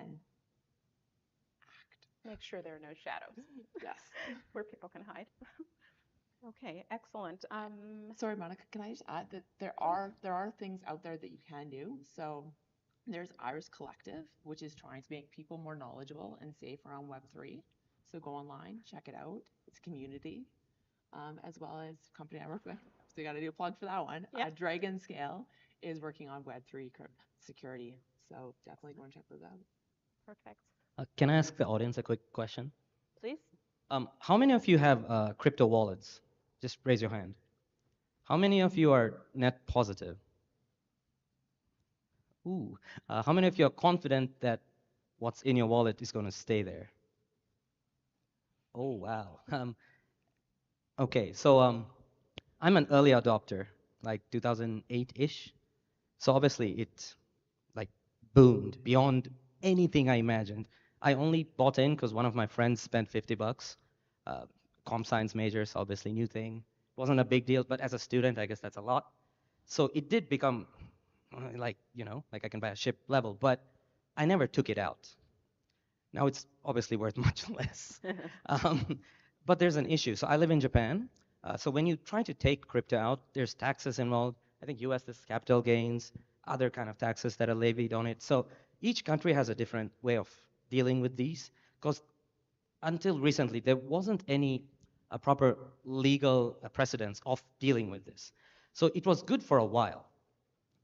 and Make sure there are no shadows yes. where people can hide. Okay, excellent. Sorry, Monica, can I just add that Please. there are things out there that you can do. So there's Iris Collective, which is trying to make people more knowledgeable and safe around Web3. So go online, check it out. It's a community, as well as company I work with. So you got to do a plug for that one. Yeah, Dragon Scale is working on Web3 security. So definitely go and check those out. perfect. Can I ask the audience a quick question? Please. How many of you have crypto wallets? Just raise your hand. How many of you are net positive? Ooh. How many of you are confident that what's in your wallet is going to stay there? Oh, wow. Okay, so I'm an early adopter, like 2008-ish. So obviously it like boomed beyond anything I imagined. I only bought in because one of my friends spent 50 bucks. Uh, Comp science majors, obviously new thing. Wasn't a big deal, but as a student, I guess that's a lot. So it did become like, like I can buy a ship level, but I never took it out. Now it's obviously worth much less. Um, but there's an issue. So I live in Japan. So when you try to take crypto out, there's taxes involved. I think US is capital gains, other kind of taxes that are levied on it. So each country has a different way of dealing with these. Because until recently, there wasn't any proper legal precedence of dealing with this. So it was good for a while.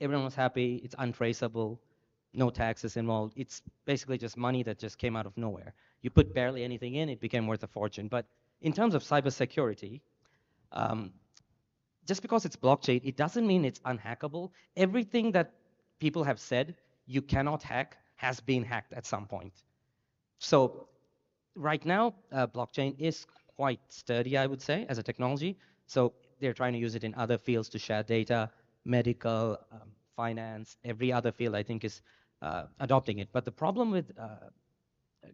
Everyone was happy. It's untraceable, no taxes involved. It's basically just money that just came out of nowhere. You put barely anything in, it became worth a fortune. But in terms of cybersecurity, um, just because it's blockchain, it doesn't mean it's unhackable. Everything that people have said you cannot hack has been hacked at some point. So right now, blockchain is quite sturdy, I would say, as a technology. So they're trying to use it in other fields to share data, medical, finance, every other field, I think, is adopting it. But the problem with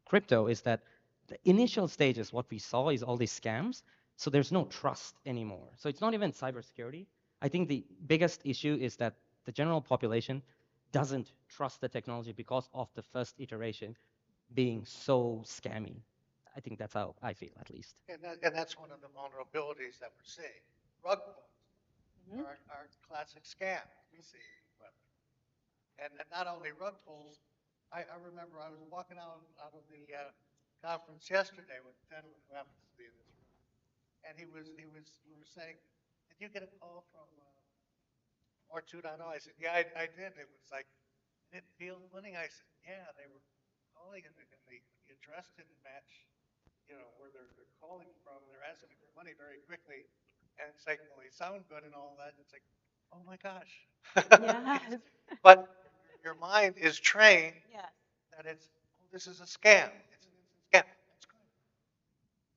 crypto is that the initial stages, what we saw is all these scams. So there's no trust anymore. So it's not even cybersecurity. I think the biggest issue is that the general population doesn't trust the technology because of the first iteration being so scammy. I think that's how I feel, at least. And that's one of the vulnerabilities that we're seeing. Rug pulls Mhm. are classic scam we see. And not only rug pulls, I remember I was walking out of the conference yesterday with a gentleman who happens to be in this room, and we were saying, did you get a call from or 2.0? I said, yeah, I did. It was like, did it feel money? I said, yeah, they were calling and the address didn't match, where they're calling from. They're asking for money very quickly. And it's like, well, they sound good and all that. It's like, oh my gosh. Yes. But your mind is trained Yes. that oh, this is a scam. It's an instant scam. That's good.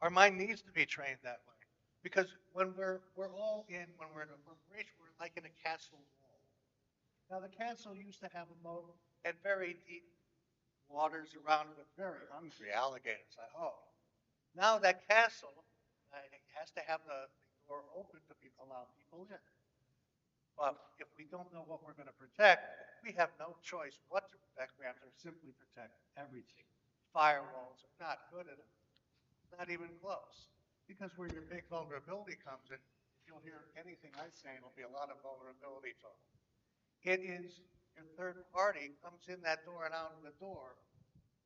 Our mind needs to be trained that way. Because when we're all in, when we're in a corporation, we're like in a castle wall. Now the castle used to have a moat and very deep waters around it with very hungry alligators. Oh, now that castle has to have the door open to allow people in. But if we don't know what we're going to protect, we have no choice what to protect. We have to simply protect everything. Firewalls are not good enough, not even close. Because where your big vulnerability comes in, if you'll hear anything I say, it'll be a lot of vulnerability talk. It is your third party comes in that door and out of the door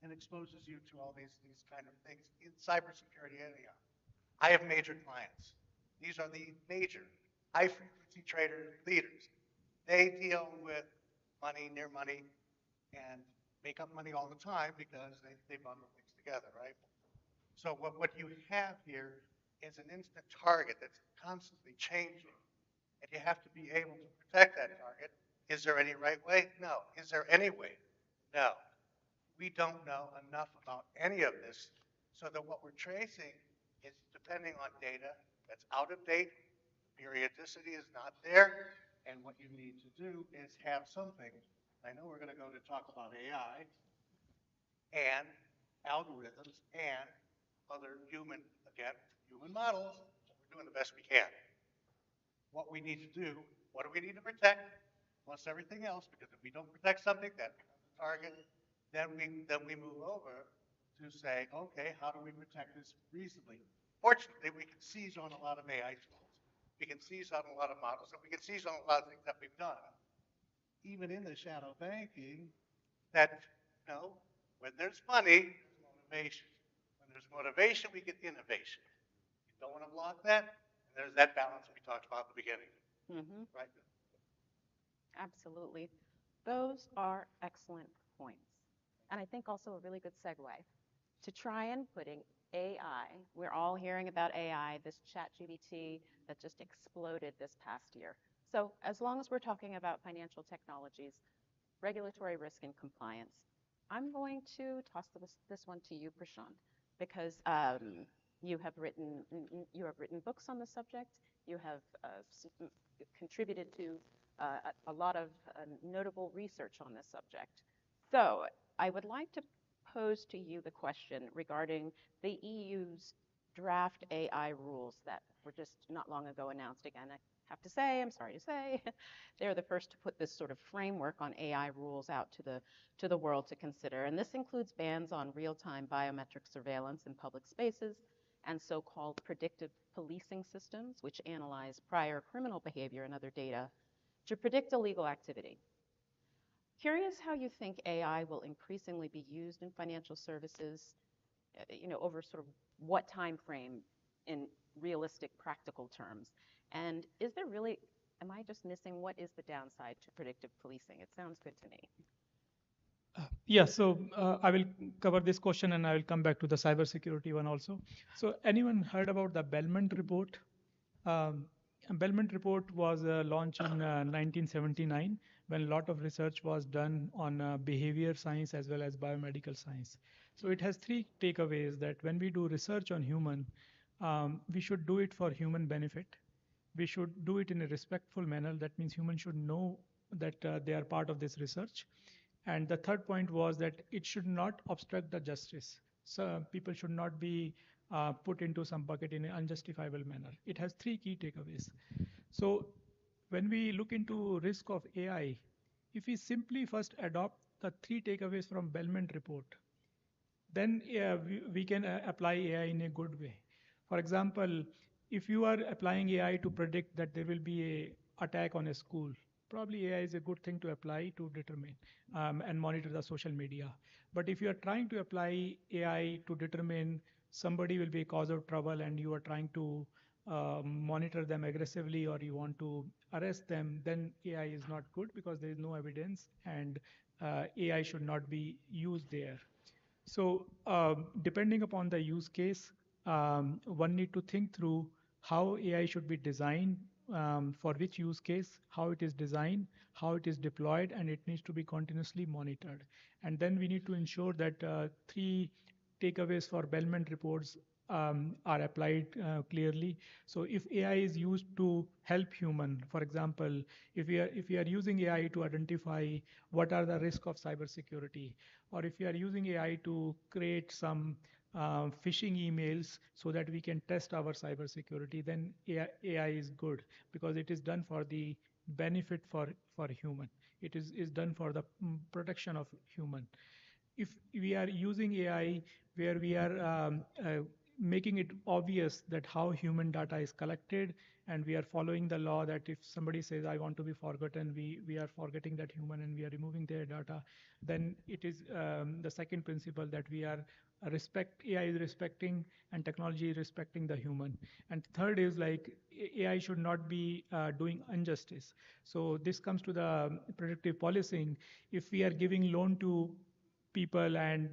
and exposes you to all these kind of things in cybersecurity anyhow. I have major clients. These are the major high frequency trader leaders. They deal with money, near money, and make up money all the time because they bundle things together, right? So what you have here is an instant target that's constantly changing, and you have to be able to protect that target. Is there any right way? No. Is there any way? No. We don't know enough about any of this, so that what we're tracing is depending on data that's out of date, periodicity is not there, and what you need to do is have something. I know we're going to go to talk about AI and algorithms and other again, human models. We're doing the best we can. What we need to do, what do we need to protect, plus everything else, because if we don't protect something, that becomes a target. then we move over to say, okay, how do we protect this reasonably? Fortunately, we can seize on a lot of AI tools. We can seize on a lot of models, and we can seize on a lot of things that we've done, even in the shadow banking, that, when there's money, there's motivation. When there's motivation, we get innovation. You don't want to block that, and there's that balance we talked about at the beginning, Mm-hmm. right? Absolutely. Those are excellent points. And I think also a really good segue to try and putting AI. We're all hearing about AI, this chat GBT that just exploded this past year. So as long as we're talking about financial technologies, regulatory risk and compliance, I'm going to toss this one to you, Prashant, because you have written books on the subject. You have contributed to a lot of notable research on this subject. So I would like to pose to you the question regarding the EU's draft AI rules that were just not long ago announced. Again, I have to say, I'm sorry to say, they're the first to put this sort of framework on AI rules out to the world to consider. And this includes bans on real-time biometric surveillance in public spaces and so-called predictive policing systems, which analyze prior criminal behavior and other data to predict illegal activity. Curious how you think AI will increasingly be used in financial services, over sort of what time frame in realistic, practical terms. And is there really, am I just missing, what is the downside to predictive policing? It sounds good to me. Yeah, so I will cover this question and I will come back to the cybersecurity one also. So anyone heard about the Belmont report? Belmont report was launched in 1979 when a lot of research was done on behavior science as well as biomedical science. So it has three takeaways that when we do research on human, we should do it for human benefit. We should do it in a respectful manner. That means humans should know that they are part of this research. And the third point was that it should not obstruct the justice. So people should not be put into some bucket in an unjustifiable manner. It has three key takeaways. So when we look into risk of AI, if we simply first adopt the three takeaways from Belmont report, then we can apply AI in a good way. For example, if you are applying AI to predict that there will be a attack on a school, probably AI is a good thing to apply to determine and monitor the social media. But if you are trying to apply AI to determine somebody will be a cause of trouble and you are trying to monitor them aggressively or you want to arrest them, then AI is not good because there is no evidence and AI should not be used there. So depending upon the use case, one need to think through how AI should be designed, for which use case, how it is designed, how it is deployed, and it needs to be continuously monitored. And then we need to ensure that three takeaways for Bellman reports are applied clearly. So if AI is used to help human, for example, if we are using AI to identify what are the risks of cybersecurity, or if we are using AI to create some phishing emails so that we can test our cybersecurity, then AI is good because it is done for the benefit for human. It is done for the protection of human. If we are using AI where we are making it obvious that how human data is collected and we are following the law that if somebody says I want to be forgotten, we are forgetting that human and we are removing their data, then it is the second principle that we are AI is respecting and technology is respecting the human. And third is like AI should not be doing injustice. So this comes to the predictive policing. If we are giving loan to people and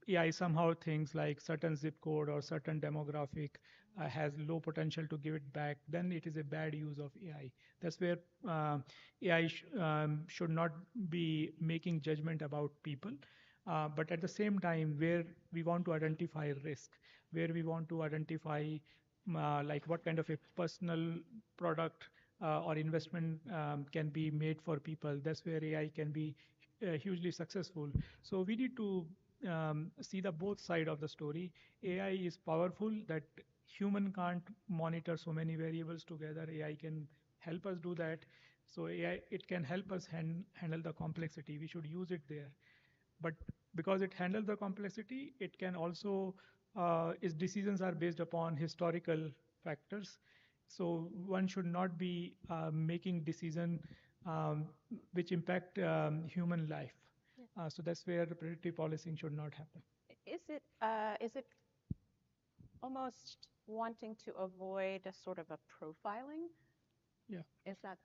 AI somehow thinks like certain zip code or certain demographic has low potential to give it back, then it is a bad use of AI. That's where AI should not be making judgment about people. But at the same time, where we want to identify risk, where we want to identify like what kind of a personal product or investment can be made for people, that's where AI can be hugely successful. So we need to see the both side of the story. AI is powerful that human can't monitor so many variables together. AI can help us do that. So AI, it can help us handle the complexity. We should use it there. But because it handles the complexity, it can also, its decisions are based upon historical factors. So one should not be making decision um, which impact human life. So that's where the predictive policing should not happen. Is it almost wanting to avoid a sort of a profiling? Yeah. Is that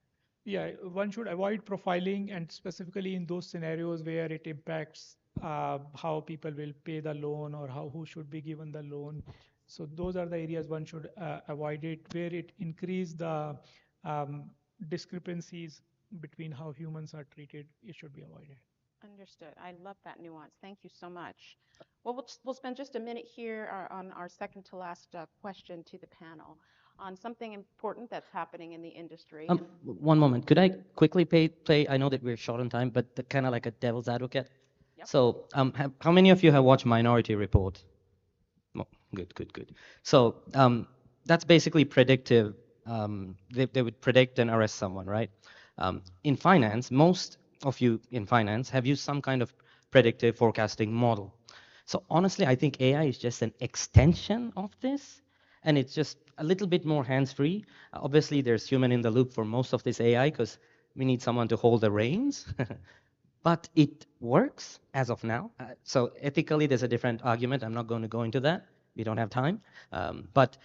Yeah, one should avoid profiling, and specifically in those scenarios where it impacts how people will pay the loan or who should be given the loan. So those are the areas one should avoid it, where it increase the um, discrepancies between how humans are treated. It should be avoided. understood? I love that nuance. Thank you so much. Well, we'll spend just a minute here on our second to last question to the panel on something important that's happening in the industry. One moment. Could I quickly play? I know that we're short on time, but kind of like a devil's advocate. Yep. So, how many of you have watched Minority Report? Oh, good, good, good. So, that's basically predictive. They would predict and arrest someone, right? In finance, most of you in finance have used some kind of predictive forecasting model. So honestly, I think AI is just an extension of this, and it's just a little bit more hands-free. Obviously, there's human in the loop for most of this AI because we need someone to hold the reins. But it works as of now. So ethically, there's a different argument. I'm not going to go into that. We don't have time. But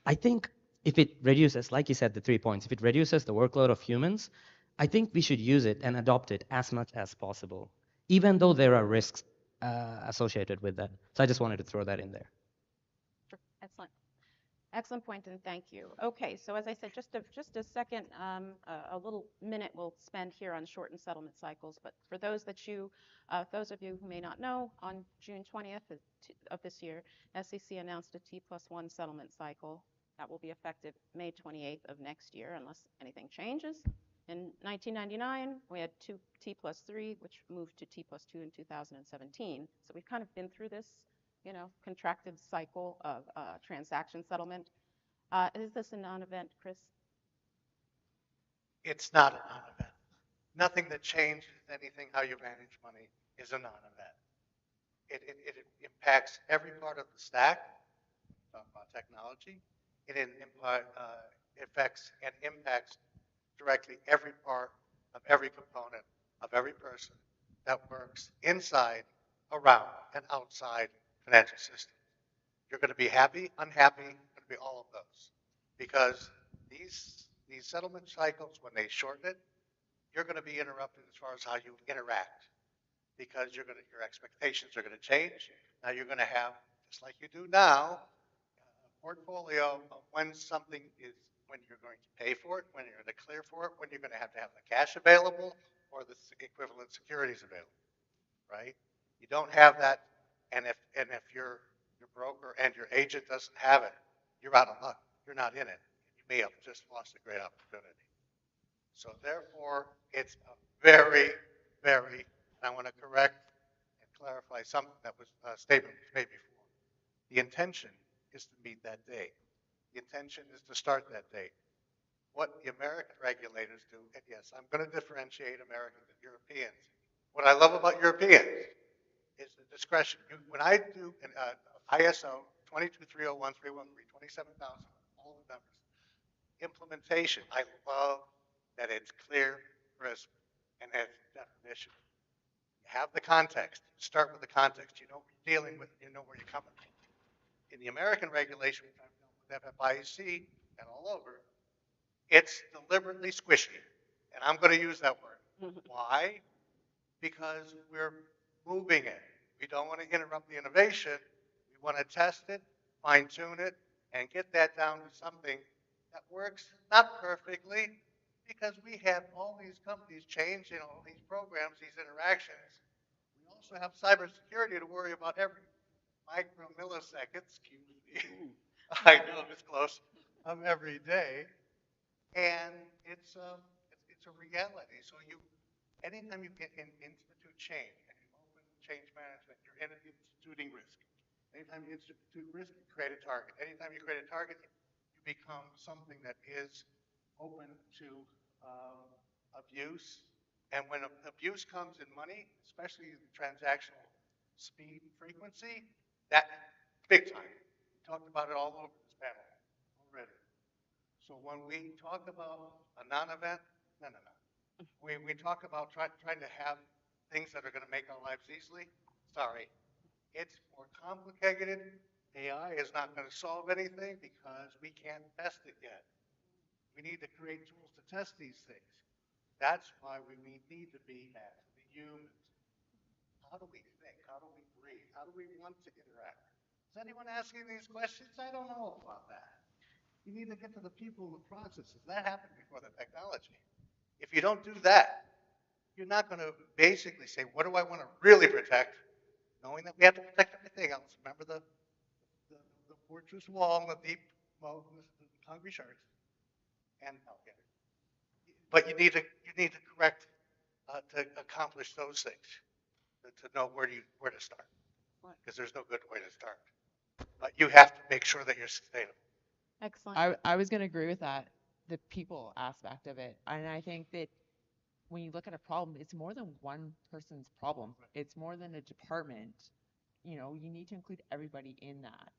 I think if it reduces, like you said, the 3 points, if it reduces the workload of humans, I think we should use it and adopt it as much as possible, even though there are risks associated with that. So I just wanted to throw that in there. Sure. Excellent. Excellent point, and thank you. Okay, so as I said, just a second, a little minute we'll spend here on shortened settlement cycles. But for those those of you who may not know, on June 20th of this year, SEC announced a T+1 settlement cycle that will be effective May 28th of next year, unless anything changes. In 1999, we had T+3, which moved to T+2 in 2017. So we've kind of been through this contracted cycle of transaction settlement. Is this a non-event, Chris? It's not a non-event. Nothing that changes anything how you manage money is a non-event. It impacts every part of the stack. Talk about technology. It affects and impacts directly every part of every component of every person that works inside, around, and outside financial systems. You're going to be happy, unhappy, going to be all of those. Because these settlement cycles, when they shorten it, you're going to be interrupted as far as how you interact. Because your expectations are going to change. Now you're going to have, just like you do now, a portfolio of when you're going to pay for it, when you're going to clear for it, when you're going to have the cash available or the equivalent securities available, right? You don't have that, and if your broker and your agent doesn't have it, you're out of luck. You're not in it. You may have just lost a great opportunity. So therefore, it's a very, very, and I want to correct and clarify something that was a statement made before. The intention is to meet that date. The intention is to start that date. What the American regulators do, and yes, I'm going to differentiate Americans and Europeans. What I love about Europeans is the discretion. When I do an ISO 22301-313, 27,000, all the numbers, implementation, I love that it's clear, crisp, and has definition. You have the context. Start with the context. You know what you're dealing with. You know where you're coming from. In the American regulation, which I've dealt with FFIEC and all over, it's deliberately squishy. And I'm going to use that word. Why? Because we're moving it. We don't want to interrupt the innovation. We want to test it, fine tune it, and get that down to something that works not perfectly, because we have all these companies changing all these programs, these interactions. We also have cybersecurity to worry about every micromillisecond, excuse me, I know it's close, of every day. And it's a reality. So anytime you get institute change and you open change management, you're instituting risk. Anytime you institute risk, you create a target. Anytime you create a target, you become something that is open to abuse. And when abuse comes in money, especially the transactional speed and frequency, that big time. We talked about it all over this panel already. So when we talk about a non-event, no, no, no. We talk about trying to have things that are going to make our lives easily. Sorry, it's more complicated. AI is not going to solve anything because we can't test it yet. We need to create tools to test these things. That's why we need to be back to the humans. How do we think? How do we breathe? How do we want to interact? Is anyone asking these questions? I don't know about that. You need to get to the people and the processes. That happened before the technology. If you don't do that, you're not going to basically say, what do I want to really protect? Knowing that we have to protect everything else. Remember the fortress wall and the deep moat and the hungry sharks. And okay. But you need to correct to accomplish those things, to know where to start, because there's no good way to start. But you have to make sure that you're sustainable. Excellent. I was going to agree with that, the people aspect of it. And I think that when you look at a problem, it's more than one person's problem. It's more than a department. You know, you need to include everybody in that.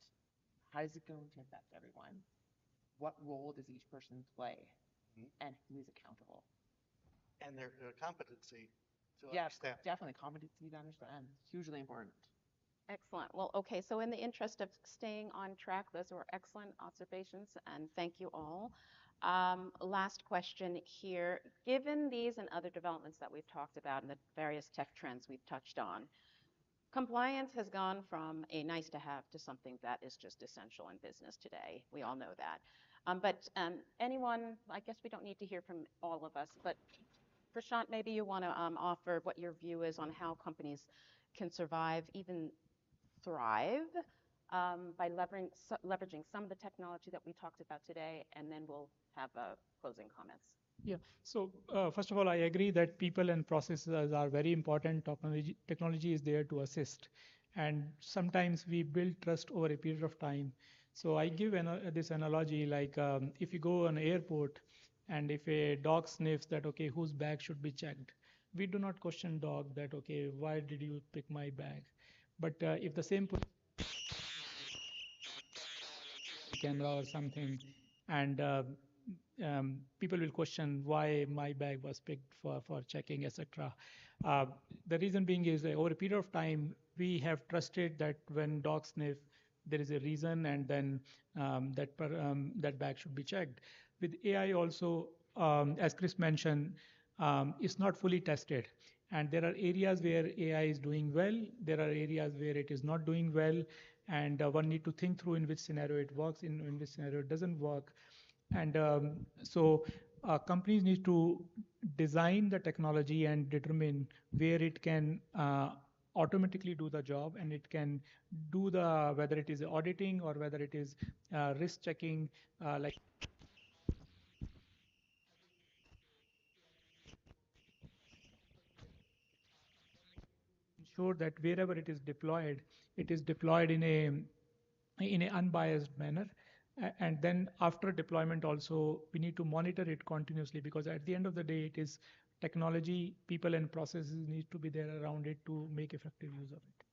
How is it going to affect everyone? What role does each person play? And who is accountable? And their competency to Yeah, understand. definitely competency to understand. Hugely important. Excellent. Well, okay, so in the interest of staying on track, those were excellent observations, and thank you all. Last question here. Given these and other developments that we've talked about and the various tech trends we've touched on, compliance has gone from a nice to have to something that is just essential in business today. We all know that. But anyone, I guess we don't need to hear from all of us, but Prashant, maybe you want to offer what your view is on how companies can survive, even thrive, by leveraging some of the technology that we talked about today, and then we'll have closing comments. Yeah. So first of all, I agree that people and processes are very important. Technology is there to assist, and sometimes we build trust over a period of time. So I give this analogy like if you go on an airport, and if a dog sniffs that okay, whose bag should be checked, we do not question dog that okay, why did you pick my bag? But if the same camera or something, and people will question why my bag was picked for checking, etc. The reason being is that over a period of time, we have trusted that when dogs sniff, there is a reason, and then that bag should be checked. With AI also, as Chris mentioned, it's not fully tested. And there are areas where AI is doing well. There are areas where it is not doing well. And one need to think through in which scenario it works, in which scenario it doesn't work. And so companies need to design the technology and determine where it can automatically do the job, and it can do whether it is auditing or whether it is risk checking, like ensure that wherever it is deployed in a unbiased manner. And then after deployment also, we need to monitor it continuously, because at the end of the day, it is technology, people and processes need to be there around it to make effective use of it.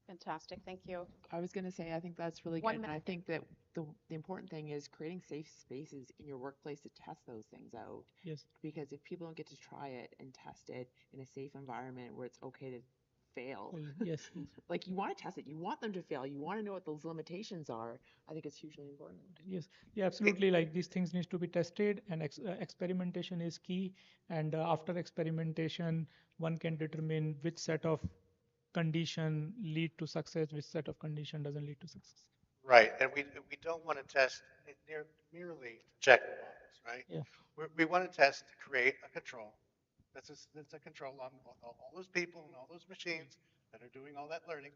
Fantastic. Thank you. I was going to say, I think that's really good. And I think that the important thing is creating safe spaces in your workplace to test those things out. Yes. Because if people don't get to try it and test it in a safe environment where it's okay to fail, Yes. like you want to test it, you want them to fail, you want to know what those limitations are. I think it's hugely important. Yes. Yeah, absolutely. Like these things needs to be tested, and experimentation is key. And after experimentation, one can determine which set of condition lead to success, which set of condition doesn't lead to success. Right, and we don't want to test it merely to check the box, right? Yeah. We want to test to create a control. That's a control on all those people and all those machines that are doing all that learning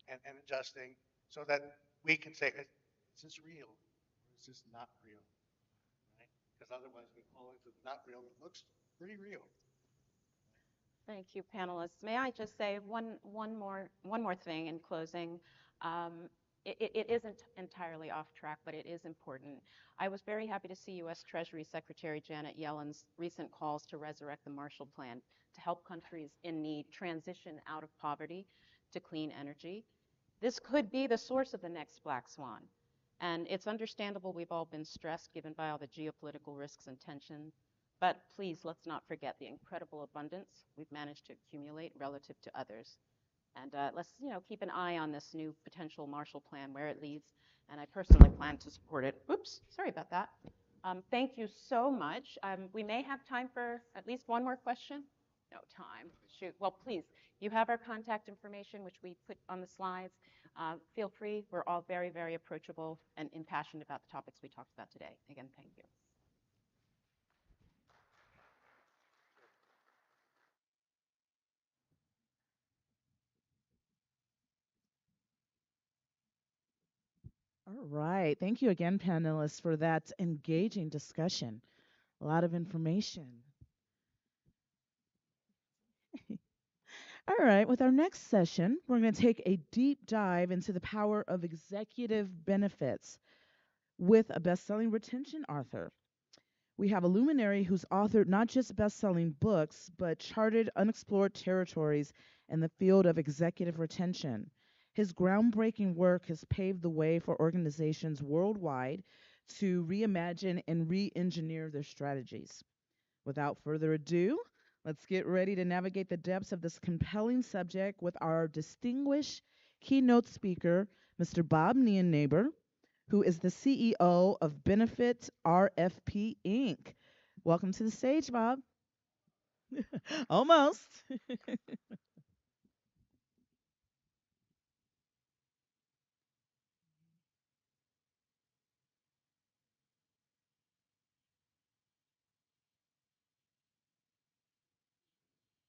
and adjusting, so that we can say, is this real or is this not real? Right? Because otherwise we fall into not real that looks pretty real. Thank you, panelists. May I just say one more thing in closing? it isn't entirely off track, but it is important. I was very happy to see U.S. Treasury Secretary Janet Yellen's recent calls to resurrect the Marshall Plan to help countries in need transition out of poverty to clean energy. This could be the source of the next black swan. And it's understandable we've all been stressed given by all the geopolitical risks and tension. But please, let's not forget the incredible abundance we've managed to accumulate relative to others. And let's, keep an eye on this new potential Marshall Plan, where it leads. And I personally plan to support it. Oops, sorry about that. Thank you so much. We may have time for at least one more question. No time. Shoot. Well, please, you have our contact information, which we put on the slides. Feel free. We're all very, very approachable and impassioned about the topics we talked about today. Again, thank you. All right. Thank you again, panelists, for that engaging discussion. A lot of information. All right. With our next session, we're going to take a deep dive into the power of executive benefits with a best-selling retention author. We have a luminary who's authored not just best-selling books, but charted unexplored territories in the field of executive retention. His groundbreaking work has paved the way for organizations worldwide to reimagine and re-engineer their strategies. Without further ado, let's get ready to navigate the depths of this compelling subject with our distinguished keynote speaker, Mr. Bob Neonnaber, who is the CEO of Benefit RFP Inc. Welcome to the stage, Bob. Almost.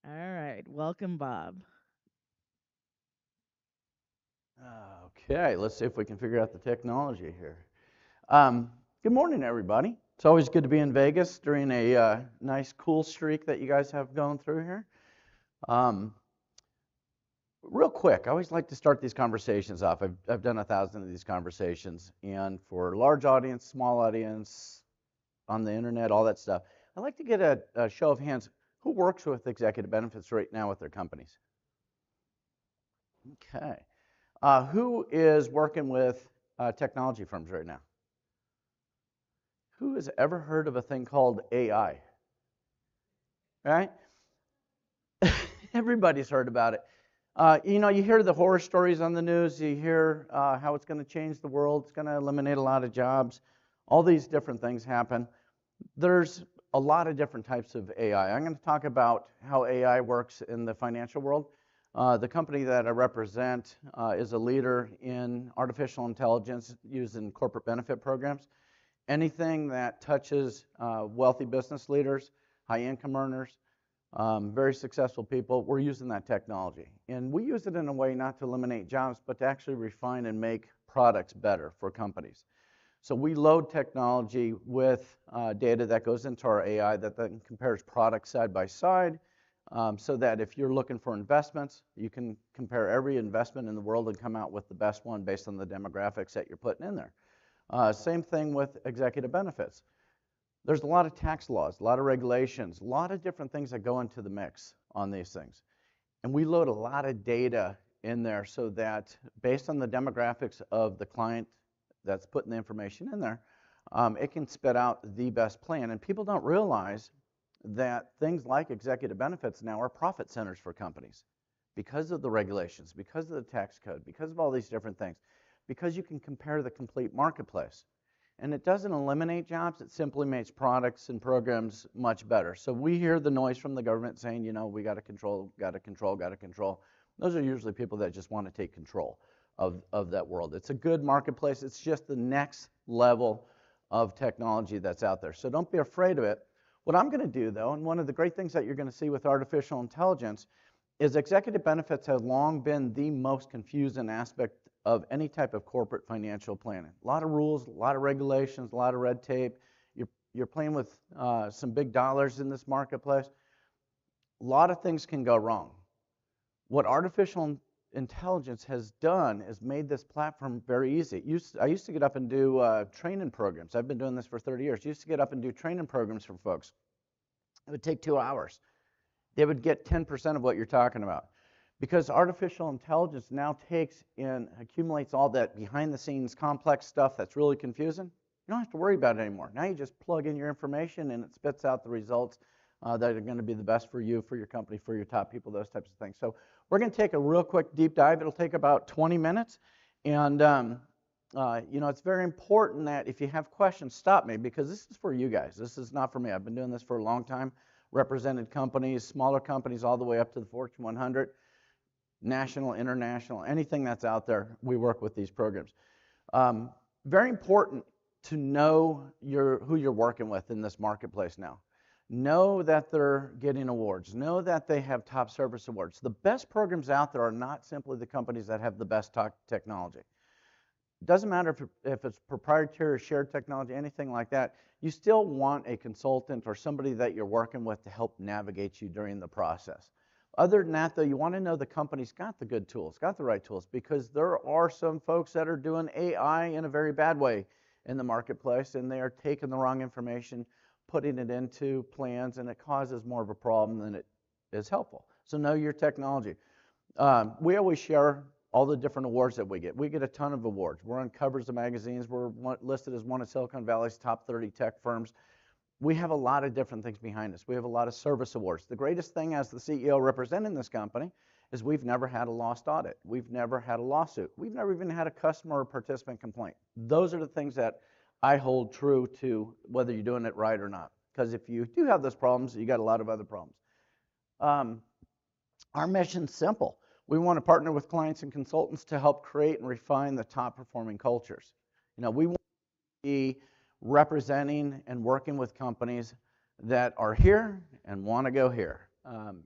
All right. Welcome, Bob. Okay, let's see if we can figure out the technology here. Good morning, everybody. It's always good to be in Vegas during a nice cool streak that you guys have going through here. Real quick, I always like to start these conversations off. I've done 1,000 of these conversations, and for large audience, small audience, on the internet, all that stuff, I'd like to get a show of hands. Who works with executive benefits right now with their companies? Okay. Who is working with technology firms right now? Who has ever heard of a thing called AI? Right? Everybody's heard about it. You hear the horror stories on the news. You hear how it's going to change the world. It's going to eliminate a lot of jobs. All these different things happen. There's a lot of different types of AI. I'm going to talk about how AI works in the financial world. The company that I represent is a leader in artificial intelligence used in corporate benefit programs. Anything that touches wealthy business leaders, high income earners, very successful people, we're using that technology. And we use it in a way not to eliminate jobs, but to actually refine and make products better for companies. So we load technology with data that goes into our AI that then compares products side by side, so that if you're looking for investments, you can compare every investment in the world and come out with the best one based on the demographics that you're putting in there. Same thing with executive benefits. There's a lot of tax laws, a lot of regulations, a lot of different things that go into the mix on these things. And we load a lot of data in there so that based on the demographics of the client that's putting the information in there, it can spit out the best plan. And people don't realize that things like executive benefits now are profit centers for companies because of the regulations, because of the tax code, because of all these different things, because you can compare the complete marketplace. And it doesn't eliminate jobs, it simply makes products and programs much better. So we hear the noise from the government saying, we got to control, got to control, got to control. Those are usually people that just want to take control of that world. It's a good marketplace. It's just the next level of technology that's out there. So don't be afraid of it. What I'm going to do, though, and one of the great things that you're going to see with artificial intelligence is executive benefits have long been the most confusing aspect of any type of corporate financial planning. A lot of rules, a lot of regulations, a lot of red tape. You're playing with some big dollars in this marketplace. A lot of things can go wrong. What artificial intelligence has done is made this platform very easy. I used to get up and do training programs. I've been doing this for 30 years. I used to get up and do training programs for folks. It would take 2 hours. They would get 10% of what you're talking about. Because artificial intelligence now takes and accumulates all that behind-the-scenes complex stuff that's really confusing. You don't have to worry about it anymore. Now you just plug in your information and it spits out the results that are going to be the best for you, for your company, for your top people, those types of things. So we're going to take a real quick deep dive. It'll take about 20 minutes. And, you know, it's very important that if you have questions, stop me, because this is for you guys. This is not for me. I've been doing this for a long time, represented companies, smaller companies, all the way up to the Fortune 100, national, international, anything that's out there, we work with these programs. Very important to know who you're working with in this marketplace now. Know that they're getting awards. Know that they have top service awards. The best programs out there are not simply the companies that have the best technology. It doesn't matter if it's proprietary or shared technology, anything like that. You still want a consultant or somebody that you're working with to help navigate you during the process. Other than that, though, you want to know the company's got the good tools, got the right tools, because there are some folks that are doing AI in a very bad way in the marketplace, and they are taking the wrong information, putting it into plans, and it causes more of a problem than it is helpful. So know your technology. We always share all the different awards that we get. We get a ton of awards. We're on covers of magazines. We're listed as one of Silicon Valley's top 30 tech firms. We have a lot of different things behind us. We have a lot of service awards. The greatest thing as the CEO representing this company is we've never had a lost audit. We've never had a lawsuit. We've never even had a customer or participant complaint. Those are the things that I hold true to, whether you're doing it right or not. Because if you do have those problems, you got a lot of other problems. Our mission's simple. We want to partner with clients and consultants to help create and refine the top performing cultures. You know, we want to be representing and working with companies that are here and want to go here.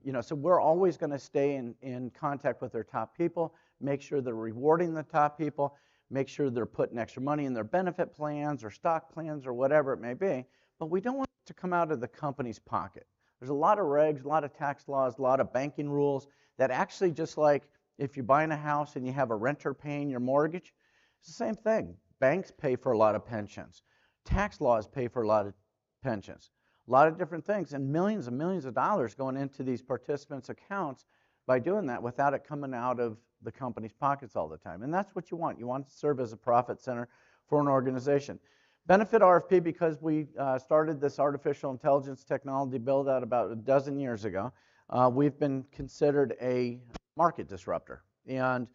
You know, so we're always going to stay in contact with their top people, make sure they're rewarding the top people, make sure they're putting extra money in their benefit plans or stock plans or whatever it may be, but we don't want it to come out of the company's pocket. There's a lot of regs, a lot of tax laws, a lot of banking rules that actually, just like if you're buying a house and you have a renter paying your mortgage, it's the same thing. Banks pay for a lot of pensions. Tax laws pay for a lot of pensions. A lot of different things, and millions of dollars going into these participants' accounts by doing that without it coming out of the company's pockets all the time. And that's what you want. You want to serve as a profit center for an organization. Benefit RFP, because we started this artificial intelligence technology build out about a dozen years ago, we've been considered a market disruptor. And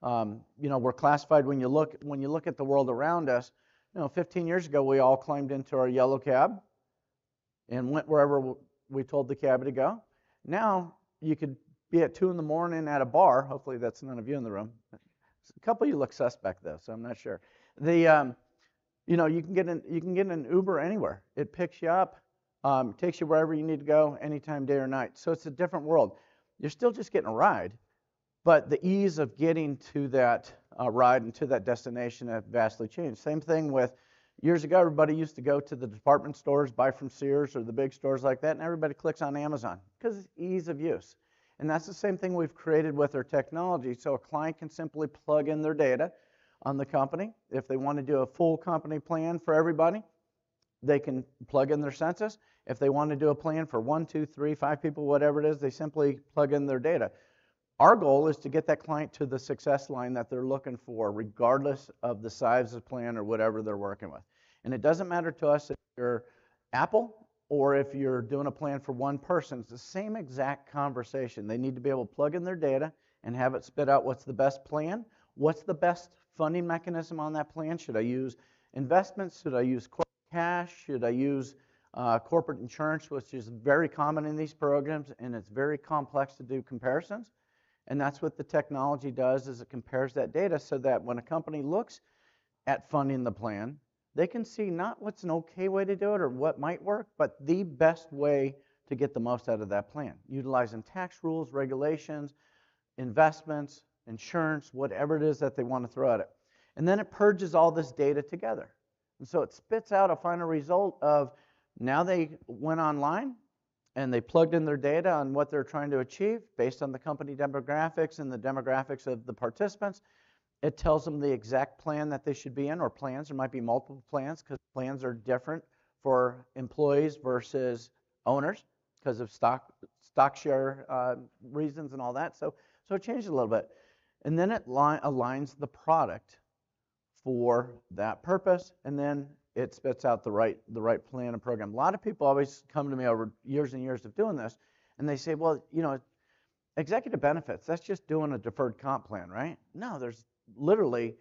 you know, we're classified when you look at the world around us. You know, 15 years ago, we all climbed into our yellow cab and went wherever we told the cab to go. Now, you could be at 2 in the morning at a bar. Hopefully, that's none of you in the room. A couple of you look suspect, though, so I'm not sure. You know, you can get an Uber anywhere. It picks you up, takes you wherever you need to go, anytime, day or night. So it's a different world. You're still just getting a ride, but the ease of getting to that ride and to that destination have vastly changed. Same thing with years ago, everybody used to go to the department stores, buy from Sears or the big stores like that, and everybody clicks on Amazon because it's ease of use. And that's the same thing we've created with our technology. So a client can simply plug in their data on the company. If they want to do a full company plan for everybody, they can plug in their census. If they want to do a plan for 1, 2, 3, 5 people, whatever it is, they simply plug in their data. Our goal is to get that client to the success line that they're looking for, regardless of the size of the plan or whatever they're working with. And it doesn't matter to us if you're Apple or if you're doing a plan for one person. It's the same exact conversation. They need to be able to plug in their data and have it spit out what's the best plan, what's the best funding mechanism on that plan. Should I use investments? Should I use corporate cash? Should I use corporate insurance, which is very common in these programs, and it's very complex to do comparisons. And that's what the technology does, is it compares that data so that when a company looks at funding the plan, they can see not what's an okay way to do it or what might work, but the best way to get the most out of that plan, utilizing tax rules, regulations, investments, insurance, whatever it is that they want to throw at it. And then it purges all this data together. And so it spits out a final result of, now they went online, and they plugged in their data on what they're trying to achieve based on the company demographics and the demographics of the participants. It tells them the exact plan that they should be in, or plans. There might be multiple plans because plans are different for employees versus owners because of stock share reasons and all that. So it changes a little bit. And then it aligns the product for that purpose, and then it spits out the right plan and program. A lot of people always come to me over years and years of doing this, and they say, well, you know, executive benefits, that's just doing a deferred comp plan, right? No, there's literally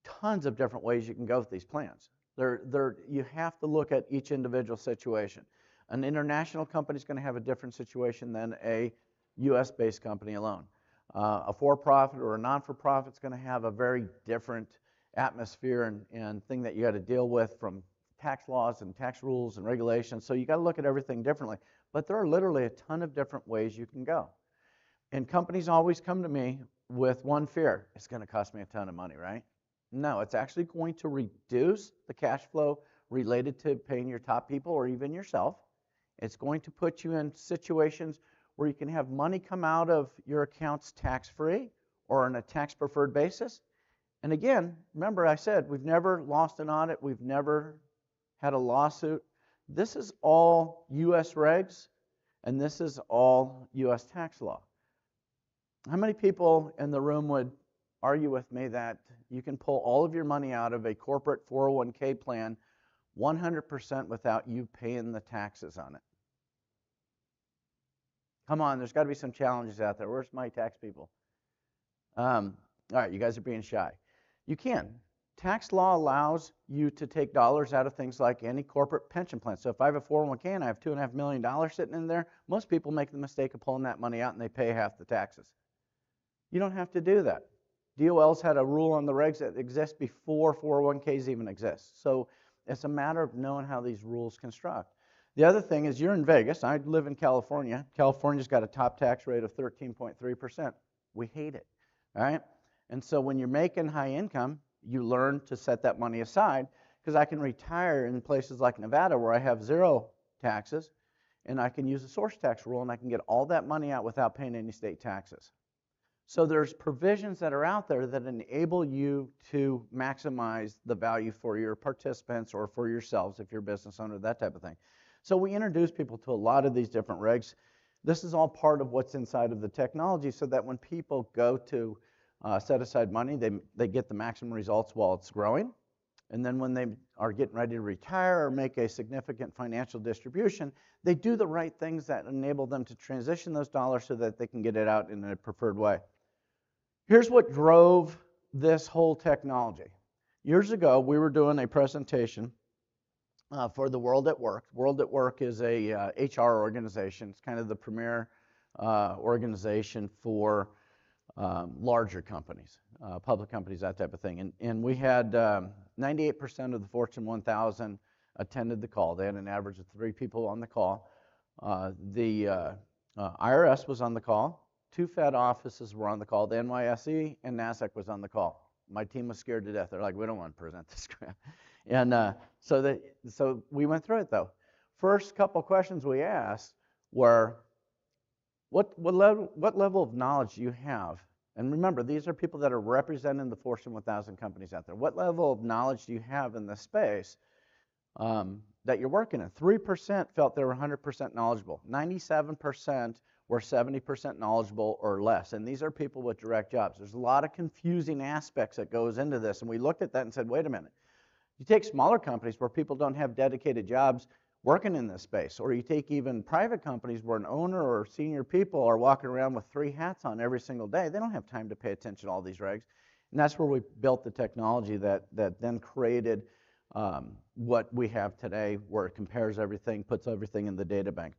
tons of different ways you can go with these plans. You have to look at each individual situation. An international company is going to have a different situation than a US-based company alone. A for-profit or a non-for-profit is going to have a very different atmosphere and thing that you got to deal with, from tax laws and tax rules and regulations. So you got to look at everything differently. But there are literally a ton of different ways you can go. And companies always come to me with one fear: it's going to cost me a ton of money, right? No, it's actually going to reduce the cash flow related to paying your top people or even yourself. It's going to put you in situations where you can have money come out of your accounts tax-free or on a tax-preferred basis. And again, remember I said we've never lost an audit, we've never had a lawsuit. This is all U.S. regs, and this is all U.S. tax law. How many people in the room would argue with me that you can pull all of your money out of a corporate 401k plan 100% without you paying the taxes on it? Come on, there's got to be some challenges out there. Where's my tax people? All right, you guys are being shy. You can. Tax law allows you to take dollars out of things like any corporate pension plan. So if I have a 401k and I have $2.5 million sitting in there, most people make the mistake of pulling that money out and they pay half the taxes. You don't have to do that. DOL's had a rule on the regs that exists before 401ks even exist. So it's a matter of knowing how these rules construct. The other thing is, you're in Vegas. I live in California. California's got a top tax rate of 13.3%. We hate it, all right? And so when you're making high income, you learn to set that money aside, because I can retire in places like Nevada where I have zero taxes, and I can use a source tax rule, and I can get all that money out without paying any state taxes. So there's provisions that are out there that enable you to maximize the value for your participants or for yourselves if you're a business owner, that type of thing. So we introduce people to a lot of these different regs. This is all part of what's inside of the technology, so that when people go to set aside money, they get the maximum results while it's growing. And then when they are getting ready to retire or make a significant financial distribution, they do the right things that enable them to transition those dollars so that they can get it out in a preferred way. Here's what drove this whole technology. Years ago, we were doing a presentation for the World at Work. World at Work is a HR organization. It's kind of the premier organization for larger companies, public companies, that type of thing. And we had 98% of the Fortune 1000 attended the call. They had an average of 3 people on the call. The IRS was on the call. 2 Fed offices were on the call. The NYSE and NASDAQ was on the call. My team was scared to death. They're like, we don't want to present this crap. And so we went through it, though. First couple questions we asked were, what level of knowledge do you have? And remember, these are people that are representing the Fortune 1000 companies out there. What level of knowledge do you have in this space that you're working in? 3% felt they were 100% knowledgeable. 97% were 70% knowledgeable or less. And these are people with direct jobs. There's a lot of confusing aspects that goes into this. And we looked at that and said, wait a minute. You take smaller companies where people don't have dedicated jobs working in this space, or you take even private companies where an owner or senior people are walking around with 3 hats on every single day. They don't have time to pay attention to all these regs. And that's where we built the technology that then created what we have today, where it compares everything, puts everything in the data bank.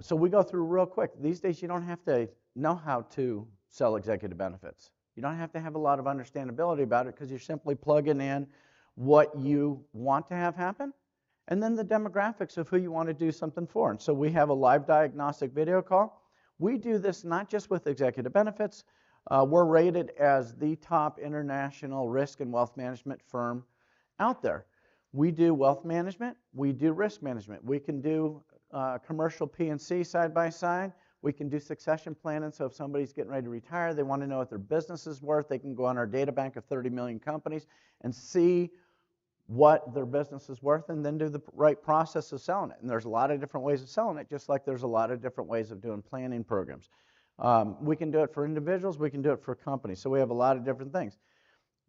So we go through real quick. These days, you don't have to know how to sell executive benefits. You don't have to have a lot of understandability about it, because you're simply plugging in what you want to have happen, and then the demographics of who you want to do something for. And so we have a live diagnostic video call. We do this not just with executive benefits. We're rated as the top international risk and wealth management firm out there. We do wealth management. We do risk management. We can do commercial P&C side by side. We can do succession planning, so if somebody's getting ready to retire, they want to know what their business is worth, they can go on our data bank of 30 million companies and see what their business is worth and then do the right process of selling it. And there's a lot of different ways of selling it, just like there's a lot of different ways of doing planning programs. We can do it for individuals, we can do it for companies, so we have a lot of different things.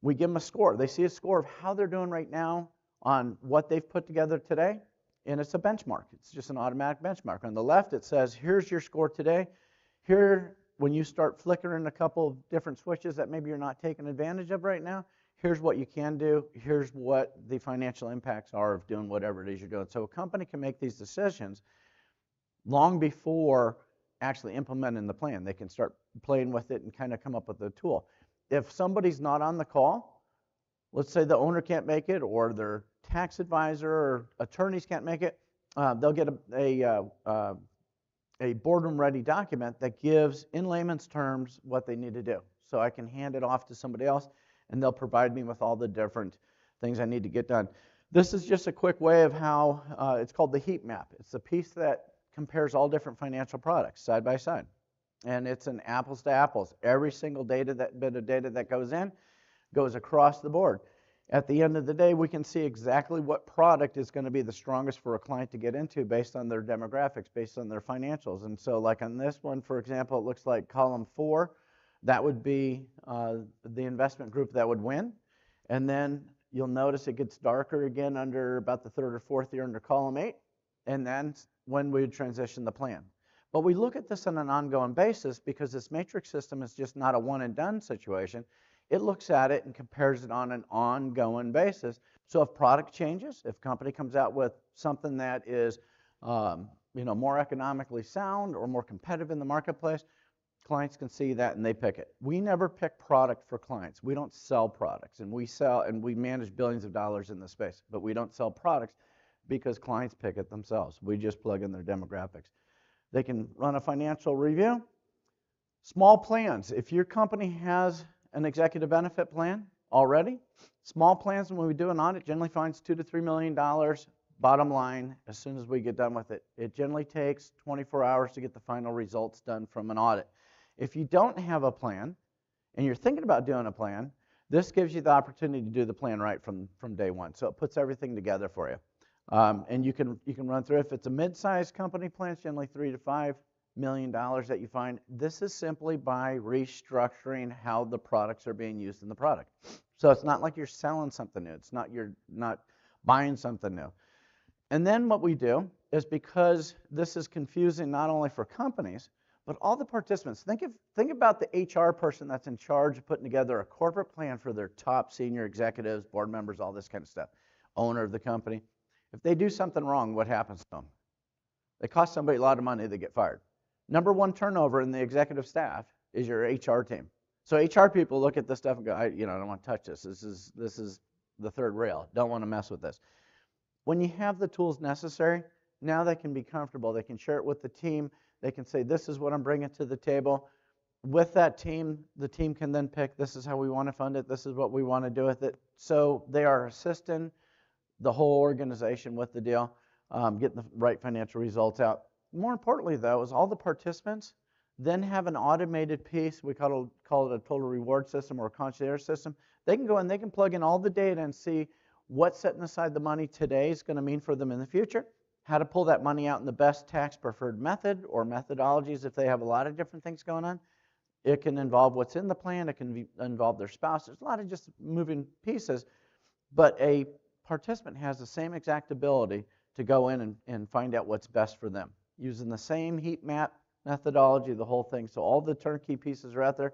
We give them a score. They see a score of how they're doing right now on what they've put together today, and it's a benchmark. It's just an automatic benchmark. On the left, it says, here's your score today. Here, when you start flickering a couple of different switches that maybe you're not taking advantage of right now, here's what you can do. Here's what the financial impacts are of doing whatever it is you're doing. So a company can make these decisions long before actually implementing the plan. They can start playing with it and kind of come up with a tool. If somebody's not on the call, let's say the owner can't make it or their tax advisor or attorneys can't make it, they'll get a boardroom-ready document that gives, in layman's terms, what they need to do. So I can hand it off to somebody else, and they'll provide me with all the different things I need to get done. This is just a quick way of how, it's called the heat map. It's a piece that compares all different financial products side by side. And it's an apples to apples. Every single bit of data that goes in goes across the board. At the end of the day, we can see exactly what product is going to be the strongest for a client to get into based on their demographics, based on their financials. And so like on this one, for example, it looks like column 4, that would be the investment group that would win. And then you'll notice it gets darker again under about the 3rd or 4th year under column 8. And then when we would transition the plan. But we look at this on an ongoing basis because this matrix system is just not a one and done situation. It looks at it and compares it on an ongoing basis. So if product changes, if company comes out with something that is more economically sound or more competitive in the marketplace, clients can see that and they pick it. We never pick product for clients. We don't sell products, and we manage billions of dollars in this space, but we don't sell products because clients pick it themselves. We just plug in their demographics. They can run a financial review. Small plans. If your company has an executive benefit plan already, small plans, when we do an audit, generally finds $2 to $3 million bottom line as soon as we get done with it. It generally takes 24 hours to get the final results done from an audit. If you don't have a plan and you're thinking about doing a plan, this gives you the opportunity to do the plan right from day one. So it puts everything together for you. And you can run through. If it's a mid-sized company plan, it's generally $3 to $5 million that you find. This is simply by restructuring how the products are being used in the product. So it's not like you're selling something new. It's not you're not buying something new. And then what we do is, because this is confusing not only for companies, but all the participants. Think about the HR person that's in charge of putting together a corporate plan for their top senior executives, board members, all this kind of stuff, owner of the company. If they do something wrong, what happens to them? They cost somebody a lot of money, they get fired. Number one turnover in the executive staff is your HR team. So HR people look at this stuff and go, I don't want to touch this. This is the third rail. Don't want to mess with this. When you have the tools necessary, now they can be comfortable. They can share it with the team. They can say, this is what I'm bringing to the table. With that team, the team can then pick, this is how we want to fund it. This is what we want to do with it. So they are assisting the whole organization with the deal, getting the right financial results out. More importantly, though, is all the participants then have an automated piece. We call it a total reward system or a concierge system. They can go and they can plug in all the data and see what setting aside the money today is going to mean for them in the future, how to pull that money out in the best tax-preferred method or methodologies if they have a lot of different things going on. It can involve what's in the plan. It can involve their spouse. There's a lot of just moving pieces, but a participant has the same exact ability to go in and find out what's best for them using the same heat map methodology, the whole thing. So all the turnkey pieces are out there.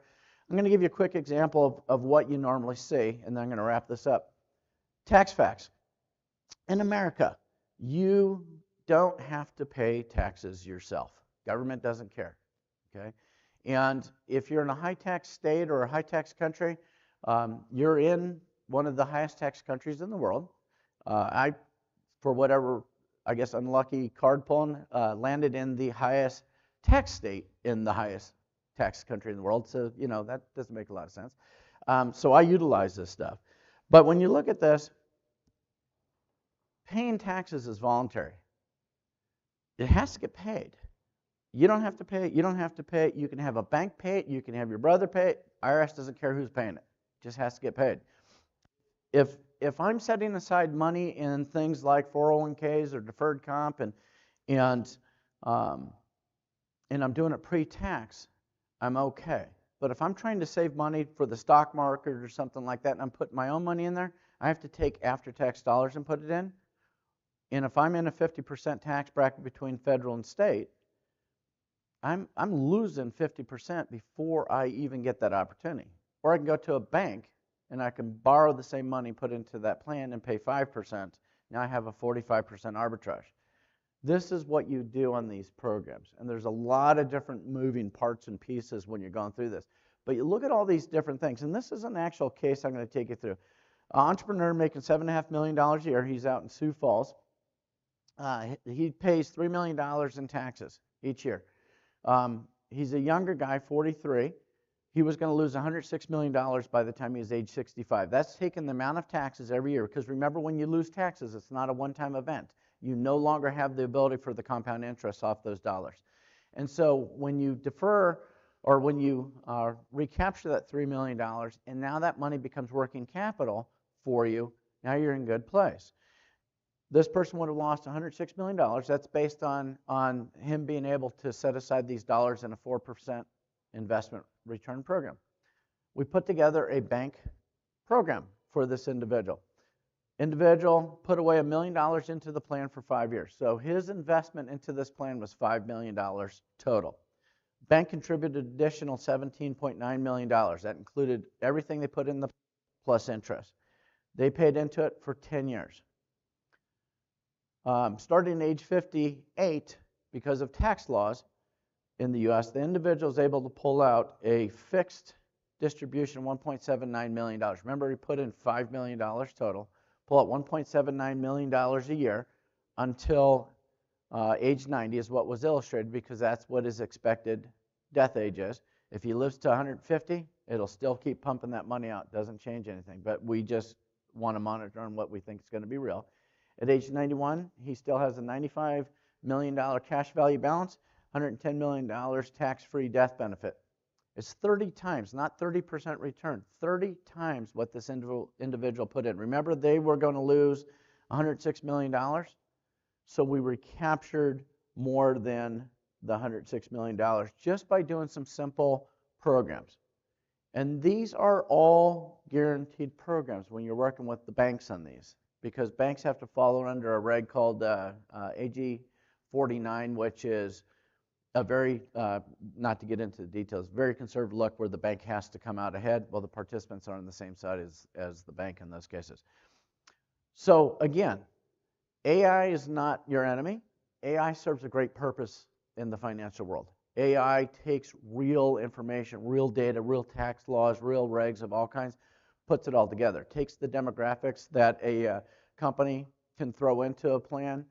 I'm going to give you a quick example of what you normally see, and then I'm going to wrap this up. Tax facts. In America, you don't have to pay taxes yourself. Government doesn't care. Okay? And if you're in a high-tax state or a high-tax country, you're in one of the highest tax countries in the world. I, for whatever, I guess, unlucky card pulling, landed in the highest tax state in the highest tax country in the world. So, that doesn't make a lot of sense. So I utilize this stuff. But when you look at this, paying taxes is voluntary. it has to get paid. You don't have to pay it. You don't have to pay it. You can have a bank pay it. You can have your brother pay it. IRS doesn't care who's paying it. It just has to get paid. If I'm setting aside money in things like 401ks or deferred comp and um, and I'm doing it pre-tax, I'm okay. But if I'm trying to save money for the stock market or something like that, and I'm putting my own money in there, I have to take after-tax dollars and put it in. And if I'm in a 50% tax bracket between federal and state, I'm losing 50% before I even get that opportunity. Or I can go to a bank and I can borrow the same money, put into that plan, and pay 5%. Now I have a 45% arbitrage. This is what you do on these programs. And there's a lot of different moving parts and pieces when you're going through this. But you look at all these different things. And this is an actual case I'm going to take you through. An entrepreneur making $7.5 million a year. He's out in Sioux Falls. He pays $3 million in taxes each year. He's a younger guy, 43. He was going to lose $106 million by the time he was age 65. That's taking the amount of taxes every year. Because remember, when you lose taxes, it's not a one-time event. You no longer have the ability for the compound interest off those dollars. And so when you defer or when you recapture that $3 million, and now that money becomes working capital for you, now you're in good place. This person would have lost $106 million. That's based on him being able to set aside these dollars in a 4% investment return program. We put together a bank program for this individual. Individual put away $1 million into the plan for 5 years. So his investment into this plan was $5 million total. Bank contributed additional $17.9 million. That included everything they put in the plus interest. They paid into it for 10 years. Starting at age 58, because of tax laws in the U.S., the individual is able to pull out a fixed distribution of $1.79 million. Remember, he put in $5 million total. Pull out $1.79 million a year until age 90 is what was illustrated, because that's what his expected death age is. If he lives to 150, it'll still keep pumping that money out. Doesn't change anything, but we just want to monitor on what we think is going to be real. At age 91, he still has a $95 million cash value balance, $110 million tax-free death benefit. It's 30 times, not 30% return, 30 times what this individual put in. Remember, they were going to lose $106 million, so we recaptured more than the $106 million just by doing some simple programs. And these are all guaranteed programs when you're working with the banks on these, because banks have to follow under a reg called AG 49, which is a very, not to get into the details, very conservative look where the bank has to come out ahead. Well, the participants are on the same side as the bank in those cases. So again, AI is not your enemy. AI serves a great purpose in the financial world. AI takes real information, real data, real tax laws, real regs of all kinds, puts it all together. Takes the demographics that a company can throw into a plan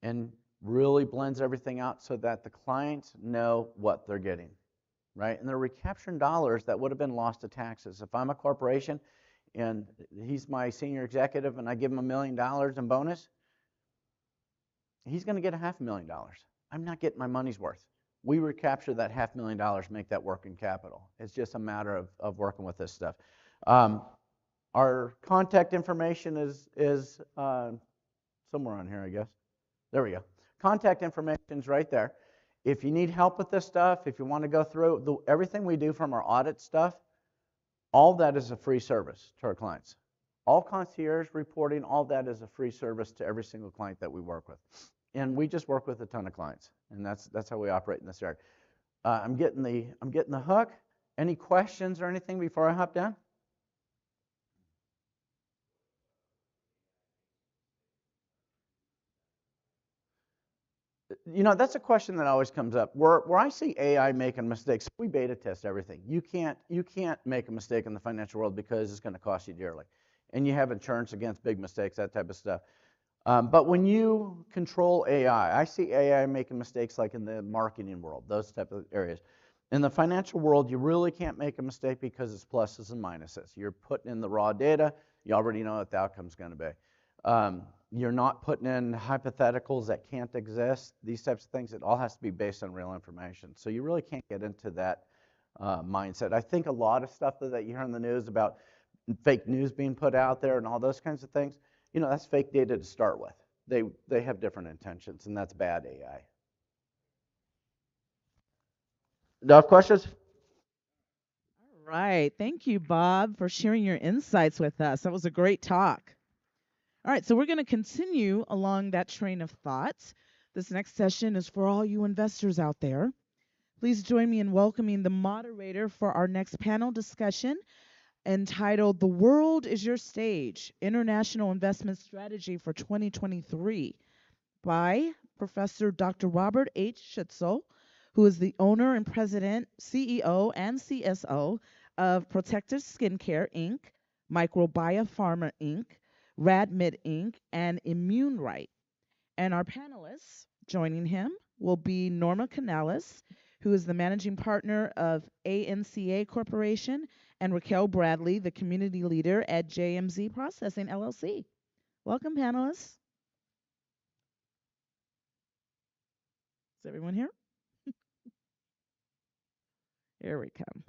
and really blends everything out so that the clients know what they're getting, right? And they're recapturing dollars that would have been lost to taxes. If I'm a corporation and he's my senior executive and I give him $1 million in bonus, he's going to get $500,000. I'm not getting my money's worth. We recapture that $500,000, make that working capital. It's just a matter of working with this stuff. Our contact information is somewhere on here, I guess. There we go. Contact information is right there. If you need help with this stuff, if you want to go through everything we do from our audit stuff, all that is a free service to our clients. All concierge reporting, all that is a free service to every single client that we work with. And we just work with a ton of clients, and that's how we operate in this area. I'm getting the hook. Any questions or anything before I hop down? You know, that's a question that always comes up. Where I see AI making mistakes, we beta test everything. You can't make a mistake in the financial world because it's going to cost you dearly. And you have insurance against big mistakes, that type of stuff. But when you control AI, I see AI making mistakes like in the marketing world, those type of areas. In the financial world, you really can't make a mistake because it's pluses and minuses. You're putting in the raw data. You already know what the outcome's going to be. You're not putting in hypotheticals that can't exist, these types of things. It all has to be based on real information. So you really can't get into that mindset. I think a lot of stuff that you hear in the news about fake news being put out there and all those kinds of things, that's fake data to start with. They have different intentions, and that's bad AI. Do you have questions? All right. Thank you, Bob, for sharing your insights with us. That was a great talk. All right, so we're going to continue along that train of thought. This next session is for all you investors out there. Please join me in welcoming the moderator for our next panel discussion entitled The World is Your Stage, International Investment Strategy for 2023 by Professor Dr. Robert H. Schutzel, who is the owner and president, CEO, and CSO of Protective Skincare, Inc., Microbiome Pharma, Inc., RadMed, Inc., and ImmuneRight. And our panelists joining him will be Norma Canales, who is the managing partner of ANCA Corporation, and Raquel Bradley, the community leader at JMZ Processing, LLC. Welcome, panelists. Is everyone here? Here we come.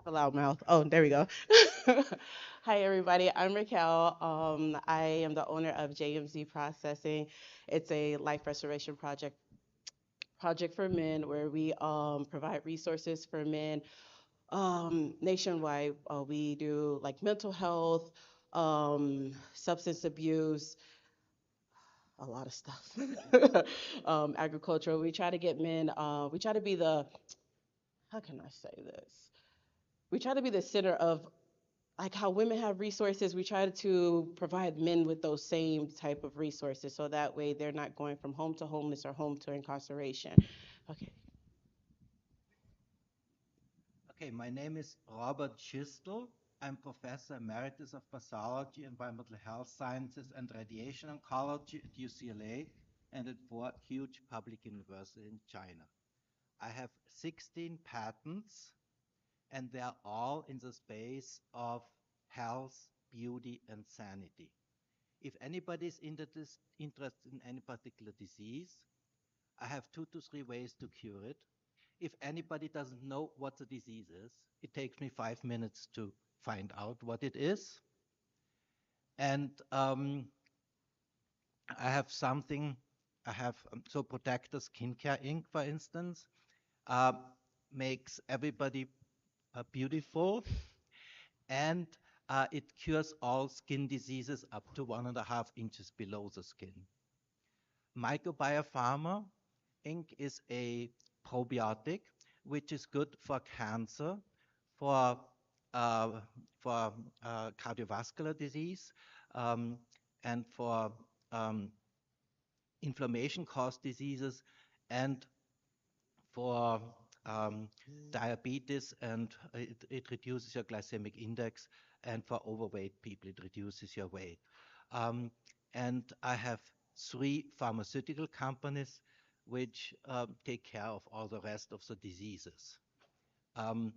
A loud mouth. Oh, there we go. Hi, everybody. I'm Raquel. I am the owner of JMZ Processing. It's a life restoration project for men where we provide resources for men nationwide. We do like mental health, substance abuse, a lot of stuff. Agricultural. We try to get men. We try to be the. How can I say this? We try to be the center of like how women have resources. We try to provide men with those same type of resources so that way they're not going from home to homeless or home to incarceration. Okay. Okay, my name is Robert Schistel. I'm Professor Emeritus of Pathology, Environmental Health Sciences, and Radiation Oncology at UCLA and at four huge public universities in China. I have 16 patents, and they're all in the space of health, beauty, and sanity. If anybody is interested in any particular disease, I have 2 to 3 ways to cure it. If anybody doesn't know what the disease is, it takes me 5 minutes to find out what it is. And I have something, so Protective Skincare Inc., for instance, makes everybody beautiful, and it cures all skin diseases up to 1.5 inches below the skin. Microbiome Pharma Inc. is a probiotic which is good for cancer, for cardiovascular disease, and for inflammation-caused diseases, and for diabetes, and it reduces your glycemic index, and for overweight people, it reduces your weight. And I have 3 pharmaceutical companies which take care of all the rest of the diseases. The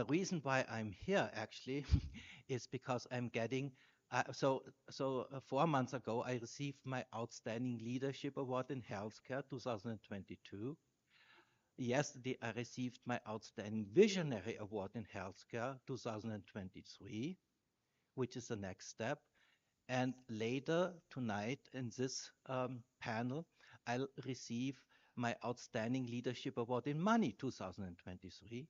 reason why I'm here actually is because I'm getting 4 months ago, I received my Outstanding Leadership Award in Healthcare 2022. Yesterday, I received my Outstanding Visionary Award in Healthcare 2023, which is the next step. And later tonight in this panel, I'll receive my Outstanding Leadership Award in Money 2023,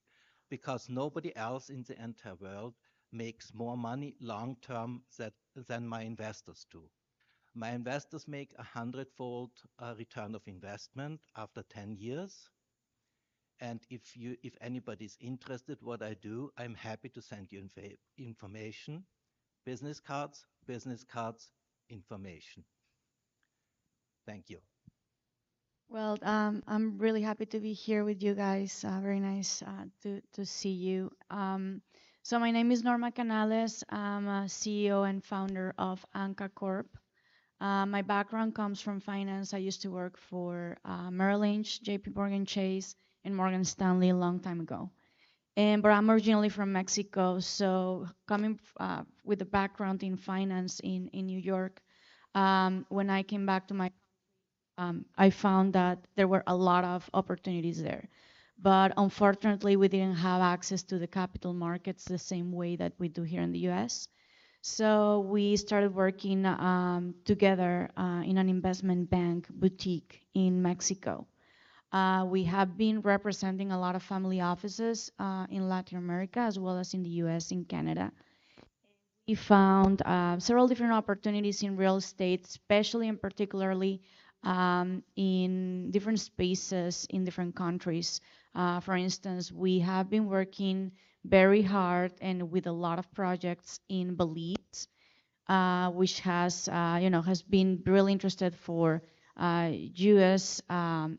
because nobody else in the entire world makes more money long term than my investors do. My investors make 100-fold return of investment after 10 years. And if anybody's interested what I do, I'm happy to send you information, business cards, information. Thank you. Well, I'm really happy to be here with you guys. Very nice to see you. So my name is Norma Canales. I'm a CEO and founder of Anca Corp. My background comes from finance. I used to work for Merrill Lynch, JP Morgan Chase, and Morgan Stanley a long time ago. But I'm originally from Mexico, so coming with a background in finance in New York, when I came back to my I found that there were a lot of opportunities there. But unfortunately, we didn't have access to the capital markets the same way that we do here in the US. So we started working together in an investment bank boutique in Mexico. We have been representing a lot of family offices in Latin America as well as in the US and Canada. We found several different opportunities in real estate, especially and particularly in different spaces in different countries. For instance, we have been working very hard and with a lot of projects in Belize, which has been really interested for U.S.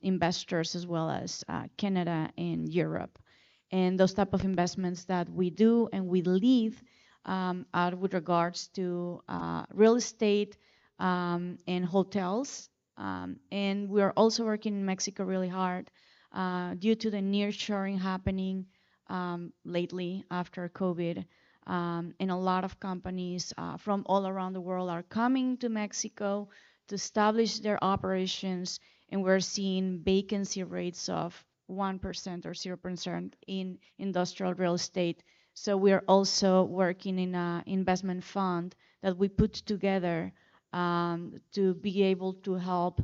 Investors as well as Canada and Europe. And those type of investments that we do and we lead are with regards to real estate and hotels. And we are also working in Mexico really hard due to the nearshoring happening lately after COVID. And a lot of companies from all around the world are coming to Mexico to establish their operations, and we're seeing vacancy rates of 1% or 0% in industrial real estate. So we are also working in an investment fund that we put together to be able to help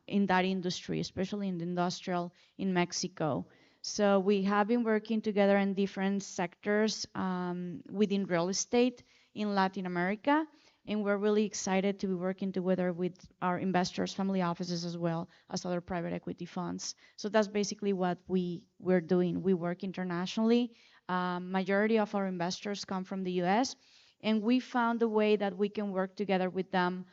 in that industry, especially in the industrial in Mexico. So we have been working together in different sectors within real estate in Latin America, and we're really excited to be working together with our investors, family offices, as well as other private equity funds. So that's basically what we're doing. We work internationally. Majority of our investors come from the U.S., and we found a way that we can work together with them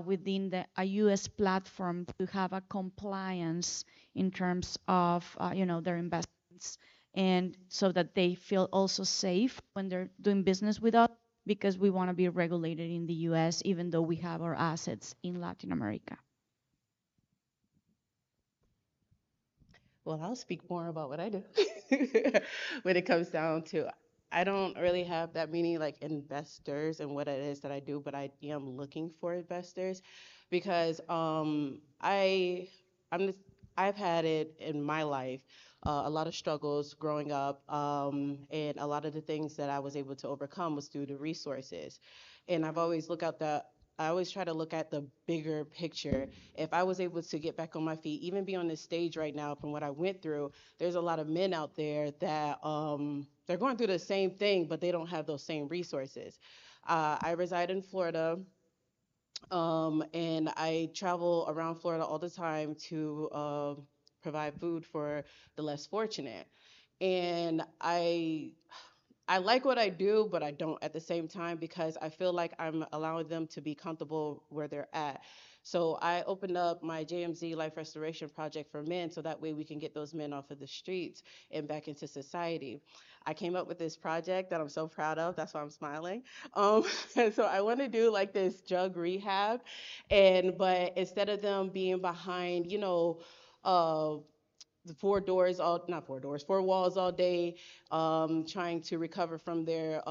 within a U.S. platform to have a compliance in terms of their investments, and so that they feel also safe when they're doing business with us, because we want to be regulated in the US even though we have our assets in Latin America. Well, I'll speak more about what I do. When it comes down to, I don't really have that many like investors and what it is that I do, but I am looking for investors because I'm just, I've had it in my life, a lot of struggles growing up, and a lot of the things that I was able to overcome was through the resources. And I always try to look at the bigger picture. If I was able to get back on my feet, even be on this stage right now from what I went through, there's a lot of men out there that they're going through the same thing, but they don't have those same resources. I reside in Florida, and I travel around Florida all the time to provide food for the less fortunate. And I like what I do, but I don't at the same time because I feel like I'm allowing them to be comfortable where they're at. So I opened up my JMZ Life Restoration Project for men so that way we can get those men off of the streets and back into society. I came up with this project that I'm so proud of. That's why I'm smiling. And so I want to do like this drug rehab, but instead of them being behind, uh, the four walls all day, trying to recover from their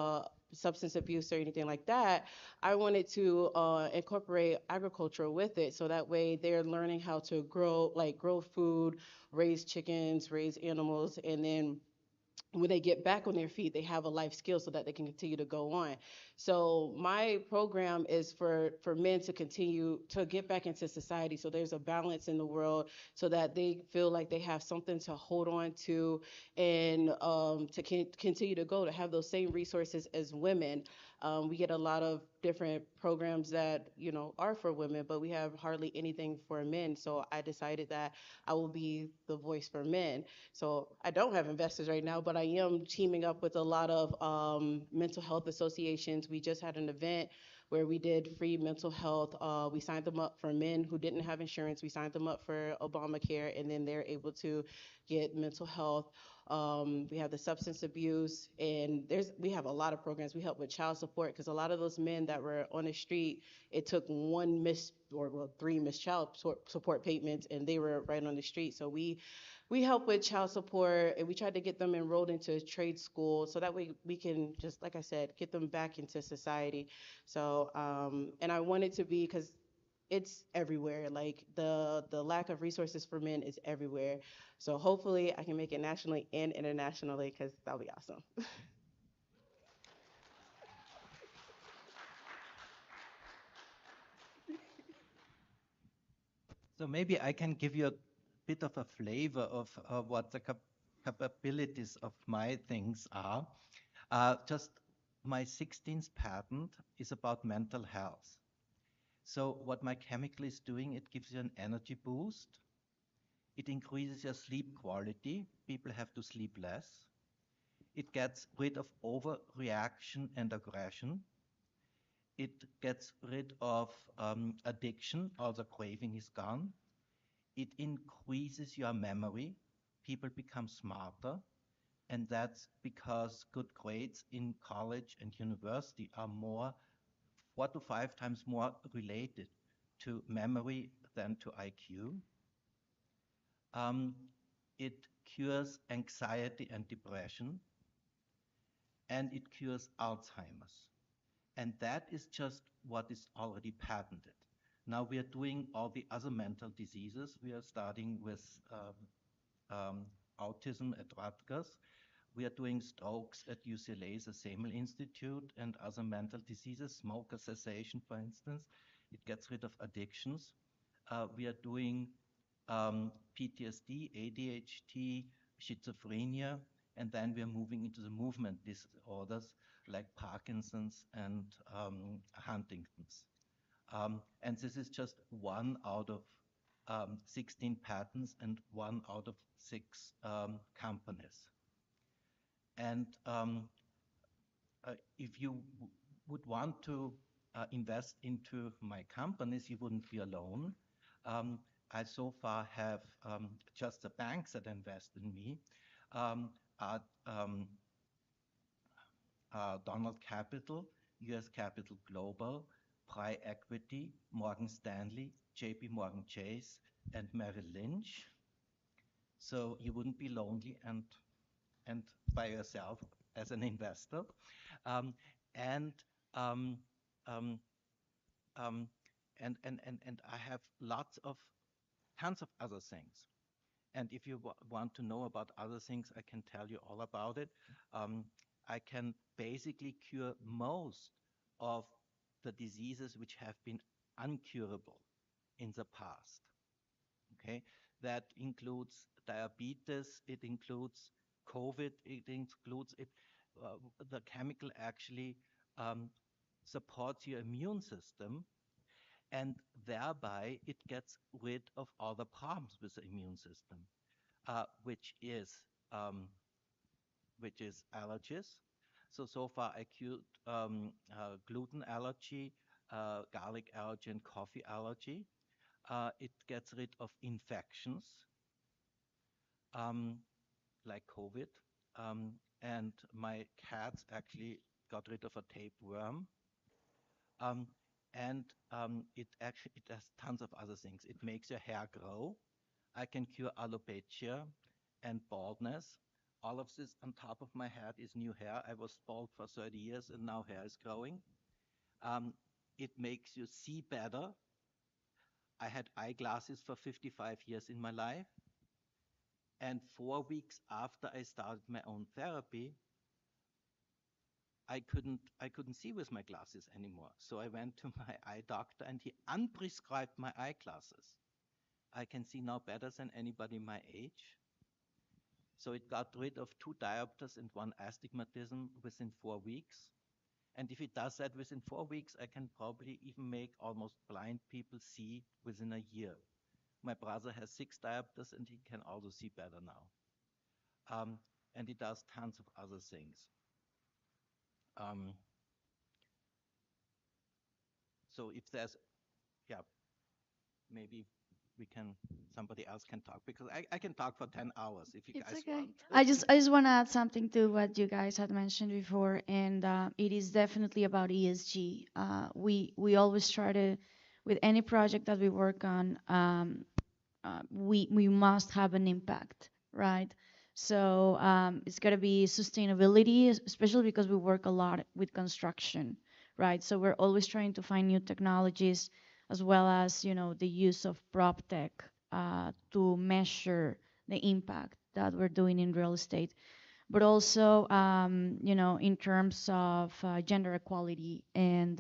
substance abuse or anything like that. I wanted to incorporate agriculture with it, so that way they're learning how to grow food, raise chickens, raise animals, and then when they get back on their feet, they have a life skill so that they can continue to go on. So my program is for men to continue to get back into society. So there's a balance in the world so that they feel like they have something to hold on to and to continue to go, to have those same resources as women. We get a lot of different programs that, are for women, but we have hardly anything for men. So I decided that I will be the voice for men. So I don't have investors right now, but I am teaming up with a lot of mental health associations. We just had an event where we did free mental health. We signed them up for men who didn't have insurance. We signed them up for Obamacare, and then they're able to get mental health. We have the substance abuse, and we have a lot of programs. We help with child support because a lot of those men that were on the street, it took one missed or well, three missed child support payments, and they were right on the street. So we help with child support, and we try to get them enrolled into trade school so that way we can just, like I said, get them back into society. So, and I want it to be because it's everywhere. Like the lack of resources for men is everywhere. So hopefully I can make it nationally and internationally because that'll be awesome. So maybe I can give you a bit of a flavor of what the capabilities of my things are. Just my 16th patent is about mental health. So what my chemical is doing, it gives you an energy boost. It increases your sleep quality. People have to sleep less. It gets rid of overreaction and aggression. It gets rid of addiction, all the craving is gone. It increases your memory. People become smarter. And that's because good grades in college and university are 4 to 5 times more related to memory than to IQ. It cures anxiety and depression, and it cures Alzheimer's. And that is just what is already patented. Now we are doing all the other mental diseases. We are starting with autism at Rutgers. We are doing strokes at UCLA, the Semel Institute, and other mental diseases, smoker cessation, for instance. It gets rid of addictions. We are doing PTSD, ADHD, schizophrenia, and then we are moving into the movement disorders like Parkinson's and Huntington's. And this is just one out of 16 patents and one out of 6 companies. And if you would want to invest into my companies, you wouldn't be alone. I so far have just the banks that invest in me are Donald Capital, US Capital Global, Pri Equity, Morgan Stanley, JP Morgan Chase, and Merrill Lynch. So you wouldn't be lonely and by yourself as an investor. And I have tons of other things. And if you want to know about other things, I can tell you all about it. I can basically cure most of the diseases which have been uncurable in the past. Okay, that includes diabetes, it includes COVID, it includes it. The chemical actually supports your immune system, and thereby it gets rid of all the problems with the immune system, which is allergies. So far I cured gluten allergy, garlic allergy, and coffee allergy. It gets rid of infections like COVID. And my cats actually got rid of a tapeworm. It does tons of other things. It makes your hair grow. I can cure alopecia and baldness. All of this on top of my head is new hair. I was bald for 30 years and now hair is growing. It makes you see better. I had eyeglasses for 55 years in my life. And 4 weeks after I started my own therapy, I couldn't see with my glasses anymore. So I went to my eye doctor and he unprescribed my eyeglasses. I can see now better than anybody my age. So it got rid of 2 diopters and 1 astigmatism within 4 weeks. And if it does that within 4 weeks, I can probably even make almost blind people see within a year. My brother has 6 diopters and he can also see better now. And he does tons of other things. So if there's, yeah, maybe we can, somebody else can talk because I can talk for 10 hours if you It's guys okay. want. I just want to add something to what you guys had mentioned before, and it is definitely about ESG. We always try to, with any project that we work on, we must have an impact, right? So it's got to be sustainability, especially because we work a lot with construction, right? So we're always trying to find new technologies, as well as the use of prop tech to measure the impact that we're doing in real estate, but also in terms of gender equality and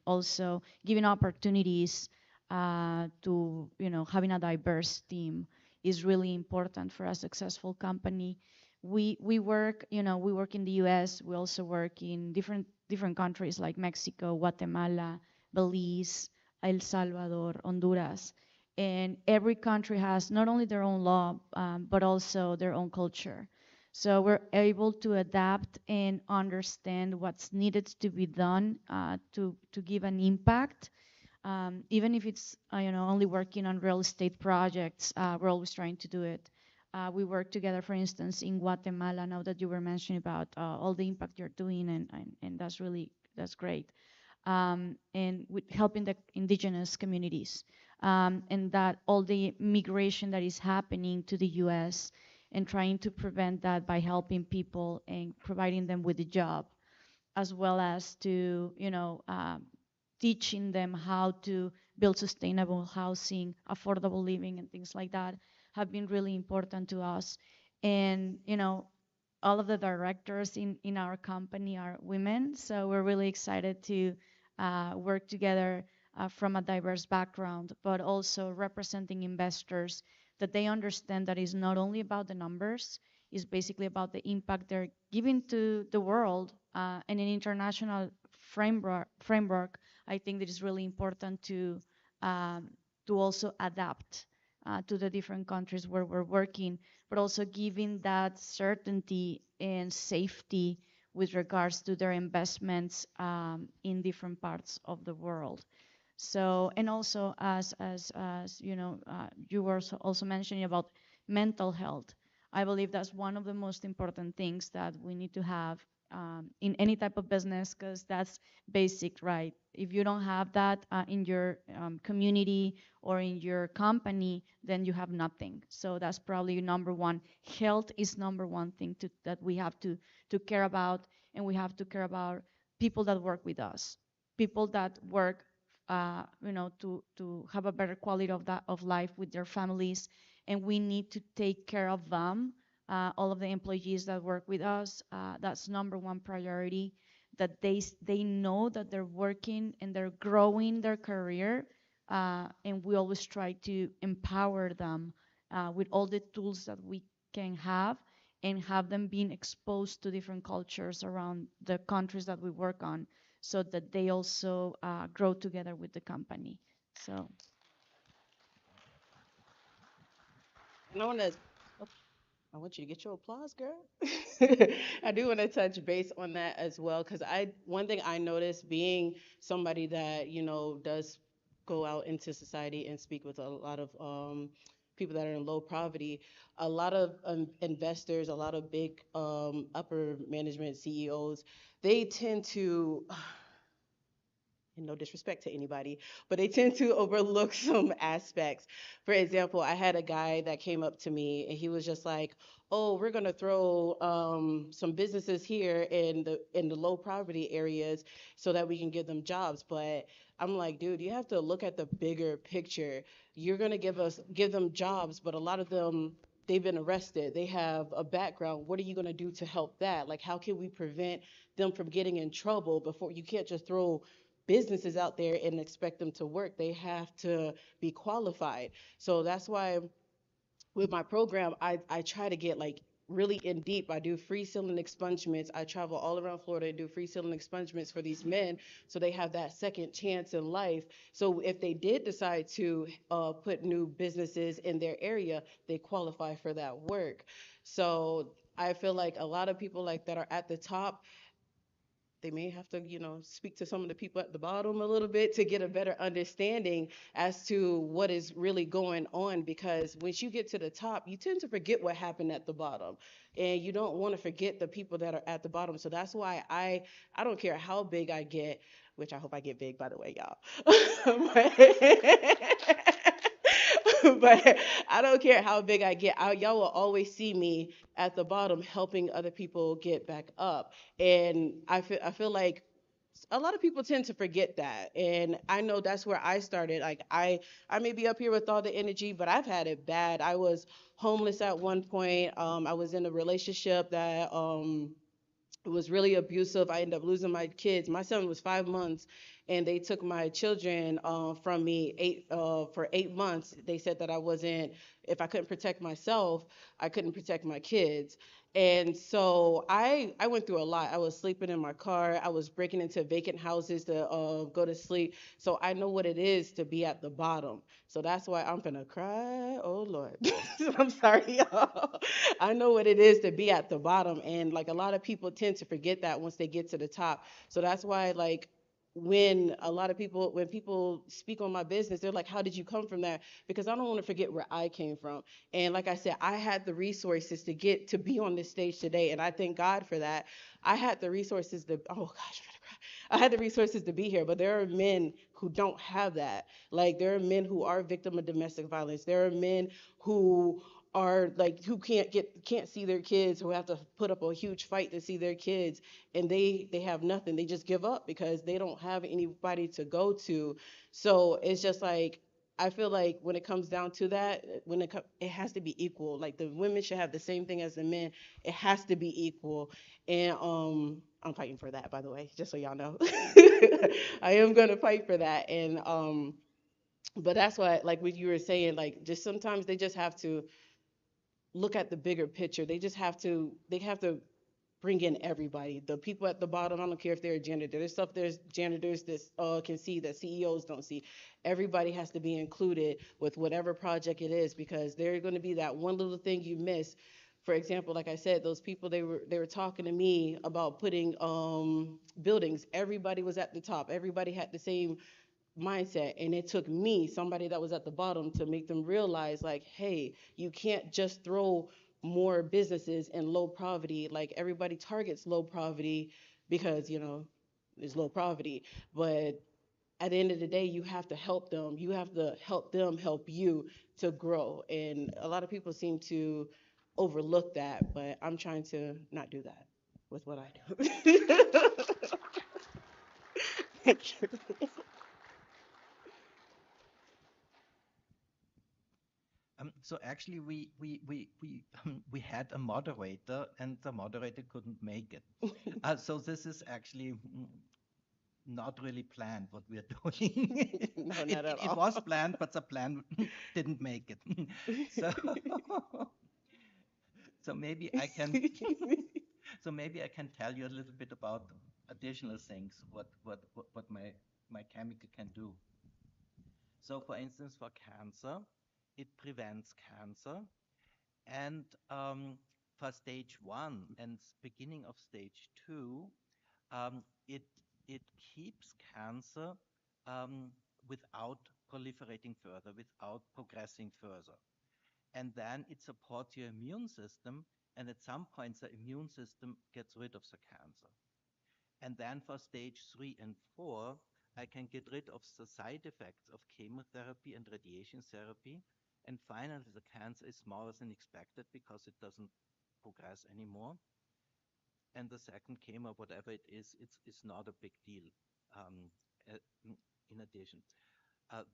also giving opportunities to having a diverse team is really important for a successful company. We work we work in the U.S. We also work in different countries like Mexico, Guatemala, Belize, El Salvador, Honduras, and every country has not only their own law but also their own culture. So we're able to adapt and understand what's needed to be done to give an impact. Even if it's only working on real estate projects, we're always trying to do it. We work together, for instance, in Guatemala. Now that you were mentioning about all the impact you're doing, and that's great. And with helping the indigenous communities, and that all the migration that is happening to the U.S. and trying to prevent that by helping people and providing them with a job, as well as to teaching them how to build sustainable housing, affordable living, and things like that have been really important to us. And all of the directors in our company are women, so we're really excited to work together from a diverse background, but also representing investors, that they understand that it's not only about the numbers, it's basically about the impact they're giving to the world. And in international framework, I think that it's really important to also adapt to the different countries where we're working, but also giving that certainty and safety with regards to their investments in different parts of the world. So, and also as you were also mentioning about mental health, I believe that's one of the most important things that we need to have in any type of business, because that's basic, right? If you don't have that in your community or in your company, then you have nothing. So that's probably number one. Health is number one thing that we have to care about, and we have to care about people that work with us, people that work to have a better quality of life with their families, and we need to take care of them. All of the employees that work with us, that's number one priority. That they know that they're working and they're growing their career, and we always try to empower them with all the tools that we can have, and have them being exposed to different cultures around the countries that we work on, so that they also grow together with the company. So And I want you to get your applause, girl. I do want to touch base on that as well, because one thing I noticed, being somebody that does go out into society and speak with a lot of people that are in low poverty, a lot of investors, a lot of big upper management CEOs, they tend to, and no disrespect to anybody, but they tend to overlook some aspects. For example, I had a guy that came up to me and he was just like, "Oh, we're gonna throw some businesses here in the low poverty areas so that we can give them jobs." But I'm like, dude, you have to look at the bigger picture. You're gonna give them jobs, but a lot of them, they've been arrested. They have a background. What are you gonna do to help that? Like, how can we prevent them from getting in trouble before? You can't just throw businesses out there and expect them to work. They have to be qualified. So that's why with my program, I try to get like really in deep. I do free sealing expungements. I travel all around Florida and do free sealing expungements for these men, so they have that second chance in life. So if they did decide to put new businesses in their area, they qualify for that work. So I feel like a lot of people like that are at the top, they may have to, speak to some of the people at the bottom a little bit to get a better understanding as to what is really going on. Because once you get to the top, you tend to forget what happened at the bottom, and you don't want to forget the people that are at the bottom. So that's why I don't care how big I get, which I hope I get big, by the way, y'all. But I don't care how big I get. Y'all will always see me at the bottom helping other people get back up. And I feel like a lot of people tend to forget that. And I know that's where I started. Like I may be up here with all the energy, but I've had it bad. I was homeless at one point. I was in a relationship that it was really abusive. I ended up losing my kids. My son was 5 months, and they took my children from me for 8 months. They said that I wasn't, if I couldn't protect myself, I couldn't protect my kids. And so I went through a lot. I was sleeping in my car. I was breaking into vacant houses to go to sleep. So I know what it is to be at the bottom. So that's why I'm gonna cry. Oh Lord, I'm sorry, y'all. I know what it is to be at the bottom, and like a lot of people tend to forget that once they get to the top. So that's why, like, when people speak on my business, they're like, "How did you come from that?" Because I don't want to forget where I came from. And like I said, I had the resources to get to be on this stage today, and I thank God for that. I had the resources to. Oh gosh, I'm gonna cry. I had the resources to be here, but there are men who don't have that. Like there are men who are victim of domestic violence. There are men who are like who can't see their kids, who have to put up a huge fight to see their kids, and they have nothing. They just give up because they don't have anybody to go to. So it's just like I feel like when it comes down to that, it has to be equal. Like the women should have the same thing as the men. It has to be equal. And I'm fighting for that, by the way, just so y'all know. I am gonna fight for that. And but that's why, like what you were saying, like just sometimes they just have to look at the bigger picture. They have to bring in everybody. The people at the bottom, I don't care if they're a janitor. There's janitors that can see that CEOs don't see. Everybody has to be included with whatever project it is, because there's going to be that one little thing you miss. For example, like I said, those people, they were talking to me about putting buildings. Everybody was at the top. Everybody had the same mindset, and it took me, somebody that was at the bottom, to make them realize, like, hey, you can't just throw more businesses in low poverty. Like everybody targets low poverty because there's low poverty, but at the end of the day, you have to help them. You have to help them help you to grow. And a lot of people seem to overlook that, but I'm trying to not do that with what I do. Thank you. So actually, we had a moderator, and the moderator couldn't make it. So this is actually not really planned what we are doing. No, it, not at it all. was planned, but the plan didn't make it. So so maybe I can so maybe I can tell you a little bit about additional things what my chemical can do. So for instance, for cancer, it prevents cancer. And for stage one and beginning of stage two, it keeps cancer without proliferating further, without progressing further. And then it supports your immune system, and at some point the immune system gets rid of the cancer. And then for stage three and four, I can get rid of the side effects of chemotherapy and radiation therapy. And finally, the cancer is smaller than expected because it doesn't progress anymore. And the second chemo, whatever it is, it's not a big deal. Uh, in addition,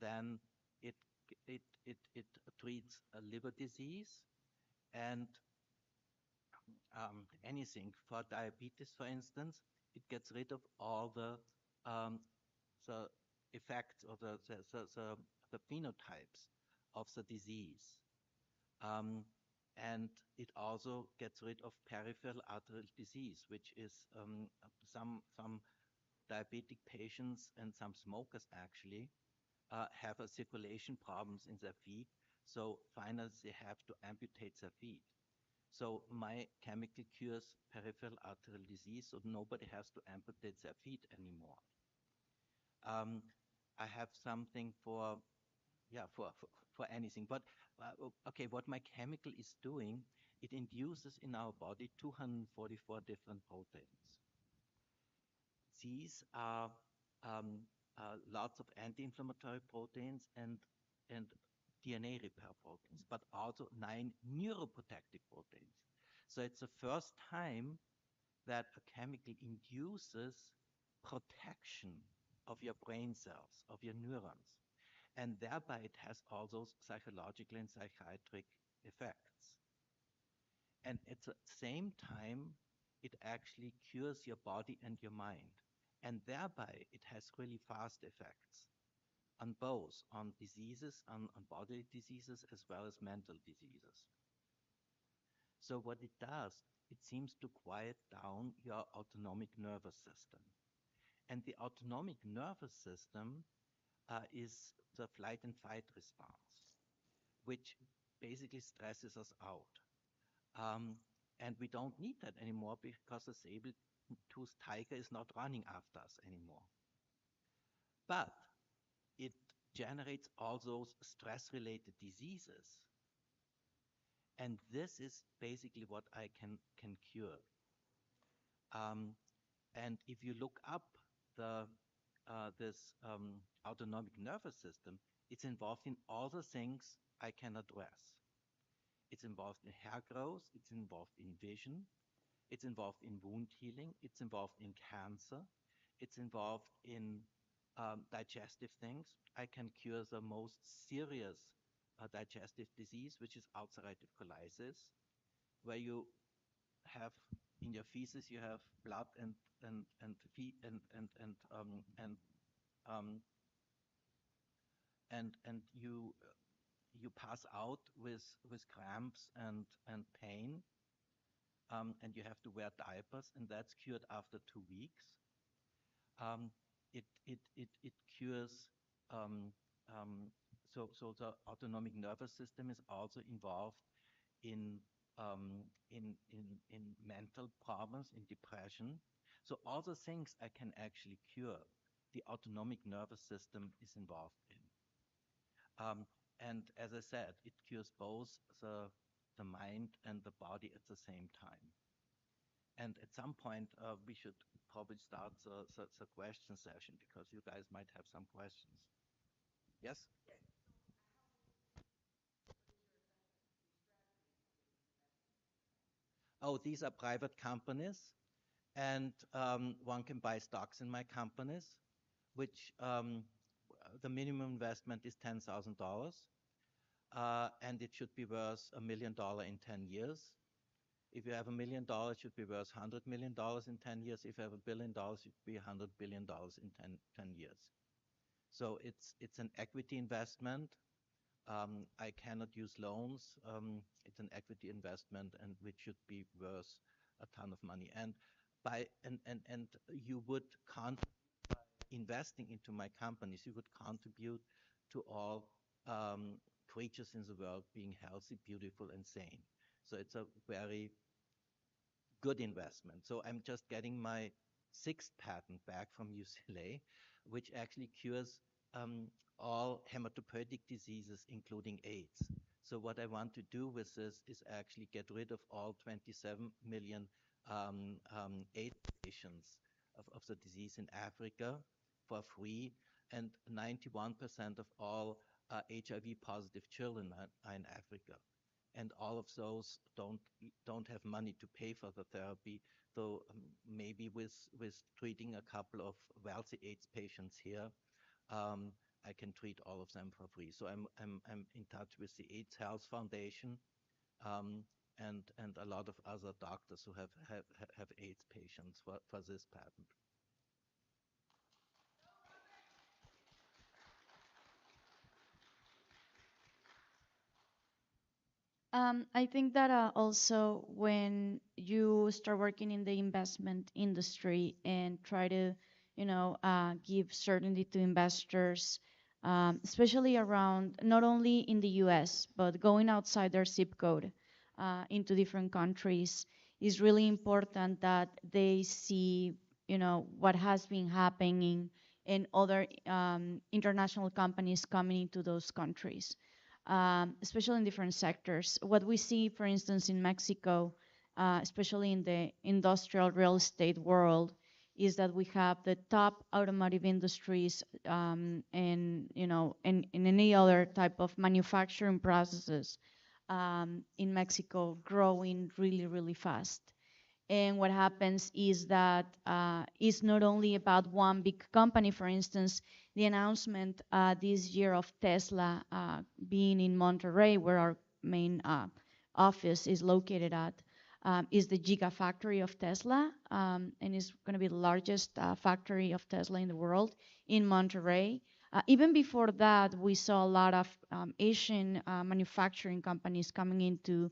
then it it treats a liver disease and anything. For diabetes, for instance, it gets rid of all um, the effects or the phenotypes of the disease. Um, and it also gets rid of peripheral arterial disease, which is some diabetic patients and some smokers actually have a circulation problems in their feet. So finally, they have to amputate their feet. So my chemical cures peripheral arterial disease, so nobody has to amputate their feet anymore. I have something for, yeah, for anything. But okay, what my chemical is doing, it induces in our body 244 different proteins. These are lots of anti-inflammatory proteins and DNA repair proteins, but also 9 neuroprotective proteins. So it's the first time that a chemical induces protection of your brain cells, of your neurons, and thereby it has all those psychological and psychiatric effects. And at the same time, it actually cures your body and your mind. And thereby, it has really fast effects on both, on diseases, on bodily diseases, as well as mental diseases. So what it does, it seems to quiet down your autonomic nervous system. And the autonomic nervous system is the flight and fight response, which basically stresses us out. Um, and we don't need that anymore because the saber-toothed tiger is not running after us anymore. But it generates all those stress-related diseases. And this is basically what I can cure. And if you look up this autonomic nervous system, it's involved in all the things I can address. It's involved in hair growth, it's involved in vision, it's involved in wound healing, it's involved in cancer, it's involved in digestive things. I can cure the most serious digestive disease, which is ulcerative colitis, where you have in your feces you have blood and feet um, and you pass out with cramps and pain, and you have to wear diapers, and that's cured after 2 weeks. It cures. Um, so the autonomic nervous system is also involved in in mental problems, in depression. So all the things I can actually cure, the autonomic nervous system is involved in. And as I said, it cures both the mind and the body at the same time. And at some point, we should probably start the question session because you guys might have some questions. Yes? Oh, these are private companies, and one can buy stocks in my companies, which the minimum investment is $10,000, and it should be worth $1 million in 10 years. If you have $1 million, it should be worth $100 million in 10 years. If you have $1 billion, it should be $100 billion in 10 years. So it's an equity investment. I cannot use loans. It's an equity investment, and which should be worth a ton of money. And you would investing into my companies, you would contribute to all creatures in the world being healthy, beautiful, and sane. So it's a very good investment. So I'm just getting my 6th patent back from UCLA, which actually cures all hematopoietic diseases, including AIDS. So what I want to do with this is actually get rid of all 27 million AIDS patients of the disease in Africa for free, and 91% of all HIV positive children are in Africa. And all of those don't have money to pay for the therapy. So maybe with treating a couple of wealthy AIDS patients here, I can treat all of them for free. So I'm in touch with the AIDS Health Foundation, and a lot of other doctors who have AIDS patients for this patent. I think that also when you start working in the investment industry and try to, give certainty to investors, especially around not only in the U.S. but going outside their zip code, into different countries, it's really important that they see, what has been happening in other international companies coming into those countries, especially in different sectors. What we see, for instance, in Mexico, especially in the industrial real estate world, is that we have the top automotive industries and in any other type of manufacturing processes in Mexico growing really, really fast. And what happens is that it's not only about one big company. For instance, the announcement this year of Tesla being in Monterrey, where our main office is located at, is the gigafactory of Tesla, and is going to be the largest factory of Tesla in the world in Monterrey. Even before that, we saw a lot of Asian manufacturing companies coming into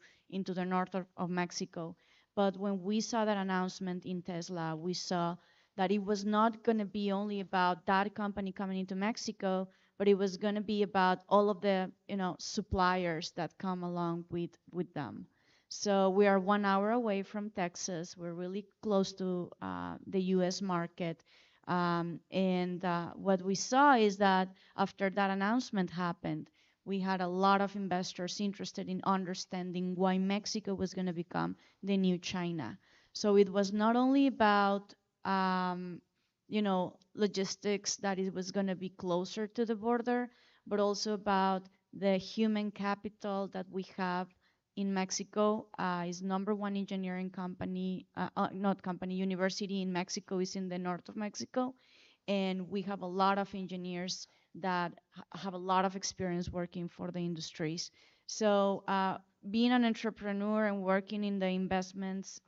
the north of Mexico. But when we saw that announcement in Tesla, we saw that it was not going to be only about that company coming into Mexico, but it was going to be about all of the suppliers that come along with them. So we are 1 hour away from Texas. We're really close to the U.S. market. And what we saw is that after that announcement happened, we had a lot of investors interested in understanding why Mexico was going to become the new China. So it was not only about, logistics, that it was going to be closer to the border, but also about the human capital that we have in Mexico. Is number one engineering company, not company, university in Mexico is in the north of Mexico. And we have a lot of engineers that have a lot of experience working for the industries. So being an entrepreneur and working in the investments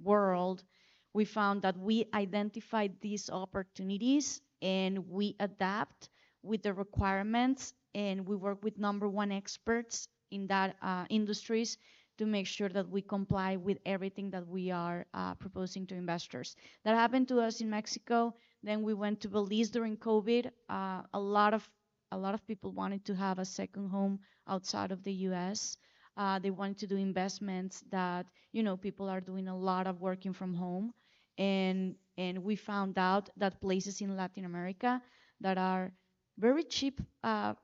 world, we found that we identified these opportunities and we adapt with the requirements, and we work with number one experts in that industries to make sure that we comply with everything that we are proposing to investors. That happened to us in Mexico. Then we went to Belize during COVID. A lot of people wanted to have a second home outside of the U.S. They wanted to do investments that people are doing a lot of working from home, and we found out that places in Latin America that are very cheap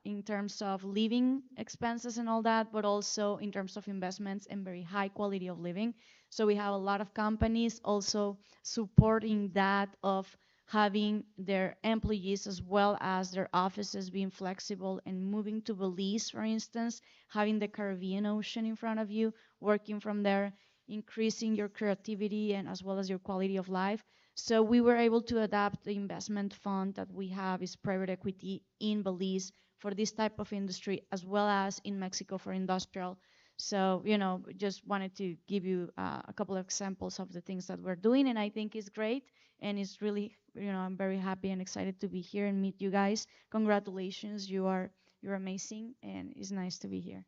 in terms of living expenses and all that, but also in terms of investments and very high quality of living. So we have a lot of companies also supporting that of having their employees as well as their offices being flexible and moving to Belize, for instance, having the Caribbean Ocean in front of you, working from there, increasing your creativity and as well as your quality of life. So we were able to adapt the investment fund that we have is private equity in Belize for this type of industry, as well as in Mexico for industrial. So, just wanted to give you a couple of examples of the things that we're doing, and I think it's great, and it's really, I'm very happy and excited to be here and meet you guys. Congratulations, you're amazing, and it's nice to be here.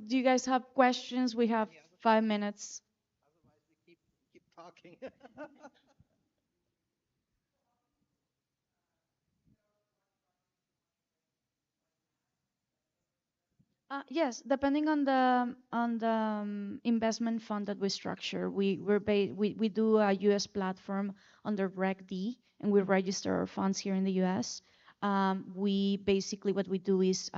Do you guys have questions? We have 5 minutes. Otherwise, we keep talking. Yes, depending on the investment fund that we structure, we do a U.S. platform under Reg D, and we register our funds here in the U.S. We basically what we do is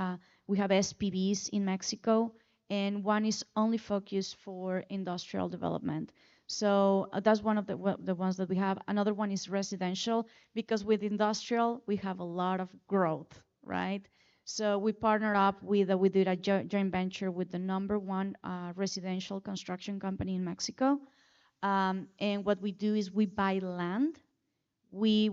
we have SPVs in Mexico, and one is only focused for industrial development. So that's one of the ones that we have. Another one is residential, because with industrial we have a lot of growth, right? So we partnered up we did a joint venture with the number one residential construction company in Mexico. And what we do is we buy land, we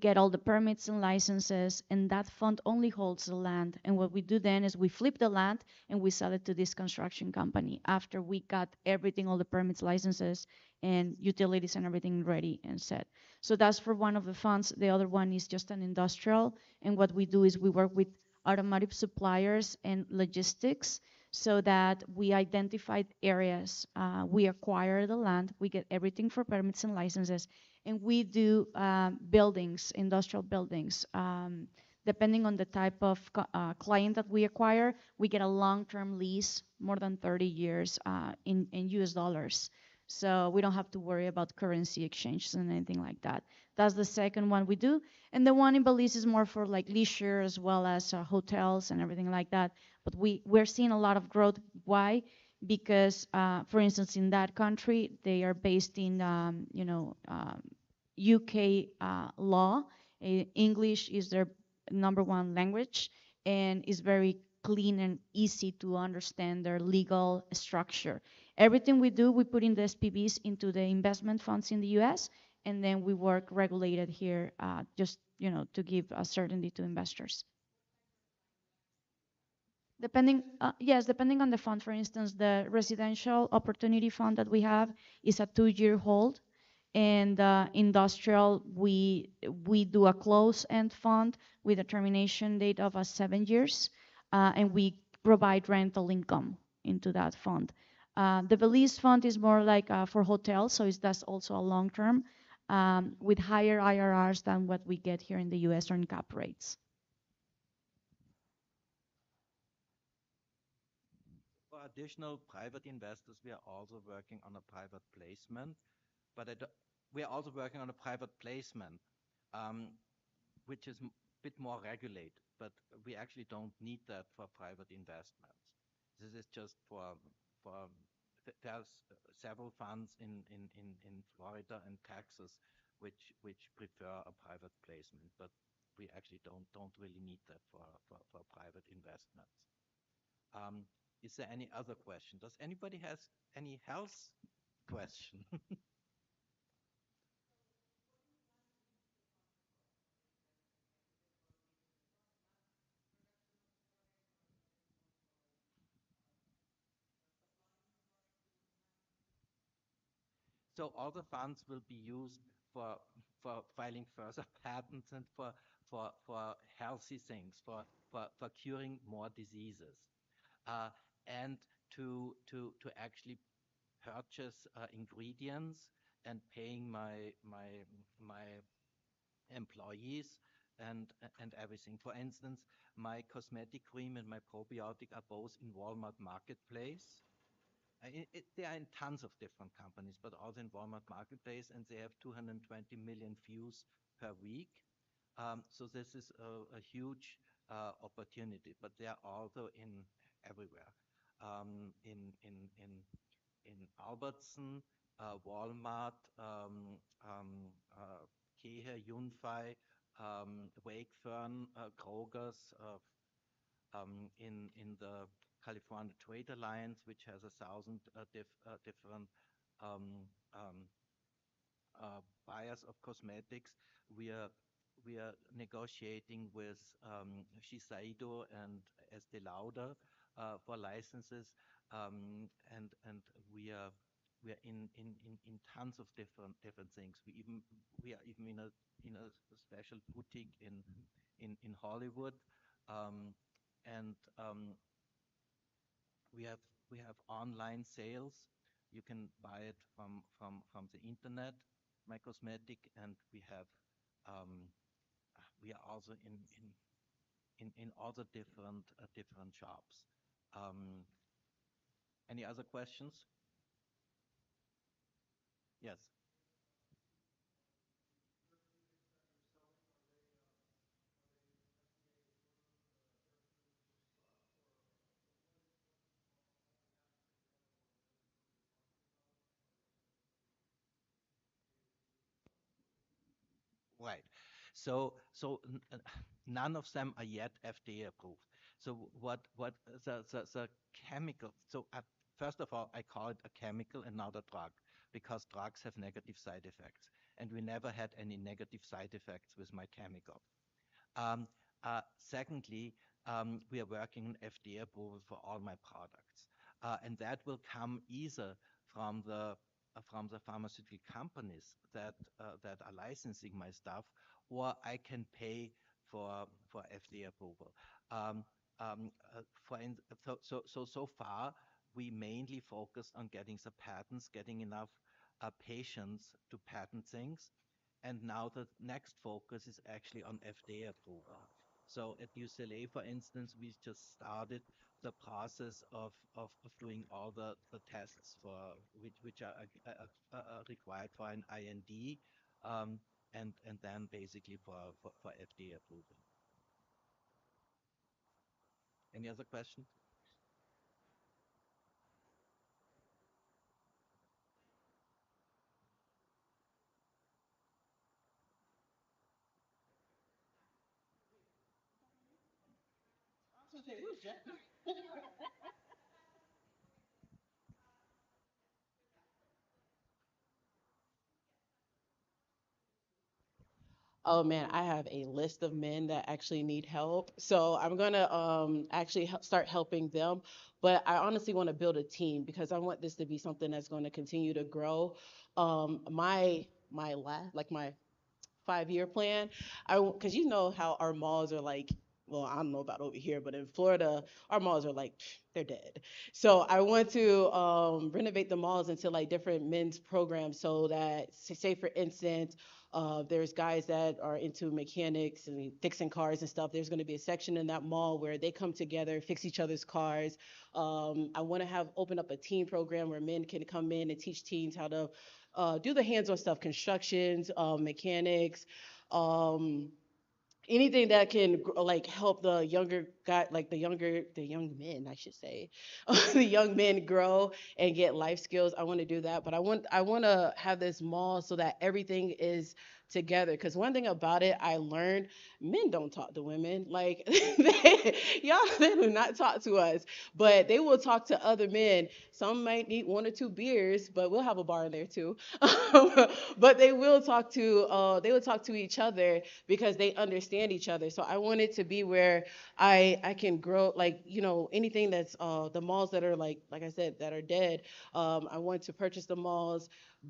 get all the permits and licenses, and that fund only holds the land. And what we do then is we flip the land and we sell it to this construction company after we got everything, all the permits, licenses, and utilities and everything ready and set. So that's for one of the funds. The other one is just an industrial, and what we do is we work with automotive suppliers and logistics so that we identified areas, we acquire the land, we get everything for permits and licenses, And we do buildings, industrial buildings. Depending on the type of client that we acquire, we get a long-term lease, more than 30 years in US dollars. So we don't have to worry about currency exchanges and anything like that. That's the second one we do. And the one in Belize is more for like leisure as well as hotels and everything like that. But we're seeing a lot of growth. Why? Because, for instance, in that country, they are based in, UK law. English is their number one language and is very clean and easy to understand their legal structure. Everything we do, we put in the SPVs into the investment funds in the US, and then we work regulated here, just to give a certainty to investors. Yes, depending on the fund. For instance, the residential opportunity fund that we have is a 2-year hold, and industrial, we do a close-end fund with a termination date of 7 years, and we provide rental income into that fund. The Belize fund is more like for hotels, so that's also a long term, with higher IRRs than what we get here in the US or in cap rates. For additional private investors, we are also working on a private placement, but we are also working on a private placement, which is a bit more regulated, but we actually don't need that for private investments. This is just for there's several funds in Florida and Texas which prefer a private placement, but we actually don't really need that for private investments. Is there any other question? Does anybody has any health question? So all the funds will be used for filing further patents and for healthy things, for curing more diseases, and to actually purchase ingredients and paying my employees and everything. For instance, my cosmetic cream and my probiotic are both in Walmart Marketplace. They are in tons of different companies, but also in Walmart Marketplace, and they have 220 million views per week. So this is a huge opportunity, but they are also in everywhere. In Albertson, Walmart, Kehe, Yunfei, Wakefern, Kroger's, in the California Trade Alliance, which has 1,000 different um, um, buyers of cosmetics. We are we are negotiating with Shiseido and Estee Lauder for licenses, and we are in tons of different things. We are even in a special boutique in Hollywood, and we have we have online sales. You can buy it from the internet, my cosmetic, and um, we are also in other different shops. Um, any other questions? Yes. Right. So none of them are yet FDA approved. So what the chemical? So first of all, I call it a chemical and not a drug because drugs have negative side effects, and we never had any negative side effects with my chemical. Um, Secondly, we are working on FDA approval for all my products, and that will come either from the pharmaceutical companies that are licensing my stuff, or I can pay for FDA approval. Um, so far, we mainly focused on getting the patents, getting enough patients to patent things, And now the next focus is actually on FDA approval. So at UCLA, for instance, we just started the process of doing all the tests for which are required for an IND, and then basically for FDA approval. Any other questions? Oh man, I have a list of men that actually need help. So I'm gonna actually start helping them. But I honestly want to build a team because I want this to be something that's going to continue to grow. My 5-year plan. Because you know how our malls are like. Well, I don't know about over here, but in Florida, our malls are like they're dead. So I want to renovate the malls into like different men's programs, so that say for instance, there's guys that are into mechanics and fixing cars and stuff. There's going to be a section in that mall where they come together, fix each other's cars. I want to have open up a teen program where men can come in and teach teens how to do the hands-on stuff, constructions, mechanics, um, anything that can like help the younger guy, like the young men, I should say, the young men grow and get life skills. I want to do that, but I want to have this mall so that everything is together. Because one thing about it, I learned men don't talk to women like y'all. They do not talk to us, but they will talk to other men. Some might need 1 or 2 beers, but we'll have a bar in there too. But they will talk to each other because they understand each other. So I want it to be where I can grow, like, anything that's the malls that are like I said, that are dead. I want to purchase the malls,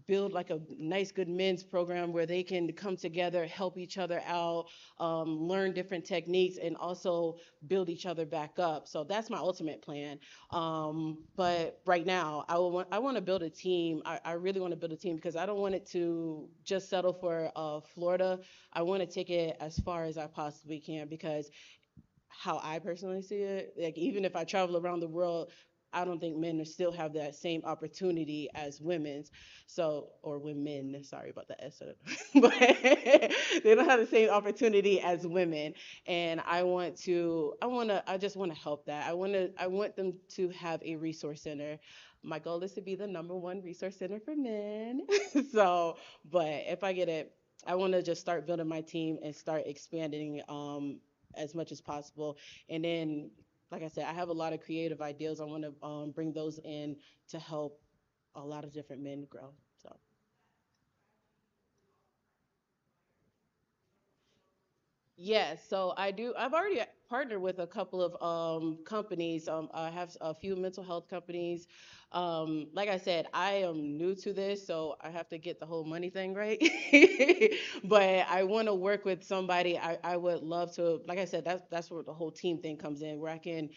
build like a nice good men's program where they can come together, help each other out, learn different techniques, and also build each other back up. So that's my ultimate plan. But right now, I want to build a team. I really want to build a team because I don't want it to just settle for Florida. I want to take it as far as I possibly can because how I personally see it, like even if I travel around the world, I don't think men still have that same opportunity as women's. So, or women, sorry about the S, but they don't have the same opportunity as women. And I just want to help that. I want them to have a resource center. My goal is to be the number one resource center for men. So, but if I get it, I want to just start building my team and start expanding as much as possible. And then, like I said, I have a lot of creative ideas. I want to bring those in to help a lot of different men grow. So. Yes, so I do. I've already partnered with a couple of companies. I have a few mental health companies. Like I said, I am new to this, so I have to get the whole money thing right. But I want to work with somebody. I would love to. Like I said, that's where the whole team thing comes in, where I can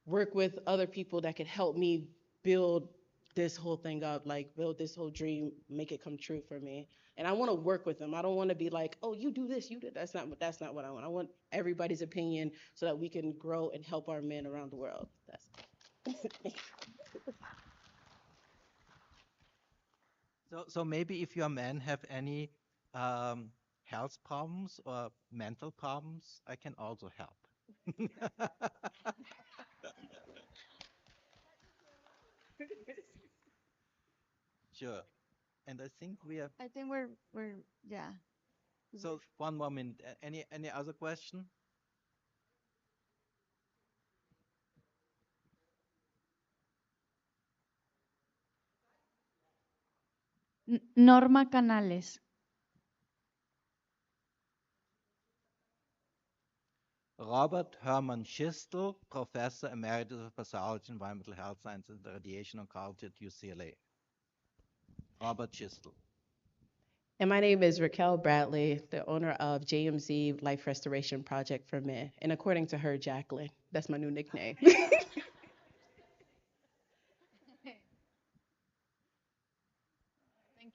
work with other people that could help me build this whole thing up, like build this whole dream, make it come true for me. And I want to work with them. I don't want to be like, oh, you do this, you do. That's not what I want. I want everybody's opinion so that we can grow and help our men around the world. That's So maybe if your men have any um, health problems or mental problems, I can also help. Sure. And I think we have, I think we're yeah. so one more minute. Any other question? Norma Canales. Robert Herman Schistel, Professor Emeritus of Pathology, Environmental Health Sciences, and Radiation Oncology at UCLA. Robert Schistel. And my name is Raquel Bradley, the owner of JMZ Life Restoration Project for Men. And according to her, Jacqueline. That's my new nickname. Thank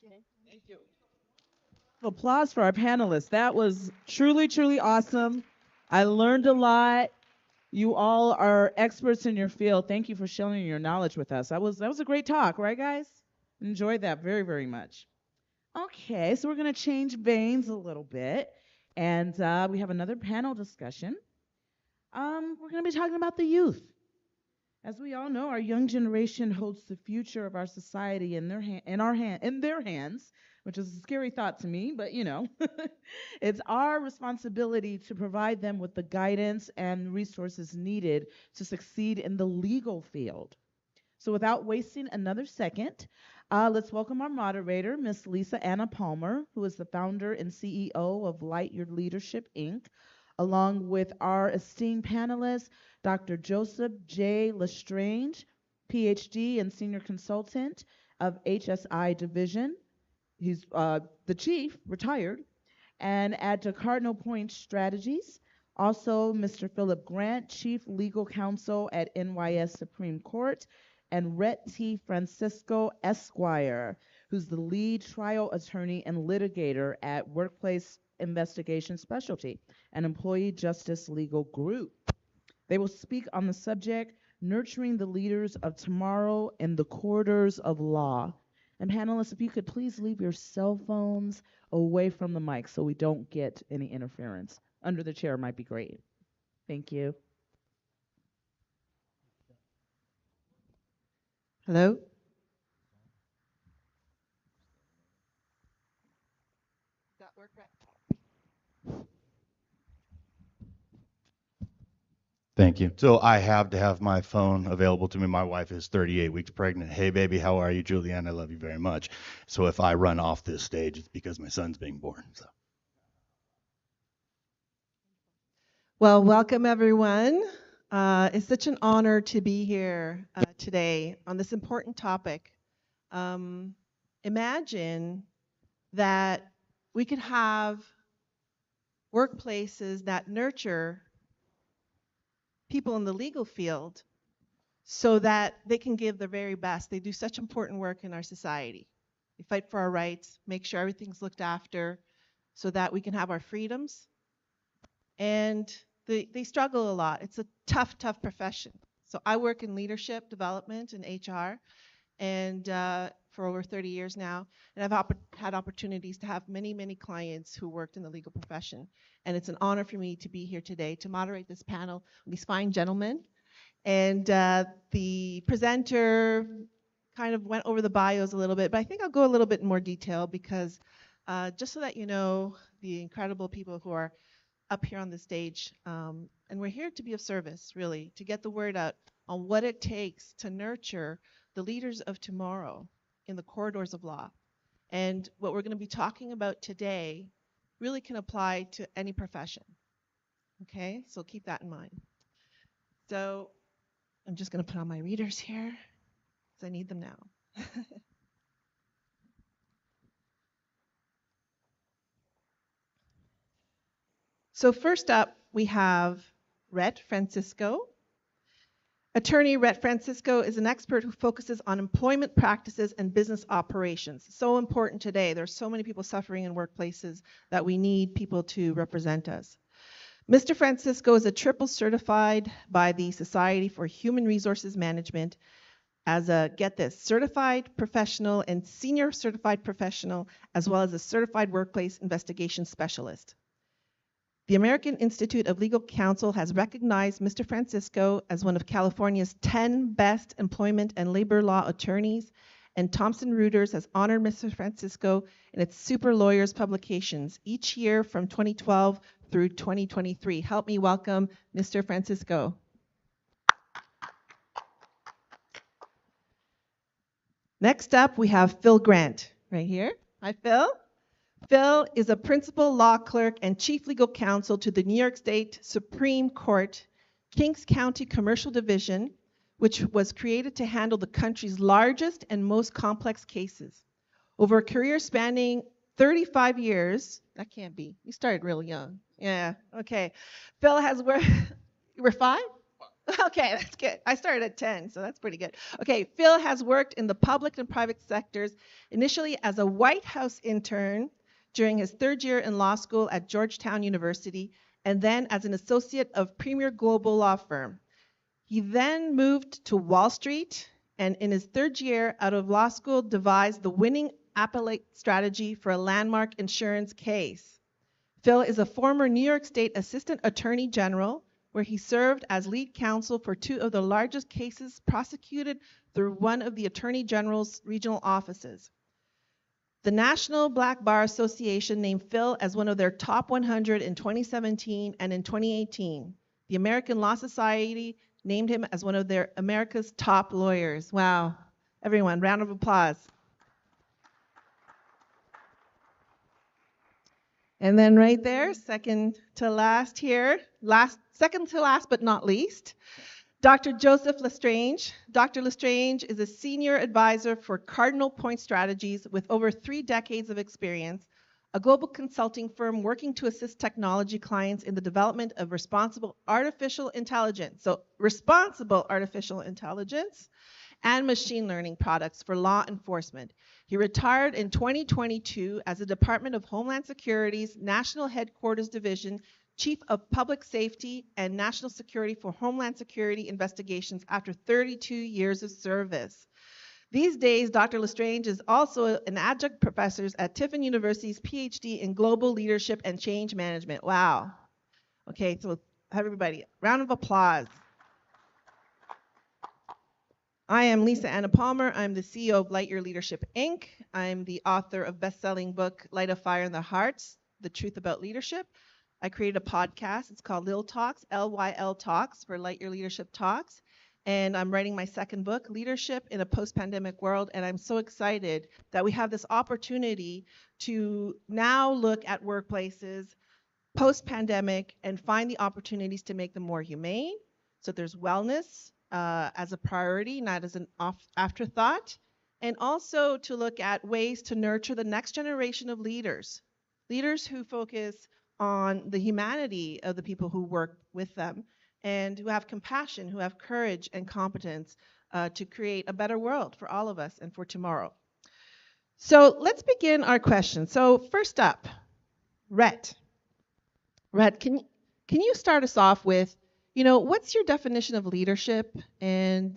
you. Thank you. Applause for our panelists. That was truly, truly awesome. I learned a lot. You all are experts in your field. Thank you for sharing your knowledge with us. That was a great talk, right, guys? Enjoyed that very, very much. Okay, so we're going to change veins a little bit, and we have another panel discussion. We're going to be talking about the youth. As we all know, our young generation holds the future of our society in their hands, which is a scary thought to me, but it's our responsibility to provide them with the guidance and resources needed to succeed in the legal field. So without wasting another second, let's welcome our moderator, Miss Lisa Anna Palmer, who is the founder and CEO of Light Your Leadership, Inc., along with our esteemed panelists, Dr. Joseph J. Lestrange, PhD and senior consultant of HSI Division. He's the chief, retired, and at Cardinal Point Strategies. Also, Mr. Philip Grant, Chief Legal Counsel at NYS Supreme Court, and Rhett T. Francisco Esquire, who's the lead trial attorney and litigator at Workplace Investigation Specialty, an employee justice legal group. They will speak on the subject, Nurturing the Leaders of Tomorrow in the Corridors of Law. And panelists, if you could please leave your cell phones away from the mic so we don't get any interference. Under the chair might be great. Thank you. Hello? That work right? Thank you. So I have to have my phone available to me. My wife is 38 weeks pregnant. Hey, baby, how are you, Julianne? I love you very much. So if I run off this stage, it's because my son's being born. So. Well, welcome everyone. It's such an honor to be here today on this important topic. Imagine that we could have workplaces that nurture people in the legal field so that they can give their very best. They do such important work in our society. They fight for our rights, make sure everything's looked after so that we can have our freedoms. And they struggle a lot. It's a tough, tough profession. So I work in leadership development and HR, and for over 30 years now, and I've had opportunities to have many, many clients who worked in the legal profession. And it's an honor for me to be here today to moderate this panel with these fine gentlemen. And the presenter kind of went over the bios a little bit, but I think I'll go a little bit in more detail because just so that you know the incredible people who are up here on the stage, and we're here to be of service, really, to get the word out on what it takes to nurture the leaders of tomorrow in the corridors of law. And what we're going to be talking about today really can apply to any profession. Okay, so keep that in mind. So I'm just going to put on my readers here because I need them now. So first up, we have Rhett Francisco. Attorney Rhett Francisco is an expert who focuses on employment practices and business operations. So important today. There's so many people suffering in workplaces that we need people to represent us. Mr. Francisco is a triple certified by the Society for Human Resources Management as a, get this, certified professional and senior certified professional, as well as a certified workplace investigation specialist. The American Institute of Legal Counsel has recognized Mr. Francisco as one of California's 10 best employment and labor law attorneys, and Thomson Reuters has honored Mr. Francisco in its Super Lawyers publications each year from 2012 through 2023. Help me welcome Mr. Francisco. Next up, we have Phil Grant, right here. Hi, Phil. Phil is a principal law clerk and chief legal counsel to the New York State Supreme Court, Kings County Commercial Division, which was created to handle the country's largest and most complex cases. Over a career spanning 35 years, that can't be, you started real young. Yeah, okay. Phil has worked, you were 5? Okay, that's good. I started at 10, so that's pretty good. Okay, Phil has worked in the public and private sectors, initially as a White House intern, during his third year in law school at Georgetown University, and then as an associate of premier global law firm. He then moved to Wall Street, and in his third year out of law school, devised the winning appellate strategy for a landmark insurance case. Phil is a former New York State Assistant Attorney General, where he served as lead counsel for two of the largest cases prosecuted through one of the Attorney General's regional offices. The National Black Bar Association named Phil as one of their top 100 in 2017 and in 2018. The American Law Society named him as one of their America's top lawyers. Wow. Everyone, round of applause. And then right there, second to last here, second to last but not least, Dr. Joseph Lestrange. Dr. Lestrange is a senior advisor for Cardinal Point Strategies with over 3 decades of experience, a global consulting firm working to assist technology clients in the development of responsible artificial intelligence. So responsible artificial intelligence and machine learning products for law enforcement. He retired in 2022 as the Department of Homeland Security's National Headquarters Division Chief of Public Safety and National Security for Homeland Security Investigations after 32 years of service. These days, Dr. Lestrange is also an adjunct professor at Tiffin University's PhD in Global Leadership and Change Management. Wow. Okay, so everybody, round of applause. I am Lisa Anna Palmer. I'm the CEO of Light Your Leadership, Inc. I'm the author of best-selling book, Light a Fire in the Hearts, The Truth About Leadership. I created a podcast. It's called Lil Talks, LYL Talks, for Light Your Leadership Talks. And I'm writing my second book, Leadership in a Post-Pandemic World. And I'm so excited that we have this opportunity to now look at workplaces post-pandemic and find the opportunities to make them more humane. So there's wellness as a priority, not as an afterthought. And also to look at ways to nurture the next generation of leaders. Leaders who focus on the humanity of the people who work with them and who have compassion, who have courage and competence to create a better world for all of us and for tomorrow. So let's begin our questions. So first up, Rhett. Rhett, can you start us off with, what's your definition of leadership? And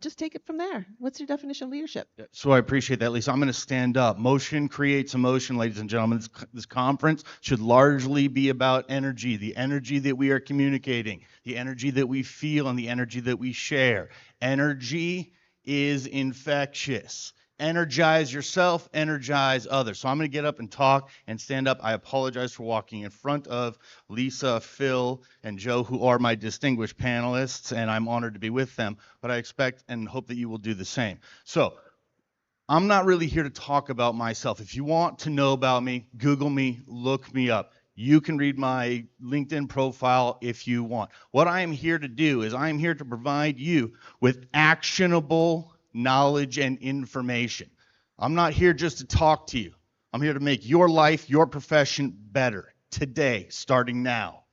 just take it from there. What's your definition of leadership? So I appreciate that, Lisa. I'm going to stand up. Motion creates emotion, ladies and gentlemen. This conference should largely be about energy, the energy that we are communicating, the energy that we feel, and the energy that we share. Energy is infectious. Energize yourself, energize others. So I'm going to get up and talk and stand up. I apologize for walking in front of Lisa, Phil, and Joe, who are my distinguished panelists, and I'm honored to be with them, but I expect and hope that you will do the same. So I'm not really here to talk about myself. If you want to know about me, Google me, look me up. You can read my LinkedIn profile if you want. What I am here to do is I am here to provide you with actionable knowledge and information. I'm not here just to talk to you. I'm here to make your life, your profession better today, starting now.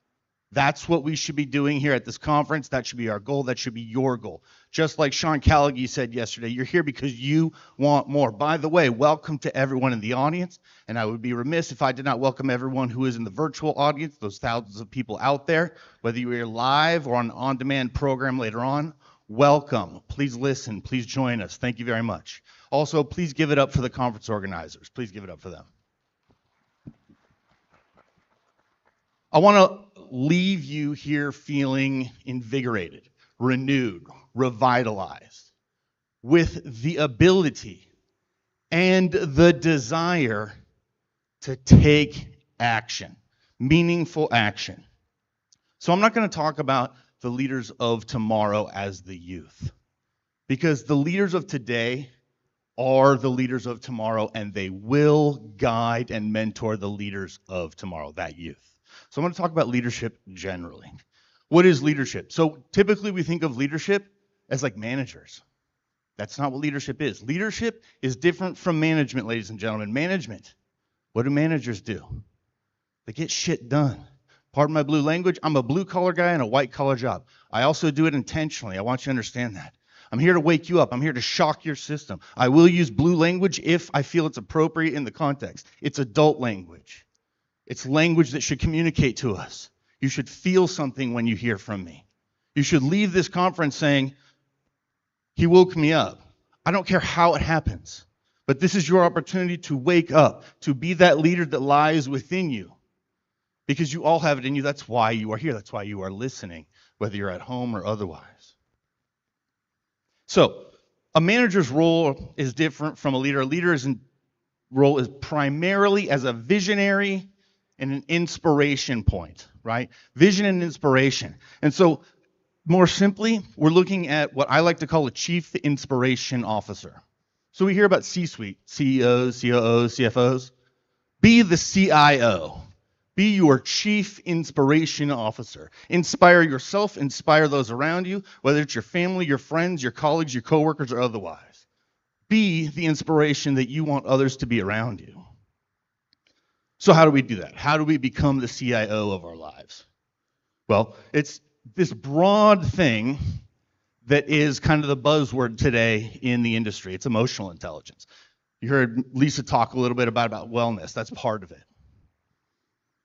That's what we should be doing here at this conference. That should be our goal. That should be your goal. Just like Sean Callaghan said yesterday, you're here because you want more. By the way, welcome to everyone in the audience. And I would be remiss if I did not welcome everyone who is in the virtual audience, those thousands of people out there, whether you are live or on an on-demand program later on. Welcome. Please listen. Please join us. Thank you very much. Also, please give it up for the conference organizers. Please give it up for them. I want to leave you here feeling invigorated, renewed, revitalized, with the ability and the desire to take action, meaningful action. So I'm not going to talk about the leaders of tomorrow as the youth, because the leaders of today are the leaders of tomorrow, and they will guide and mentor the leaders of tomorrow, that youth. So I'm going to talk about leadership generally. What is leadership? So typically we think of leadership as like managers. That's not what leadership is. Leadership is different from management, ladies and gentlemen. Management, what do managers do? They get shit done. Pardon my blue language, I'm a blue-collar guy in a white-collar job. I also do it intentionally. I want you to understand that. I'm here to wake you up. I'm here to shock your system. I will use blue language if I feel it's appropriate in the context. It's adult language. It's language that should communicate to us. You should feel something when you hear from me. You should leave this conference saying, he woke me up. I don't care how it happens, but this is your opportunity to wake up, to be that leader that lies within you. Because you all have it in you. That's why you are here. That's why you are listening, whether you're at home or otherwise. So, a manager's role is different from a leader. A leader's role is primarily as a visionary and an inspiration point, right? Vision and inspiration. And so, more simply, we're looking at what I like to call a chief inspiration officer. So we hear about C-suite, CEOs, COOs, CFOs. Be the CIO. Be your chief inspiration officer. Inspire yourself, inspire those around you, whether it's your family, your friends, your colleagues, your coworkers, or otherwise. Be the inspiration that you want others to be around you. So how do we do that? How do we become the CIO of our lives? Well, it's this broad thing that is kind of the buzzword today in the industry. It's emotional intelligence. You heard Lisa talk a little bit about wellness. That's part of it.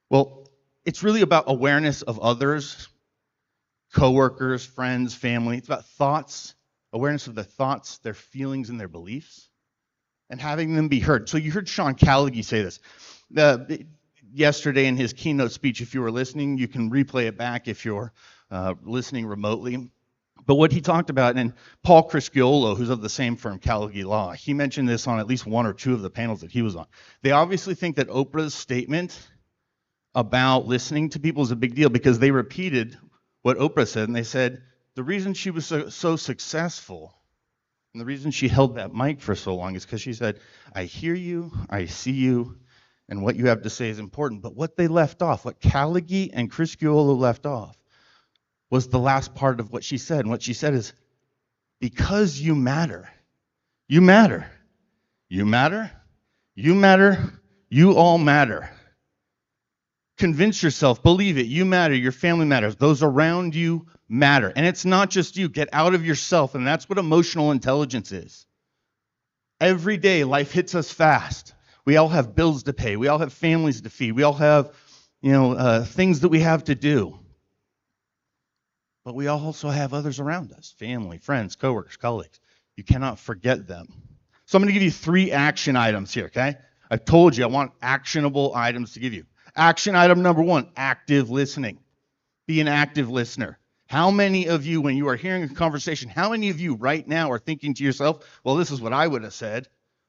Well, it's really about awareness of others, coworkers, friends, family. It's about thoughts, awareness of their thoughts, their feelings, and their beliefs, and having them be heard. So you heard Sean Callaghy say this yesterday in his keynote speech. If you were listening, you can replay it back if you're listening remotely. But what he talked about, and Paul Crisciolo, who's of the same firm, Callaghy Law, he mentioned this on at least one or two of the panels that he was on. They obviously think that Oprah's statement about listening to people is a big deal because they repeated what Oprah said, and they said the reason she was so successful and the reason she held that mic for so long is because she said, I hear you, I see you, and what you have to say is important. But what they left off, what Callaghy and Crisciolo left off, was the last part of what she said. And what she said is, because you matter, you matter, you matter, you matter, you all matter. Convince yourself, believe it, you matter, your family matters, those around you matter. And it's not just you, get out of yourself, and that's what emotional intelligence is. Every day, life hits us fast. We all have bills to pay, we all have families to feed, we all have, things that we have to do. But we also have others around us, family, friends, coworkers, colleagues. You cannot forget them. So I'm going to give you 3 action items here, okay? I told you I want actionable items to give you. Action item number 1, active listening. Be an active listener. How many of you, when you are hearing a conversation, how many of you right now are thinking to yourself, well, this is what I would have said.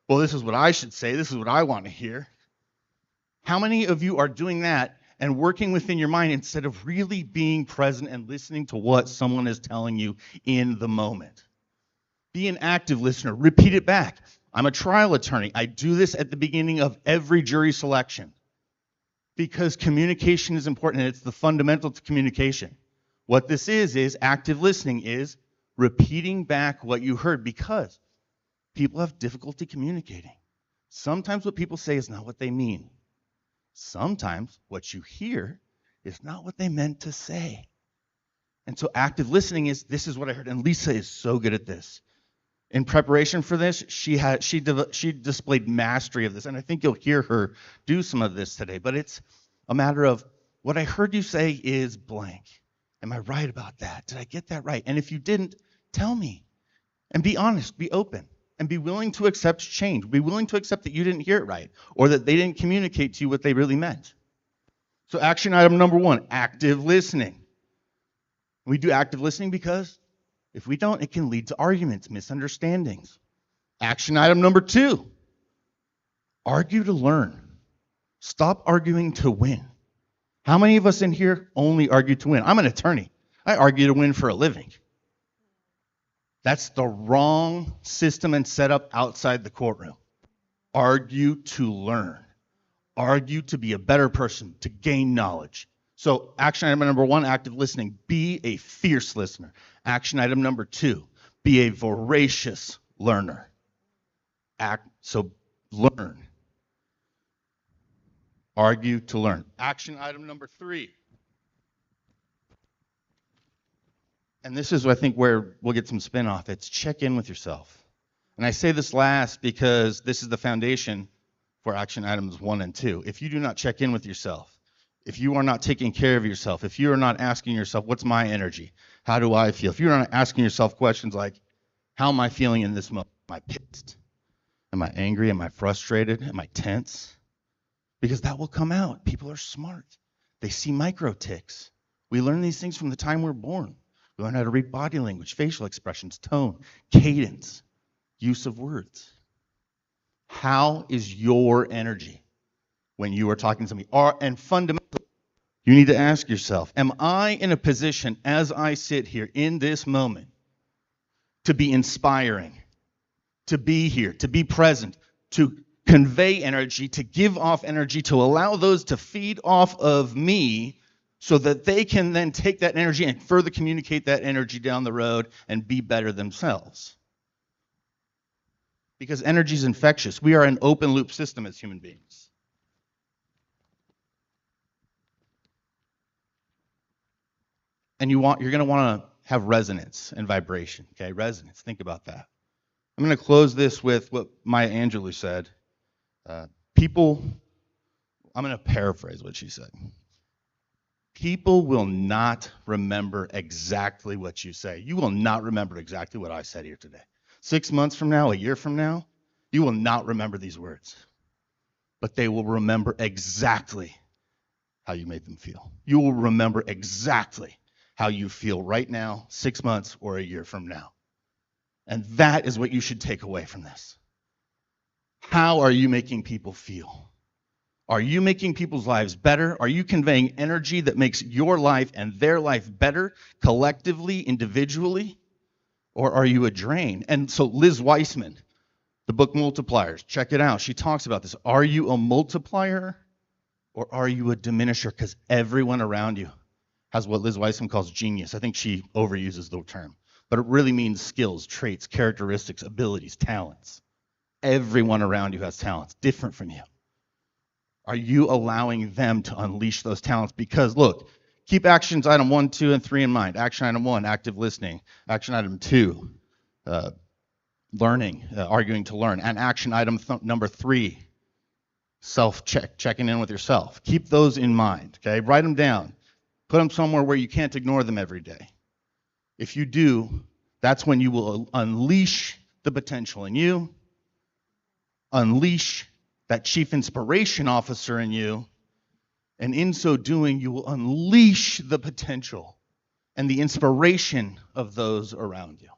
Well, this is what I should say. This is what I want to hear. How many of you are doing that and working within your mind instead of really being present and listening to what someone is telling you in the moment? Be an active listener. Repeat it back. I'm a trial attorney. I do this at the beginning of every jury selection because communication is important and it's the fundamental to communication. What this is active listening is repeating back what you heard because people have difficulty communicating. Sometimes what people say is not what they mean. Sometimes what you hear is not what they meant to say. And so active listening is, this is what I heard. And Lisa is so good at this. In preparation for this, she displayed mastery of this. And I think you'll hear her do some of this today. But it's a matter of, what I heard you say is blank. Am I right about that? Did I get that right? And if you didn't, tell me. And be honest, be open. And be willing to accept change. Be willing to accept that you didn't hear it right or that they didn't communicate to you what they really meant. So action item number 1, active listening. We do active listening because if we don't, it can lead to arguments, misunderstandings. Action item number 2, argue to learn. Stop arguing to win. How many of us in here only argue to win? I'm an attorney. I argue to win for a living. That's the wrong system and setup outside the courtroom. Argue to learn. Argue to be a better person, to gain knowledge. So action item number 1, active listening. Be a fierce listener. Action item number 2, be a voracious learner. So learn. Argue to learn. Action item number 3. And this is, I think, where we'll get some spin off. It's check in with yourself. And I say this last because this is the foundation for action items 1 and 2. If you do not check in with yourself, if you are not taking care of yourself, if you are not asking yourself, what's my energy? How do I feel? If you're not asking yourself questions like, how am I feeling in this moment? Am I pissed? Am I angry? Am I frustrated? Am I tense? Because that will come out. People are smart. They see micro ticks. We learn these things from the time we're born. We learn how to read body language, facial expressions, tone, cadence, use of words. How is your energy when you are talking to somebody? And fundamentally, you need to ask yourself, am I in a position as I sit here in this moment to be inspiring, to be here, to be present, to convey energy, to give off energy, to allow those to feed off of me so that they can then take that energy and further communicate that energy down the road and be better themselves? Because energy is infectious. We are an open loop system as human beings. And you're going to want to have resonance and vibration, okay? Resonance, think about that. I'm going to close this with what Maya Angelou said. People, I'm going to paraphrase what she said. People will not remember exactly what you say. You will not remember exactly what I said here today. 6 months from now, a year from now, you will not remember these words. But they will remember exactly how you made them feel. You will remember exactly how you feel right now, 6 months, or a year from now. And that is what you should take away from this. How are you making people feel? Are you making people's lives better? Are you conveying energy that makes your life and their life better collectively, individually? Or are you a drain? And so Liz Weissman, the book Multipliers, check it out. She talks about this. Are you a multiplier or are you a diminisher? Because everyone around you has what Liz Weissman calls genius. I think she overuses the term, but it really means skills, traits, characteristics, abilities, talents. Everyone around you has talents different from you. Are you allowing them to unleash those talents? Because look, keep actions item 1, 2, and 3 in mind. Action item 1, active listening. Action item 2, learning, arguing to learn. And action item number 3, self-check, checking in with yourself. Keep those in mind, okay? Write them down. Put them somewhere where you can't ignore them every day. If you do, that's when you will unleash the potential in you, unleash that chief inspiration officer in you, and in so doing, you will unleash the potential and the inspiration of those around you.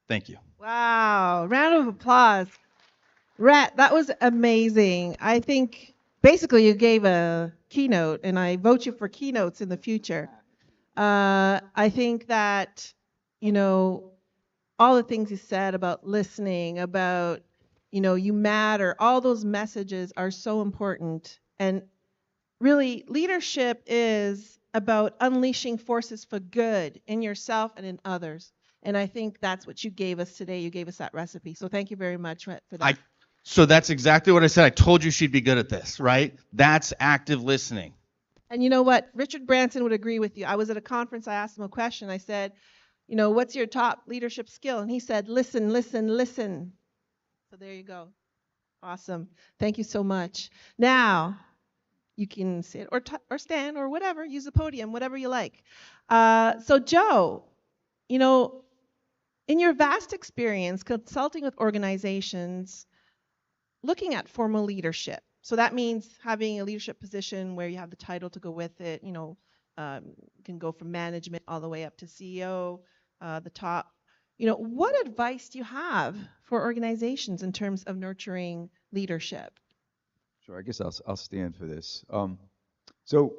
Thank you. Wow, round of applause. Rhett, that was amazing. I think basically you gave a keynote, and I vote you for keynotes in the future. I think that, you know, all the things you said about listening, about, you know, you matter, all those messages are so important. And really, leadership is about unleashing forces for good in yourself and in others. And I think that's what you gave us today. You gave us that recipe. So thank you very much for that. So that's exactly what I said. I told you she'd be good at this, right? That's active listening. And you know what? Richard Branson would agree with you. I was at a conference. I asked him a question. I said, you know, what's your top leadership skill? And he said, listen, listen, listen. So there you go. Awesome. Thank you so much. Now, you can sit or stand or whatever. Use the podium, whatever you like. So Joe, you know, in your vast experience consulting with organizations, looking at formal leadership. So that means having a leadership position where you have the title to go with it. You know, can go from management all the way up to CEO, the top. You know, what advice do you have for organizations in terms of nurturing leadership? Sure, I guess I'll stand for this. So,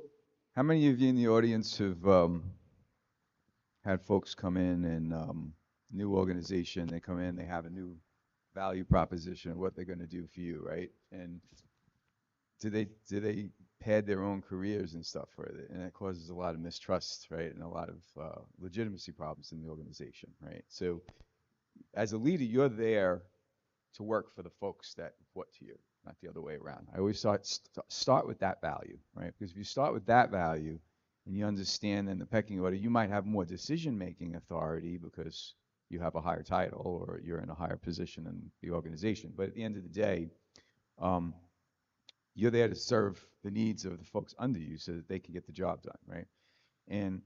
how many of you in the audience have had folks come in and new organization? They come in, they have a new value proposition of what they're going to do for you, right? And do they pad their own careers and stuff for it? And that causes a lot of mistrust, right? And a lot of legitimacy problems in the organization, right? So, as a leader, you're there to work for the folks that report to you, not the other way around. I always start with that value, right? Because if you start with that value, and you understand in the pecking order, you might have more decision-making authority because you have a higher title or you're in a higher position in the organization. But at the end of the day, um, you're there to serve the needs of the folks under you so that they can get the job done, right? And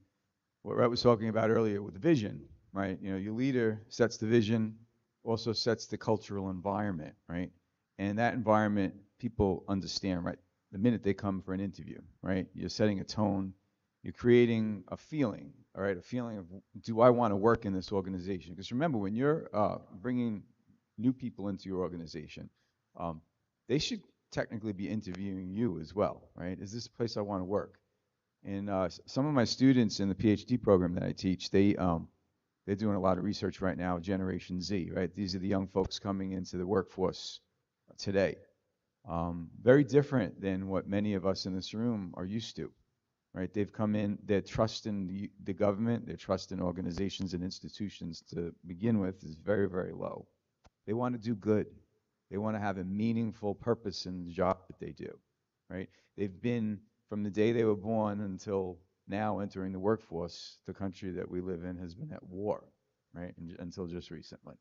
what Rhett was talking about earlier with the vision, right? You know, your leader sets the vision, also sets the cultural environment, right? And that environment, people understand, right? The minute they come for an interview, right? You're setting a tone, you're creating a feeling, all right? A feeling of, do I want to work in this organization? Because remember, when you're bringing new people into your organization, they should technically be interviewing you as well, right? Is this a place I want to work? And some of my students in the PhD program that I teach, they're doing a lot of research right now, Generation Z, right? These are the young folks coming into the workforce today. Very different than what many of us in this room are used to, right? They've come in, their trust in the government, their trust in organizations and institutions to begin with is very, very low. They want to do good. They want to have a meaningful purpose in the job that they do, right? They've been, from the day they were born until now entering the workforce, the country that we live in has been at war, right? Until just recently,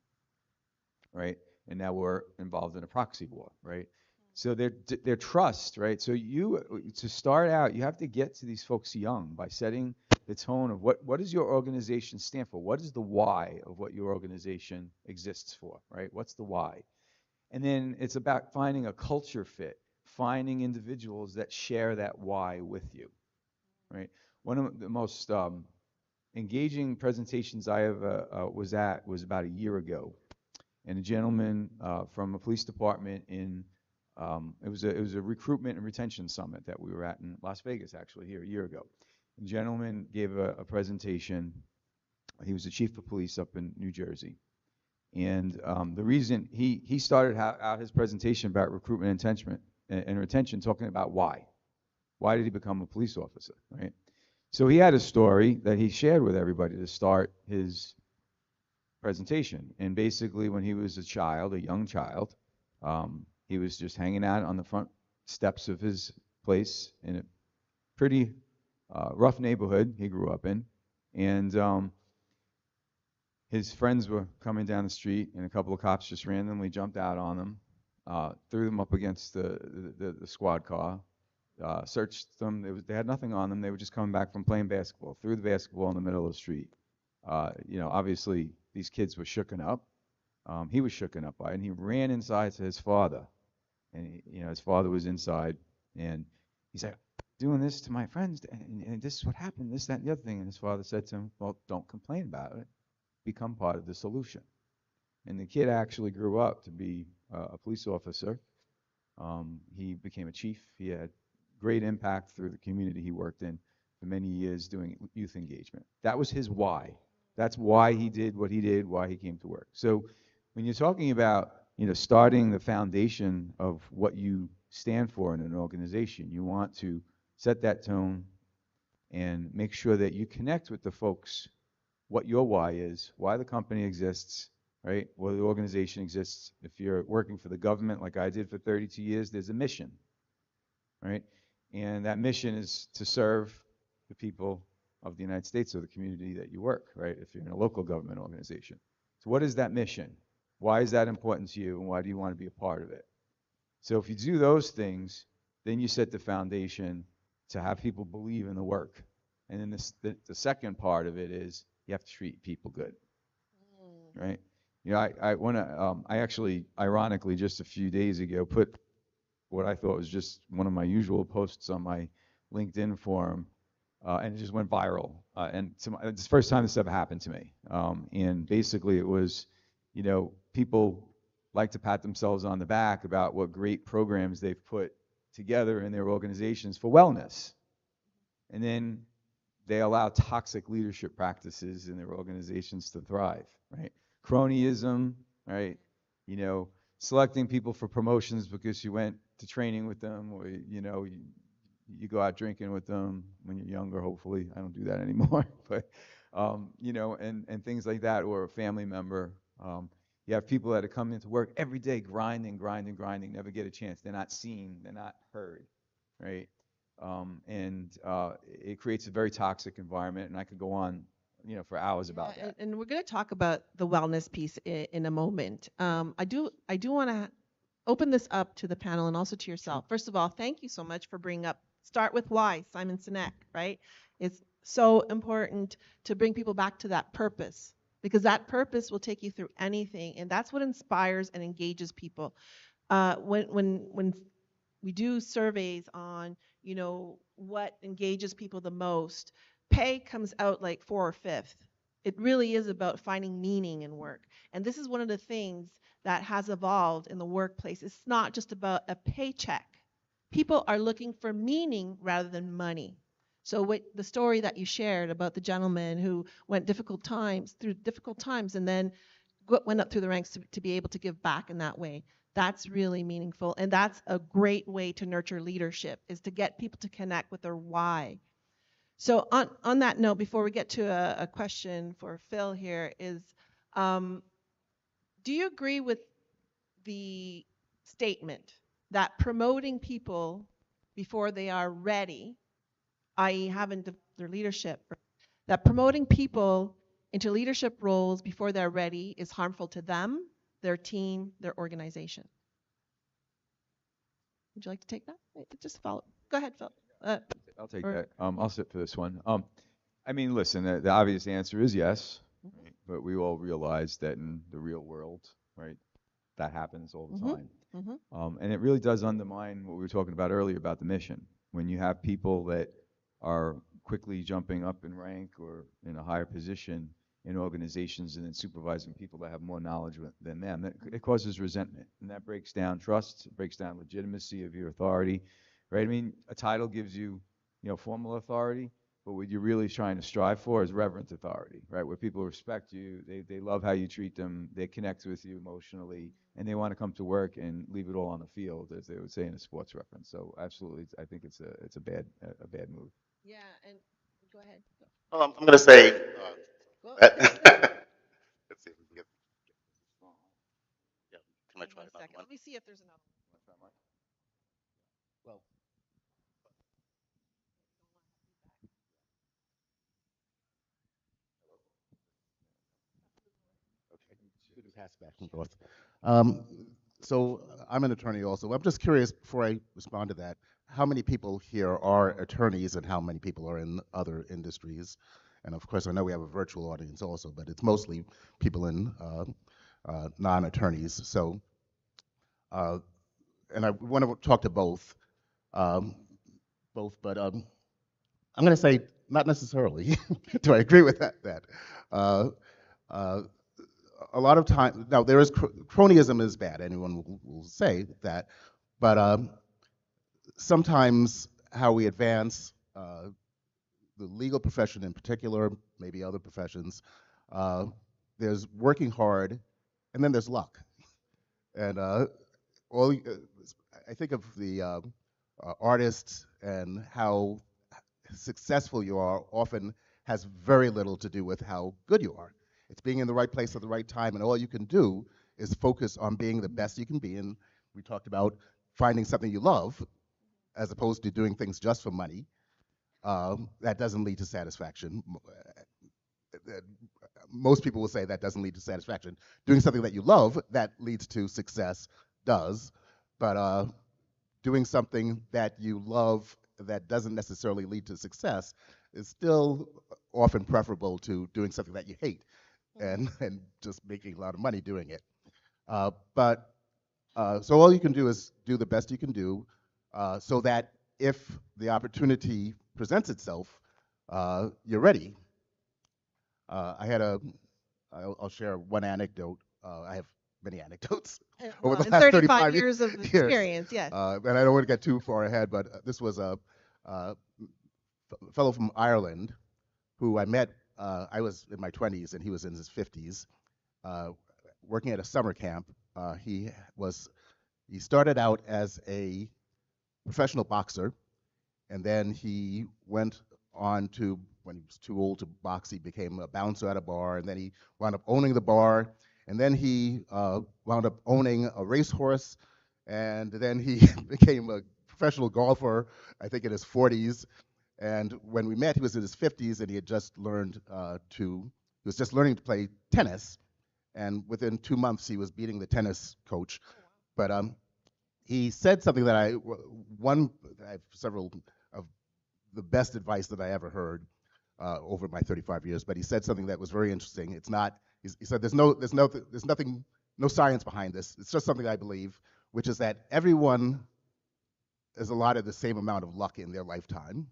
right? And now we're involved in a proxy war, right? So their trust, right? So to start out, you have to get to these folks young by setting the tone of what does your organization stand for? What is the why of what your organization exists for, right? What's the why? And then it's about finding a culture fit, finding individuals that share that why with you, right? One of the most engaging presentations I ever was at was about a year ago, and a gentleman from a police department it was a recruitment and retention summit that we were at in Las Vegas, actually, here a year ago. The gentleman gave a presentation. He was the chief of police up in New Jersey. And the reason he started out his presentation about recruitment and retention, talking about why. Why did he become a police officer, right? So he had a story that he shared with everybody to start his presentation. And basically, when he was a young child, he was just hanging out on the front steps of his place in a pretty rough neighborhood he grew up in. And his friends were coming down the street, and a couple of cops just randomly jumped out on them, threw them up against the squad car, searched them. They had nothing on them. They were just coming back from playing basketball, threw the basketball in the middle of the street. Obviously, these kids were shooken up. He was shooken up by it, and he ran inside to his father. And his father was inside, and he said, doing this to my friends, and this is what happened, this, that, and the other thing. And his father said to him, well, don't complain about it. Become part of the solution. And the kid actually grew up to be a police officer. He became a chief. He had great impact through the community he worked in for many years doing youth engagement. That was his why. That's why he did what he did, why he came to work. So when you're talking about starting the foundation of what you stand for in an organization, you want to set that tone and make sure that you connect with the folks what your why is, why the company exists, right? Why the organization exists. If you're working for the government like I did for 32 years, there's a mission, right? And that mission is to serve the people of the United States or the community that you work, right? If you're in a local government organization. So what is that mission? Why is that important to you, and why do you want to be a part of it? So if you do those things, then you set the foundation to have people believe in the work. And then the second part of it is you have to treat people good, right? I actually, ironically, just a few days ago, put what I thought was just one of my usual posts on my LinkedIn forum, and it just went viral. And it's the first time this ever happened to me. And basically, it was, people like to pat themselves on the back about what great programs they've put together in their organizations for wellness, and then they allow toxic leadership practices in their organizations to thrive, right? Cronyism, right? Selecting people for promotions because you went to training with them, or you go out drinking with them when you're younger. Hopefully, I don't do that anymore. But and things like that, or a family member. You have people that are coming into work every day, grinding, never get a chance. They're not seen, they're not heard, right? and it creates a very toxic environment. And I could go on, for hours about that. And we're going to talk about the wellness piece in a moment. I do want to open this up to the panel and also to yourself. First of all, thank you so much for bringing up Start With Why, Simon Sinek, right? It's so important to bring people back to that purpose, because that purpose will take you through anything, and that's what inspires and engages people. When we do surveys on, what engages people the most, pay comes out like 4th or 5th. It really is about finding meaning in work. And this is one of the things that has evolved in the workplace. It's not just about a paycheck. People are looking for meaning rather than money. So what the story that you shared about the gentleman who went through difficult times and then went up through the ranks to be able to give back in that way, that's really meaningful. And that's a great way to nurture leadership, is to get people to connect with their why. So on that note, before we get to a question for Phil here, is do you agree with the statement that promoting people before they are ready, i.e. having their leadership, that promoting people into leadership roles before they're ready is harmful to them, their team, their organization? Would you like to take that? Just follow. Go ahead, Phil. I'll take that. I'll sit for this one. I mean, listen, the obvious answer is yes, right? But we all realize that in the real world, right, that happens all the time. And it really does undermine what we were talking about earlier about the mission. When you have people that are quickly jumping up in rank or in a higher position in organizations and then supervising people that have more knowledge than them, it causes resentment. And that breaks down trust, it breaks down legitimacy of your authority, right? I mean, a title gives you, formal authority, but what you're really trying to strive for is reverent authority, right? Where people respect you, they love how you treat them, they connect with you emotionally, and they want to come to work and leave it all on the field, as they would say in a sports reference. So absolutely, I think it's a bad move. Yeah, and go ahead. Well, I'm going to say, let's see if we can get, yeah, can I try another one? Let me see if there's another one. Well, okay, we can pass back and forth. So I'm an attorney also. I'm just curious, before I respond to that, how many people here are attorneys and how many people are in other industries? And of course, I know we have a virtual audience also, but it's mostly people in non-attorneys. So, and I want to talk to both, but I'm going to say not necessarily. Do I agree with that? A lot of time, now there is, cronyism is bad, anyone will say that, but sometimes how we advance the legal profession in particular, maybe other professions, there's working hard, and then there's luck. And I think of the artists and how successful you are often has very little to do with how good you are. It's being in the right place at the right time, and all you can do is focus on being the best you can be. And we talked about finding something you love, as opposed to doing things just for money. That doesn't lead to satisfaction. Most people will say that doesn't lead to satisfaction. Doing something that you love, that leads to success, does. But doing something that you love that doesn't necessarily lead to success is still often preferable to doing something that you hate and just making a lot of money doing it. So all you can do is do the best you can do so that if the opportunity presents itself, you're ready. I'll share one anecdote. I have many anecdotes over the last 35 years of experience, yes. And I don't want to get too far ahead, but this was a fellow from Ireland who I met. I was in my 20s and he was in his 50s, working at a summer camp. He started out as a professional boxer, and then he went on to, when he was too old to box, he became a bouncer at a bar, and then he wound up owning the bar, and then he wound up owning a racehorse, and then he became a professional golfer, I think in his 40s. And when we met, he was in his 50s, and he had just learned he was just learning to play tennis. And within 2 months, he was beating the tennis coach. But he said something that I have several of the best advice that I ever heard over my 35 years. But he said something that was very interesting. It's not. He said there's nothing, no science behind this. It's just something I believe, which is that everyone is allotted the same amount of luck in their lifetime,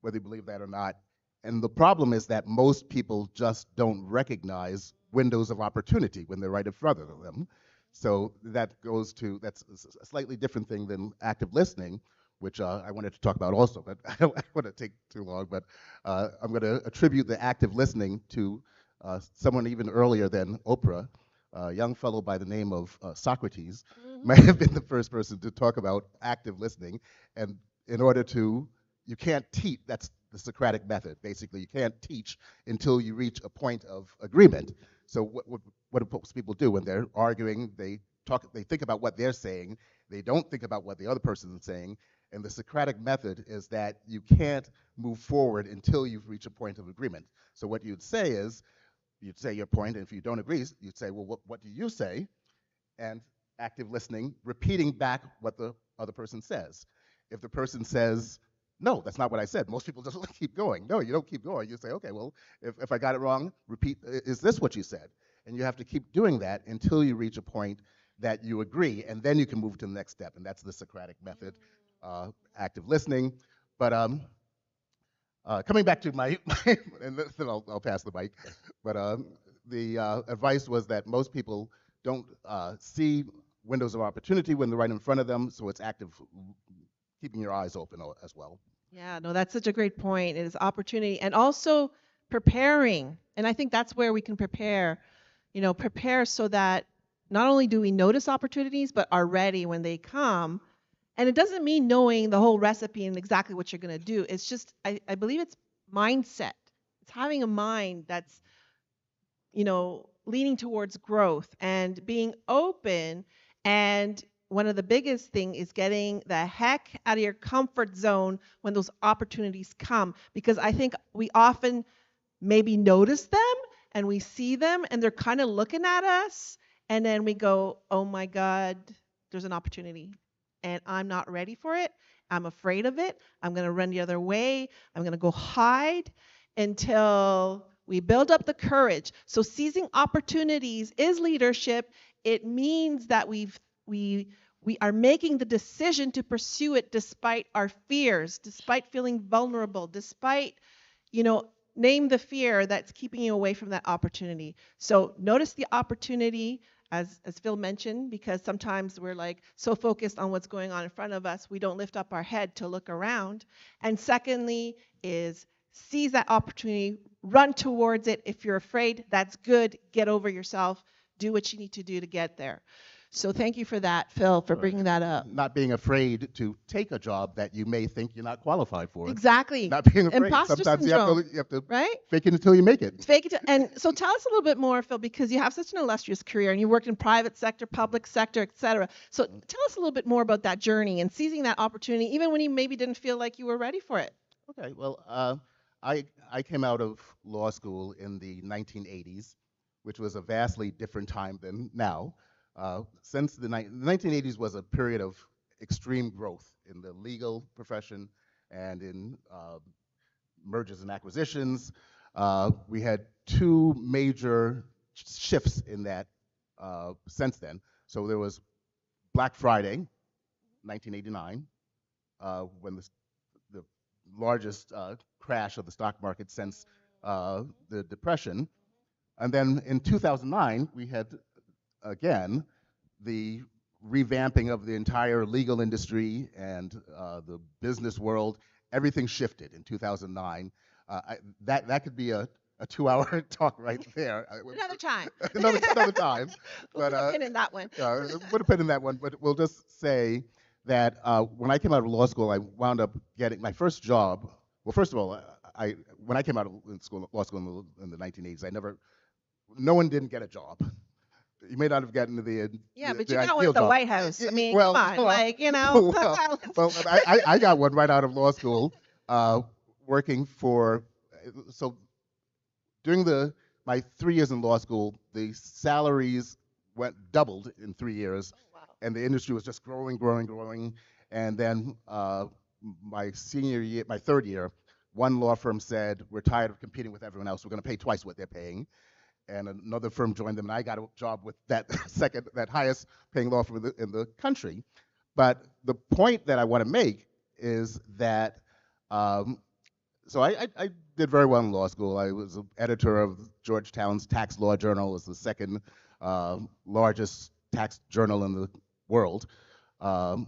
whether you believe that or not. And the problem is that most people just don't recognize windows of opportunity when they're right in front of them. So that's a slightly different thing than active listening, which I wanted to talk about also, but I don't want to take too long. But I'm going to attribute the active listening to someone even earlier than Oprah, a young fellow by the name of Socrates, may have been the first person to talk about active listening. And in order to, you can't teach, that's the Socratic method, basically. You can't teach until you reach a point of agreement. So what do most people do when they're arguing? They think about what they're saying. They don't think about what the other person is saying. And the Socratic method is that you can't move forward until you've reached a point of agreement. So what you'd say is, you'd say your point, and if you don't agree, you'd say, well, what do you say? And active listening, repeating back what the other person says. If the person says, no, that's not what I said, most people just keep going. No, you don't keep going. You say, okay, well, if I got it wrong, repeat, is this what you said? And you have to keep doing that until you reach a point that you agree, and then you can move to the next step, and that's the Socratic method, active listening. But coming back to my, and then I'll pass the mic, but the advice was that most people don't see windows of opportunity when they're right in front of them, so it's active, keeping your eyes open as well. Yeah, no, that's such a great point. It is opportunity and also preparing. And I think that's where we can prepare, prepare so that not only do we notice opportunities, but are ready when they come. And it doesn't mean knowing the whole recipe and exactly what you're going to do. It's just, I believe it's mindset. It's having a mind that's, leaning towards growth and being open. And one of the biggest thing is getting the heck out of your comfort zone when those opportunities come, because I think we often maybe notice them and we see them and they're kind of looking at us, and then we go, oh my God, there's an opportunity and I'm not ready for it. I'm afraid of it. I'm going to run the other way. I'm going to go hide until we build up the courage. So seizing opportunities is leadership. It means that we are making the decision to pursue it despite our fears, despite feeling vulnerable, despite, name the fear that's keeping you away from that opportunity. So notice the opportunity, as Phil mentioned, because sometimes we're like so focused on what's going on in front of us, we don't lift up our head to look around. And secondly is seize that opportunity, run towards it. If you're afraid, that's good. Get over yourself. Do what you need to do to get there. So thank you for that, Phil, for bringing that up. Not being afraid to take a job that you may think you're not qualified for. Exactly. Not being afraid. Imposter Sometimes syndrome, you have to right? fake it until you make it. Fake it. And so tell us a little bit more, Phil, because you have such an illustrious career and you worked in private sector, public sector, et cetera. So tell us a little bit more about that journey and seizing that opportunity, even when you maybe didn't feel like you were ready for it. Okay, well, I came out of law school in the 1980s, which was a vastly different time than now. Since the 1980s was a period of extreme growth in the legal profession and in mergers and acquisitions. We had two major shifts in that since then. So there was Black Friday, 1989, when the largest crash of the stock market since the Depression. And then in 2009, we had, again, the revamping of the entire legal industry and the business world. Everything shifted in 2009. That could be a 2-hour talk right there. Another time. another time. We'll put a pin in that one. Put a pin in that one, but we'll just say that when I came out of law school, I wound up getting my first job. Well, first of all, when I came out of law school in the 1980s, no one didn't get a job. you may not have gotten to Yeah, but the you got one ideal at the job. White House. I mean, Well, come on, well, like, you know. well, I got one right out of law school, working for, so during my 3 years in law school, the salaries doubled in 3 years, and the industry was just growing, growing, growing. And then my senior year, my third year, one law firm said, "We're tired of competing with everyone else. We're going to pay twice what they're paying." And another firm joined them, and I got a job with that that highest paying law firm in the country. But the point that I want to make is that, so I did very well in law school. I was an editor of Georgetown's Tax Law Journal. It was the second largest tax journal in the world. And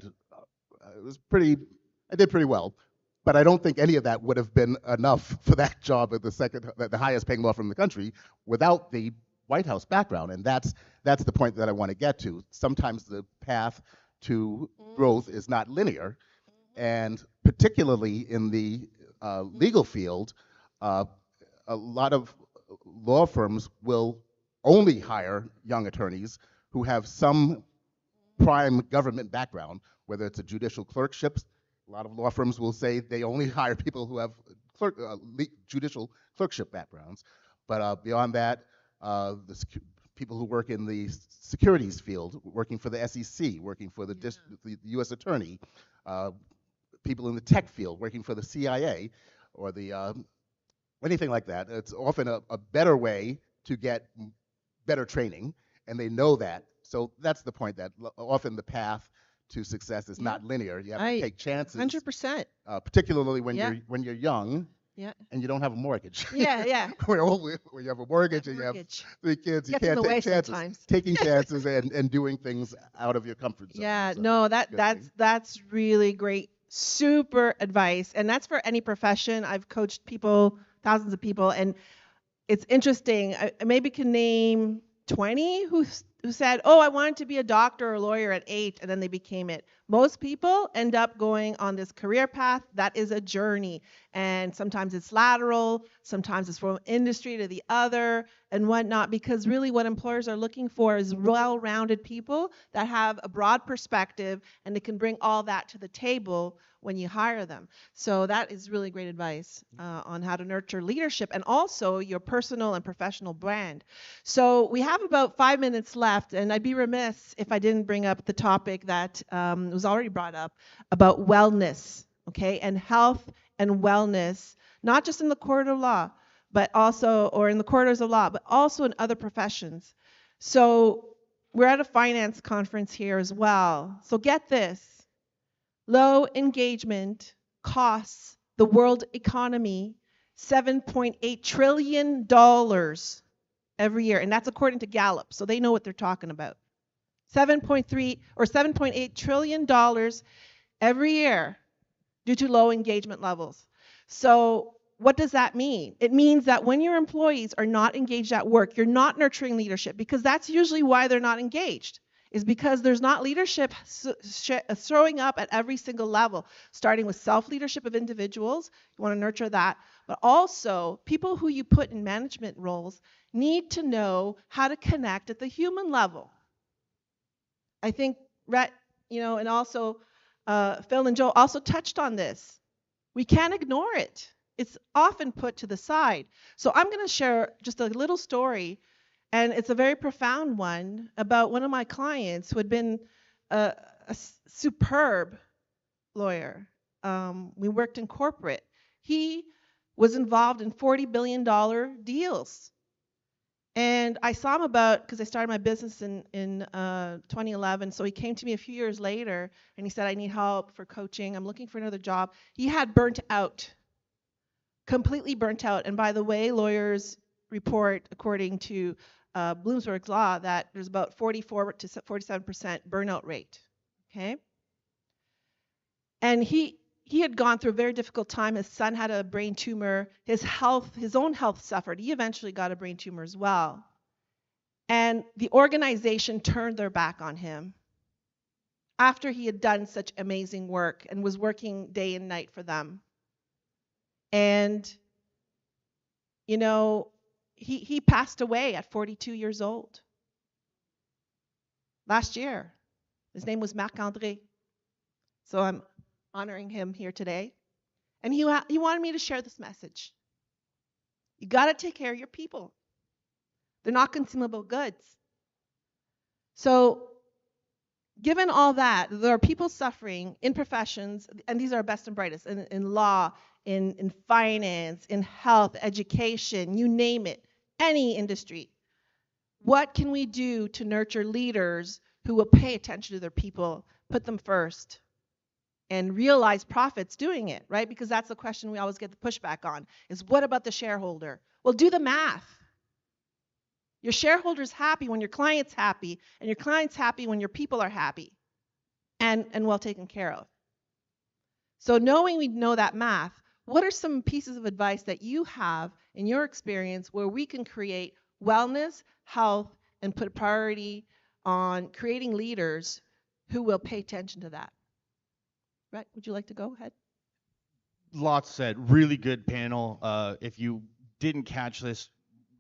it was I did pretty well. But I don't think any of that would have been enough for that job at the highest paying law firm in the country without the White House background. And that's the point that I want to get to. Sometimes the path to growth is not linear. And particularly in the legal field, a lot of law firms will only hire young attorneys who have some prime government background, whether it's a judicial clerkship. A lot of law firms will say they only hire people who have judicial clerkship backgrounds. But beyond that, people who work in the securities field, working for the SEC, working for the U.S. Attorney, people in the tech field, working for the CIA, or anything like that. It's often a better way to get better training, and they know that. So that's the point, that often the path to success is not linear. You have to take chances. 100%. Particularly when you're young. Yeah. And you don't have a mortgage. Yeah. When you have a mortgage and you have 3 kids, you can't take chances. Sometimes. Taking chances and doing things out of your comfort zone. Yeah, So no, that's really great. Super advice. And that's for any profession. I've coached people, thousands of people, and it's interesting. I maybe can name 20 who said, "Oh, I wanted to be a doctor or a lawyer at 8," and then they became it. Most people end up going on this career path. That is a journey, and sometimes it's lateral, sometimes it's from industry to the other and whatnot, because really what employers are looking for is well-rounded people that have a broad perspective, and they can bring all that to the table when you hire them. So that is really great advice on how to nurture leadership and also your personal and professional brand. So we have about 5 minutes left, and I'd be remiss if I didn't bring up the topic that was already brought up about wellness, okay, and health and wellness, not just in the court of law, but also, or in the corridors of law, but also in other professions. So we're at a finance conference here as well. So get this. Low engagement costs the world economy $7.8 trillion every year, and that's according to Gallup, so they know what they're talking about. 7.3 or $7.8 trillion every year due to low engagement levels. So what does that mean? It means that when your employees are not engaged at work, you're not nurturing leadership, because that's usually why they're not engaged, is because there's not leadership showing up at every single level, starting with self-leadership of individuals. You want to nurture that. But also, people who you put in management roles need to know how to connect at the human level. I think Rhett, and also Phil and Joe also touched on this. We can't ignore it. It's often put to the side. So I'm going to share just a little story, and it's a very profound one, about one of my clients who had been a superb lawyer. We worked in corporate. He was involved in $40 billion deals. And I saw him because I started my business in 2011. So he came to me a few years later, and he said, "I need help for coaching. I'm looking for another job." He had burnt out, completely burnt out. And by the way, lawyers report, according to Bloomberg's law, that there's about 44 to 47% burnout rate. Okay? And he had gone through a very difficult time. His son had a brain tumor. His own health suffered. He eventually got a brain tumor as well. And the organization turned their back on him after he had done such amazing work and was working day and night for them. And, he passed away at 42 years old. last year. His name was Marc-André. So I'm honoring him here today. And he wanted me to share this message. You got to take care of your people. They're not consumable goods. So given all that, there are people suffering in professions, and these are best and brightest, in law, in finance, in health, education, you name it, any industry. What can we do to nurture leaders who will pay attention to their people, put them first, and realize profits doing it, right? Because that's the question we always get the pushback on, is what about the shareholder? Well, do the math. Your shareholder's happy when your client's happy, and your client's happy when your people are happy and well taken care of. So knowing we know that math, what are some pieces of advice that you have in your experience where we can create wellness, health, and put priority on creating leaders who will pay attention to that? Right, would you like to go ahead? Lots said. Really good panel. If you didn't catch this,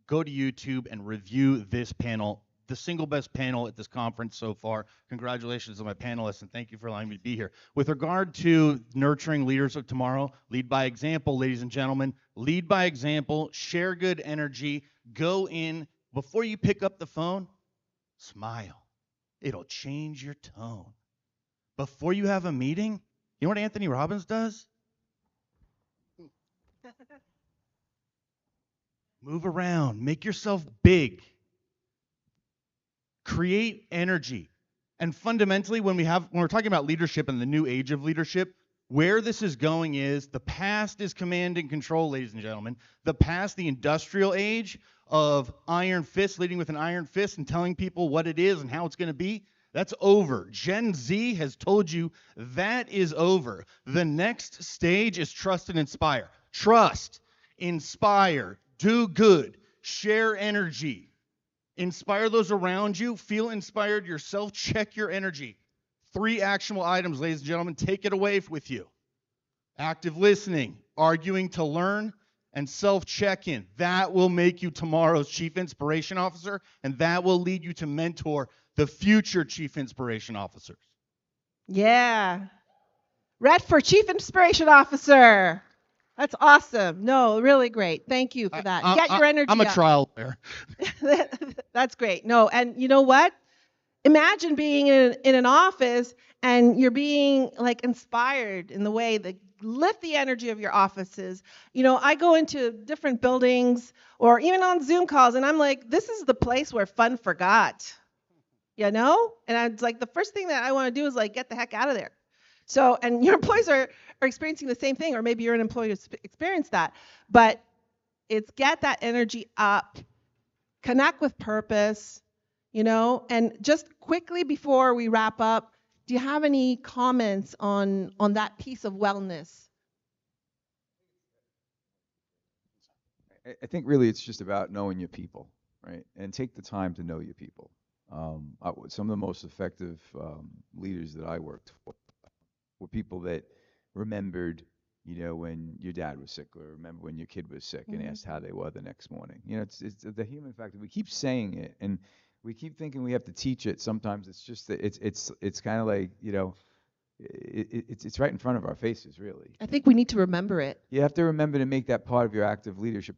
go to YouTube and review this panel. The single best panel at this conference so far. Congratulations to my panelists, and thank you for allowing me to be here. With regard to nurturing leaders of tomorrow, lead by example, ladies and gentlemen. Lead by example, share good energy, go in. Before you pick up the phone, smile. It'll change your tone. Before you have a meeting, you know what Anthony Robbins does? Move around, make yourself big. Create energy. And fundamentally, when we're talking about leadership and the new age of leadership, where this is going is the past is command and control, ladies and gentlemen. The past, the industrial age of iron fist, leading with an iron fist and telling people what it is and how it's going to be, that's over. Gen Z has told you that is over. The next stage is trust and inspire. Trust, inspire, do good, share energy. Inspire those around you. Feel inspired yourself. Check your energy. 3 actionable items, ladies and gentlemen. Take it away with you. Active listening, arguing to learn, and self-check-in. That will make you tomorrow's Chief Inspiration Officer, and that will lead you to mentor the future Chief Inspiration Officers. Yeah. Red for Chief Inspiration Officer. That's awesome. No, really great. Thank you for that. Get your energy I'm a up. trial player. That's great. No, and you know what? Imagine being in an office and you're being like inspired in the way that lift the energy of your offices. You know, I go into different buildings or even on Zoom calls and I'm like, this is the place where fun forgot. You know? And it's like the first thing that I want to do is like get the heck out of there. So, and your employees are experiencing the same thing, or maybe you're an employee who's experienced that. But it's get that energy up, connect with purpose, you know, and just quickly before we wrap up, do you have any comments on that piece of wellness? I think really it's just about knowing your people, right? And take the time to know your people. Some of the most effective leaders that I worked for were people that remembered, you know, when your dad was sick, or remember when your kid was sick, and asked how they were the next morning. You know, it's the human factor. We keep saying it, and we keep thinking we have to teach it. Sometimes it's just that it's kind of like, you know, it's right in front of our faces, really. I think we need to remember it. You have to remember to make that part of your active leadership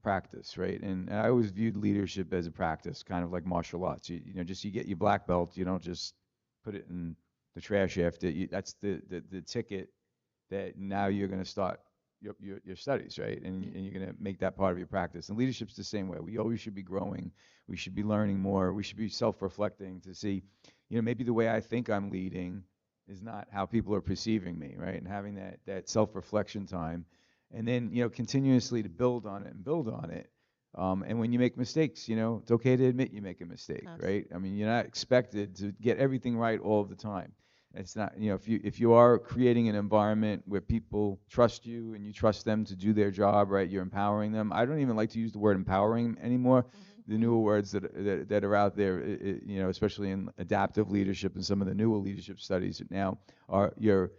practice, right? And I always viewed leadership as a practice, kind of like martial arts. You know, just you get your black belt, you don't just put it in the trash after. That's the ticket that now you're going to start your studies, right? And you're going to make that part of your practice. And leadership's the same way. We always should be growing. We should be learning more. We should be self-reflecting to see, you know, maybe the way I think I'm leading is not how people are perceiving me, right? And having that self-reflection time, and then, you know, continuously to build on it and build on it. And when you make mistakes, you know, it's okay to admit you make a mistake, right? I mean, you're not expected to get everything right all the time. It's not, you know, if you are creating an environment where people trust you and you trust them to do their job, right? You're empowering them. I don't even like to use the word empowering anymore. The newer words that are out there, you know, especially in adaptive leadership and some of the newer leadership studies now, are you're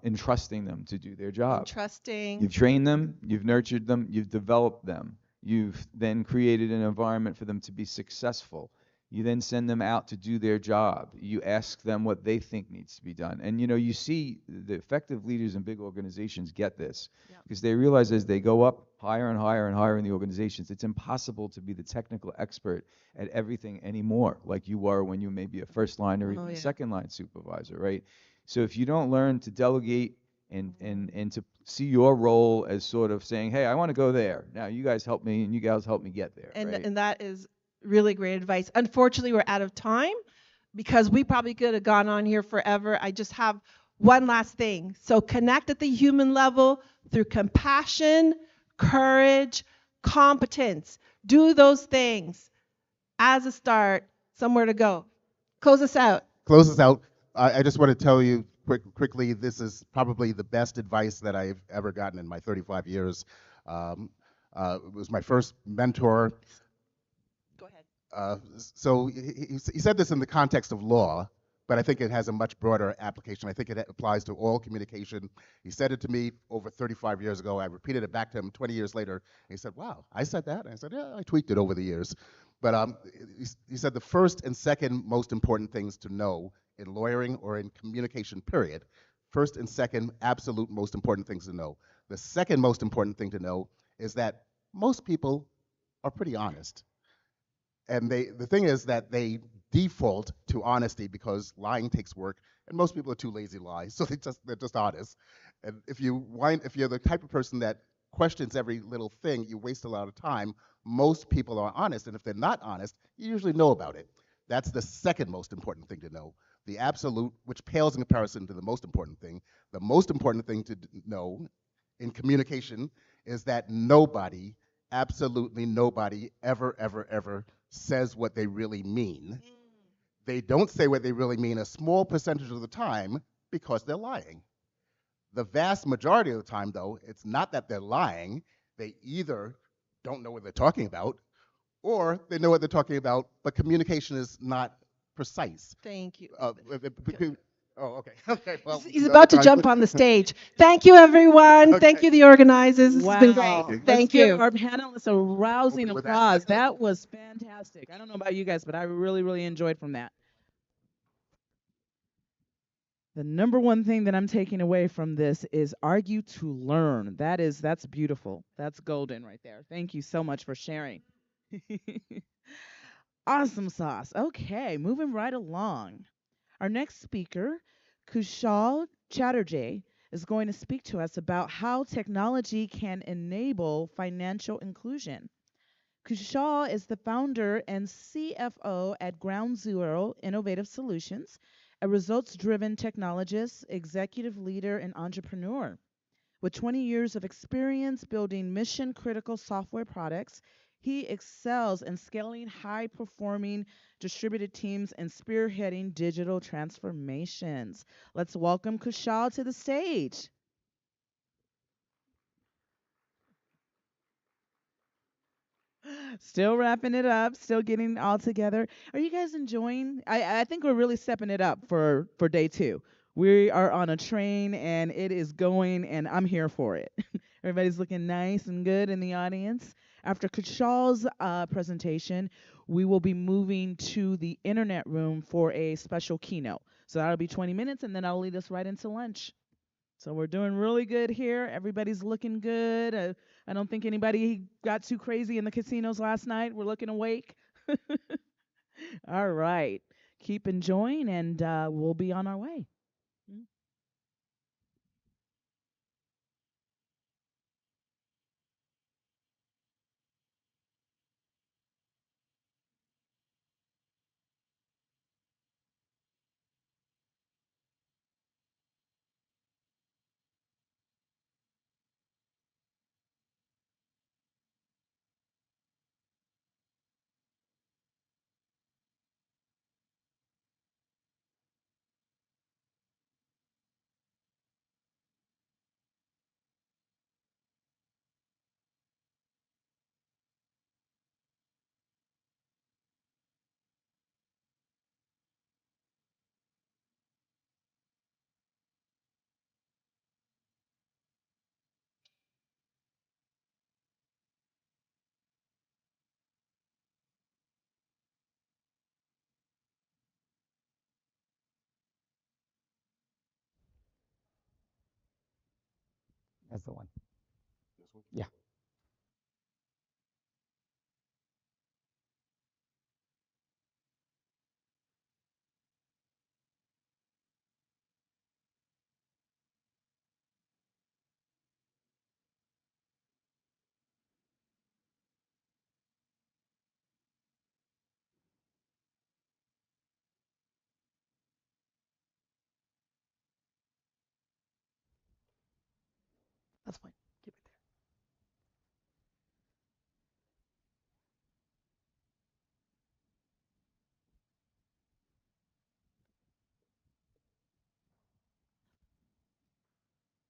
entrusting them to do their job. Entrusting. You've trained them, you've nurtured them, you've developed them. You've then created an environment for them to be successful. You then send them out to do their job. You ask them what they think needs to be done. And you see the effective leaders in big organizations get this because they realize as they go up higher and higher and higher in the organizations, it's impossible to be the technical expert at everything anymore, like you were when you may be a first line or even a second line supervisor, right? So if you don't learn to delegate and to see your role as sort of saying, hey, I want to go there. Now you guys help me and you guys help me get there. And, right? and that is really great advice. Unfortunately, we're out of time because we probably could have gone on here forever. I just have one last thing. So connect at the human level through compassion, courage, competence. Do those things as a start, somewhere to go. Close us out. Close us out. I just want to tell you quickly, this is probably the best advice that I've ever gotten in my 35 years. It was my first mentor. Go ahead. So he said this in the context of law, but I think it has a much broader application. I think it applies to all communication. He said it to me over 35 years ago. I repeated it back to him 20 years later. And he said, wow, I said that? And I said, yeah, I tweaked it over the years. But he said the first and second most important things to know in lawyering or in communication, period. First and second absolute most important things to know. The second most important thing to know is that most people are pretty honest. And the thing is that they default to honesty because lying takes work, and most people are too lazy to lie, so they're just honest. And if you're the type of person that questions every little thing, you waste a lot of time. Most people are honest, and if they're not honest, you usually know about it. That's the second most important thing to know. The absolute, which pales in comparison to the most important thing. The most important thing to know in communication is that nobody, absolutely nobody, ever says what they really mean. They don't say what they really mean a small percentage of the time because they're lying. The vast majority of the time, though, it's not that they're lying. They either don't know what they're talking about, or they know what they're talking about, but communication is not precise. Thank you. Oh, okay. Okay. Well, He's about to jump on the stage. Thank you, everyone. Okay. Thank you, the organizers. This has been Wow. great. Let's Thank give you. our panelists a rousing With that. applause. That was fantastic. I don't know about you guys, but I really, really enjoyed from that. The number one thing that I'm taking away from this is argue to learn. That's beautiful. That's golden right there. Thank you so much for sharing. Awesome sauce. Okay, moving right along. Our next speaker, Kushal Chatterjee, is going to speak to us about how technology can enable financial inclusion. Kushal is the founder and CFO at Ground Zero Innovative Solutions, a results-driven technologist, executive leader, and entrepreneur. With 20 years of experience building mission-critical software products, he excels in scaling high-performing distributed teams and spearheading digital transformations. Let's welcome Kushal to the stage. Still wrapping it up, still getting all together. Are you guys enjoying? I think we're really stepping it up for day 2. We are on a train and it is going, and I'm here for it. Everybody's looking nice and good in the audience. After Kushal's presentation, we will be moving to the internet room for a special keynote. So that'll be 20 minutes, and then I'll lead us right into lunch. So we're doing really good here. Everybody's looking good. I don't think anybody got too crazy in the casinos last night. We're looking awake. All right. Keep enjoying, and we'll be on our way. the one. Yeah. That's fine. Keep it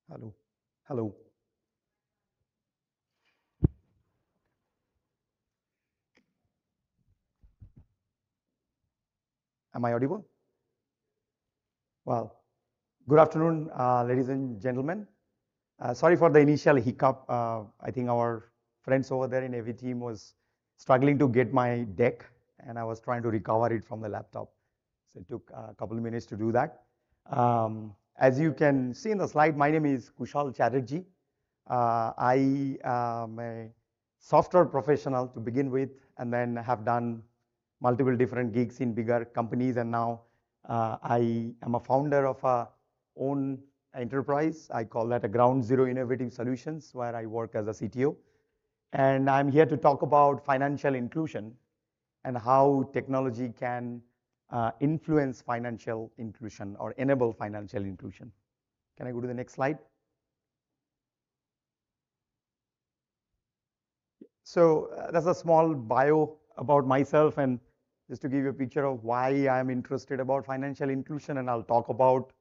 there. Hello. Hello. Am I audible? Well, good afternoon, ladies and gentlemen. Sorry for the initial hiccup. I think our friends over there in AV team was struggling to get my deck, and I was trying to recover it from the laptop. So it took a couple of minutes to do that. As you can see in the slide, my name is Kushal Chatterjee. I am a software professional to begin with, and then have done multiple different gigs in bigger companies, and now I am a founder of a own enterprise. I call that a Ground Zero Innovative Solutions, where I work as a CTO. And I'm here to talk about financial inclusion and how technology can influence financial inclusion or enable financial inclusion. Can I go to the next slide? So that's a small bio about myself, and just to give you a picture of why I'm interested about financial inclusion, and I'll talk about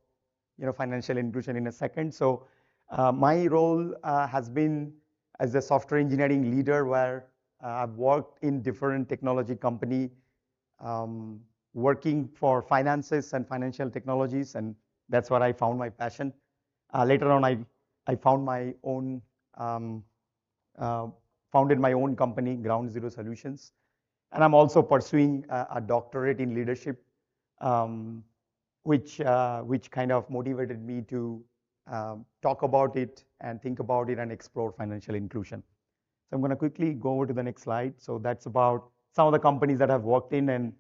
financial inclusion in a second. So my role has been as a software engineering leader, where I've worked in different technology company, working for finances and financial technologies, and that's where I found my passion. Later on, I found my own founded my own company, Ground Zero Solutions, and I'm also pursuing a doctorate in leadership, which kind of motivated me to talk about it and think about it and explore financial inclusion. So I'm going to quickly go over to the next slide. So that's about some of the companies that I've worked in and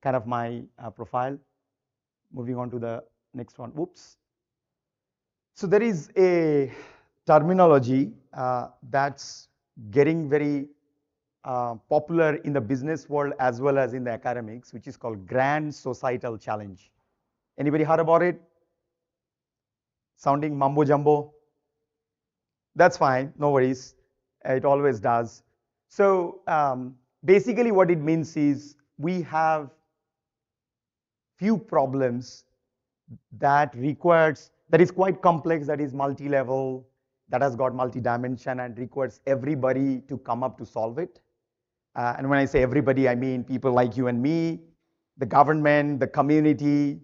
kind of my profile. Moving on to the next one. Whoops. So there is a terminology that's getting very popular in the business world as well as in the academics, which is called grand societal challenge. Anybody heard about it? Sounding mumbo jumbo? That's fine, no worries. It always does. So basically what it means is we have few problems that is quite complex, that is multi-level, that has got multi-dimension and requires everybody to come up to solve it. And when I say everybody, I mean people like you and me, the government, the community,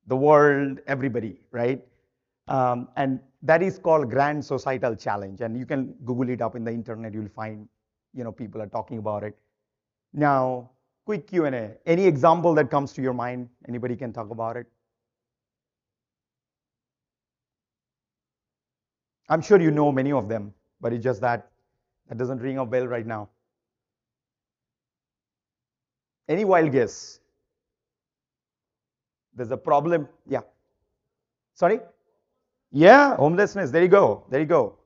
the world, everybody, right? And that is called grand societal challenge. And you can Google it up in the internet, you'll find, people are talking about it. Now, quick Q&A. Any example that comes to your mind? Anybody can talk about it? I'm sure you know many of them, but it's just that doesn't ring a bell right now. Any wild guess? There's a problem. Yeah. Sorry? Yeah, homelessness. There you go. There you go.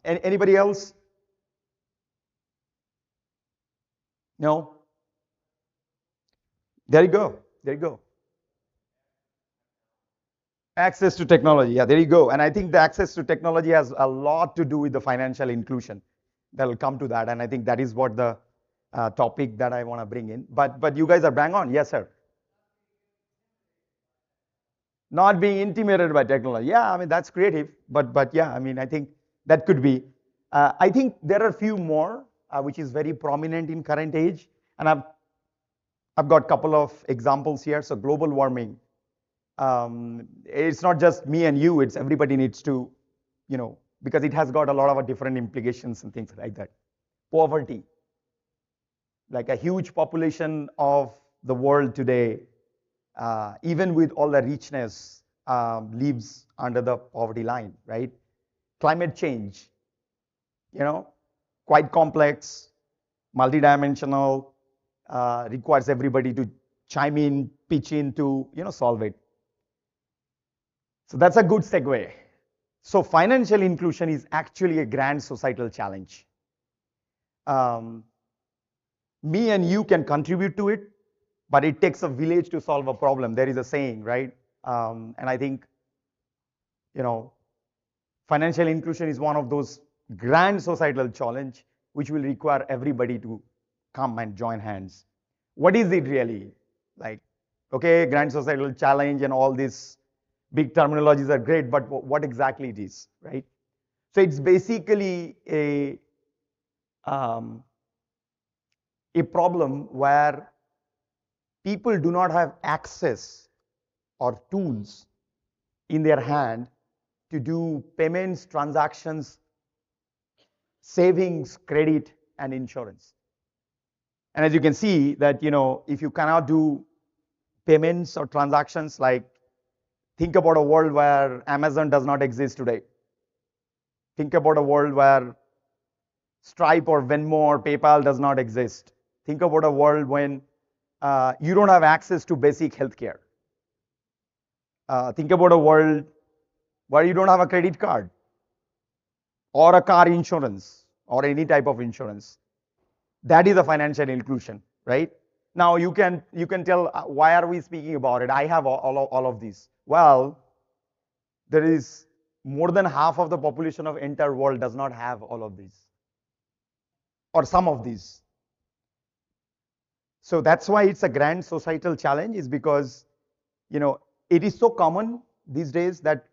Anybody else? No? There you go. There you go. Access to technology. Yeah, there you go. And I think the access to technology has a lot to do with the financial inclusion. That'll come to that. And I think that is what the topic that I want to bring in. But you guys are bang on. Yes, sir. Not being intimidated by technology. Yeah, I mean, that's creative. But yeah, I mean, I think that could be. I think there are a few more, which is very prominent in current age. And I've got a couple of examples here. So global warming. It's not just me and you, it's everybody needs to, because it has got a lot of different implications and things like that. Poverty. Like a huge population of the world today, even with all the richness, lives under the poverty line, right? climate change, quite complex, multidimensional, requires everybody to chime in, pitch in to, solve it. So that's a good segue. So financial inclusion is actually a grand societal challenge. Me and you can contribute to it, but it takes a village to solve a problem. There is a saying, right? And I think, financial inclusion is one of those grand societal challenge which will require everybody to come and join hands. What is it really? Like, okay, grand societal challenge and all these big terminologies are great, but what exactly it is, right? So it's basically a problem where people do not have access or tools in their hand to do payments, transactions, savings, credit, and insurance. And as you can see that, if you cannot do payments or transactions, like think about a world where Amazon does not exist today. Think about a world where Stripe or Venmo or PayPal does not exist. Think about a world when you don't have access to basic healthcare. Think about a world where you don't have a credit card or a car insurance or any type of insurance. That is a financial inclusion, right? Now you can tell, why are we speaking about it? I have all of these. Well, there is more than half of the population of entire world does not have all of these or some of these. So that's why it's a grand societal challenge, is because it is so common these days that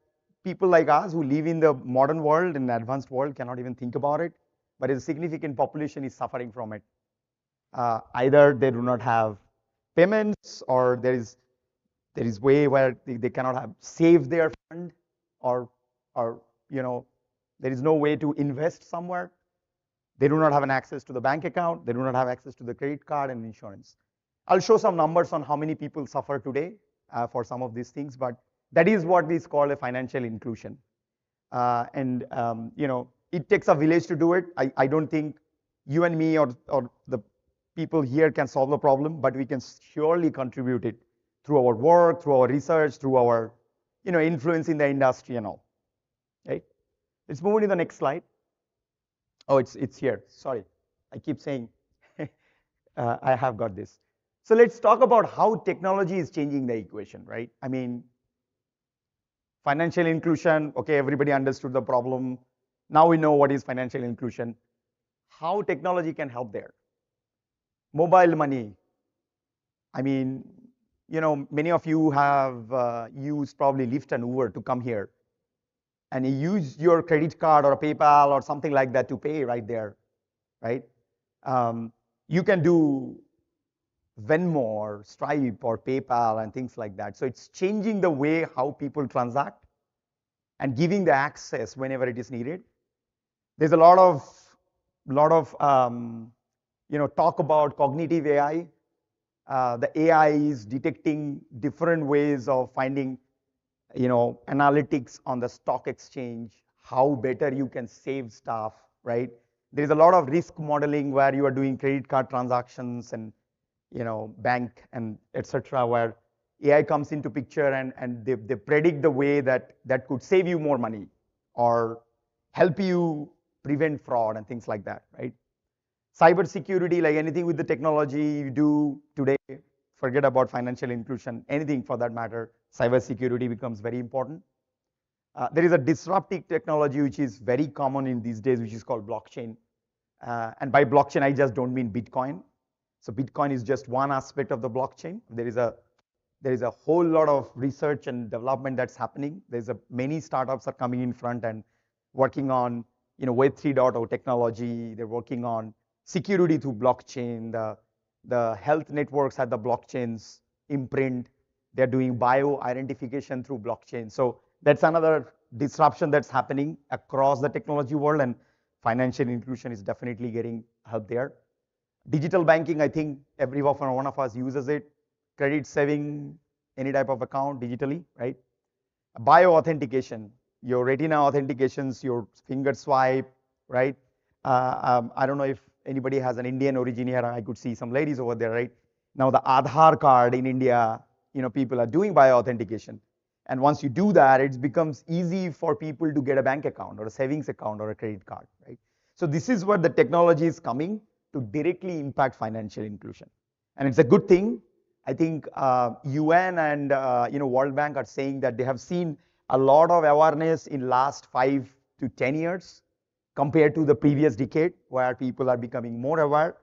people like us who live in the modern world and advanced world cannot even think about it, but a significant population is suffering from it. Either they do not have payments, or there is way where they cannot have saved their fund, or there is no way to invest somewhere. They do not have an access to the bank account. They do not have access to the credit card and insurance. I'll show some numbers on how many people suffer today for some of these things, but that is what is called a financial inclusion. It takes a village to do it. I don't think you and me or the people here can solve the problem, but we can surely contribute it through our work, through our research, through our influence in the industry and all. Right? Let's move on to the next slide. Oh, it's here. Sorry, I keep saying I have got this. So let's talk about how technology is changing the equation, right? I mean, financial inclusion, okay, everybody understood the problem. Now we know what is financial inclusion. How technology can help there. Mobile money. I mean, many of you have used probably Lyft and Uber to come here. And you use your credit card or PayPal or something like that to pay right there, right? You can do Venmo or Stripe or PayPal and things like that. So it's changing the way how people transact and giving the access whenever it is needed. There's a lot of talk about cognitive AI. The AI is detecting different ways of finding analytics on the stock exchange, how better you can save stuff, right? There's a lot of risk modeling where you are doing credit card transactions and bank and etc., where AI comes into picture and they predict the way that could save you more money or help you prevent fraud and things like that, right? Cybersecurity, like anything with the technology you do today, forget about financial inclusion, anything for that matter, cybersecurity becomes very important. There is a disruptive technology which is very common in these days, which is called blockchain. And by blockchain, I just don't mean Bitcoin. So Bitcoin is just one aspect of the blockchain. There is a whole lot of research and development that's happening. Many startups are coming in front and working on Web 3.0 technology. They're working on security through blockchain. The health networks have the blockchains imprint. They're doing bio-identification through blockchain. So that's another disruption that's happening across the technology world, and financial inclusion is definitely getting help there. Digital banking, I think every one of us uses it. Credit, saving, any type of account digitally, right? Bio-authentication. your retina authentications, your finger swipe, right? I don't know if anybody has an Indian origin here. I could see some ladies over there, right? Now the Aadhaar card in India, people are doing bio-authentication. And once you do that, it becomes easy for people to get a bank account or a savings account or a credit card, right? So this is where the technology is coming to directly impact financial inclusion. And it's a good thing. I think UN and World Bank are saying that they have seen a lot of awareness in last 5 to 10 years compared to the previous decade, where people are becoming more aware.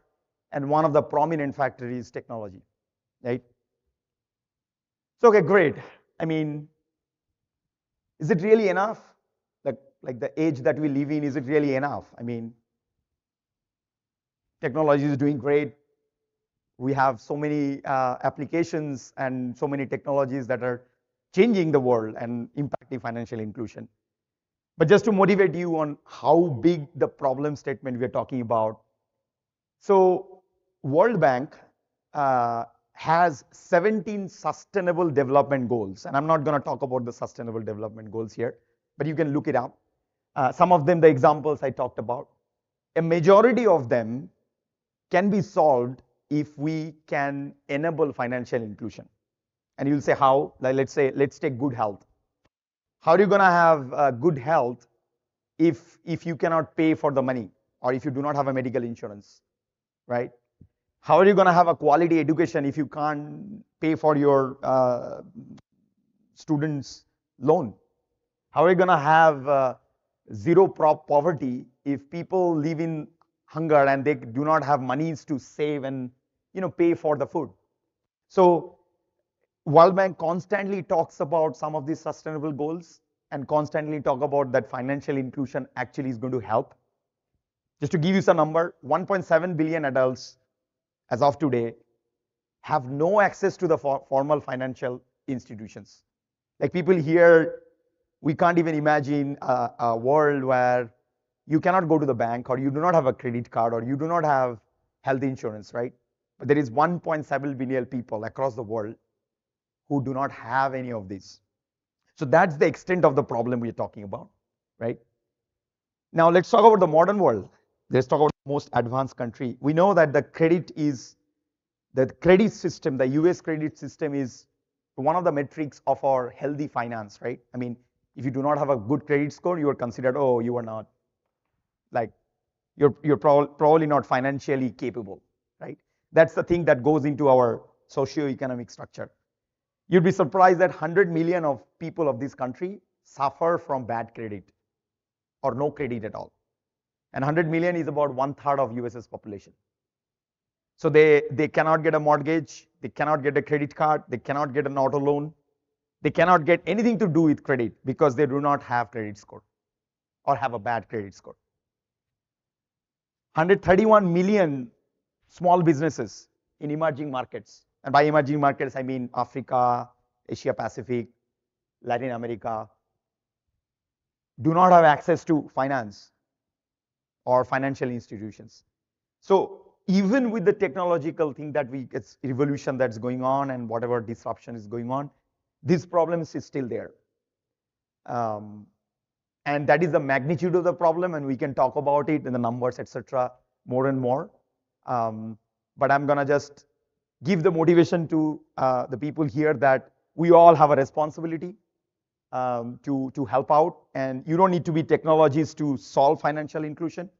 And one of the prominent factors is technology, right? So, okay, great. I mean, is it really enough? Like the age that we live in, is it really enough? I mean, technology is doing great. We have so many applications and so many technologies that are changing the world and impacting financial inclusion. But just to motivate you on how big the problem statement we're talking about. So World Bank has 17 sustainable development goals. And I'm not going to talk about the sustainable development goals here, but you can look it up. Some of them, the examples I talked about. A majority of them can be solved if we can enable financial inclusion. And you'll say how? Like let's take good health. How are you going to have good health if you cannot pay for the money, or if you do not have a medical insurance, right? How are you going to have a quality education if you can't pay for your students' loan? How are you going to have zero poverty if people live in hunger and they do not have monies to save and pay for the food? So World Bank constantly talks about some of these sustainable goals and constantly talk about that financial inclusion actually is going to help. Just to give you some number, 1.7 billion adults as of today have no access to the formal financial institutions. Like people here, we can't even imagine a world where you cannot go to the bank, or you do not have a credit card, or you do not have health insurance, right? But there is 1.7 billion people across the world who do not have any of these. So that's the extent of the problem we're talking about, right? Now let's talk about the modern world. Let's talk about the most advanced country. We know that the credit system, the US credit system is one of the metrics of our healthy finance, right? I mean, if you do not have a good credit score, you are considered, oh, you are not, like, you're probably not financially capable, right? That's the thing that goes into our socio-economic structure. You'd be surprised that 100 million of people of this country suffer from bad credit or no credit at all. And 100 million is about 1/3 of US's population. So they cannot get a mortgage, they cannot get a credit card, they cannot get an auto loan, they cannot get anything to do with credit because they do not have credit score or have a bad credit score. 131 million small businesses in emerging markets. And by emerging markets, I mean Africa, Asia Pacific, Latin America, do not have access to finance or financial institutions. So even with the technological thing that it's revolution that's going on and whatever disruption is going on, this problem is still there. And that is the magnitude of the problem, and we can talk about it in the numbers, etc., more and more. But I'm gonna just give the motivation to the people here that we all have a responsibility to help out, and you don't need to be technologists to solve financial inclusion.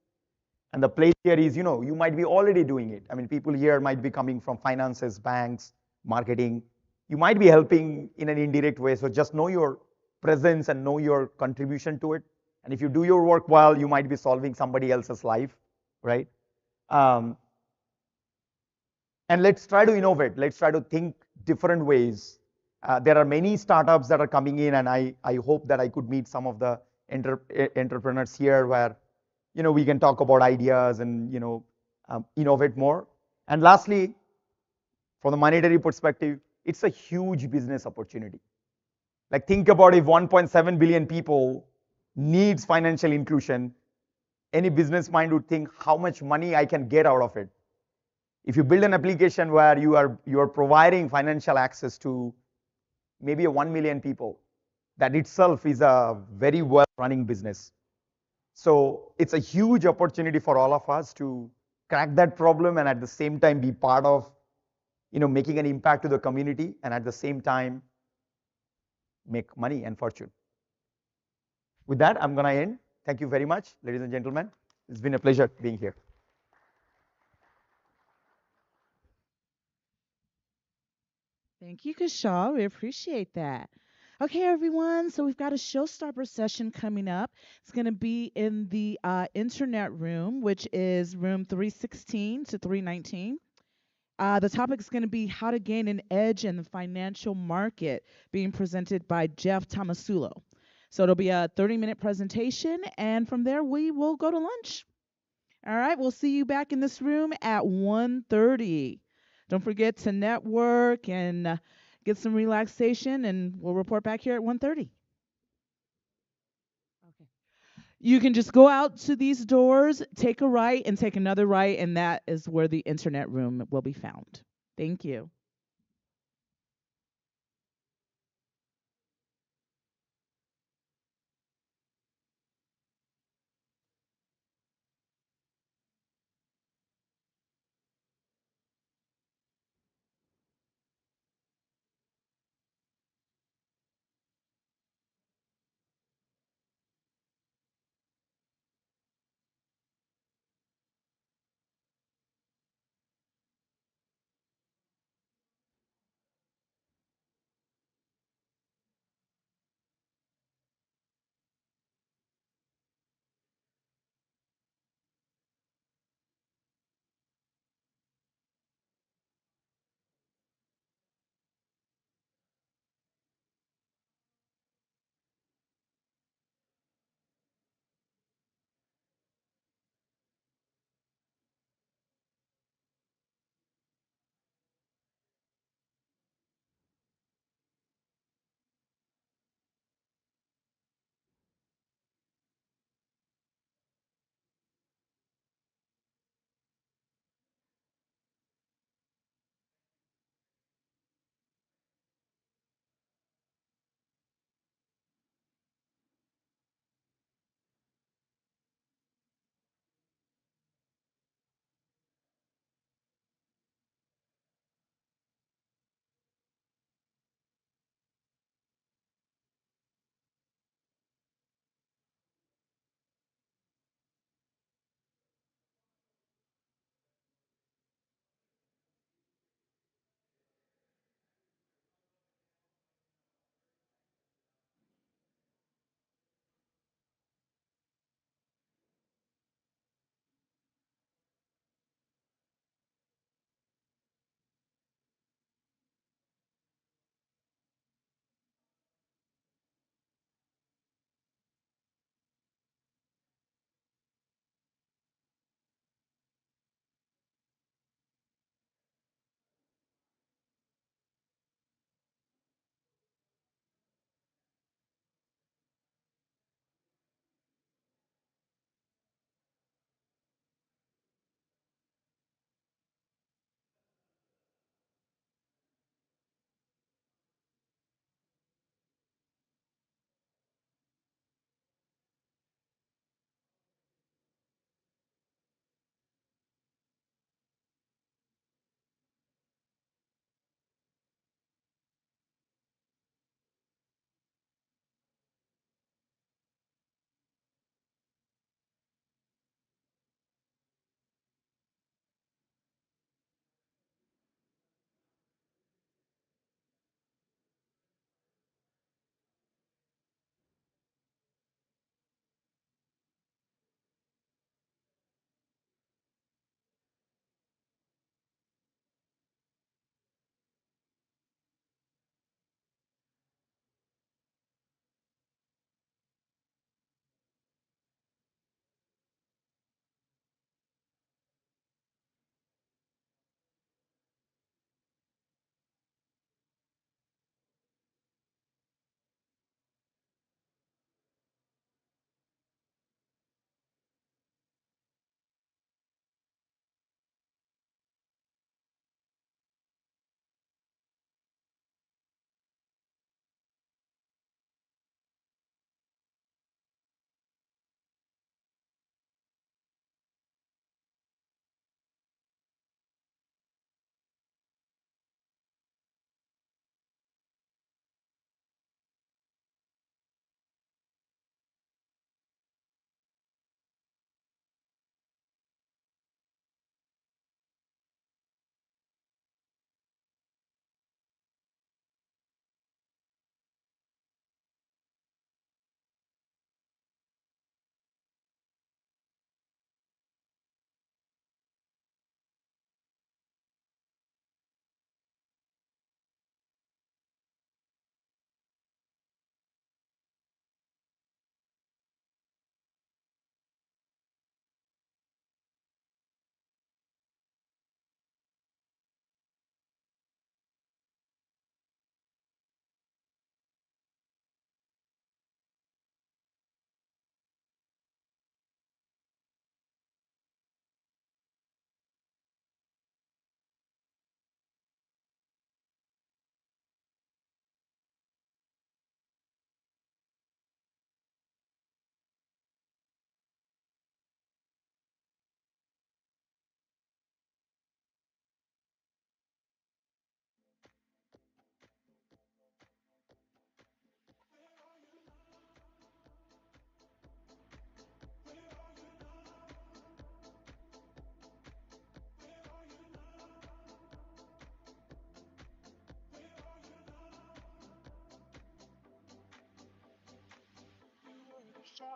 And the place here is, you might be already doing it. I mean, people here might be coming from finances, banks, marketing. You might be helping in an indirect way, so just know your presence and know your contribution to it. And if you do your work well, you might be solving somebody else's life, right? And let's try to innovate. Let's try to think different ways. There are many startups that are coming in, and I hope that I could meet some of the entrepreneurs here where we can talk about ideas and innovate more. And lastly, from the monetary perspective, it's a huge business opportunity. Like, think about if 1.7 billion people needs financial inclusion, any business mind would think how much money I can get out of it. If you build an application where you are providing financial access to maybe 1 million people, that itself is a very well running business. So it's a huge opportunity for all of us to crack that problem and at the same time be part of making an impact to the community and at the same time make money and fortune. With that, I'm going to end. Thank you very much, ladies and gentlemen. It's been a pleasure being here. Thank you, Kushal. We appreciate that. Okay, everyone. So we've got a showstopper session coming up. It's going to be in the internet room, which is room 316 to 319. The topic is going to be how to gain an edge in the financial market, being presented by Jeff Tomasulo. So it'll be a 30-minute presentation, and from there we will go to lunch. All right, we'll see you back in this room at 1:30. Don't forget to network and get some relaxation, and we'll report back here at 1:30. Okay. You can just go out to these doors, take a right, and take another right, and that is where the internet room will be found. Thank you.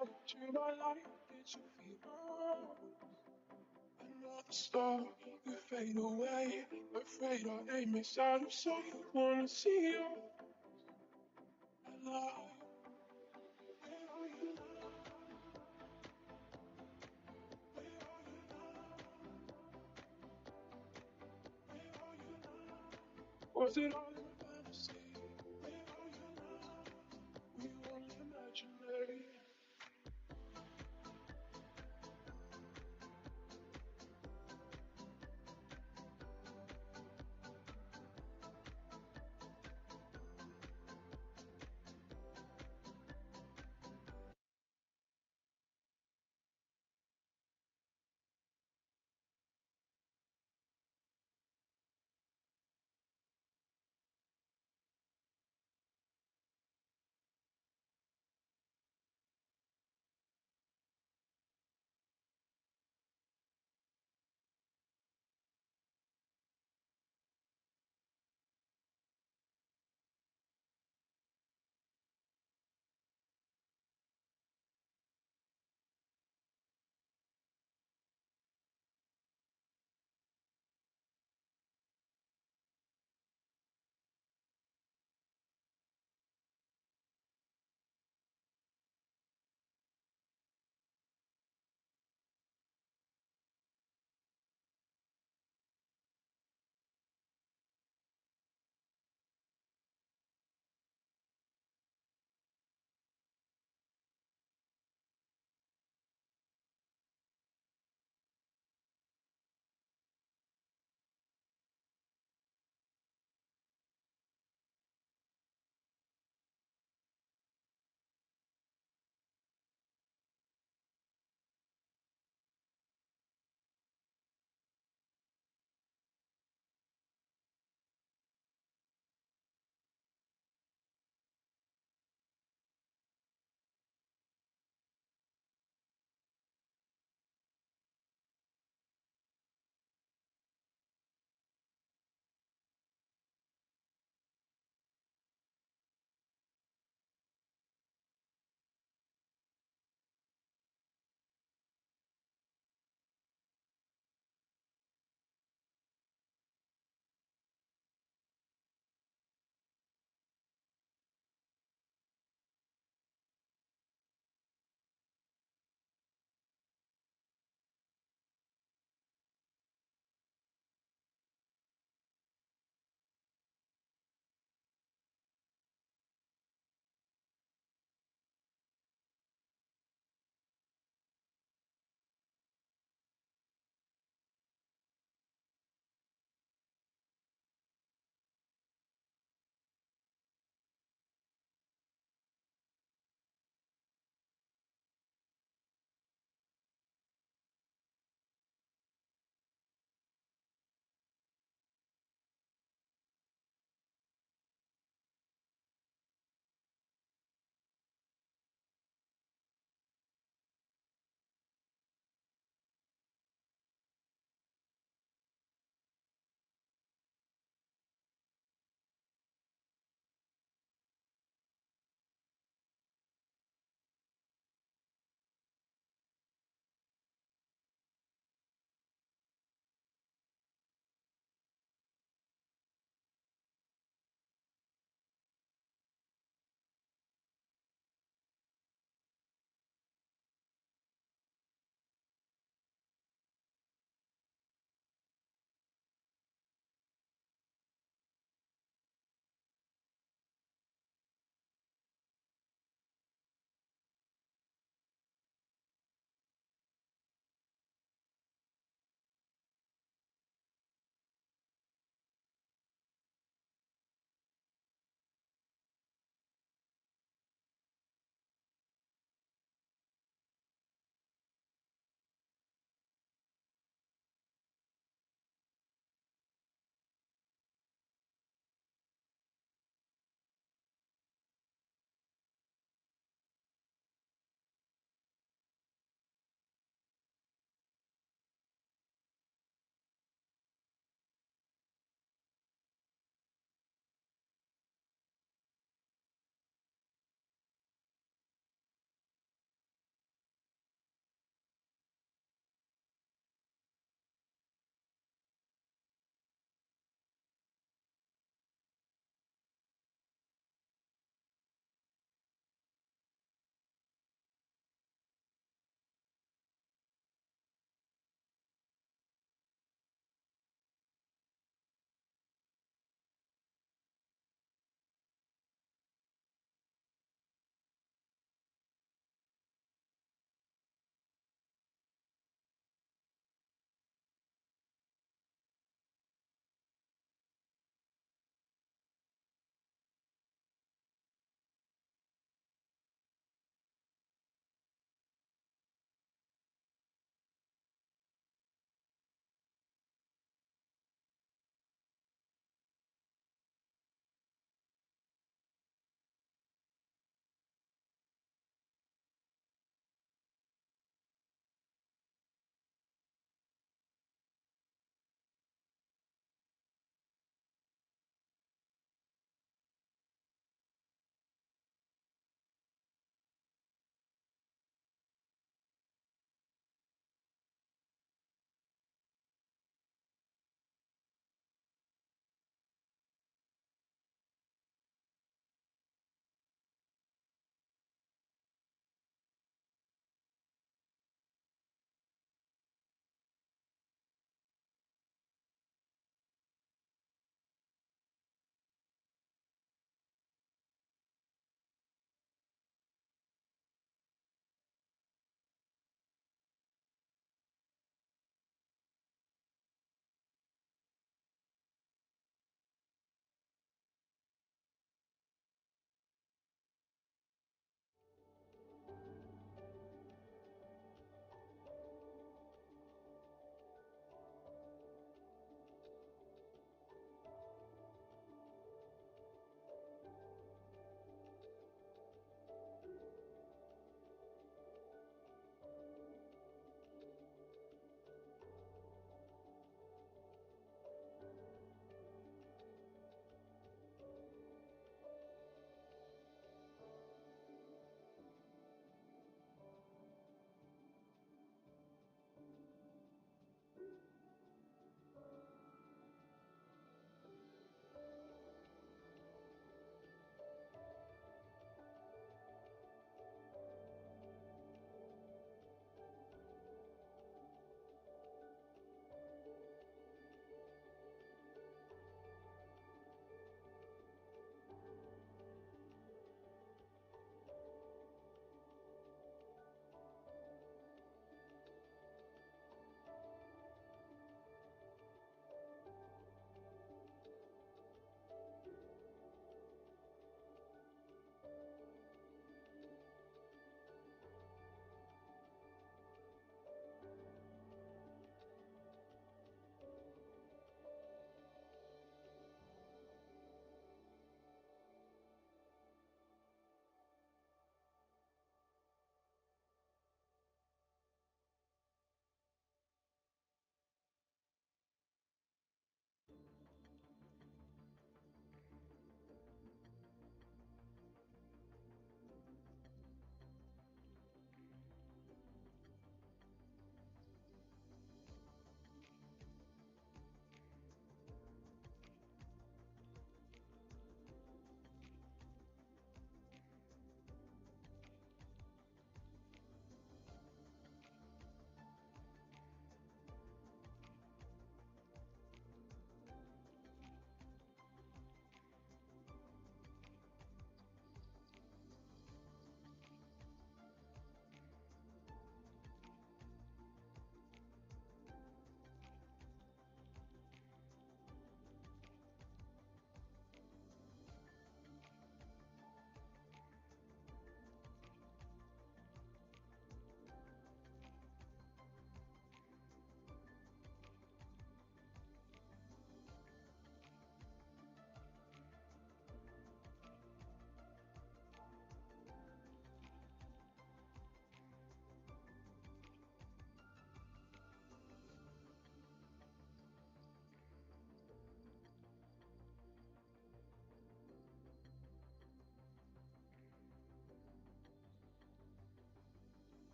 out to my life, did you feel another star could fade away? Afraid our aim is out of sight. Wanna see you alive. Where are you now? Where are you now? Where are you now? Was it all in fantasy? Where are you now? We only imaginary.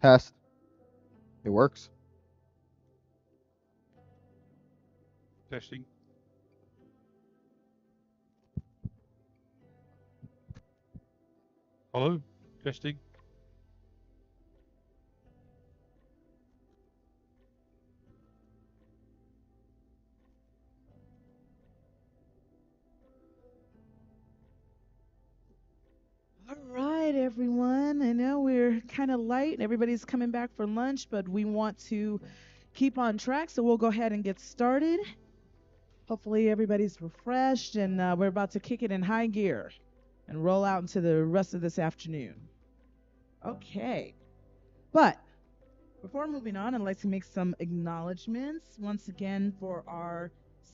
Test. It works. Testing. Hello? Testing. All right, everyone. I know we're kind of light and everybody's coming back for lunch, but we want to keep on track, so we'll go ahead and get started. Hopefully, everybody's refreshed, and we're about to kick it in high gear and roll out into the rest of this afternoon. Okay. But before moving on, I'd like to make some acknowledgments once again for our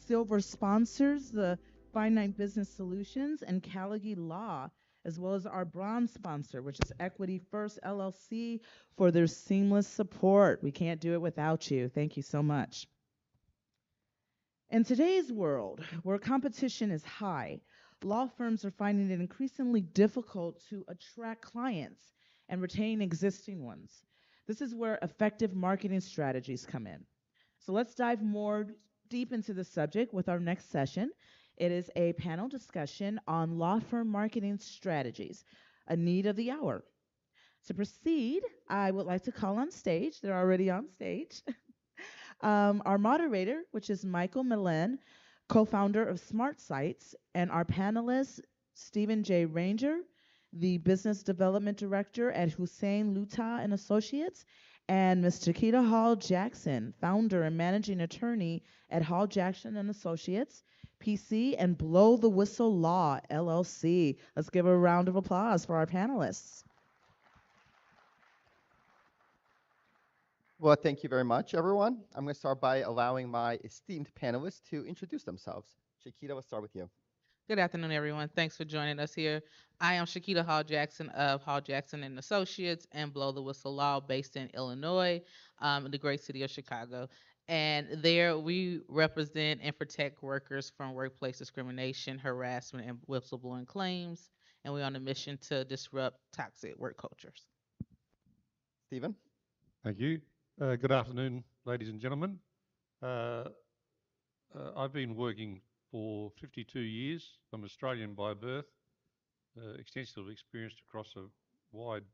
silver sponsors, the Finite Business Solutions and Callagee Law, as well as our bronze sponsor, which is Equity First LLC, for their seamless support. We can't do it without you. Thank you so much. In today's world, where competition is high, law firms are finding it increasingly difficult to attract clients and retain existing ones. This is where effective marketing strategies come in. So let's dive more deep into the subject with our next session. It is a panel discussion on law firm marketing strategies, a need of the hour. To proceed, I would like to call on stage, they're already on stage, our moderator, which is Michael Milan, co-founder of Smart Sites, and our panelists, Stephen J. Ranger, the business development director at Hussein Luta and Associates, and Ms. Chiquita Hall Jackson, founder and managing attorney at Hall Jackson and Associates, PC, and Blow the Whistle Law, LLC. Let's give a round of applause for our panelists. Well, thank you very much, everyone. I'm going to start by allowing my esteemed panelists to introduce themselves. Chiquita, we'll start with you. Good afternoon, everyone. Thanks for joining us here. I am Chiquita Hall Jackson of Hall Jackson and Associates and Blow the Whistle Law, based in Illinois, in the great city of Chicago. And there we represent and protect workers from workplace discrimination, harassment, and whistleblowing claims. And we're on a mission to disrupt toxic work cultures. Stephen? Thank you. Good afternoon, ladies and gentlemen. I've been working for 52 years. I'm Australian by birth, extensive experience across a wide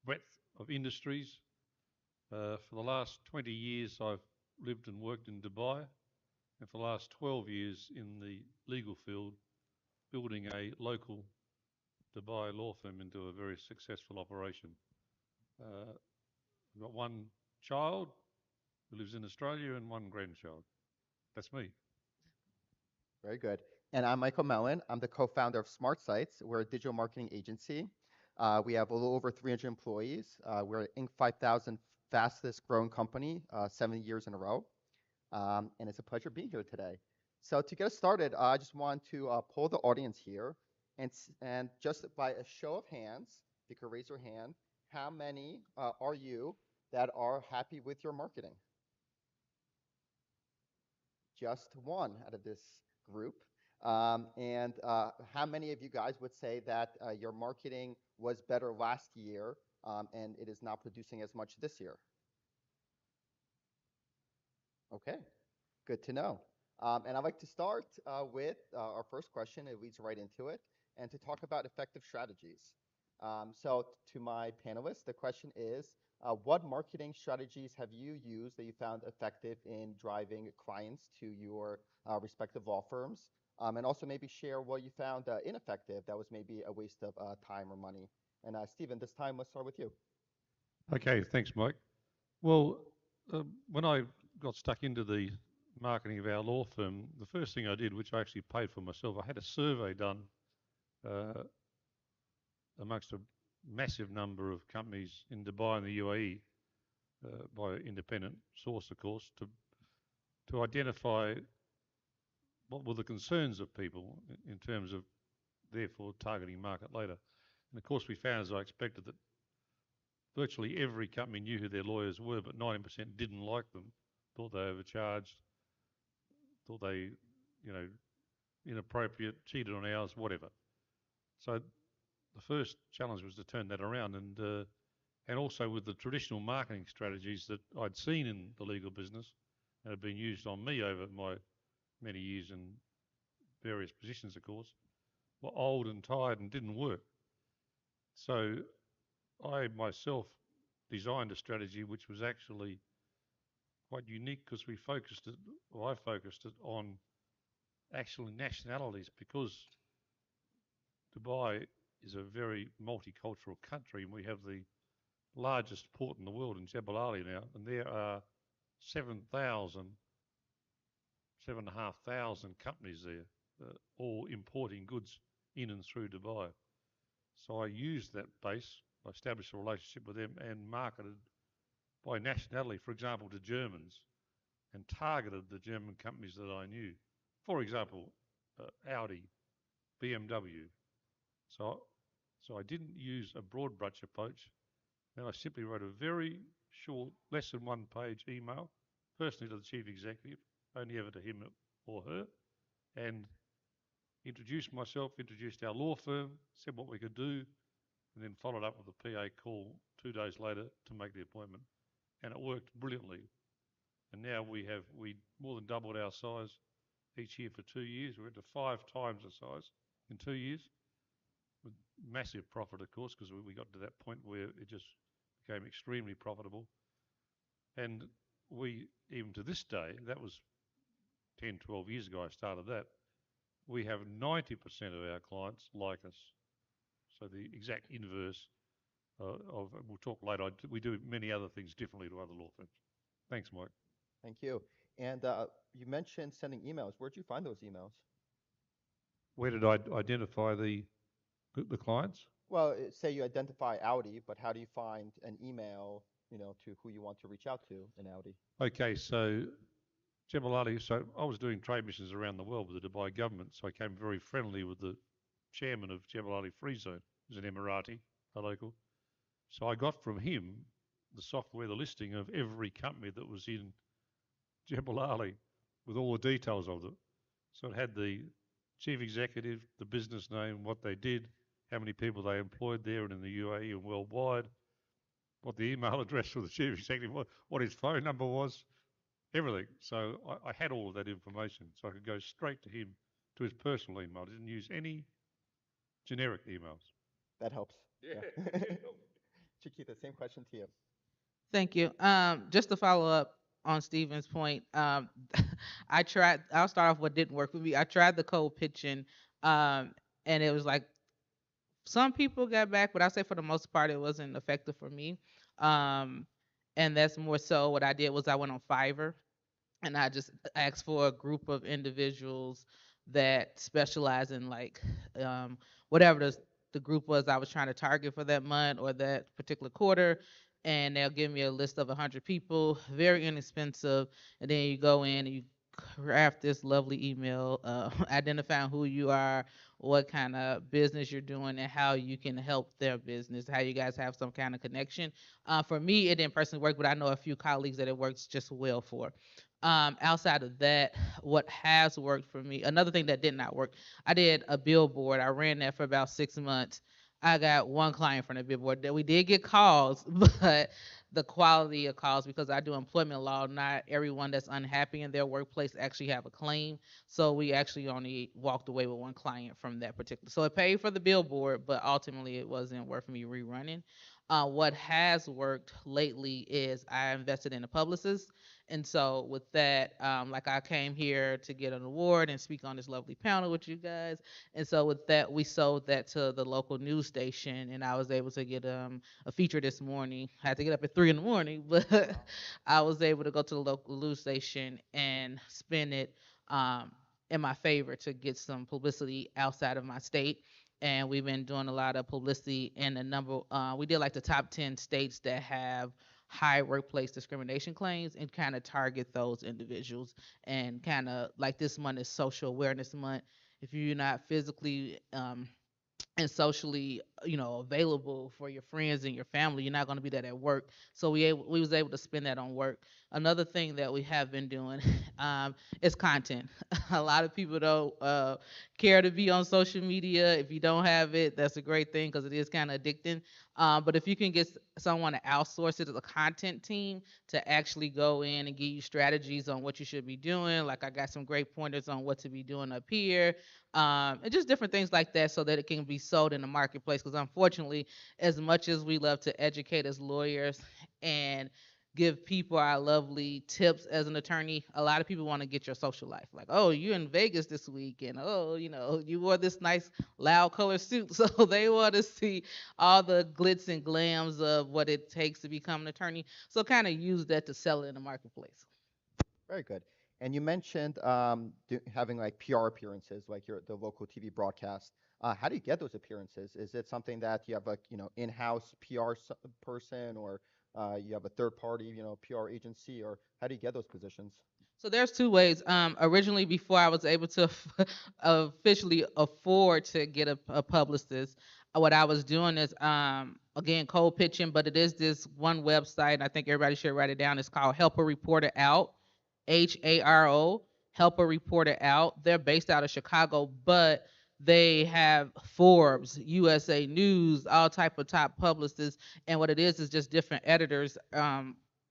breadth of industries. For the last 20 years, I've lived and worked in Dubai, and for the last 12 years in the legal field, building a local Dubai law firm into a very successful operation. I've got one child who lives in Australia and one grandchild. That's me. Very good. And I'm Michael Mellon. I'm the co-founder of Smart Sites. We're a digital marketing agency. We have a little over 300 employees. We're an Inc. 5000 fastest growing company, 7 years in a row. And it's a pleasure being here today. So to get us started, I just want to poll the audience here. And just by a show of hands, if you could raise your hand, how many are you that are happy with your marketing? Just one out of this group. And how many of you guys would say that your marketing was better last year and it is not producing as much this year? Okay, good to know. And I'd like to start with our first question. It leads right into it, and to talk about effective strategies. So to my panelists, the question is, what marketing strategies have you used that you found effective in driving clients to your respective law firms? And also maybe share what you found ineffective that was maybe a waste of time or money. And Stephen, this time let's start with you. Okay, thanks, Mike. Well, when I got stuck into the marketing of our law firm, the first thing I did, which I actually paid for myself, I had a survey done amongst a massive number of companies in Dubai and the UAE by an independent source, of course, to identify what were the concerns of people in terms of therefore targeting market later. And of course, we found, as I expected, that virtually every company knew who their lawyers were, but 90% didn't like them, thought they overcharged, thought they, inappropriate, cheated on hours, whatever. So the first challenge was to turn that around, and and also with the traditional marketing strategies that I'd seen in the legal business and have been used on me over my many years in various positions, of course, were old and tired and didn't work. So I myself designed a strategy which was actually quite unique because we focused it, or I focused it on actually nationalities, because Dubai is a very multicultural country, and we have the largest port in the world in Jebel Ali now, and there are 7,000, 7,500 companies there, all importing goods in and through Dubai. So I used that base, I established a relationship with them and marketed by nationality, for example, to Germans, and targeted the German companies that I knew. For example, Audi, BMW. So I didn't use a broad brush approach. Then I simply wrote a very short, less than 1 page email, personally to the chief executive, only ever to him or her, and introduced myself, introduced our law firm, said what we could do, and then followed up with a PA call 2 days later to make the appointment. And it worked brilliantly. And now we more than doubled our size each year for 2 years. We're into 5 times the size in 2 years, with massive profit, of course, because we got to that point where it just became extremely profitable. And we, even to this day, that was 10, 12 years ago I started that, we have 90% of our clients like us. So the exact inverse of, we'll talk later, we do many other things differently to other law firms. Thanks, Mike. Thank you. And you mentioned sending emails. Where'd you find those emails? Where did I identify the clients? Well, say you identify Audi, but how do you find an email, to who you want to reach out to in Audi? Okay, so Jebel Ali, so I was doing trade missions around the world with the Dubai government, so I became very friendly with the chairman of Jebel Ali Free Zone, who's an Emirati, a local. So I got from him the software, the listing of every company that was in Jebel Ali with all the details of them. So it had the chief executive, the business name, what they did, how many people they employed there and in the UAE and worldwide, what the email address for the chief executive was, what his phone number was, everything. So I had all of that information, so I could go straight to him, to his personal email. I didn't use any generic emails. That helps. Yeah. Chiquita, same question to you. Thank you. Just to follow up on Stephen's point, I'll start off what didn't work for me. I tried the cold pitching, and it was like some people got back, but I say for the most part it wasn't effective for me. And that's more so what I did was I went on Fiverr and I just asked for a group of individuals that specialize in whatever the group was I was trying to target for that month or that particular quarter. And they'll give me a list of 100 people, very inexpensive. And then you go in and you craft this lovely email, identifying who you are, what kind of business you're doing, and how you can help their business, how you guys have some kind of connection. For me, it didn't personally work, but I know a few colleagues that it works just well for. Outside of that, what has worked for me, another thing that did not work, I did a billboard. I ran that for about 6 months. I got one client from the billboard. That we did get calls, but the quality of calls, because I do employment law, not everyone that's unhappy in their workplace actually have a claim. So we actually only walked away with one client from that particular. So it paid for the billboard, but ultimately it wasn't worth me rerunning. What has worked lately is I invested in a publicist. And so with that, like I came here to get an award and speak on this lovely panel with you guys. And so with that, we sold that to the local news station, and I was able to get a feature this morning. I had to get up at 3 in the morning, but I was able to go to the local news station and spin it in my favor to get some publicity outside of my state. And we've been doing a lot of publicity in a number. We did like the top 10 states that have high workplace discrimination claims and kind of target those individuals. And kind of like this month is Social Awareness Month. If you're not physically and socially available for your friends and your family. You're not going to be that at work. So we was able to spend that on work. Another thing that we have been doing is content. A lot of people don't care to be on social media. If you don't have it, that's a great thing because it is kind of addicting. But if you can get someone to outsource it as a content team to actually go in and give you strategies on what you should be doing, like I got some great pointers on what to be doing up here, and just different things like that so that it can be sold in the marketplace. Because unfortunately, as much as we love to educate as lawyers and give people our lovely tips as an attorney, a lot of people want to get your social life. Like, oh, you're in Vegas this week, and oh, you wore this nice loud color suit. So they want to see all the glitz and glams of what it takes to become an attorney. So kind of use that to sell it in the marketplace. Very good. And you mentioned having like PR appearances, like the local TV broadcast. How do you get those appearances? Is it something that you have a in-house PR person, or you have a third-party PR agency, or how do you get those positions? So there's two ways. Originally, before I was able to officially afford to get a publicist, what I was doing is, again, cold pitching, but it is this one website, and I think everybody should write it down. It's called Help a Reporter Out, HARO, Help a Reporter Out. They're based out of Chicago, but they have Forbes, USA News, all type of top publicists, and what it is just different editors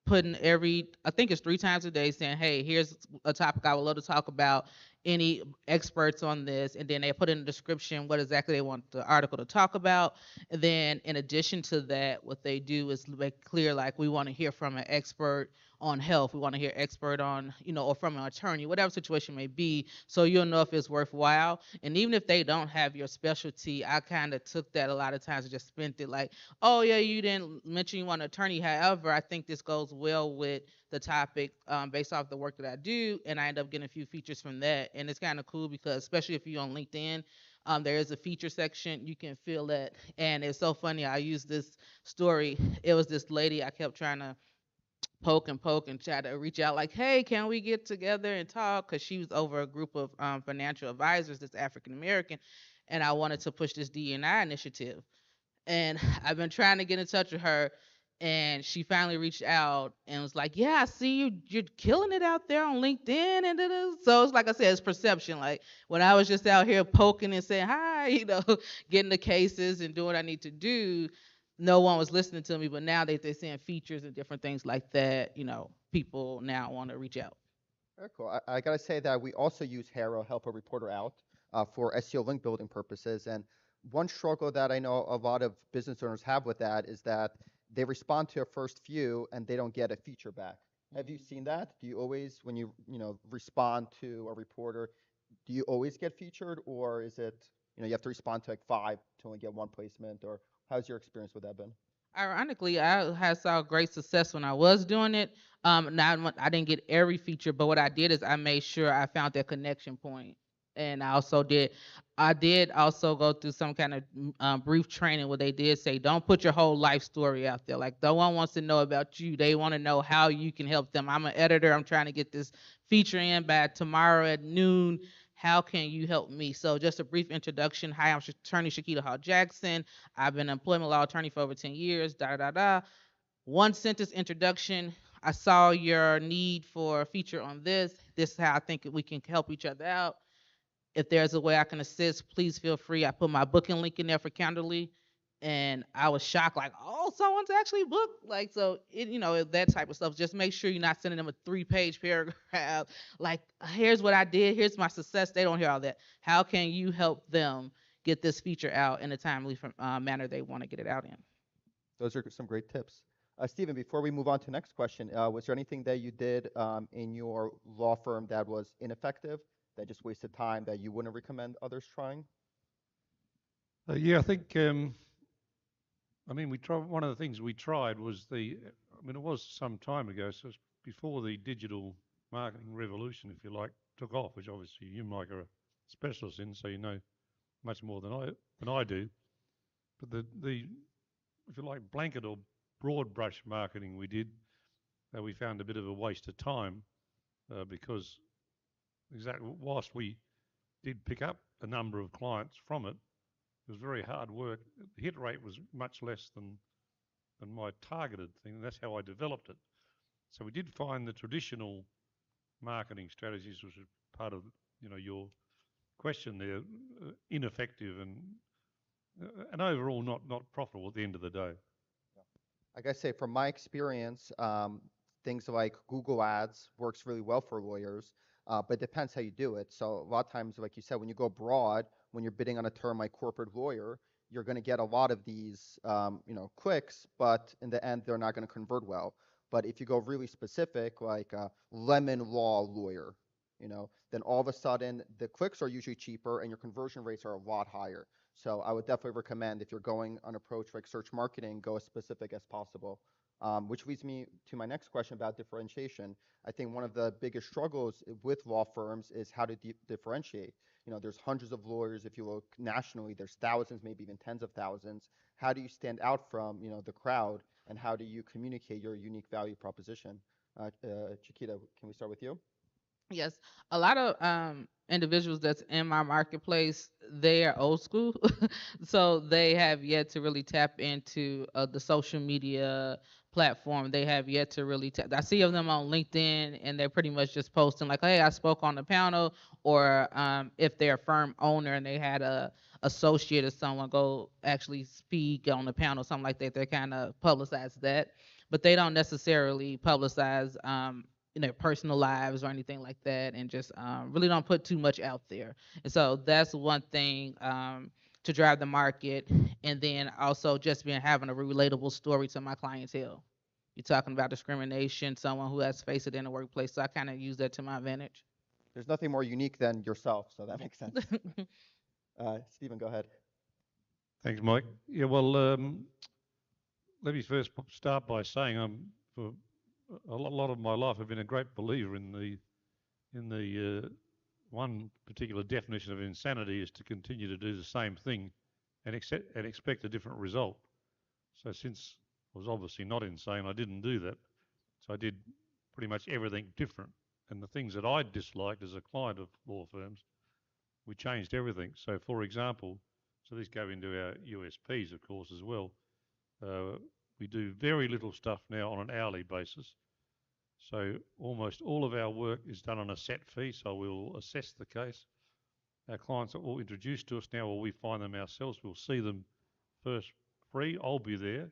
putting I think it's 3 times a day saying, hey, here's a topic I would love to talk about, any experts on this, and then they put in the description what exactly they want the article to talk about. And then in addition to that, what they do is make clear, like, we want to hear from an expert on health, we want to hear expert on, or from an attorney, whatever situation may be, so you'll know if it's worthwhile. And even if they don't have your specialty, I kind of took that a lot of times and just spent it like, oh yeah, you didn't mention you want an attorney, however, I think this goes well with the topic based off the work that I do, and I end up getting a few features from that. And it's kind of cool because especially if you're on LinkedIn, there is a feature section, you can feel that. And it's so funny, I use this story. It was this lady I kept trying to poke and try to reach out like, hey, can we get together and talk? Because she was over a group of financial advisors that's African American, and I wanted to push this D&I initiative. And I've been trying to get in touch with her, and she finally reached out and was like, yeah, I see you're killing it out there on LinkedIn. And so it's like I said, it's perception. Like when I was just out here poking and saying hi, getting the cases and doing what I need to do, no one was listening to me. But now they're seeing features and different things like that, people now want to reach out. Very cool. I gotta say that we also use HARO, Help a Reporter Out, for SEO link building purposes. And one struggle that I know a lot of business owners have with that is that they respond to a first few and they don't get a feature back. Have you seen that? Do you always, when you respond to a reporter, do you always get featured, or is it you have to respond to like 5 to only get 1 placement, or how's your experience with that been? Ironically, I had saw great success when I was doing it. Now I didn't get every feature, but what I did is I made sure I found that connection point, and I did also go through some kind of brief training where they did say, don't put your whole life story out there. Like no one wants to know about you; they want to know how you can help them. I'm an editor. I'm trying to get this feature in by tomorrow at noon. How can you help me? So just a brief introduction. Hi, I'm attorney Shakita Hall Jackson. I've been an employment law attorney for over 10 years, One sentence introduction. I saw your need for a feature on this. This is how I think we can help each other out. If there's a way I can assist, please feel free. I put my booking link in there for Calendly, and I was shocked, like, oh, someone's actually booked. Like, so, that type of stuff. Just make sure you're not sending them a 3-page paragraph. Like, here's what I did. Here's my success. They don't hear all that. How can you help them get this feature out in a timely manner they want to get it out in? Those are some great tips. Stephen, before we move on to the next question, was there anything that you did in your law firm that was ineffective, that just wasted time, that you wouldn't recommend others trying? Yeah, I think, we tried, one of the things we tried was it was some time ago, so it's before the digital marketing revolution, if you like, took off, which obviously you, Mike, are a specialist in, so you know much more than I do. But the if you like, blanket or broad brush marketing we did, we found a bit of a waste of time because whilst we did pick up a number of clients from it, It was very hard work. The hit rate was much less than my targeted thing, and that's how I developed it. So we did find the traditional marketing strategies, which is part of your question there, ineffective and overall not profitable at the end of the day. Like I say, from my experience, things like Google Ads works really well for lawyers, but it depends how you do it. So a lot of times, like you said, when you go broad, when you're bidding on a term like corporate lawyer, you're going to get a lot of these, clicks, but in the end, they're not going to convert well. But if you go really specific, like lemon law lawyer, then all of a sudden the clicks are usually cheaper and your conversion rates are a lot higher. So I would definitely recommend, if you're going on approach like search marketing, go as specific as possible. Which leads me to my next question about differentiation. I think one of the biggest struggles with law firms is how to differentiate. There's hundreds of lawyers. If you look nationally, there's thousands, maybe even tens of thousands. How do you stand out from, the crowd, and how do you communicate your unique value proposition? Chiquita, can we start with you? Yes, a lot of individuals that's in my marketplace, they are old school, so they have yet to really tap into the social media platform. They have yet to really tap. I see of them on LinkedIn, and they're pretty much just posting like, "Hey, I spoke on the panel," or if they're a firm owner and they had a associate or someone go actually speak on the panel, something like that, they kind of publicize that, but they don't necessarily publicize in their personal lives or anything like that, and just really don't put too much out there. And so that's one thing to drive the market, and then also just having a relatable story to my clientele. You're talking about discrimination, someone who has faced it in the workplace, so I kind of use that to my advantage. There's nothing more unique than yourself, so that makes sense. Stephen, go ahead. Thanks, Mike. Yeah, well, let me first start by saying for a lot of my life I've been a great believer in the one particular definition of insanity is to continue to do the same thing and expect a different result. So since I was obviously not insane, I didn't do that. So I did pretty much everything different. And the things that I disliked as a client of law firms, we changed everything. So for example, so these go into our USPs, of course, as well. We do very little stuff now on an hourly basis. So almost all of our work is done on a set fee, so we'll assess the case. Our clients are all introduced to us now, or we find them ourselves. We'll see them first free. I'll be there,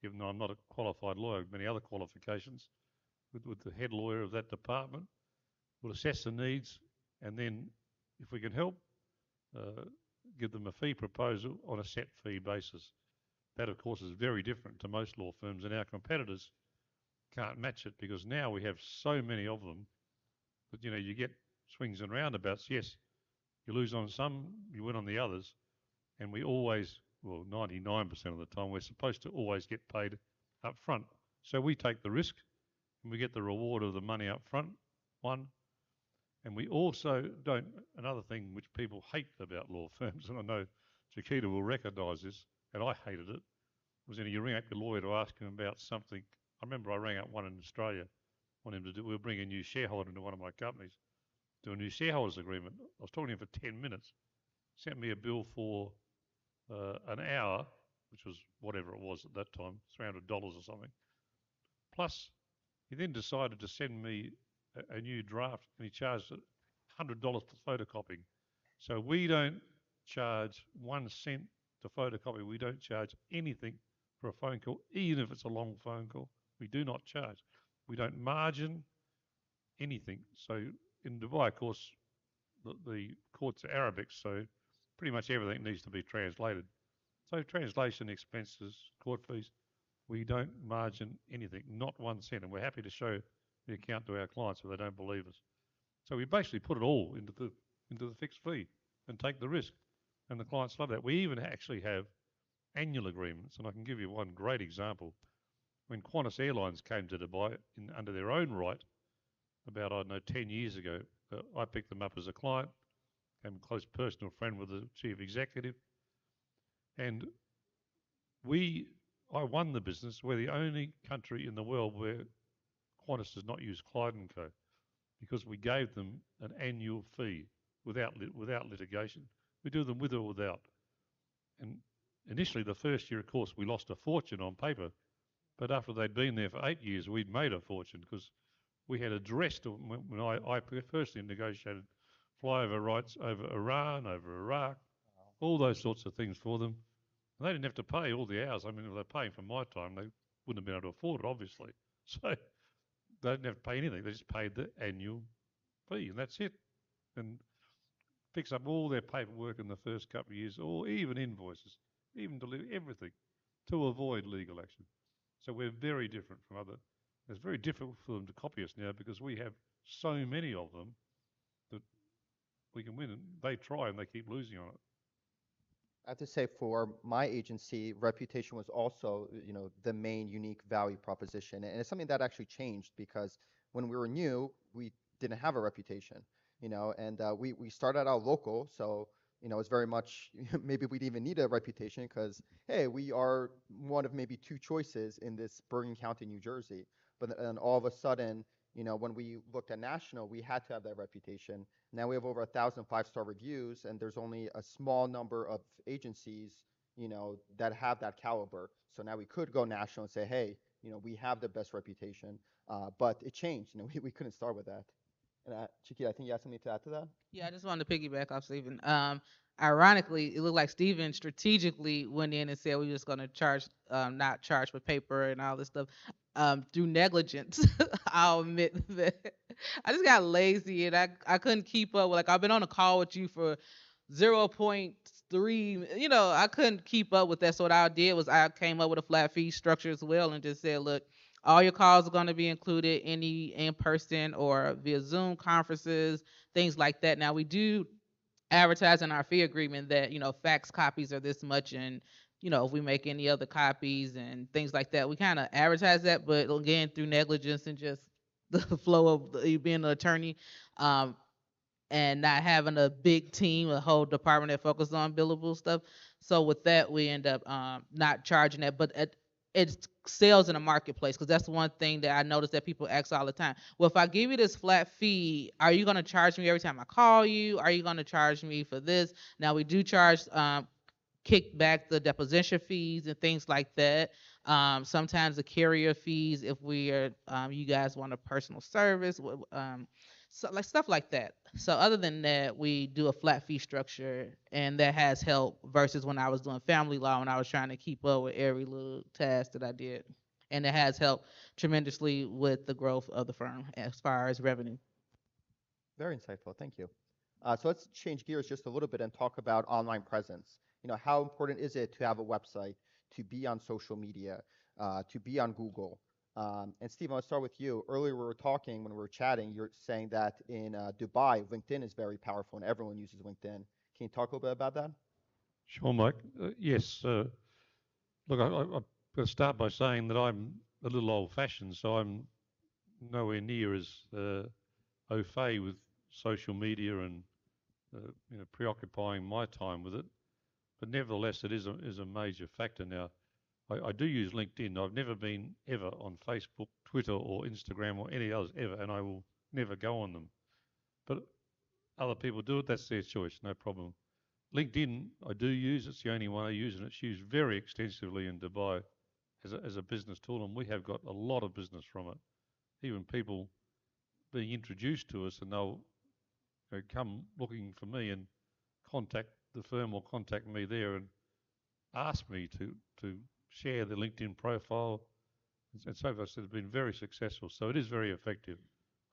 even though I'm not a qualified lawyer, many other qualifications, with the head lawyer of that department. We'll assess the needs, and then if we can help, give them a fee proposal on a set fee basis. That, of course, is very different to most law firms, and our competitors can't match it because now we have so many of them that you get swings and roundabouts. Yes, you lose on some, you win on the others, and we always, well, 99% of the time, we're supposed to always get paid up front. So we take the risk and we get the reward of the money up front, one. And we also don't, another thing which people hate about law firms, and I know Chiquita will recognise this, and I hated it, was you ring up your lawyer to ask him about something. I remember I rang up one in Australia, wanted him to do, we'll bring a new shareholder into one of my companies, do a new shareholders agreement. I was talking to him for 10 minutes, sent me a bill for an hour, which was whatever it was at that time, $300 or something. Plus, he then decided to send me a new draft, and he charged $100 for photocopying. So we don't charge 1 cent to photocopy. We don't charge anything for a phone call, even if it's a long phone call. We do not charge. We don't margin anything. So in Dubai, of course, the courts are Arabic, so pretty much everything needs to be translated. So translation expenses, court fees, we don't margin anything, not 1 cent, and we're happy to show the account to our clients if they don't believe us. So we basically put it all into the fixed fee and take the risk, and the clients love that. We even actually have annual agreements, and I can give you one great example. When Qantas Airlines came to Dubai under their own right, about, I don't know, 10 years ago, I picked them up as a client, became a close personal friend with the chief executive, and I won the business. We're the only country in the world where Qantas does not use Clyde & Co. because we gave them an annual fee without litigation. We do them with or without. And initially, the first year, of course, we lost a fortune on paper. But after they'd been there for 8 years, we'd made a fortune because we had addressed, when I personally negotiated flyover rights over Iran, over Iraq, all those sorts of things for them. And they didn't have to pay all the hours. I mean, if they're paying for my time, they wouldn't have been able to afford it, obviously. So they didn't have to pay anything. They just paid the annual fee, and that's it. And picks up all their paperwork in the first couple of years, or even invoices, even everything, to avoid legal action. So we're very different from other. It's very difficult for them to copy us now because we have so many of them that we can win. And they try and they keep losing on it. I have to say, for my agency, reputation was also, the main unique value proposition, and it's something that actually changed because when we were new, we didn't have a reputation, and we started out local, so it's very much maybe we didn't even need a reputation because hey, we are one of maybe two choices in this Bergen County, New Jersey, but then all of a sudden, when we looked at national, we had to have that reputation. Now we have over 1,000 five-star reviews, and there's only a small number of agencies, that have that caliber. So now we could go national and say, hey, we have the best reputation, but it changed. We couldn't start with that. And Chiquita, I think you have something to add to that? Yeah, I just wanted to piggyback off Stephen. Ironically, it looked like Stephen strategically went in and said we were just going to charge, not charge for paper and all this stuff, through negligence. I'll admit that I just got lazy and I couldn't keep up. Like I've been on a call with you for 0.3, I couldn't keep up with that. So what I did was I came up with a flat fee structure as well and just said, look, all your calls are going to be included, any in person or via Zoom conferences, things like that. Now we do advertise in our fee agreement that, fax copies are this much, and, if we make any other copies and things like that, we kind of advertise that, but again, through negligence and just the flow of being an attorney, and not having a big team, a whole department that focuses on billable stuff. So with that, we end up not charging that, but it sells in a marketplace, because that's one thing that I notice that people ask all the time. Well, if I give you this flat fee, are you going to charge me every time I call you? Are you going to charge me for this? Now we do charge kick back the deposition fees and things like that. Sometimes the carrier fees if we are you guys want a personal service, so like stuff like that. So other than that, we do a flat fee structure, and that has helped versus when I was doing family law and I was trying to keep up with every little task that I did. And it has helped tremendously with the growth of the firm as far as revenue. Very insightful. Thank you. So let's change gears just a little bit and talk about online presence. How important is it to have a website, to be on social media, to be on Google? And Steve, I'll start with you. Earlier we were talking, when we were chatting, you're saying that in Dubai, LinkedIn is very powerful and everyone uses LinkedIn. Can you talk a little bit about that? Sure, Mike. Yes. Look, I've got to start by saying that I'm a little old-fashioned, so I'm nowhere near as au fait with social media and preoccupying my time with it. But nevertheless, it is a major factor now. I do use LinkedIn. I've never been ever on Facebook, Twitter, or Instagram, or any others ever, and I will never go on them. But other people do it. That's their choice. No problem. LinkedIn, I do use. It's the only one I use, and it's used very extensively in Dubai as a business tool, and we have got a lot of business from it. Even people being introduced to us, and they'll come looking for me and contact the firm or contact me there and ask me to share the LinkedIn profile and so forth. So it's been very successful. So it is very effective.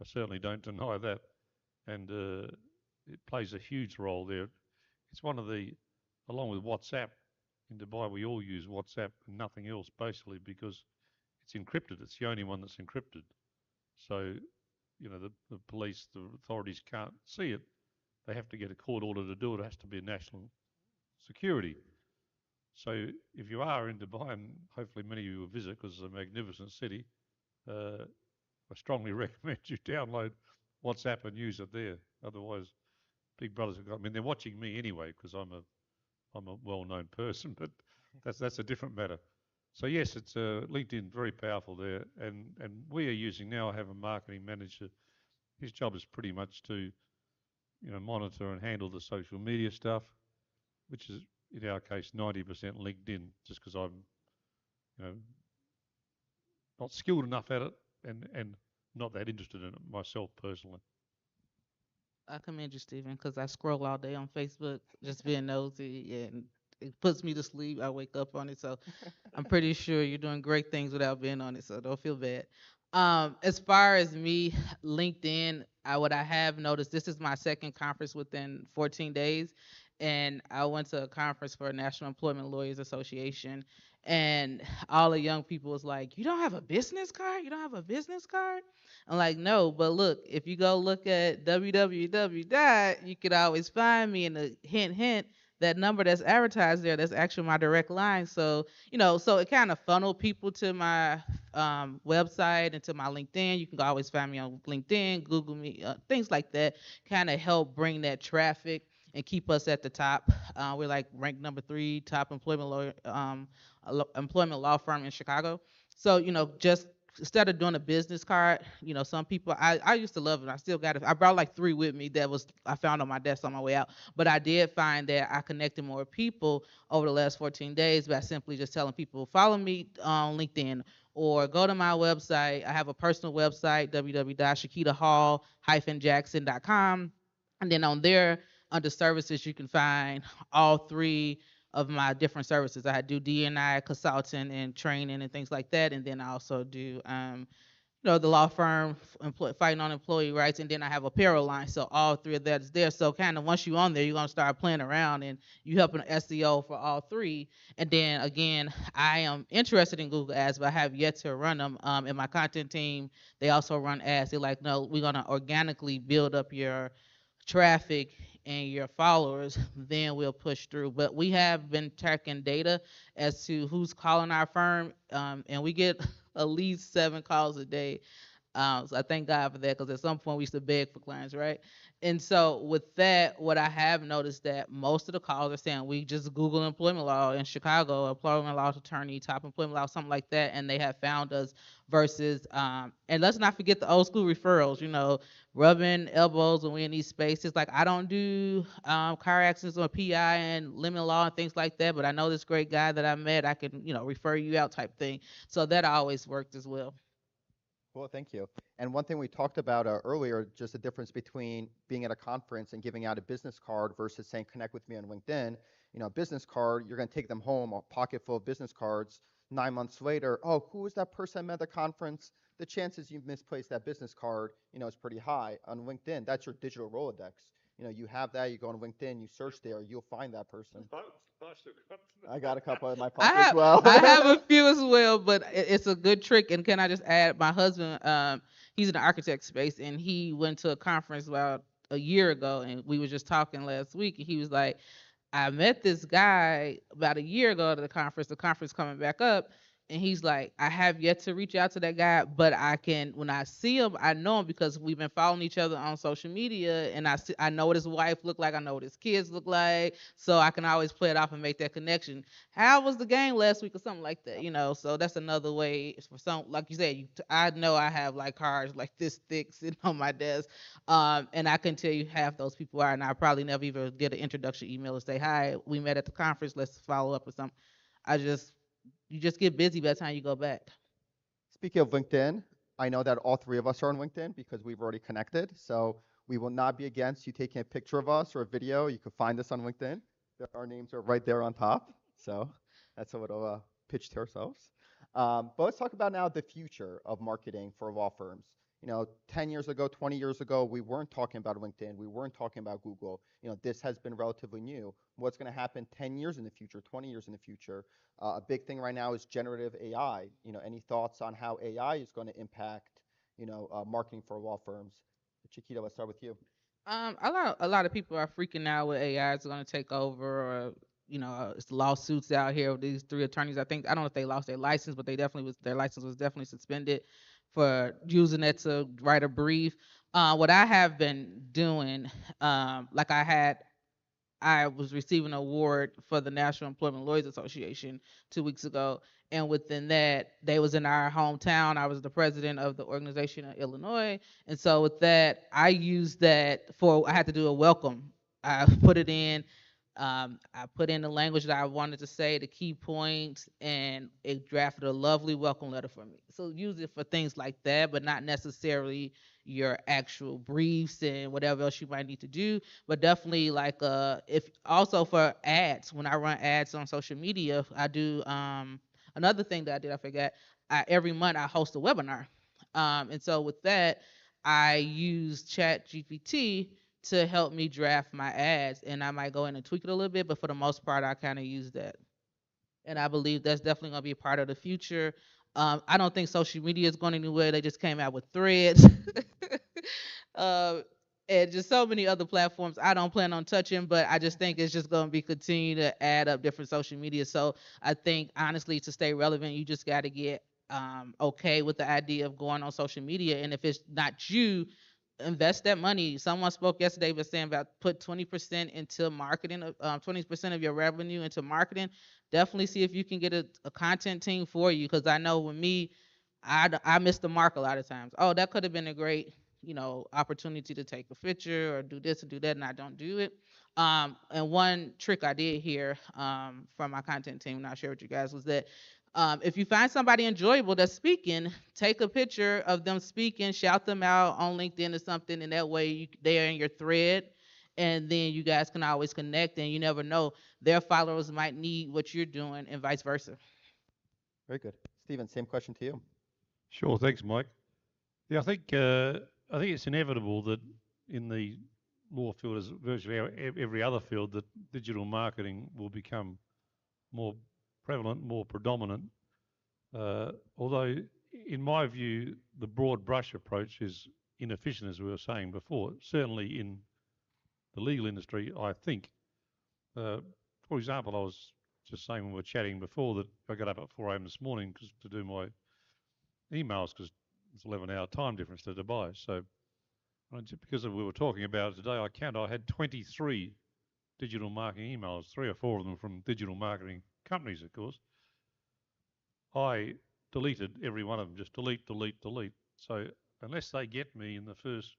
I certainly don't deny that, and it plays a huge role there. It's one of the, along with WhatsApp, in Dubai we all use WhatsApp and nothing else basically because it's encrypted. It's the only one that's encrypted. So, the police, the authorities can't see it. They have to get a court order to do it. It has to be national security. So if you are in Dubai, and hopefully many of you will visit because it's a magnificent city, I strongly recommend you download WhatsApp and use it there. Otherwise, Big Brother's got. I mean, they're watching me anyway because I'm a well-known person, but that's a different matter. So yes, it's LinkedIn, very powerful there, and we are using now. I have a marketing manager. His job is pretty much to monitor and handle the social media stuff, which is in our case, 90% LinkedIn, just because I'm, you know, not skilled enough at it and not that interested in it myself personally. I commend you, Stephen, because I scroll all day on Facebook, just being nosy, and it puts me to sleep. I wake up on it, so I'm pretty sure you're doing great things without being on it, so don't feel bad. As far as me, LinkedIn, what I have noticed, this is my second conference within 14 days, and I went to a conference for National Employment Lawyers Association, and all the young people was like, "You don't have a business card? You don't have a business card?" I'm like, "No, but look, if you go look at www dot, you could always find me in the hint hint." That number that's advertised there, that's actually my direct line. So, so it kind of funneled people to my website and to my LinkedIn. You can always find me on LinkedIn, Google me, things like that. Kind of help bring that traffic and keep us at the top. We're like ranked number 3 top employment law firm in Chicago. So, just instead of doing a business card, some people, I used to love it. I still got it. I brought like 3 with me that I found on my desk on my way out. But I did find that I connected more people over the last 14 days by simply just telling people, follow me on LinkedIn or go to my website. I have a personal website, www.shakitahall-jackson.com. And then on there, under services, you can find all 3 of my different services. I do D&I consulting and training and things like that. And then I also do, the law firm, fighting on employee rights, and then I have a payroll line. So all 3 of that is there. So kind of once you're on there, you're gonna start playing around, and you helping SEO for all 3. And then again, I am interested in Google Ads, but I have yet to run them. In my content team, they also run ads. They're like, no, we're gonna organically build up your traffic and your followers, then we'll push through. But we have been tracking data as to who's calling our firm, and we get at least 7 calls a day. So I thank God for that, because at some point we used to beg for clients, right? And so with that, what I have noticed that most of the calls are saying we just Google employment law in Chicago, employment law attorney, top employment law, something like that, and they have found us versus, and let's not forget the old school referrals, rubbing elbows when we're in these spaces. Like, I don't do car accidents or PI and limit law and things like that, but I know this great guy that I met, I can, refer you out type thing. So that always worked as well. Cool, thank you. And one thing we talked about earlier, just the difference between being at a conference and giving out a business card versus saying connect with me on LinkedIn. A business card, you're going to take them home, a pocket full of business cards. 9 months later, oh, who was that person I met at the conference? The chances you've misplaced that business card, is pretty high. On LinkedIn, that's your digital Rolodex. You have that, you go on LinkedIn, you search there, you'll find that person. I got a couple in my pocket as well. I have a few as well, but it's a good trick. And can I just add, my husband, he's in the architect space, and he went to a conference about a year ago, and we were just talking last week, and he was like, I met this guy about a year ago at the conference coming back up. And he's like, I have yet to reach out to that guy, but I can, when I see him, I know him because we've been following each other on social media, and I know what his wife look like, I know what his kids look like, so I can always play it off and make that connection. How was the game last week or something like that, So that's another way for some, like you said, I know I have like cards like this thick sitting on my desk, and I can tell you half those people are, and I probably never even get an introduction email to say, hi, we met at the conference, let's follow up or something. You just get busy by the time you go back. Speaking of LinkedIn, I know that all 3 of us are on LinkedIn because we've already connected. So we will not be against you taking a picture of us or a video. You can find us on LinkedIn. Our names are right there on top. So that's a little pitch to ourselves. But let's talk about now the future of marketing for law firms. 10 years ago, 20 years ago, we weren't talking about LinkedIn. We weren't talking about Google. This has been relatively new. What's going to happen 10 years in the future, 20 years in the future? A big thing right now is generative AI. Any thoughts on how AI is going to impact, marketing for law firms? Chiquita, let's start with you. A lot of people are freaking out with AI is going to take over, or it's lawsuits out here with these 3 attorneys. I don't know if they lost their license, but their license was definitely suspended for using it to write a brief. What I have been doing, like I was receiving an award for the National Employment Lawyers Association 2 weeks ago, and within that, they was in our hometown. I was the president of the organization in Illinois, and so with that, I used that I had to do a welcome. I put it in. I put in the language that I wanted to say, the key points, and it drafted a lovely welcome letter for me. So use it for things like that, but not necessarily your actual briefs and whatever else you might need to do. But definitely like if also for ads, when I run ads on social media, I do another thing that I did, I forgot. Every month I host a webinar. And so with that, I use Chat GPT to help me draft my ads, and I might go in and tweak it a little bit, but for the most part, I kind of use that. And I believe that's definitely going to be a part of the future. I don't think social media is going anywhere. They just came out with Threads. uh, and just so many other platforms I don't plan on touching, but I just think it's just going to be continue to add up different social media. So I think honestly, to stay relevant, you just got to get okay with the idea of going on social media. And if it's not you, invest that money. Someone spoke yesterday was saying about put 20% into marketing, 20% of your revenue into marketing. Definitely see if you can get a content team for you. Because I know with me, I miss the mark a lot of times. Oh, that could have been a great, opportunity to take a picture or do this and do that, and I don't do it. And one trick I did hear from my content team, and I'll share with you guys, was that if you find somebody enjoyable that's speaking, take a picture of them speaking, shout them out on LinkedIn or something, and that way they're in your thread, and then you guys can always connect, and you never know, their followers might need what you're doing, and vice versa. Very good. Stephen, same question to you. Sure, thanks, Mike. Yeah, I think it's inevitable that in the law field, as virtually every other field, that digital marketing will become more prevalent, more predominant. Although, in my view, the broad brush approach is inefficient, as we were saying before. Certainly in the legal industry, I think. For example, I was just saying when we were chatting before that I got up at 4 a.m. this morning to do my emails because it's 11-hour time difference to Dubai. So because we were talking about it today, I had 23 digital marketing emails, 3 or 4 of them from digital marketing companies, of course. I deleted every one of them, just delete, delete, delete. So unless they get me in the first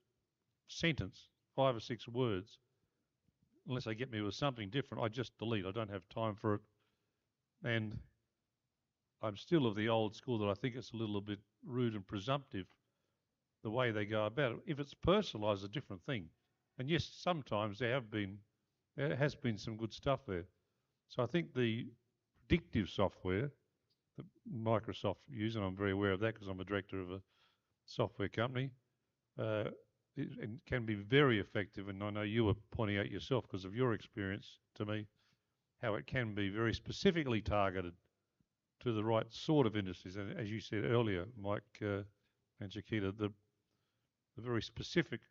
sentence, 5 or 6 words, unless they get me with something different, I just delete. I don't have time for it. And I'm still of the old school that I think it's a little bit rude and presumptive the way they go about it. If it's personalised, a different thing. And yes, sometimes there has been some good stuff there. So I think the predictive software that Microsoft use, and I'm very aware of that because I'm a director of a software company, it can be very effective. And I know you were pointing out yourself because of your experience to me, how it can be very specifically targeted to the right sort of industries. And as you said earlier, Mike and Chiquita, the very specific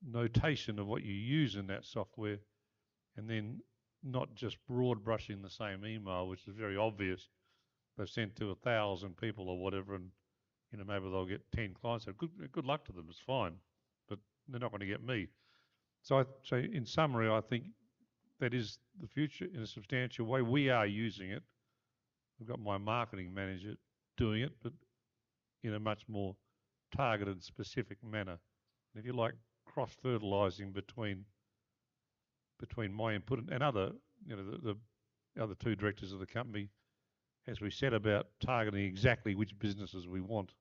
notation of what you use in that software, and then not just broad brushing the same email, which is very obvious. They've sent to 1,000 people or whatever, and maybe they'll get 10 clients. So good luck to them. It's fine, but they're not going to get me. So in summary, I think that is the future in a substantial way. We are using it. I've got my marketing manager doing it, but in a much more targeted, specific manner. And if you like, cross-fertilizing between my input and other, the other 2 directors of the company, as we said, about targeting exactly which businesses we want.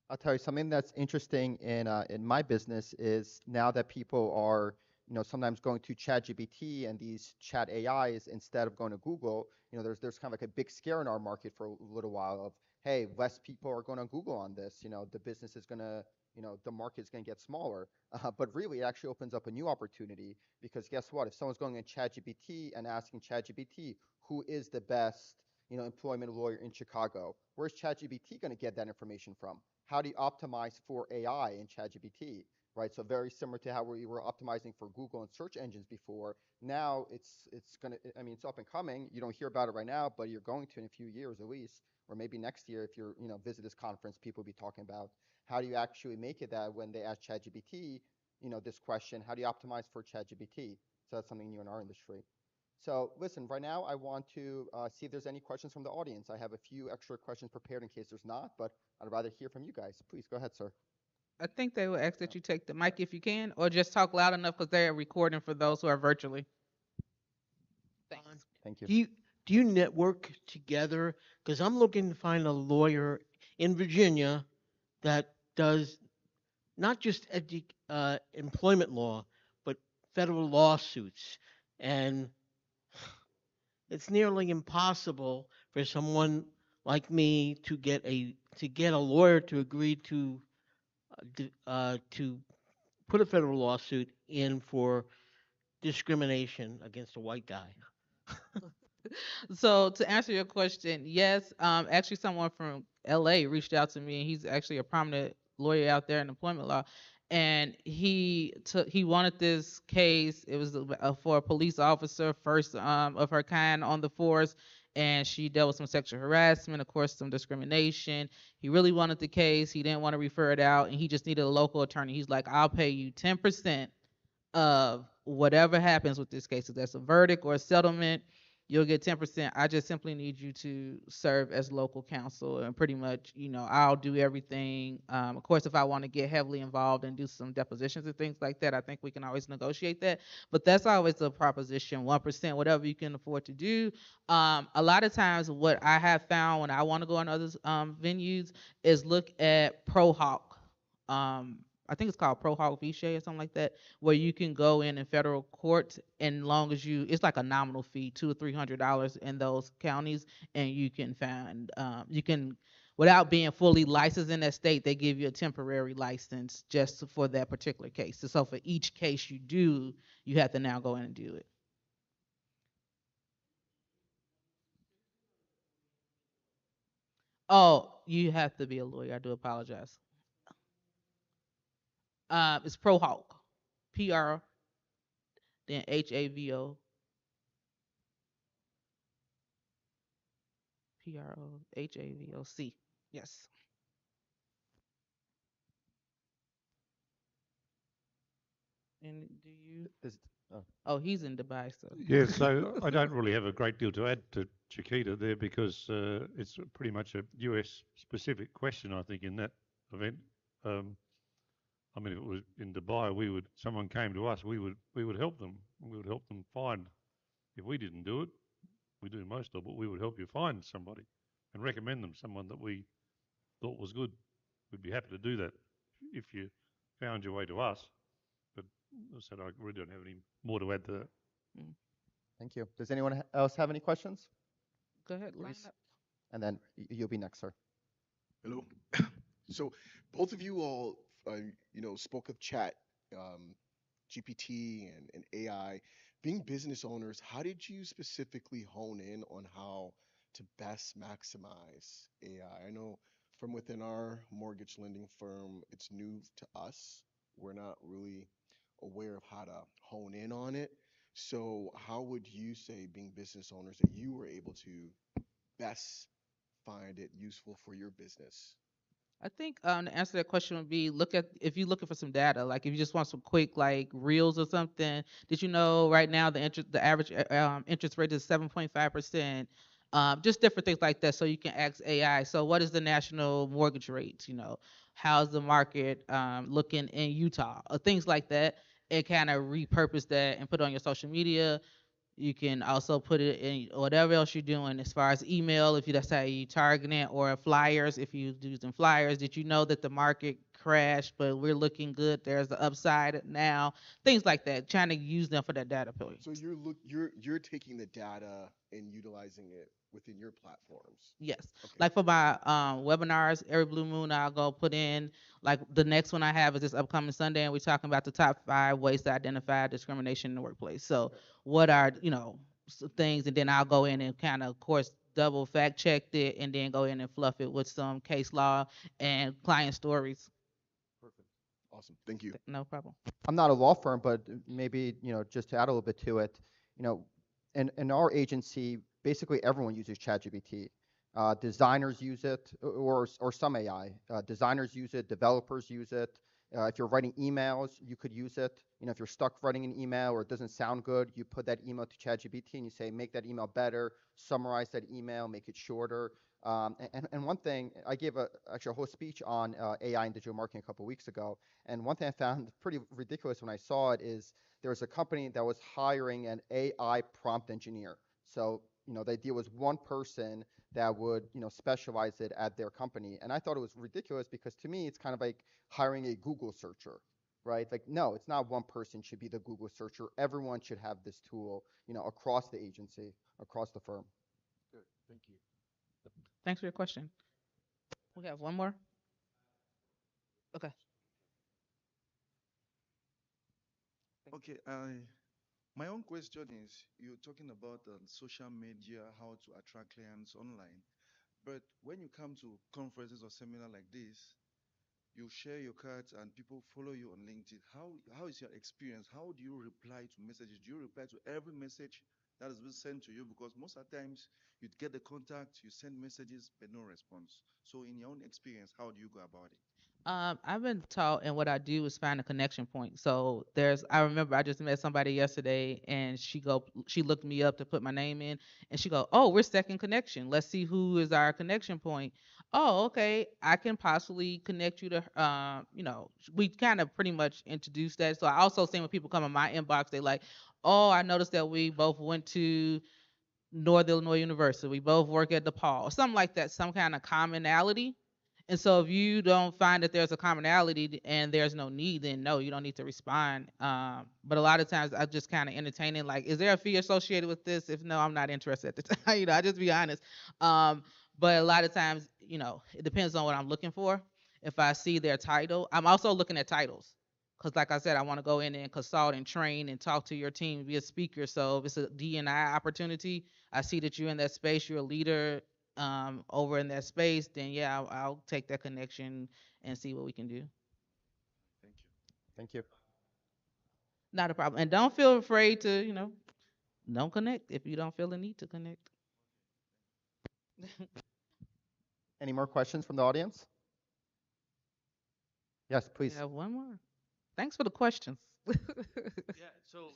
I'll tell you something that's interesting in my business is now that people are sometimes going to ChatGPT and these chat AIs instead of going to Google. There's kind of like a big scare in our market for a little while of, hey, less people are going to Google on this. The business is going to the market's going to get smaller. But really, it actually opens up a new opportunity because guess what? If someone's going in ChatGPT and asking ChatGPT who is the best employment lawyer in Chicago, where's ChatGPT going to get that information from? How do you optimize for AI in ChatGPT, right? So very similar to how we were optimizing for Google and search engines before. Now it's up and coming. You don't hear about it right now, but you're going to in a few years at least, or maybe next year if you're visit this conference, people will be talking about how do you actually make it that when they ask ChatGPT, this question, how do you optimize for ChatGPT? So that's something new in our industry. So listen, right now I want to see if there's any questions from the audience. I have a few extra questions prepared in case there's not, but I'd rather hear from you guys. Please go ahead, sir. I think they will ask that you take the mic if you can, or just talk loud enough because they're recording for those who are virtually. Thanks. Thank you. Do you network together? Because I'm looking to find a lawyer in Virginia that does not just employment law, but federal lawsuits. And it's nearly impossible for someone like me to get a lawyer to agree to put a federal lawsuit in for discrimination against a white guy. So to answer your question, yes, actually someone from LA reached out to me, and he's actually a prominent lawyer out there in employment law. And he wanted this case. It was for a police officer, first of her kind on the force, and she dealt with some sexual harassment, of course, some discrimination. He really wanted the case. He didn't want to refer it out, and he just needed a local attorney. He's like, I'll pay you 10% of whatever happens with this case. If that's a verdict or a settlement, you'll get 10%. I just simply need you to serve as local counsel, and pretty much, I'll do everything. Of course, if I want to get heavily involved and do some depositions and things like that, I think we can always negotiate that. But that's always the proposition, 1%, whatever you can afford to do. A lot of times what I have found when I want to go on other venues is look at ProHawk. I think it's called ProHawk Vichy or something like that, where you can go in federal court, and long as it's like a nominal fee, $200 or $300 in those counties, and you can find, without being fully licensed in that state, they give you a temporary license just for that particular case. So for each case you do, you have to now go in and do it. Oh, you have to be a lawyer. I do apologize. It's ProHawk, PR, then HAVO. PROHAVOC. Yes. And do you? Oh, he's in Dubai, so. Yeah, so I don't really have a great deal to add to Chiquita there because it's pretty much a US specific question, I think, in that event. I mean, if it was in Dubai, someone came to us, we would help them. We would help them find. If we didn't do it, we do most of it. We would help you find somebody and recommend them someone that we thought was good. We'd be happy to do that if you found your way to us. But as I said, I really don't have any more to add to that. Thank you. Does anyone else have any questions? Go ahead, line Please. up. And then you'll be next, sir. Hello. So both of you all, spoke of chat, GPT and AI. Being business owners, how did you specifically hone in on how to best maximize AI? I know from within our mortgage lending firm, it's new to us. We're not really aware of how to hone in on it. So how would you say, being business owners, that you were able to best find it useful for your business? I think the answer to that question would be if you're looking for some data, like if you just want some quick like reels or something. Did you know right now the average interest rate is 7.5%? Just different things like that. So you can ask AI. So what is the national mortgage rate? How's the market looking in Utah? Or things like that. And kind of repurpose that and put it on your social media. You can also put it in whatever else you're doing as far as email, if that's how you target it, or flyers, if you're using flyers. Did you know that the market crashed, but we're looking good? There's the upside now. Things like that, trying to use them for that data point. So you're taking the data and utilizing it within your platforms. Yes. Okay. Like for my webinars, every blue moon, I'll go put in, like the next one I have is this upcoming Sunday, and we're talking about the top 5 ways to identify discrimination in the workplace. So what are, things, and then I'll go in and kind of course, double fact checked it, and then go in and fluff it with some case law and client stories. Perfect. Awesome. Thank you. No problem. I'm not a law firm, but maybe, just to add a little bit to it, in our agency, basically everyone uses ChatGPT. Designers use it, or some AI. Designers use it, developers use it. If you're writing emails, you could use it. If you're stuck writing an email or it doesn't sound good, you put that email to ChatGPT and you say, make that email better, summarize that email, make it shorter. And one thing, I gave actually a whole speech on AI and digital marketing a couple weeks ago, and one thing I found pretty ridiculous when I saw it is there was a company that was hiring an AI prompt engineer. So, the idea was one person that would, specialize it at their company. And I thought it was ridiculous because to me, it's kind of like hiring a Google searcher, right? Like, no, it's not one person should be the Google searcher. Everyone should have this tool, across the agency, across the firm. Good, thank you. Thanks for your question. We have one more. Okay. Okay, my own question is, you're talking about social media, how to attract clients online. But when you come to conferences or seminar like this, you share your cards and people follow you on LinkedIn. How is your experience? How do you reply to messages? Do you reply to every message that is being sent to you? Because most of the times you get the contact, you send messages, but no response. So in your own experience, how do you go about it? I've been taught, and what I do is find a connection point. So I remember I just met somebody yesterday, and she looked me up to put my name in, and she go, "Oh, we're second connection. Let's see who is our connection point." Oh, okay. I can possibly connect you to, we kind of pretty much introduced that. So I also see when people come in my inbox, they like, "Oh, I noticed that we both went to North Illinois University. We both work at DePaul," or something like that, some kind of commonality. And so if you don't find that there's a commonality and there's no need, then no, you don't need to respond. But a lot of times I just kind of entertaining, like, is there a fee associated with this? If no, I'm not interested at the time. I just be honest. But a lot of times, it depends on what I'm looking for. If I see their title, I'm also looking at titles. Because like I said, I want to go in and consult and train and talk to your team, be a speaker. So if it's a D&I opportunity, I see that you're in that space, you're a leader over in that space, then yeah, I'll take that connection and see what we can do. Thank you. Thank you. Not a problem. And don't feel afraid to, don't connect if you don't feel the need to connect. Any more questions from the audience? Yes, please. We have one more. Thanks for the questions. Yeah, so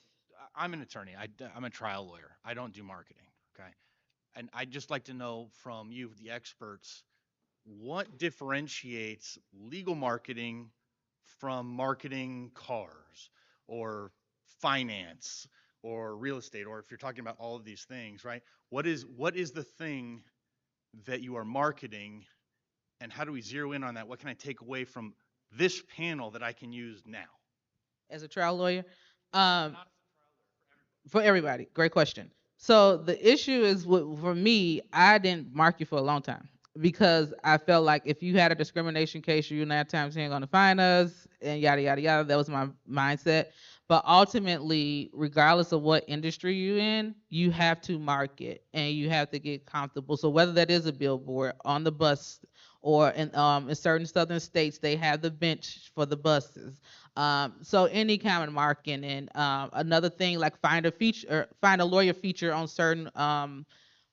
I'm an attorney. I'm a trial lawyer. I don't do marketing, okay? And I'd just like to know from you, the experts, what differentiates legal marketing from marketing cars or finance or real estate, or if you're talking about all of these things, right? What is the thing that you are marketing, and how do we zero in on that? What can I take away from this panel that I can use now? As a trial lawyer, for everybody, great question. So the issue is, for me, I didn't mark you for a long time because I felt like if you had a discrimination case, you're not times ain't gonna find us, and yada yada yada. That was my mindset. But ultimately, regardless of what industry you're in, you have to market and you have to get comfortable. So whether that is a billboard on the bus or in certain southern states, they have the bench for the buses. So any kind of marketing, and another thing, like find a lawyer feature on certain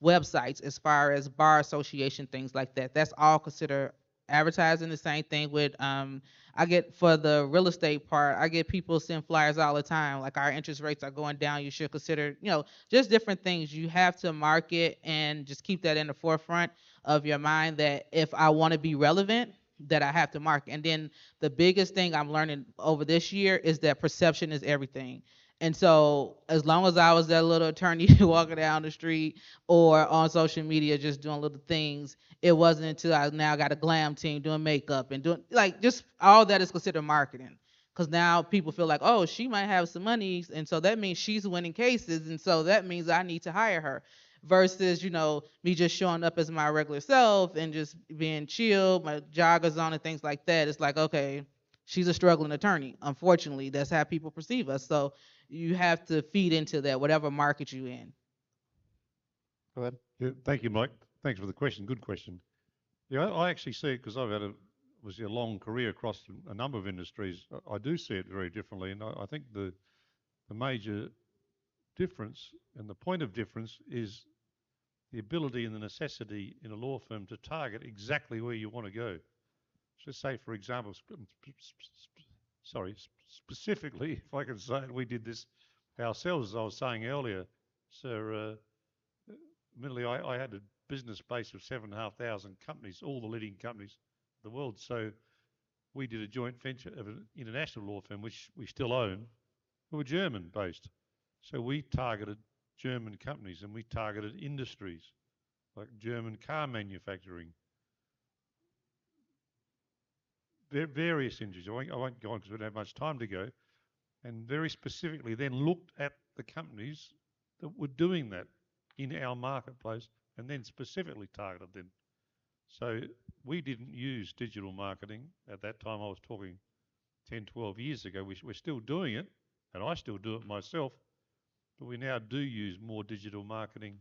websites as far as bar association, things like that. That's all considered advertising. The same thing with I get, for the real estate part, I get people send flyers all the time, like our interest rates are going down, you should consider, just different things. You have to market and just keep that in the forefront of your mind, that if I want to be relevant, that I have to market. And then the biggest thing I'm learning over this year is that perception is everything. And so as long as I was that little attorney walking down the street or on social media just doing little things, it wasn't until I now got a glam team doing makeup and doing, like, just all that is considered marketing. Because now people feel like, oh, she might have some money, and so that means she's winning cases, and so that means I need to hire her. Versus, me just showing up as my regular self and just being chill, my joggers on and things like that. It's like, okay, she's a struggling attorney. Unfortunately, that's how people perceive us. So you have to feed into that, whatever market you're in. Go ahead. Yeah, thank you, Mike. Thanks for the question. Good question. Yeah, I actually see it because I've had a long career across a number of industries. I do see it very differently, and I think the major difference and the point of difference is the ability and the necessity in a law firm to target exactly where you want to go. So let's say, for example, specifically, if I can say it, we did this ourselves, as I was saying earlier. So, admittedly, I had to business base of 7,500 companies, all the leading companies in the world. So we did a joint venture of an international law firm, which we still own, who were German based. So we targeted German companies and we targeted industries like German car manufacturing, various industries. I won't go on because we don't have much time to go. And very specifically then looked at the companies that were doing that in our marketplace and then specifically targeted them. So we didn't use digital marketing at that time. I was talking 10, 12 years ago. We're still doing it, and I still do it myself, but we now do use more digital marketing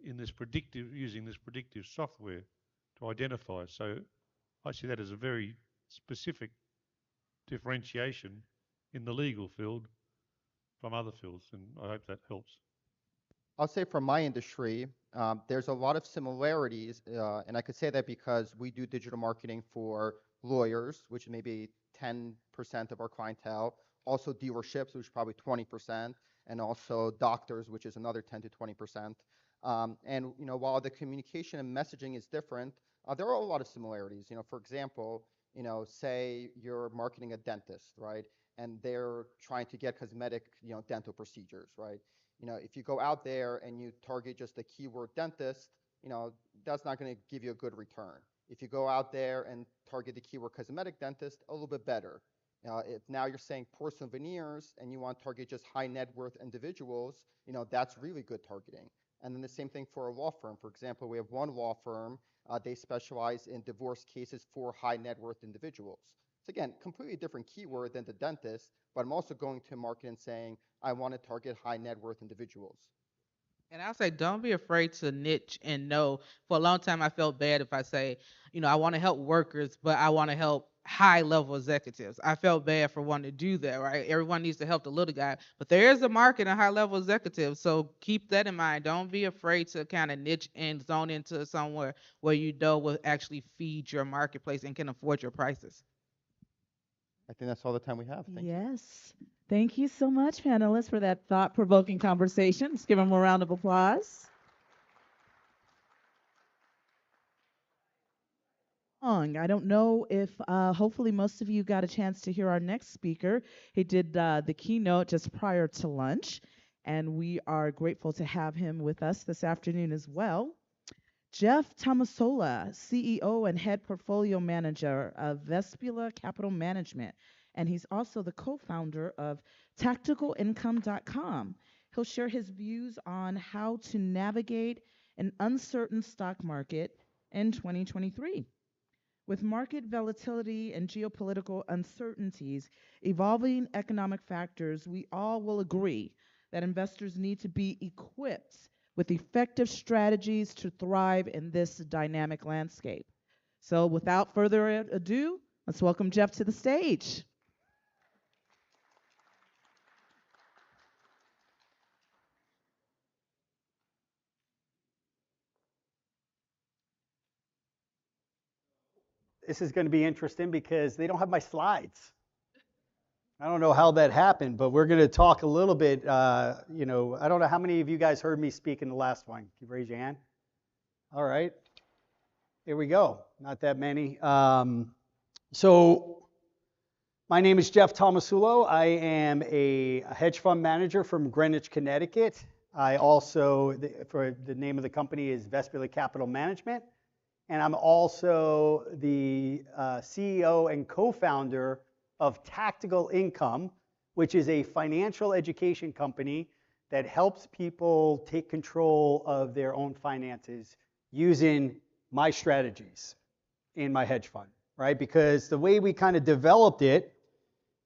in this using this predictive software to identify. So I see that as a very specific differentiation in the legal field from other fields, and I hope that helps. I'll say from my industry, there's a lot of similarities, and I could say that because we do digital marketing for lawyers, which may be 10% of our clientele, also dealerships, which is probably 20%, and also doctors, which is another 10 to 20%. And while the communication and messaging is different, there are a lot of similarities. For example, say you're marketing a dentist, right? And they're trying to get cosmetic, dental procedures, right? If you go out there and you target just the keyword dentist, that's not going to give you a good return. If you go out there and target the keyword cosmetic dentist, a little bit better. If now you're saying porcelain veneers and you want to target just high net worth individuals, that's really good targeting. And then the same thing for a law firm. For example, we have one law firm, they specialize in divorce cases for high net worth individuals. So again, completely different keyword than the dentist, but I'm also going to market and saying, I want to target high net worth individuals. And I'll say, don't be afraid to niche and know. For a long time, I felt bad if I say, I want to help workers, but I want to help high level executives. I felt bad for wanting to do that, right? Everyone needs to help the little guy, but there is a market in high level executives. So keep that in mind. Don't be afraid to kind of niche and zone into somewhere where you know will actually feed your marketplace and can afford your prices. I think that's all the time we have. Thank you. Yes. Thank you so much, panelists, for that thought-provoking conversation. Let's give them a round of applause. I don't know if, hopefully most of you got a chance to hear our next speaker. He did the keynote just prior to lunch, and we are grateful to have him with us this afternoon as well. Jeff Tomasola, CEO and Head Portfolio Manager of Vespula Capital Management, and he's also the co-founder of TacticalIncome.com. He'll share his views on how to navigate an uncertain stock market in 2023. With market volatility and geopolitical uncertainties, evolving economic factors, we all will agree that investors need to be equipped with effective strategies to thrive in this dynamic landscape. So without further ado, let's welcome Jeff to the stage. This is going to be interesting because they don't have my slides. I don't know how that happened, but we're going to talk a little bit. I don't know how many of you guys heard me speak in the last one. Can you raise your hand? All right. Here we go. Not that many. So my name is Jeff Tomasulo. I am a hedge fund manager from Greenwich, Connecticut. I also, for the name of the company is Vespula Capital Management. And I'm also the CEO and co-founder of Tactical Income, which is a financial education company that helps people take control of their own finances using my strategies in my hedge fund, right? Because the way we kind of developed it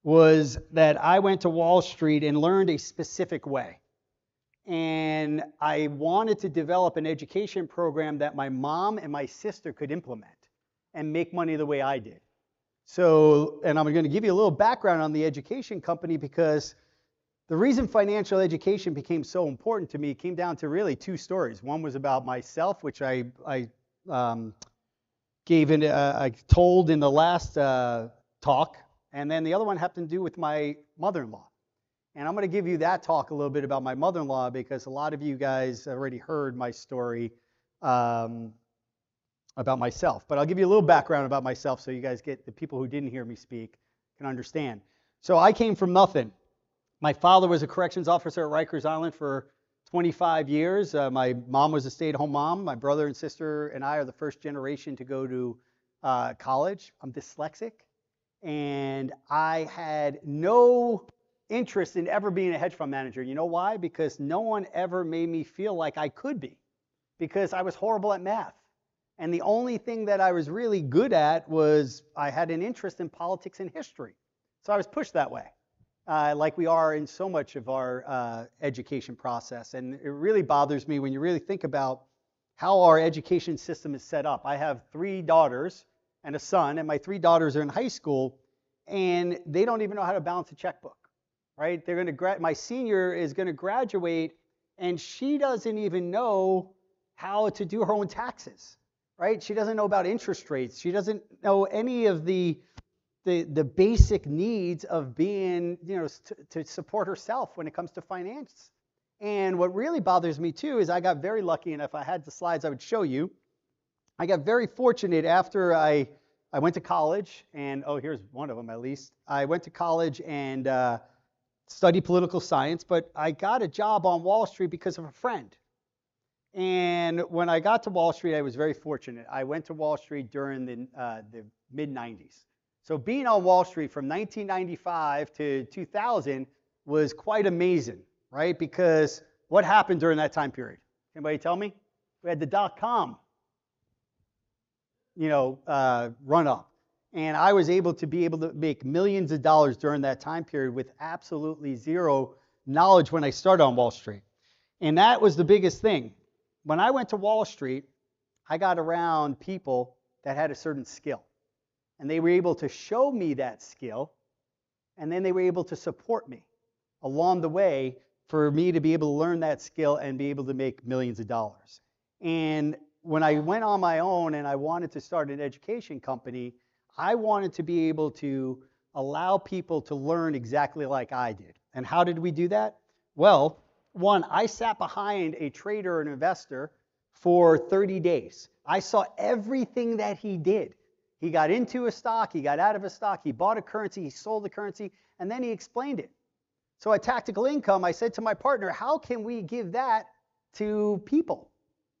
was that I went to Wall Street and learned a specific way. And I wanted to develop an education program that my mom and my sister could implement and make money the way I did. So, and I'm going to give you a little background on the education company because the reason financial education became so important to me came down to really two stories. One was about myself, which I told in the last talk, and then the other one happened to do with my mother-in-law. And I'm going to give you that talk a little bit about my mother-in-law because a lot of you guys already heard my story um, about myself. But I'll give you a little background about myself so you guys get, the people who didn't hear me speak can understand. So I came from nothing. My father was a corrections officer at Rikers Island for 25 years. My mom was a stay-at-home mom. My brother and sister and I are the first generation to go to college. I'm dyslexic, and I had no interest in ever being a hedge fund manager. You know why? Because no one ever made me feel like I could be, because I was horrible at math. And the only thing that I was really good at was I had an interest in politics and history. So I was pushed that way, like we are in so much of our education process. And it really bothers me when you really think about how our education system is set up. I have 3 daughters and a son, and my 3 daughters are in high school, and they don't even know how to balance a checkbook, right? They're going to my senior is going to graduate, and she doesn't even know how to do her own taxes, right? She doesn't know about interest rates. She doesn't know any of the basic needs of being, to support herself when it comes to finance. And what really bothers me too is I got very lucky, and if I had the slides, I would show you. I got very fortunate after I went to college, and here's one of them at least. I went to college and studied political science, but I got a job on Wall Street because of a friend. And when I got to Wall Street, I was very fortunate. I went to Wall Street during the mid-90s. So being on Wall Street from 1995 to 2000 was quite amazing, right? Because what happened during that time period? Anybody tell me? We had the dot-com, run up. And I was able to make millions of dollars during that time period with absolutely zero knowledge when I started on Wall Street. And that was the biggest thing. When I went to Wall Street, I got around people that had a certain skill. And they were able to show me that skill, and then they were able to support me along the way for me to be able to learn that skill and be able to make millions of dollars. And when I went on my own and I wanted to start an education company, I wanted to be able to allow people to learn exactly like I did. And how did we do that? Well, one, I sat behind a trader and investor for 30 days. I saw everything that he did. He got into a stock, he got out of a stock, he bought a currency, he sold the currency, and then he explained it. So at Tactical Income, I said to my partner, how can we give that to people,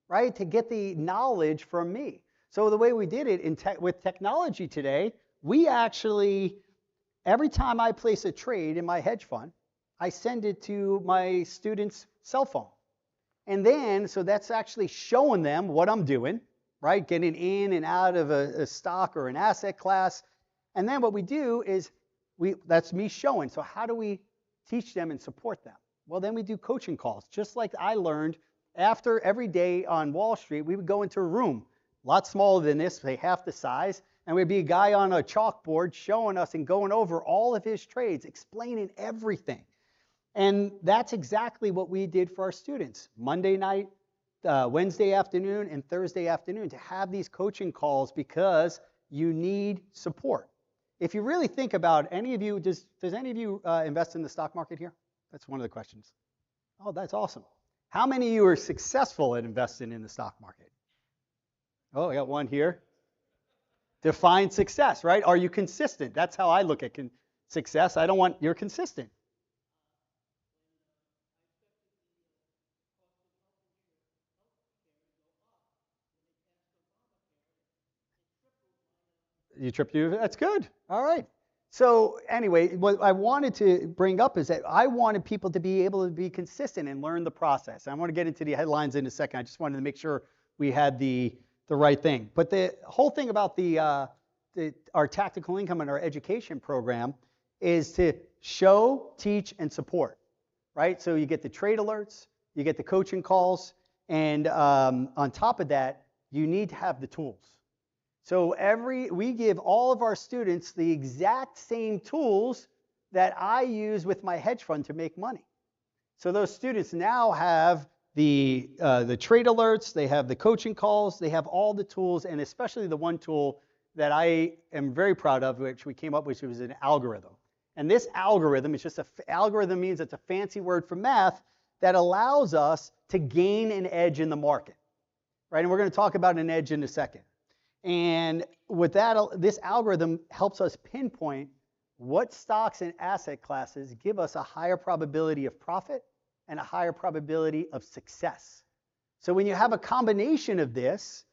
right, to get the knowledge from me? So the way we did it with technology today, we actually, every time I place a trade in my hedge fund, I send it to my student's cell phone. And then, so that's actually showing them what I'm doing, right? Getting in and out of a stock or an asset class. And then what we do is, that's me showing. So how do we teach them and support them? Well, then we do coaching calls. Just like I learned after every day on Wall Street, we would go into a room, a lot smaller than this, say half the size, and we'd be a guy on a chalkboard showing us and going over all of his trades, explaining everything. And that's exactly what we did for our students. Monday night, Wednesday afternoon, and Thursday afternoon, to have these coaching calls, because you need support. If you really think about, any of you, does any of you invest in the stock market here? That's one of the questions. Oh, that's awesome. How many of you are successful at investing in the stock market? Oh, I got one here. Define success, right? Are you consistent? That's how I look at success. I don't want, you're consistent. You tripped you? That's good. All right. So anyway, what I wanted to bring up is that I wanted people to be able to be consistent and learn the process. I want to get into the headlines in a second. I just wanted to make sure we had the right thing. But the whole thing about our tactical income and our education program is to show, teach, and support, right? So you get the trade alerts, you get the coaching calls, and on top of that, you need to have the tools. So we give all of our students the exact same tools that I use with my hedge fund to make money. So those students now have the trade alerts, they have the coaching calls, they have all the tools, and especially the one tool that I am very proud of, which we came up with, which was an algorithm. And this algorithm is just algorithm means it's a fancy word for math that allows us to gain an edge in the market. right? And we're going to talk about an edge in a second. And with that, this algorithm helps us pinpoint what stocks and asset classes give us a higher probability of profit and a higher probability of success. So when you have a combination of this,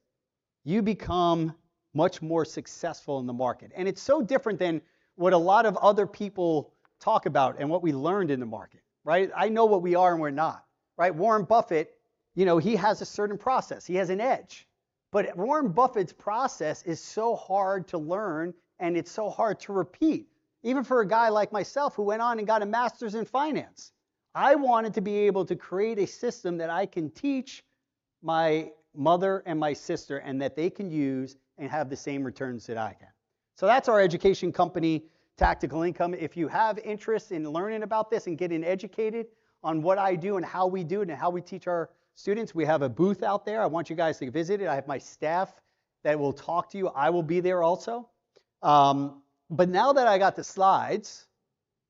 you become much more successful in the market. And it's so different than what a lot of other people talk about and what we learned in the market, right? I know what we are and we're not, right? Warren Buffett, you know, he has a certain process. He has an edge. But Warren Buffett's process is so hard to learn and it's so hard to repeat. Even for a guy like myself who went on and got a master's in finance. I wanted to be able to create a system that I can teach my mother and my sister and that they can use and have the same returns that I can. So that's our education company, Tactical Income. If you have interest in learning about this and getting educated on what I do and how we do it and how we teach our students, we have a booth out there. I want you guys to visit it. I have my staff that will talk to you. I will be there also. But now that I got the slides,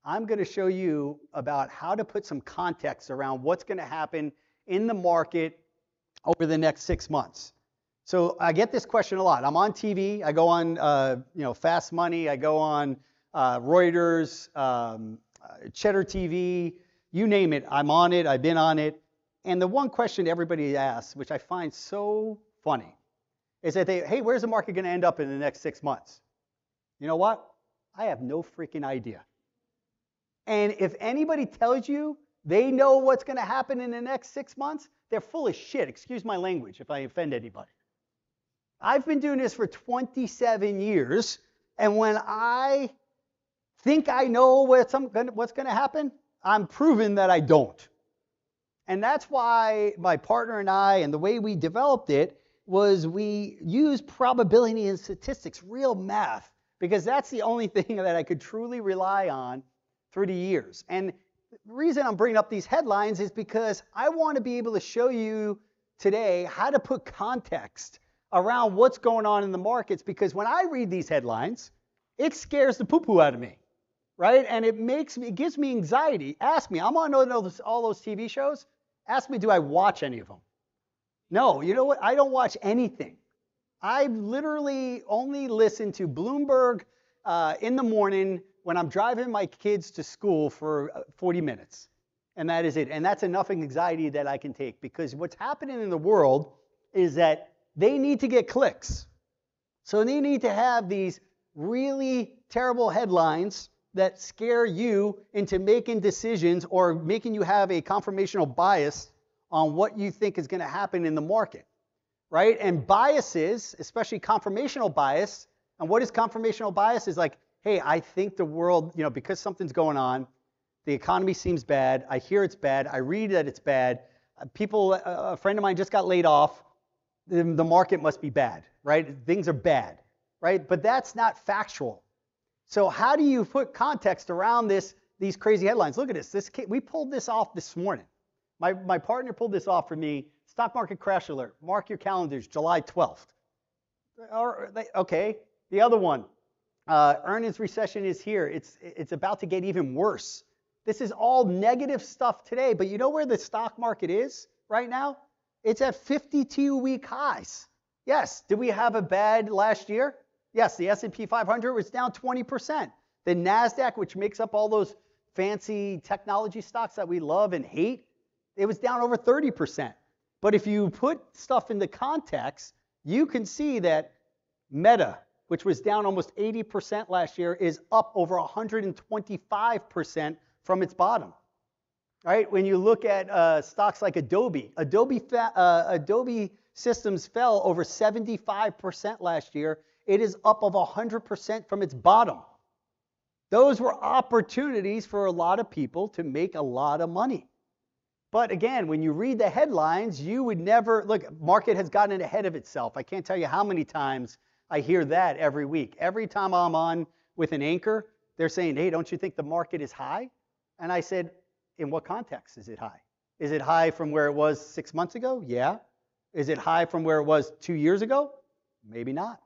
I'm going to show you about how to put some context around what's going to happen in the market over the next 6 months. So I get this question a lot. I'm on TV. I go on, Fast Money. I go on Reuters, Cheddar TV. You name it. I'm on it. I've been on it. And the one question everybody asks, which I find so funny, is that hey, where's the market going to end up in the next 6 months? You know what? I have no freaking idea. And if anybody tells you they know what's going to happen in the next 6 months, they're full of shit. Excuse my language if I offend anybody. I've been doing this for 27 years, and when I think I know what's going to happen, I'm proving that I don't. And that's why my partner and I, and the way we developed it, was we used probability and statistics, real math, because that's the only thing that I could truly rely on through the years. And the reason I'm bringing up these headlines is because I want to be able to show you today how to put context around what's going on in the markets, because when I read these headlines, it scares the poo-poo out of me, right? And it gives me anxiety. Ask me, I'm on all those TV shows. Ask me, do I watch any of them? No, you know what? I don't watch anything. I literally only listen to Bloomberg in the morning when I'm driving my kids to school for 40 minutes. And that is it. And that's enough anxiety that I can take, because what's happening in the world is that they need to get clicks. So they need to have these really terrible headlines that scare you into making decisions or making you have a confirmational bias on what you think is going to happen in the market, right? And biases, especially confirmational bias, and what is confirmational bias is like, hey, I think the world, because something's going on, the economy seems bad, I hear it's bad, I read that it's bad, a friend of mine just got laid off, the market must be bad, right? Things are bad, right? But that's not factual. So how do you put context around these crazy headlines? Look at this. We pulled this off this morning. My partner pulled this off for me. Stock market crash alert. Mark your calendars, July 12th. Okay. The other one, earnings recession is here. It's about to get even worse. This is all negative stuff today. But you know where the stock market is right now? It's at 52-week highs. Yes. Did we have a bad last year? Yes. The S&P 500 was down 20%. The NASDAQ, which makes up all those fancy technology stocks that we love and hate, it was down over 30%. But if you put stuff into context, you can see that Meta, which was down almost 80% last year, is up over 125% from its bottom. Right? When you look at stocks like Adobe Systems fell over 75% last year. It is up over 100% from its bottom. Those were opportunities for a lot of people to make a lot of money. But again, when you read the headlines, you would never, look, market has gotten ahead of itself. I can't tell you how many times I hear that every week. Every time I'm on with an anchor, they're saying, hey, don't you think the market is high? And I said, in what context is it high? Is it high from where it was 6 months ago? Yeah. Is it high from where it was 2 years ago? Maybe not.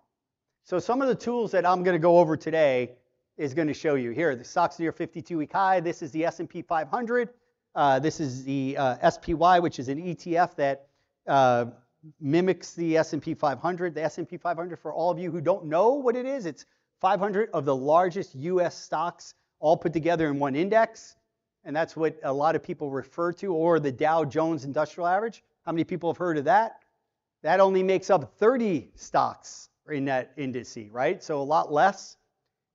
So some of the tools that I'm going to go over today is going to show you. Here, the stocks near 52-week high. This is the S&P 500. This is the SPY, which is an ETF that mimics the S&P 500. The S&P 500, for all of you who don't know what it is, it's 500 of the largest U.S. stocks all put together in one index. And that's what a lot of people refer to, or the Dow Jones Industrial Average. How many people have heard of that? That only makes up 30 stocks in that index, right? So a lot less.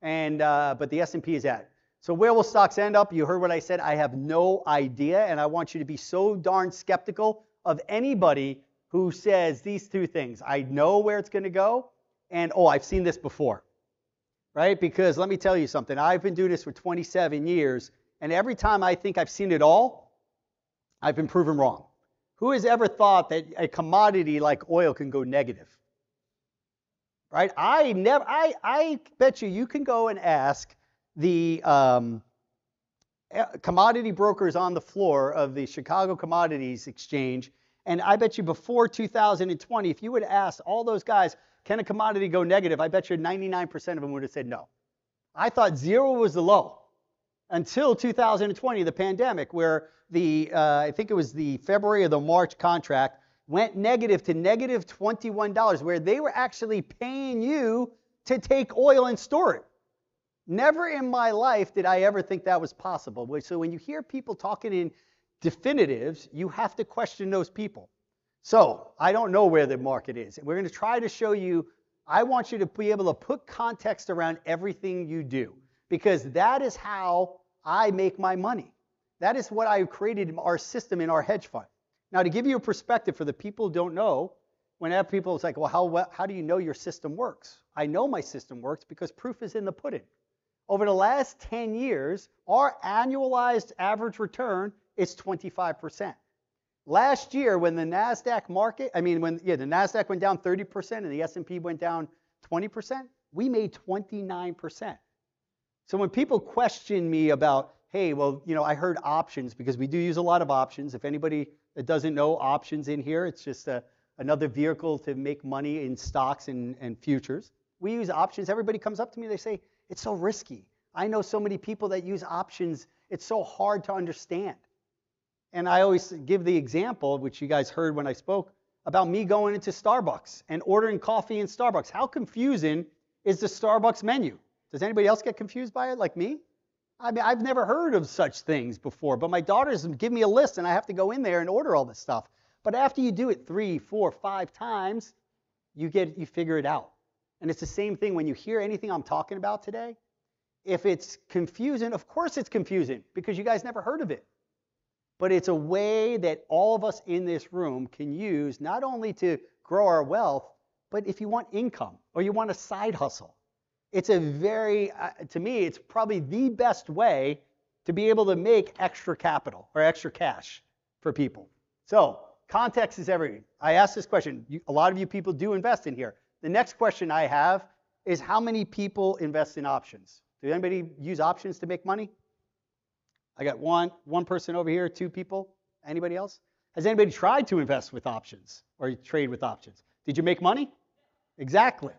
But the S&P is at. So where will stocks end up? You heard what I said. I have no idea, and I want you to be so darn skeptical of anybody who says these two things. I know where it's going to go, and oh, I've seen this before, right? Because let me tell you something. I've been doing this for 27 years, and every time I think I've seen it all, I've been proven wrong. Who has ever thought that a commodity like oil can go negative? Right? I bet you can go and ask the commodity brokers on the floor of the Chicago Commodities Exchange, and I bet you before 2020, if you would ask all those guys, can a commodity go negative? I bet you 99% of them would have said no. I thought zero was the low until 2020, the pandemic, where I think it was the February or the March contract went negative to negative $21, where they were actually paying you to take oil and store it. Never in my life did I ever think that was possible. So when you hear people talking in definitives, you have to question those people. So I don't know where the market is. We're going to try to show you. I want you to be able to put context around everything you do, because that is how I make my money. That is what I created our system in our hedge fund. Now, to give you a perspective for the people who don't know, whenever people it's like, well, how do you know your system works? I know my system works because proof is in the pudding. Over the last 10 years, our annualized average return is 25%. Last year, when the NASDAQ market, the NASDAQ went down 30% and the S&P went down 20%, we made 29%. So when people question me about, hey, well, I heard options, because we do use a lot of options. If anybody that doesn't know options in here, it's just another vehicle to make money in stocks and futures. We use options. Everybody comes up to me, they say, it's so risky. I know so many people that use options. It's so hard to understand. And I always give the example, which you guys heard when I spoke, about me going into Starbucks and ordering coffee in Starbucks. How confusing is the Starbucks menu? Does anybody else get confused by it like me? I mean, I've never heard of such things before, but my daughters give me a list and I have to go in there and order all this stuff. But after you do it 3, 4, 5 times, you figure it out. And it's the same thing when you hear anything I'm talking about today. If it's confusing, of course it's confusing, because you guys never heard of it. But it's a way that all of us in this room can use, not only to grow our wealth, but if you want income or you want a side hustle. It's a to me, it's probably the best way to be able to make extra capital or extra cash for people. So context is everything. I asked this question. A lot of you people do invest in here. The next question I have is, how many people invest in options? Does anybody use options to make money? I got one person over here, 2 people. Anybody else? Has anybody tried to invest with options or trade with options? Did you make money? Exactly.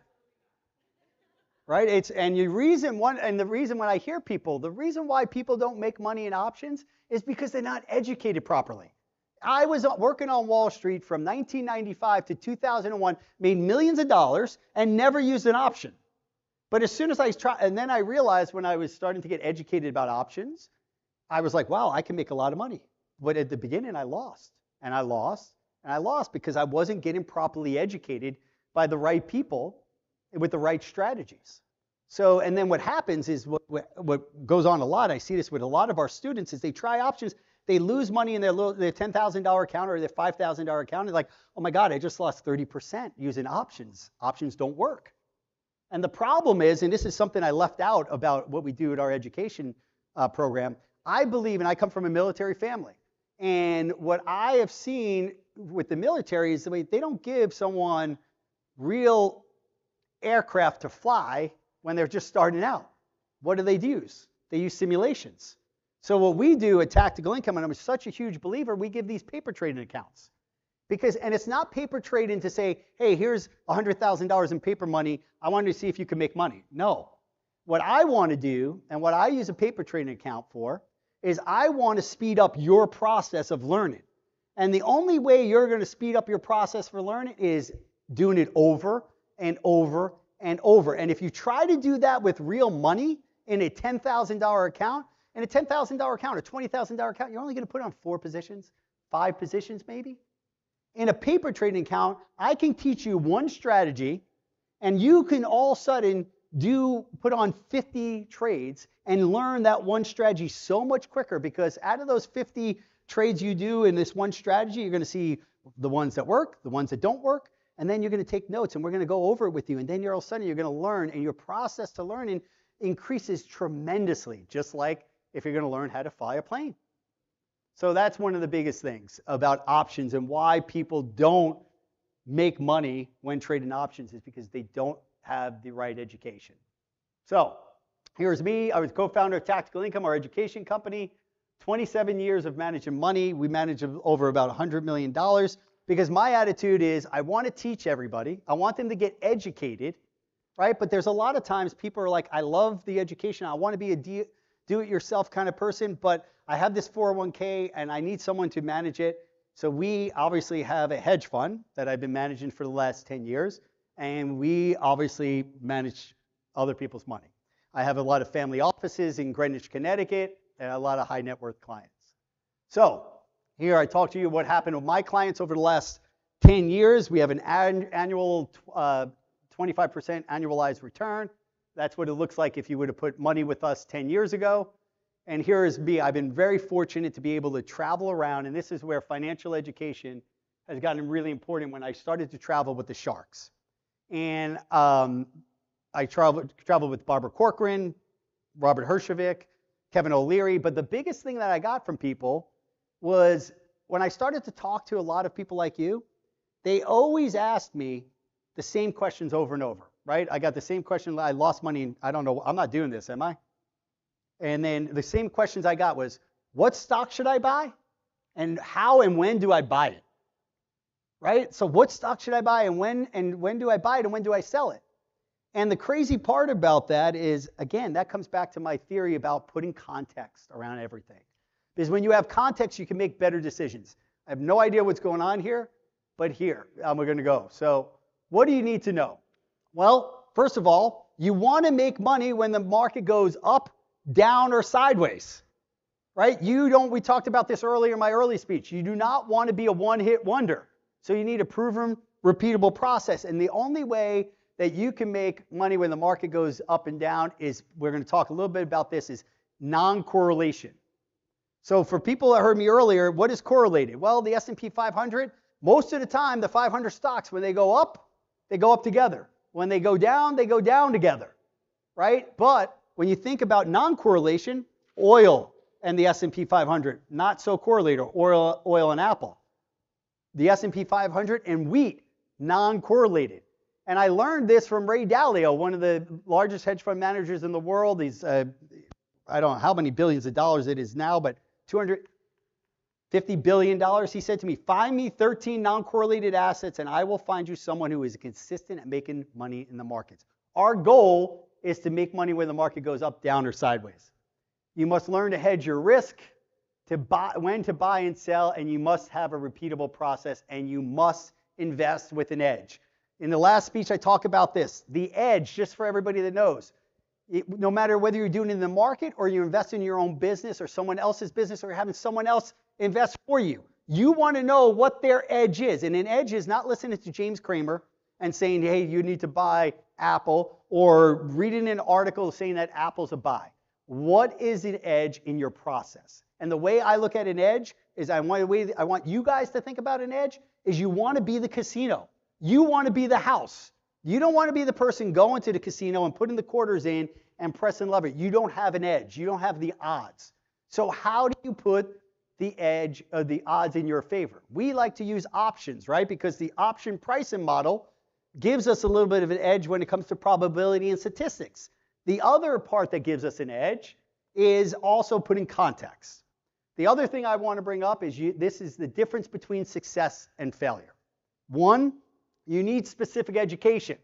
Right? The reason when I hear people, the reason why people don't make money in options is because they're not educated properly. I was working on Wall Street from 1995 to 2001, made millions of dollars, and never used an option. But as soon as and then I realized when I was starting to get educated about options, I was like, wow, I can make a lot of money. But at the beginning, I lost, and I lost, and I lost because I wasn't getting properly educated by the right people with the right strategies. So, and then what happens is what goes on a lot, I see this with a lot of our students, is they try options. They lose money in their $10,000 account or their $5,000 account. They're like, oh my God, I just lost 30% using options. Options don't work. And the problem is, and this is something I left out about what we do at our education program, I believe, and I come from a military family, and what I have seen with the military is they don't give someone real aircraft to fly when they're just starting out. What do they use? They use simulations. So what we do at Tactical Income, and I'm such a huge believer, we give these paper trading accounts. And it's not paper trading to say, hey, here's $100,000 in paper money. I wanted to see if you can make money. No. What I want to do, and what I use a paper trading account for, is I want to speed up your process of learning. And the only way you're going to speed up your process for learning is doing it over and over and over. And if you try to do that with real money in a $10,000 account, in a $10,000 account, a $20,000 account, you're only going to put on 4 positions, 5 positions maybe. In a paper trading account, I can teach you one strategy, and you can all of a sudden put on 50 trades and learn that one strategy so much quicker, because out of those 50 trades you do in this one strategy, you're going to see the ones that work, the ones that don't work, and then you're going to take notes, and we're going to go over it with you, and then all of a sudden you're going to learn, and your process to learning increases tremendously, just like if you're going to learn how to fly a plane. So that's one of the biggest things about options, and why people don't make money when trading options is because they don't have the right education. So here's me. I was co-founder of Tactical Income, our education company. 27 years of managing money. We manage over about $100 million, because my attitude is I want to teach everybody. I want them to get educated, right? But there's a lot of times people are like, I love the education. I want to be a do-it-yourself kind of person, but I have this 401k and I need someone to manage it. So we obviously have a hedge fund that I've been managing for the last 10 years, and we obviously manage other people's money. I have a lot of family offices in Greenwich, Connecticut, and a lot of high net worth clients. So here I talk to you what happened with my clients over the last 10 years. We have an annual 25% annualized return. That's what it looks like if you would have put money with us 10 years ago. And here is me. I've been very fortunate to be able to travel around, and this is where financial education has gotten really important when I started to travel with the sharks. And I traveled with Barbara Corcoran, Robert Hershovic, Kevin O'Leary, but the biggest thing that I got from people was when I started to talk to a lot of people like you, they always asked me the same questions over and over, right? I got the same question. I lost money. I don't know. I'm not doing this, am I? And then the same questions I got was, what stock should I buy? And how and when do I buy it? Right? So what stock should I buy, and when do I buy it, and when do I sell it? And the crazy part about that is, again, that comes back to my theory about putting context around everything. Because when you have context, you can make better decisions. I have no idea what's going on here, but here, we're going to go. So what do you need to know? Well, first of all, you want to make money when the market goes up, down, or sideways. Right? We talked about this earlier in my early speech. You do not want to be a one-hit wonder. So you need a proven, repeatable process. And the only way that you can make money when the market goes up and down is, we're going to talk a little bit about this, is non-correlation. So for people that heard me earlier, what is correlated? Well, the S&P 500, most of the time, the 500 stocks, when they go up together. When they go down together, right? But when you think about non-correlation, oil and the S&P 500, not so correlated, oil and Apple. The S&P 500 and wheat, non-correlated. And I learned this from Ray Dalio, one of the largest hedge fund managers in the world. He's, I don't know how many billions of dollars it is now, but $250 billion. He said to me, find me 13 non-correlated assets, and I will find you someone who is consistent at making money in the markets. Our goal is to make money when the market goes up, down, or sideways. You must learn to hedge your risk, when to buy and sell, and you must have a repeatable process, and you must invest with an edge. In the last speech, I talk about this. The edge, just for everybody that knows, no matter whether you're doing it in the market or you invest in your own business or someone else's business or you're having someone else invest for you, you want to know what their edge is. And an edge is not listening to James Cramer and saying, hey, you need to buy Apple, or reading an article saying that Apple's a buy. What is an edge in your process? And the way I look at an edge is I want you guys to think about an edge is you want to be the casino. You want to be the house. You don't want to be the person going to the casino and putting the quarters in and pressing lever. You don't have an edge. You don't have the odds. So how do you put the edge of the odds in your favor? We like to use options, right? Because the option pricing model gives us a little bit of an edge when it comes to probability and statistics. The other part that gives us an edge is also putting context. The other thing I want to bring up is this is the difference between success and failure. One, you need specific education.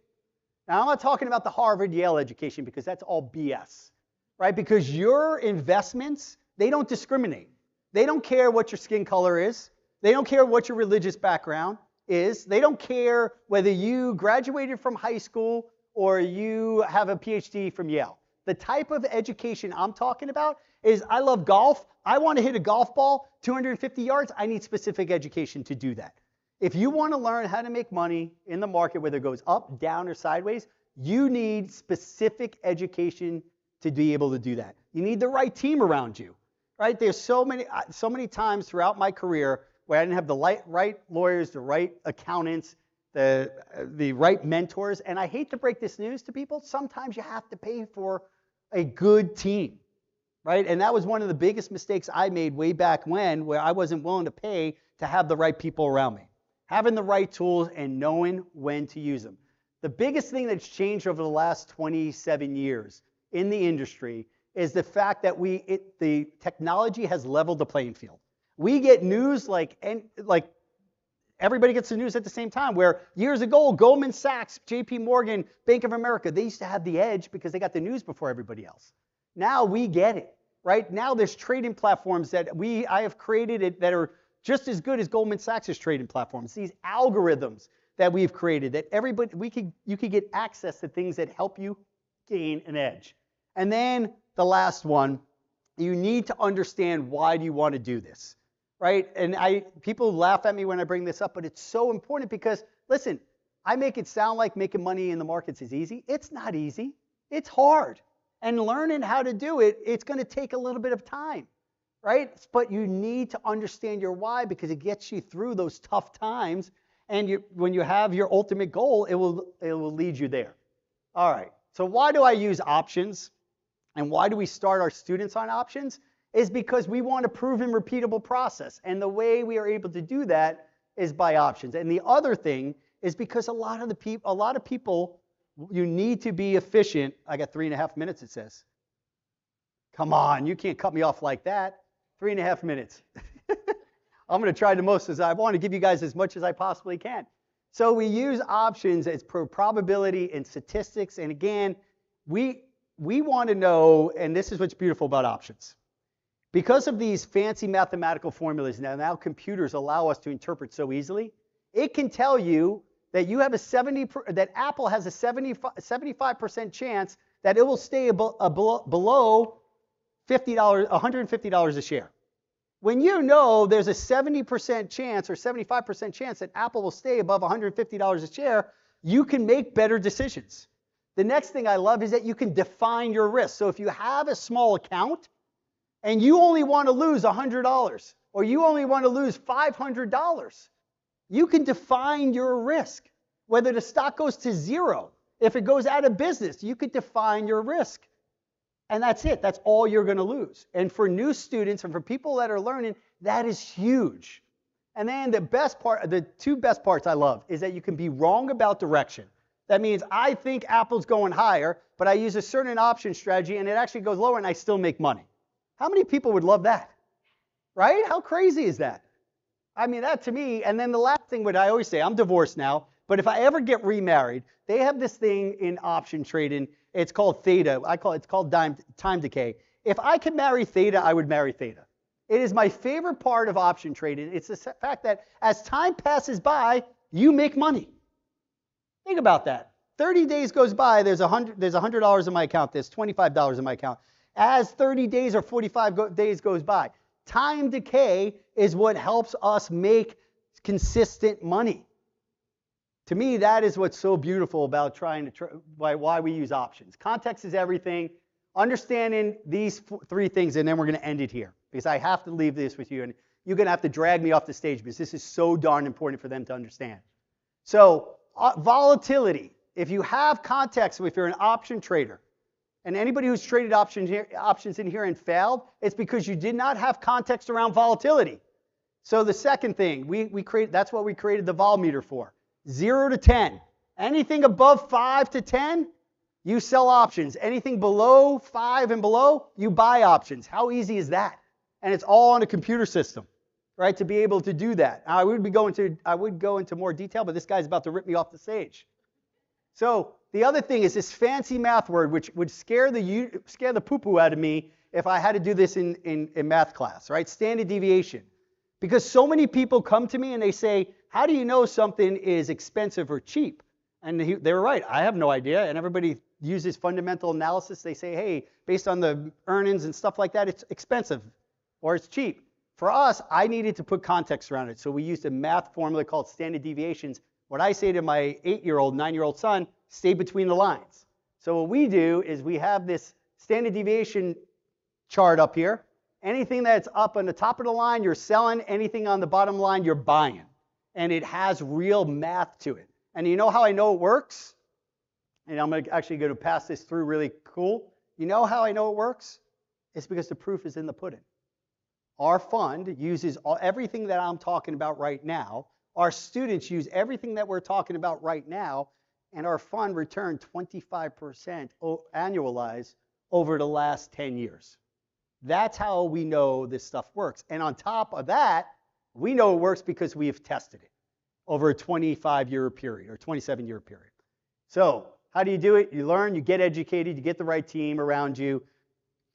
Now, I'm not talking about the Harvard, Yale education because that's all BS, right? Because your investments, they don't discriminate. They don't care what your skin color is. They don't care what your religious background is. They don't care whether you graduated from high school or you have a PhD from Yale. The type of education I'm talking about is I love golf. I want to hit a golf ball 250 yards. I need specific education to do that. If you want to learn how to make money in the market, whether it goes up, down, or sideways, you need specific education to be able to do that. You need the right team around you, right? There's so many times throughout my career where I didn't have the right lawyers, the right accountants, the right mentors. And I hate to break this news to people. Sometimes you have to pay for a good team, right? And that was one of the biggest mistakes I made way back when, where I wasn't willing to pay to have the right people around me. Having the right tools and knowing when to use them. The biggest thing that's changed over the last 27 years in the industry is the fact that the technology has leveled the playing field. We get news like everybody gets the news at the same time, where years ago, Goldman Sachs, JP Morgan, Bank of America, they used to have the edge because they got the news before everybody else. Now we get it, right? Now there's trading platforms that I have created that are just as good as Goldman Sachs' trading platforms. These algorithms that we've created that you could get access to things that help you gain an edge. And then the last one, you need to understand why do you want to do this, right? And people laugh at me when I bring this up, but it's so important because, listen, I make it sound like making money in the markets is easy. It's not easy. It's hard. And learning how to do it, it's going to take a little bit of time, right? But you need to understand your why because it gets you through those tough times. And when you have your ultimate goal, it will lead you there. All right. So why do I use options? And why do we start our students on options? Is because we want a proven, repeatable process. And the way we are able to do that is by options. And the other thing is because a lot of people, you need to be efficient. I got 3.5 minutes, it says. Come on, you can't cut me off like that. 3.5 minutes. I'm going to try the most as I want to give you guys as much as I possibly can. So we use options as probability and statistics. And again, we want to know, and this is what's beautiful about options. Because of these fancy mathematical formulas now computers allow us to interpret so easily, it can tell you that you have that Apple has a 75% chance that it will stay below $150 a share. When you know there's a 70% chance or 75% chance that Apple will stay above $150 a share, you can make better decisions. The next thing I love is that you can define your risk. So if you have a small account and you only want to lose $100 or you only want to lose $500, you can define your risk. Whether the stock goes to zero, if it goes out of business, you could define your risk. And that's it. That's all you're going to lose. And for new students and for people that are learning, that is huge. And then the two best parts I love is that you can be wrong about direction. That means I think Apple's going higher, but I use a certain option strategy and it actually goes lower and I still make money. How many people would love that? Right? How crazy is that? I mean, that to me, and then the last thing, what I always say, I'm divorced now, but if I ever get remarried, they have this thing in option trading. It's called theta. It's called time decay. If I could marry theta, I would marry theta. It is my favorite part of option trading. It's the fact that as time passes by, you make money. Think about that. 30 days goes by, there's $100 in my account, there's $25 in my account. As 30 days or 45 days goes by, time decay is what helps us make consistent money. To me, that is what's so beautiful about why we use options. Context is everything. Understanding these three things, and then we're going to end it here because I have to leave this with you, and you're going to have to drag me off the stage because this is so darn important for them to understand. So, volatility. If you have context, if you're an option trader, and anybody who's traded options in here and failed, it's because you did not have context around volatility. So the second thing, that's what we created the vol meter for. 0 to 10. Anything above 5 to 10, you sell options. Anything below 5 and below, you buy options. How easy is that? And it's all on a computer system, right, to be able to do that. I would go into more detail, but this guy's about to rip me off the stage. So the other thing is this fancy math word, which would scare the poo-poo out of me if I had to do this in math class, right? Standard deviation. Because so many people come to me and they say, how do you know something is expensive or cheap? And they're right. I have no idea. And everybody uses fundamental analysis. They say, hey, based on the earnings and stuff like that, it's expensive or it's cheap. For us, I needed to put context around it. So we used a math formula called standard deviations. What I say to my 8-year-old, 9-year-old son, stay between the lines. So what we do is we have this standard deviation chart up here. Anything that's up on the top of the line, you're selling. Anything on the bottom line, you're buying. And it has real math to it. And you know how I know it works? And I'm actually going to pass this through really cool. You know how I know it works? It's because the proof is in the pudding. Our fund uses everything that I'm talking about right now. Our students use everything that we're talking about right now. And our fund returned 25% annualized over the last 10 years. That's how we know this stuff works. And on top of that, we know it works because we have tested it over a 25-year period or 27-year period. So how do you do it? You learn, you get educated, you get the right team around you. You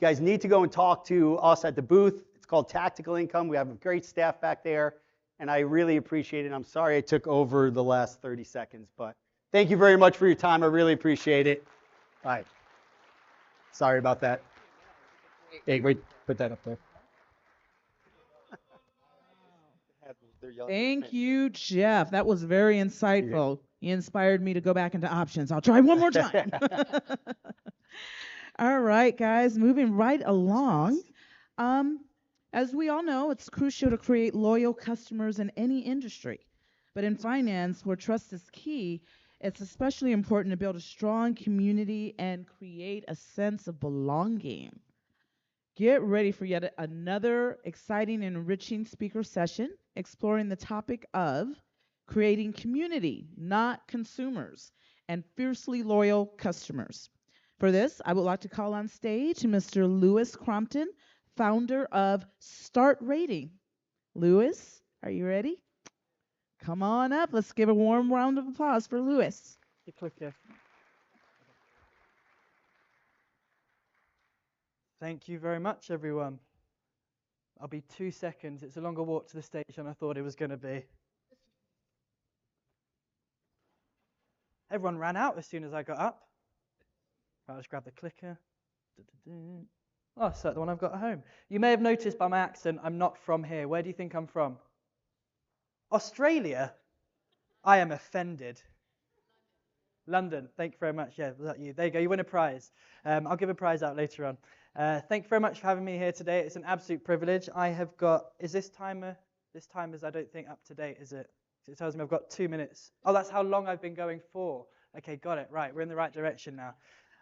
guys need to go and talk to us at the booth. It's called Tactical Income. We have a great staff back there, and I really appreciate it. I'm sorry I took over the last 30 seconds, but thank you very much for your time. I really appreciate it. All right. Sorry about that. Hey, wait, put that up there. Thank you, Jeff. That was very insightful. You inspired me to go back into options. I'll try one more time. All right, guys, moving right along. As we all know, it's crucial to create loyal customers in any industry. But in finance, where trust is key, it's especially important to build a strong community and create a sense of belonging. Get ready for yet another exciting and enriching speaker session exploring the topic of creating community, not consumers, and fiercely loyal customers. For this, I would like to call on stage Mr. Lewis Crompton, founder of Start Rating. Lewis, are you ready? Come on up. Let's give a warm round of applause for Lewis. Click here. Thank you very much, everyone. I'll be 2 seconds. It's a longer walk to the stage than I thought it was going to be. Everyone ran out as soon as I got up. Right, let's grab the clicker. Oh, so the one I've got at home. You may have noticed by my accent, I'm not from here. Where do you think I'm from? Australia? I am offended. London. Thank you very much. Yeah, was that you? There you go. You win a prize. I'll give a prize out later on. Thank you very much for having me here today. It's an absolute privilege. I have got, is this timer? This timer's, I don't think, up to date, is it? It tells me I've got 2 minutes. Oh, that's how long I've been going for. Okay, got it. Right, we're in the right direction now.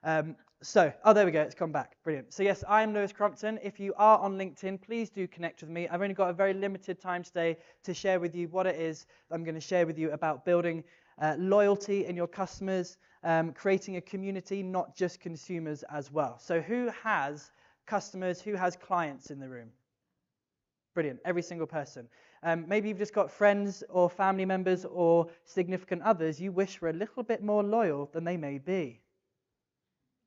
Oh, there we go. It's come back. Brilliant. So yes, I'm Lewis Crompton. If you are on LinkedIn, please do connect with me. I've only got a very limited time today to share with you what it is I'm going to share with you about building loyalty in your customers, creating a community, not just consumers as well. So who has customers, who has clients in the room? Brilliant, every single person. Maybe you've just got friends or family members or significant others you wish were a little bit more loyal than they may be.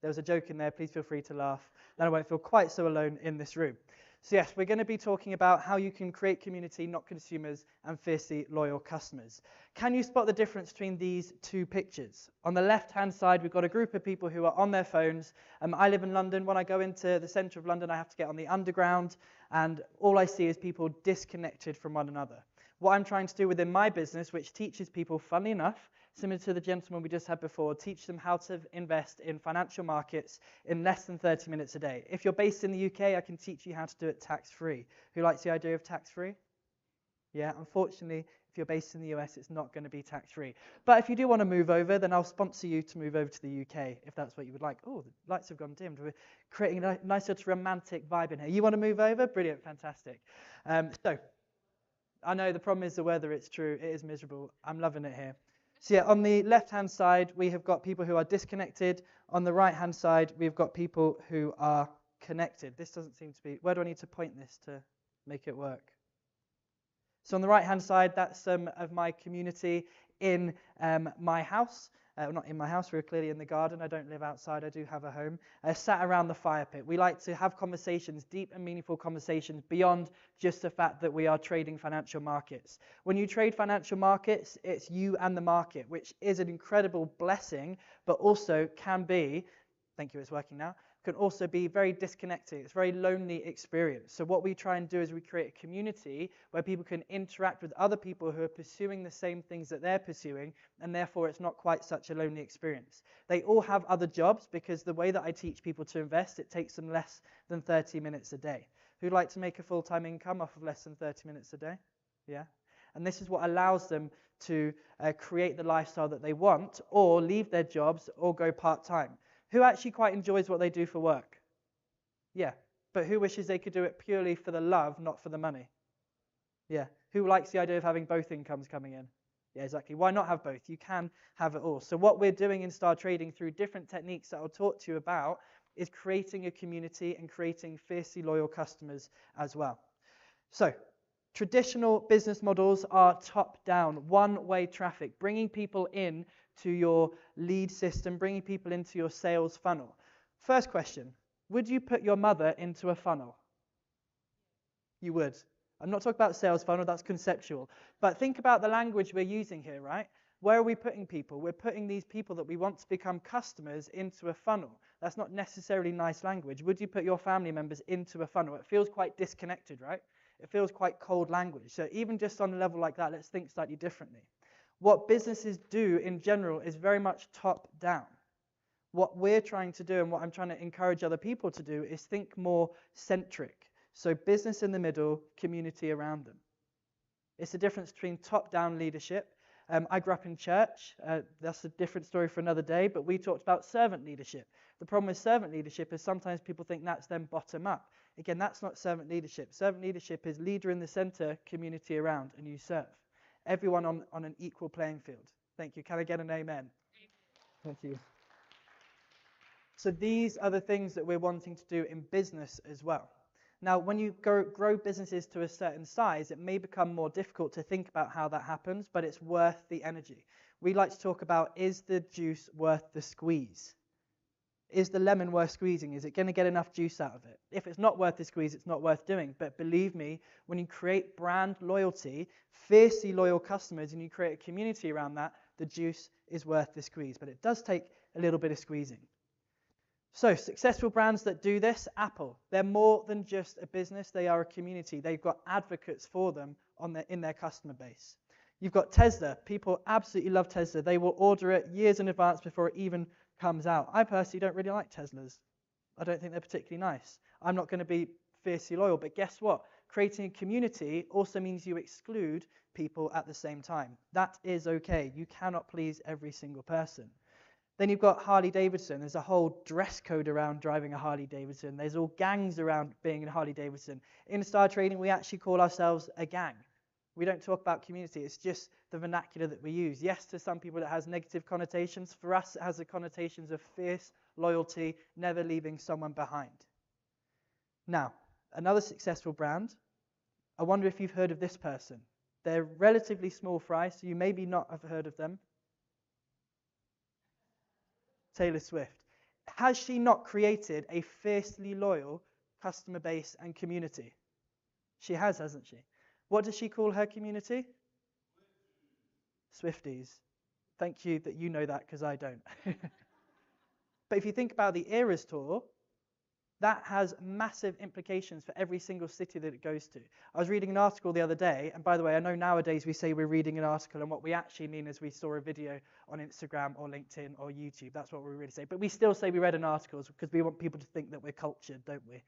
There was a joke in there, please feel free to laugh. Then I won't feel quite so alone in this room. So yes, we're going to be talking about how you can create community, not consumers, and fiercely loyal customers. Can you spot the difference between these two pictures? On the left-hand side, we've got a group of people who are on their phones. I live in London. When I go into the centre of London, I have to get on the underground, and all I see is people disconnected from one another. What I'm trying to do within my business, which teaches people, funnily enough, similar to the gentleman we just had before, teach them how to invest in financial markets in less than 30 minutes a day. If you're based in the UK, I can teach you how to do it tax-free. Who likes the idea of tax-free? Yeah, unfortunately, if you're based in the US, it's not going to be tax-free. But if you do want to move over, then I'll sponsor you to move over to the UK, if that's what you would like. Oh, the lights have gone dimmed. We're creating a nice sort of romantic vibe in here. You want to move over? Brilliant, fantastic. So, I know the problem is the weather, it's true, it is miserable. I'm loving it here. So yeah, on the left-hand side, we have got people who are disconnected. On the right-hand side, we've got people who are connected. This doesn't seem to be... Where do I need to point this to make it work? So on the right-hand side, that's some of my community in my house. Not in my house, we're clearly in the garden. I don't live outside, I do have a home. Sat around the fire pit. We like to have conversations, deep and meaningful conversations, beyond just the fact that we are trading financial markets. When you trade financial markets, it's you and the market, which is an incredible blessing, but also can be, thank you, it's working now, can also be very disconnecting. It's a very lonely experience. So what we try and do is we create a community where people can interact with other people who are pursuing the same things that they're pursuing, and therefore it's not quite such a lonely experience. They all have other jobs, because the way that I teach people to invest, it takes them less than 30 minutes a day. Who'd like to make a full-time income off of less than 30 minutes a day? Yeah? And this is what allows them to create the lifestyle that they want, or leave their jobs, or go part-time. Who actually quite enjoys what they do for work? Yeah, but who wishes they could do it purely for the love, not for the money? Yeah, who likes the idea of having both incomes coming in? Yeah, exactly. Why not have both? You can have it all. So what we're doing in Star Trading through different techniques that I'll talk to you about is creating a community and creating fiercely loyal customers as well. So traditional business models are top-down, one-way traffic, bringing people in to your lead system, bringing people into your sales funnel. First question, would you put your mother into a funnel? You would. I'm not talking about sales funnel, that's conceptual. But think about the language we're using here, right? Where are we putting people? We're putting these people that we want to become customers into a funnel. That's not necessarily nice language. Would you put your family members into a funnel? It feels quite disconnected, right? It feels quite cold language. So even just on a level like that, let's think slightly differently. What businesses do in general is very much top down. What we're trying to do, and what I'm trying to encourage other people to do, is think more centric. So business in the middle, community around them. It's the difference between top-down leadership. I grew up in church. That's a different story for another day, but we talked about servant leadership. The problem with servant leadership is sometimes people think that's then bottom up. Again, that's not servant leadership. Servant leadership is leader in the center, community around, and you serve. Everyone on an equal playing field. Thank you. Can I get an amen? Thank you. So these are the things that we're wanting to do in business as well. Now, when you grow businesses to a certain size, it may become more difficult to think about how that happens, but it's worth the energy. We like to talk about, is the juice worth the squeeze? Is the lemon worth squeezing? Is it going to get enough juice out of it? If it's not worth the squeeze, it's not worth doing. But believe me, when you create brand loyalty, fiercely loyal customers, and you create a community around that, the juice is worth the squeeze. But it does take a little bit of squeezing. So successful brands that do this, Apple, they're more than just a business. They are a community. They've got advocates for them in their customer base. You've got Tesla. People absolutely love Tesla. They will order it years in advance before it even comes out. I personally don't really like Teslas. I don't think they're particularly nice. I'm not going to be fiercely loyal, but guess what? Creating a community also means you exclude people at the same time. That is okay. You cannot please every single person. Then you've got Harley Davidson. There's a whole dress code around driving a Harley Davidson. There's all gangs around being a Harley Davidson. In Star Trading, we actually call ourselves a gang. We don't talk about community. It's just the vernacular that we use. Yes, to some people it has negative connotations. For us, it has the connotations of fierce loyalty, never leaving someone behind. Now, another successful brand. I wonder if you've heard of this person. They're relatively small fry, so you maybe not have heard of them. Taylor Swift. Has she not created a fiercely loyal customer base and community? She has, hasn't she? What does she call her community? Swifties. Thank you that you know that, because I don't. But if you think about the Eras Tour, that has massive implications for every single city that it goes to. I was reading an article the other day, and by the way, I know nowadays we say we're reading an article, and what we actually mean is we saw a video on Instagram or LinkedIn or YouTube. That's what we really say. But we still say we read an article because we want people to think that we're cultured, don't we?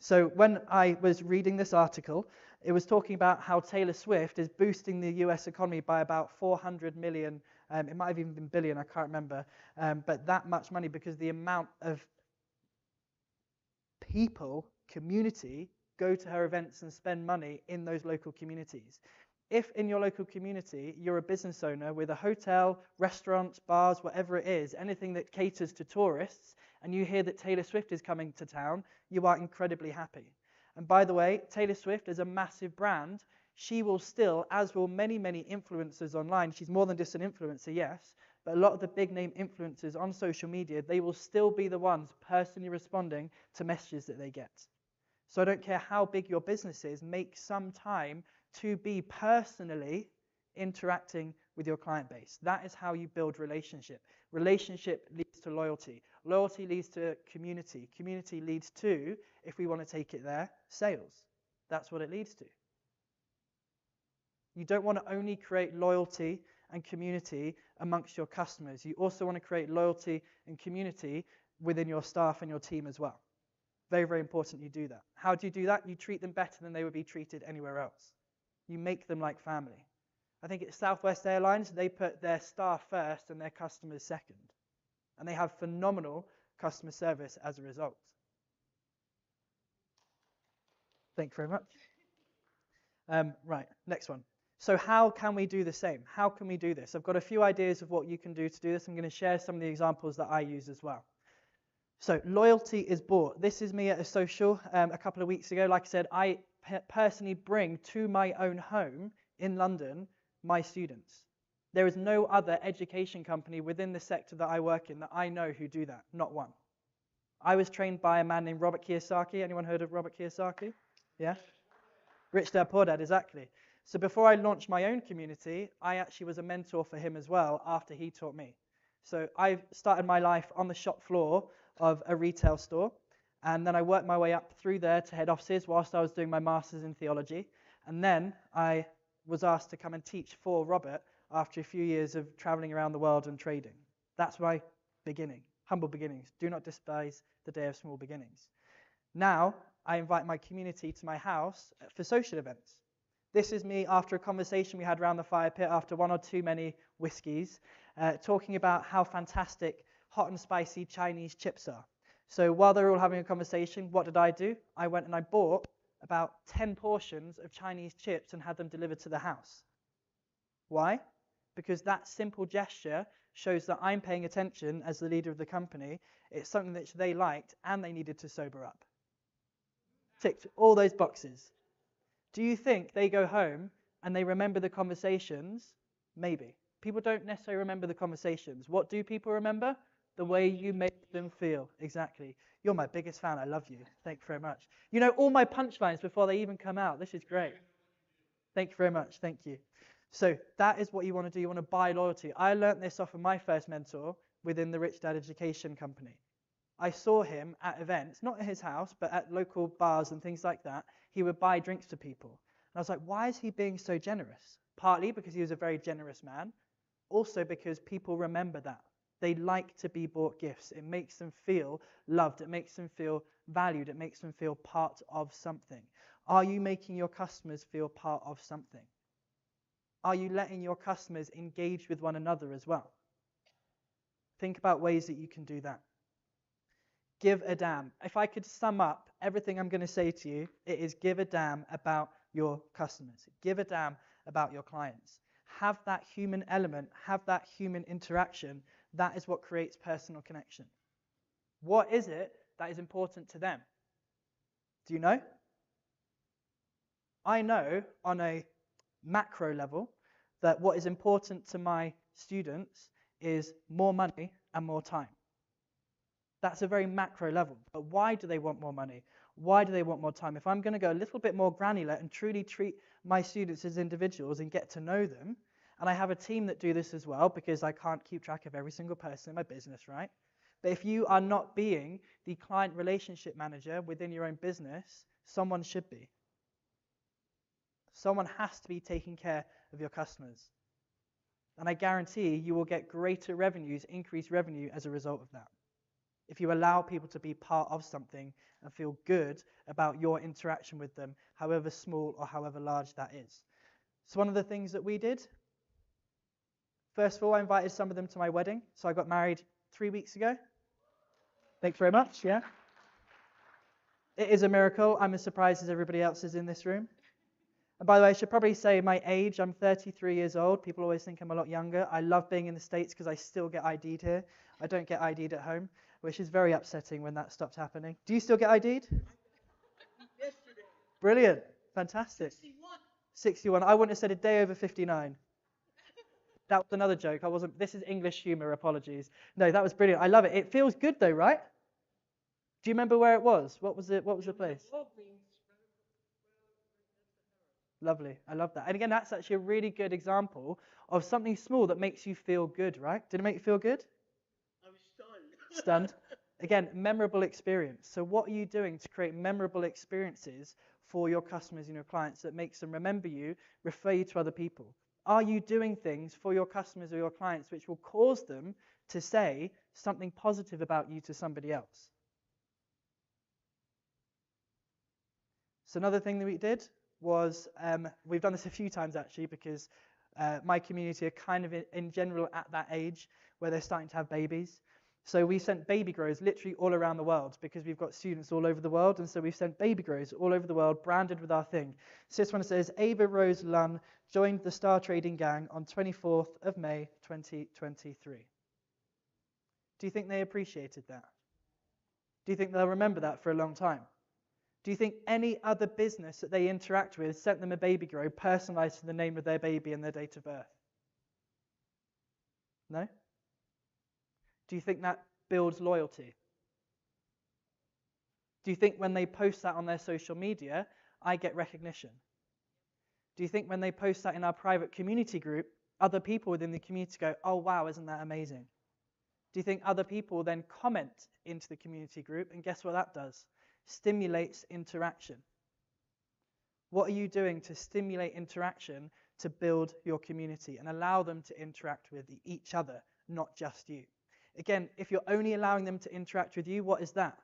So when I was reading this article, it was talking about how Taylor Swift is boosting the US economy by about 400 million, it might have even been billion, I can't remember, but that much money because the amount of people, community, go to her events and spend money in those local communities. If in your local community you're a business owner with a hotel, restaurants, bars, whatever it is, anything that caters to tourists, and you hear that Taylor Swift is coming to town, you are incredibly happy. And by the way, Taylor Swift is a massive brand. She will still, as will many, many influencers online, she's more than just an influencer, yes, But a lot of the big name influencers on social media, they will still be the ones personally responding to messages that they get. So I don't care how big your business is, make some time to be personally interacting with your client base. That is how you build relationship. Relationship leads to loyalty. Loyalty leads to community. Community leads to, if we want to take it there, sales. That's what it leads to. You don't want to only create loyalty and community amongst your customers. You also want to create loyalty and community within your staff and your team as well. Very, very important you do that. How do you do that? You treat them better than they would be treated anywhere else. You make them like family. I think it's Southwest Airlines, they put their staff first and their customers second. And they have phenomenal customer service as a result. Thank you very much. Right, next one. So how can we do the same? How can we do this? I've got a few ideas of what you can do to do this. I'm going to share some of the examples that I use as well. So loyalty is bought. This is me at a social a couple of weeks ago. Like I said, I personally bring to my own home in London my students. There is no other education company within the sector that I work in that I know who do that. Not one. I was trained by a man named Robert Kiyosaki. Anyone heard of Robert Kiyosaki? Yeah? Rich Dad Poor Dad, exactly. So before I launched my own community, I actually was a mentor for him as well after he taught me. So I started my life on the shop floor of a retail store, and then I worked my way up through there to head offices whilst I was doing my master's in theology, and then I was asked to come and teach for Robert after a few years of traveling around the world and trading. That's my beginning, humble beginnings. Do not despise the day of small beginnings. Now, I invite my community to my house for social events. This is me after a conversation we had around the fire pit after one or too many whiskeys, talking about how fantastic hot and spicy Chinese chips are. So while they were all having a conversation, what did I do? I went and I bought about 10 portions of Chinese chips and had them delivered to the house. Why? Because that simple gesture shows that I'm paying attention as the leader of the company. It's something that they liked and they needed to sober up. Ticked all those boxes. Do you think they go home and they remember the conversations? Maybe. People don't necessarily remember the conversations. What do people remember? The way you make them feel. Exactly. You're my biggest fan. I love you. Thank you very much. You know all my punchlines before they even come out. This is great. Thank you very much. Thank you. So that is what you want to do. You want to buy loyalty. I learned this off of my first mentor within the Rich Dad Education Company. I saw him at events, not at his house, but at local bars and things like that. He would buy drinks for people. And I was like, why is he being so generous? Partly because he was a very generous man. Also because people remember that. They like to be bought gifts. It makes them feel loved. It makes them feel valued. It makes them feel part of something. Are you making your customers feel part of something? Are you letting your customers engage with one another as well? Think about ways that you can do that. Give a damn. If I could sum up everything I'm going to say to you, it is give a damn about your customers. Give a damn about your clients. Have that human element, have that human interaction. That is what creates personal connection. What is it that is important to them? Do you know? I know on a macro level that what is important to my students is more money and more time. That's a very macro level. But why do they want more money? Why do they want more time? If I'm going to go a little bit more granular and truly treat my students as individuals and get to know them, and I have a team that do this as well because I can't keep track of every single person in my business, right? But if you are not being the client relationship manager within your own business, someone should be. Someone has to be taking care of your customers. And I guarantee you will get greater revenues, increased revenue as a result of that. If you allow people to be part of something and feel good about your interaction with them, however small or however large that is. So one of the things that we did, first of all, I invited some of them to my wedding. So I got married 3 weeks ago. Thanks very much, yeah. It is a miracle. I'm as surprised as everybody else is in this room. And by the way, I should probably say my age. I'm 33 years old. People always think I'm a lot younger. I love being in the States because I still get ID'd here. I don't get ID'd at home, which is very upsetting when that stopped happening. Do you still get ID'd? Yesterday. Brilliant. Fantastic. 61. 61. I wouldn't have said a day over 59. That was another joke. I wasn't. This is English humor. Apologies. No, that was brilliant. I love it. It feels good though, right? Do you remember where it was? What was it? What was the place? Lovely. I love that. And again, that's actually a really good example of something small that makes you feel good, right? Did it make you feel good? I was stunned. Stunned. Again, memorable experience. So what are you doing to create memorable experiences for your customers and your clients that makes them remember you, refer you to other people? Are you doing things for your customers or your clients which will cause them to say something positive about you to somebody else? So another thing that we did was, we've done this a few times actually, because my community are kind of in general at that age where they're starting to have babies. So we sent baby grows literally all around the world, because we've got students all over the world, and so we've sent baby grows all over the world branded with our thing. So this one says, Ava Rose Lunn joined the Star Trading Gang on 24th of May 2023. Do you think they appreciated that? Do you think they'll remember that for a long time? Do you think any other business that they interact with sent them a baby grow personalized to the name of their baby and their date of birth? No? Do you think that builds loyalty? Do you think when they post that on their social media, I get recognition? Do you think when they post that in our private community group, other people within the community go, oh wow, isn't that amazing? Do you think other people then comment into the community group, and guess what that does? Stimulates interaction. What are you doing to stimulate interaction to build your community and allow them to interact with each other, not just you? Again, if you're only allowing them to interact with you, what is that?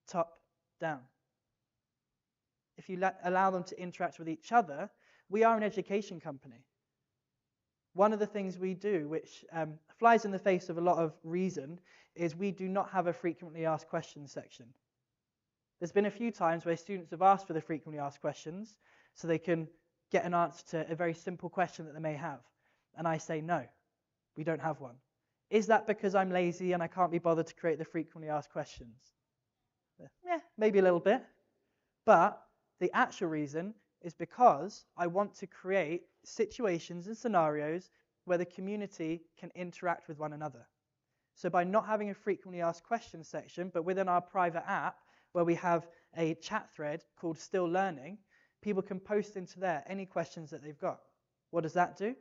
Top down. If you allow them to interact with each other, we are an education company. One of the things we do, which flies in the face of a lot of reason, is we do not have a frequently asked questions section. There's been a few times where students have asked for the frequently asked questions so they can get an answer to a very simple question that they may have. And I say, no, we don't have one. Is that because I'm lazy and I can't be bothered to create the frequently asked questions? Yeah, maybe a little bit. But the actual reason is because I want to create situations and scenarios where the community can interact with one another. So by not having a frequently asked questions section, but within our private app, where we have a chat thread called Still Learning, people can post into there any questions that they've got. What does that do?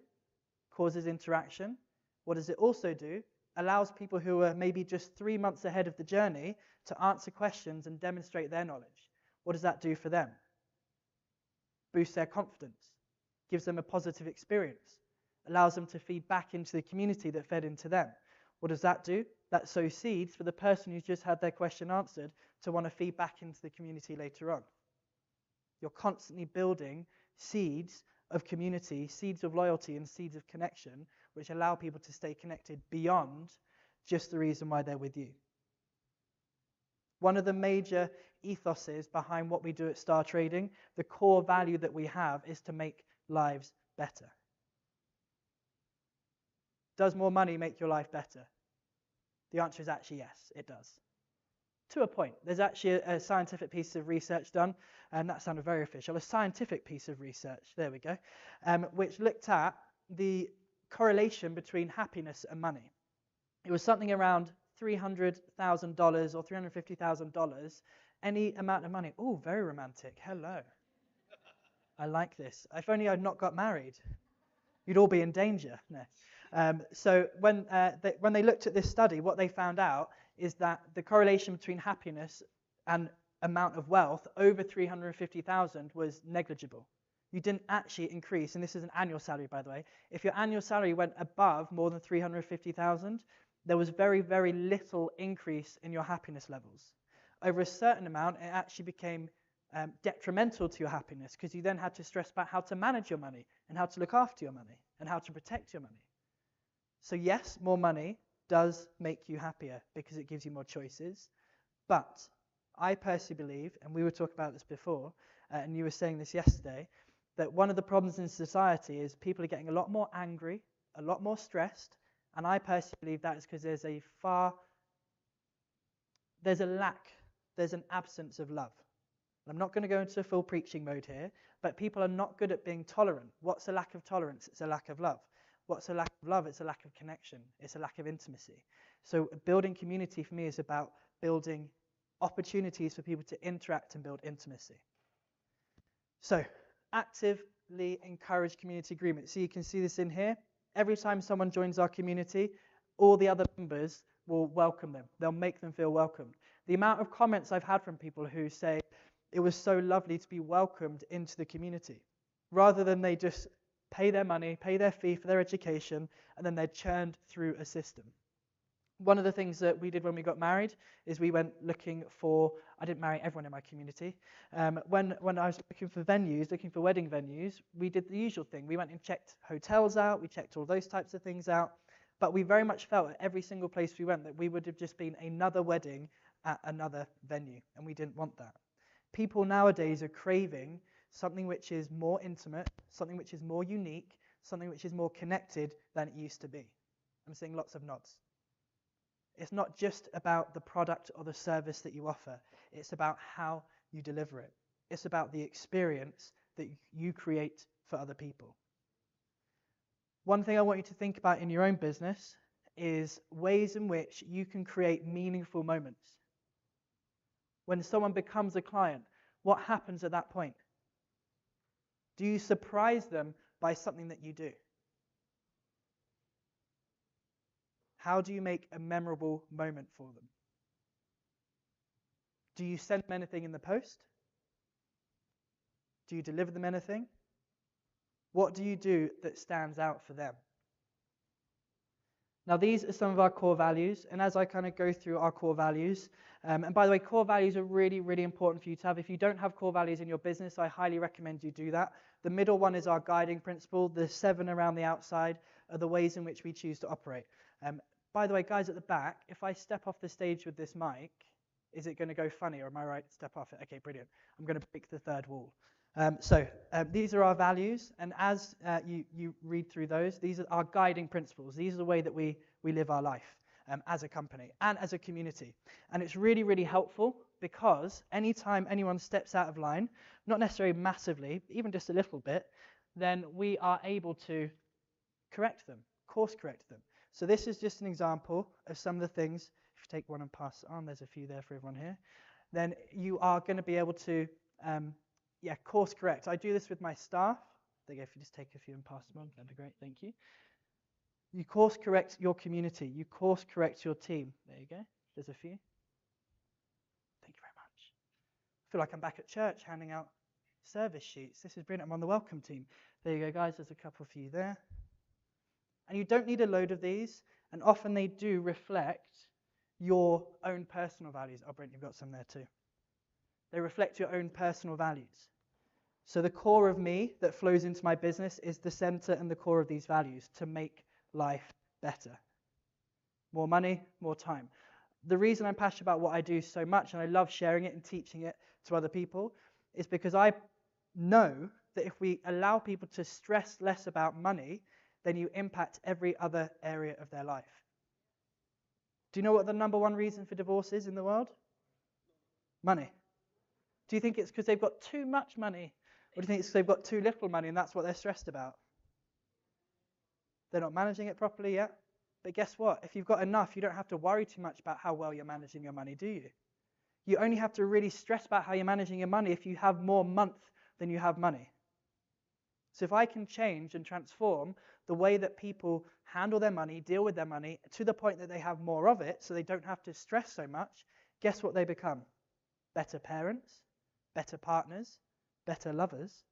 Causes interaction. What does it also do? Allows people who are maybe just 3 months ahead of the journey to answer questions and demonstrate their knowledge. What does that do for them? Boosts their confidence, gives them a positive experience, allows them to feed back into the community that fed into them. What does that do? That sows seeds for the person who's just had their question answered to want to feed back into the community later on. You're constantly building seeds of community, seeds of loyalty, and seeds of connection, which allow people to stay connected beyond just the reason why they're with you. One of the major ethoses behind what we do at Star Trading, the core value that we have, is to make lives better. Does more money make your life better? The answer is actually yes, it does. To a point. There's actually a scientific piece of research done, and that sounded very official, a scientific piece of research, there we go, which looked at the correlation between happiness and money. It was something around $300,000 or $350,000, any amount of money. Oh, very romantic. Hello. I like this. If only I'd not got married. You'd all be in danger. No. So when they looked at this study, what they found out is that the correlation between happiness and amount of wealth over 350,000 was negligible. You didn't actually increase, and this is an annual salary, by the way. If your annual salary went above more than 350,000, there was very, very little increase in your happiness levels. Over a certain amount, it actually became detrimental to your happiness, because you then had to stress about how to manage your money and how to look after your money and how to protect your money. So yes, more money does make you happier because it gives you more choices. But I personally believe, and we were talking about this before, and you were saying this yesterday, that one of the problems in society is people are getting a lot more angry, a lot more stressed, and I personally believe that is because there's an absence of love. I'm not going to go into a full preaching mode here, but people are not good at being tolerant. What's a lack of tolerance? It's a lack of love. What's a lack of love? It's a lack of connection. It's a lack of intimacy. So building community for me is about building opportunities for people to interact and build intimacy. So actively encourage community agreement. So you can see this in here. Every time someone joins our community, all the other members will welcome them. They'll make them feel welcomed. The amount of comments I've had from people who say, it was so lovely to be welcomed into the community, rather than they just pay their money, pay their fee for their education, and then they're churned through a system. One of the things that we did when we got married is we went looking for, I didn't marry everyone in my community, when I was looking for venues, looking for wedding venues, we did the usual thing. We went and checked hotels out, we checked all those types of things out, but we very much felt at every single place we went that we would have just been another wedding at another venue, and we didn't want that. People nowadays are craving something which is more intimate, something which is more unique, something which is more connected than it used to be. I'm seeing lots of nods. It's not just about the product or the service that you offer. It's about how you deliver it. It's about the experience that you create for other people. One thing I want you to think about in your own business is ways in which you can create meaningful moments. When someone becomes a client, what happens at that point? Do you surprise them by something that you do? How do you make a memorable moment for them? Do you send them anything in the post? Do you deliver them anything? What do you do that stands out for them? Now, these are some of our core values, and as I kind of go through our core values, and by the way, core values are really, really important for you to have. If you don't have core values in your business, I highly recommend you do that. The middle one is our guiding principle. The 7 around the outside are the ways in which we choose to operate. By the way, guys at the back, if I step off the stage with this mic, is it going to go funny, or am I right to step off it? Okay, brilliant. I'm going to break the third wall. These are our values, and as you read through those, these are our guiding principles. These are the way that we live our life as a company and as a community. And it's really, really helpful because anytime anyone steps out of line, not necessarily massively, even just a little bit, then we are able to correct them, course correct them. So this is just an example of some of the things. If you take one and pass it on, there's a few there for everyone here. Then you are going to be able to course correct. I do this with my staff. There you go. If you just take a few and pass them on, that'd be great. Thank you. You course correct your community. You course correct your team. There you go. There's a few. Thank you very much. I feel like I'm back at church handing out service sheets. This is brilliant. I'm on the welcome team. There you go, guys. There's a couple for you there. And you don't need a load of these, and often they do reflect your own personal values. Oh, Brent, you've got some there too. They reflect your own personal values. So the core of me that flows into my business is the center and the core of these values to make life better. More money, more time. The reason I'm passionate about what I do so much, and I love sharing it and teaching it to other people, is because I know that if we allow people to stress less about money, then you impact every other area of their life. Do you know what the number one reason for divorce is in the world? Money. Do you think it's because they've got too much money? Or do you think it's because they've got too little money and that's what they're stressed about? They're not managing it properly yet. But guess what? If you've got enough, you don't have to worry too much about how well you're managing your money, do you? You only have to really stress about how you're managing your money if you have more month than you have money. So if I can change and transform the way that people handle their money, deal with their money, to the point that they have more of it, so they don't have to stress so much, guess what they become? Better parents, better partners, better lovers,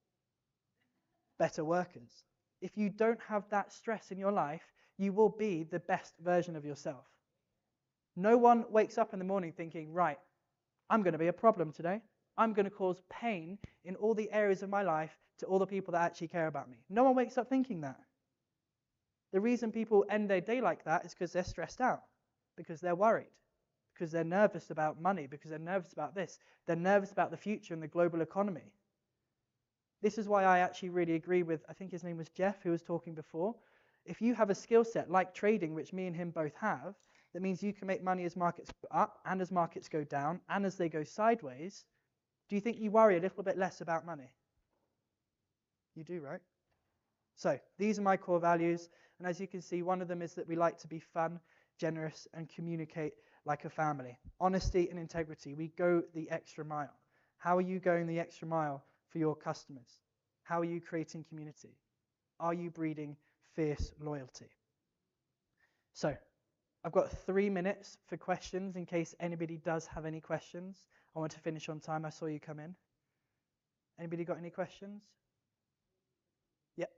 better workers. If you don't have that stress in your life, you will be the best version of yourself. No one wakes up in the morning thinking, right, I'm going to be a problem today. I'm going to cause pain in all the areas of my life to all the people that actually care about me. No one wakes up thinking that. The reason people end their day like that is because they're stressed out, because they're worried, because they're nervous about money, because they're nervous about this. They're nervous about the future and the global economy. This is why I actually really agree with, I think his name was Jeff, who was talking before. If you have a skill set like trading, which me and him both have, that means you can make money as markets go up and as markets go down and as they go sideways. Do you think you worry a little bit less about money? You do, right? So these are my core values. And as you can see, one of them is that we like to be fun, generous, and communicate like a family. Honesty and integrity. We go the extra mile. How are you going the extra mile for your customers? How are you creating community? Are you breeding fierce loyalty? So I've got 3 minutes for questions in case anybody does have any questions. I want to finish on time. I saw you come in. Anybody got any questions? Yep.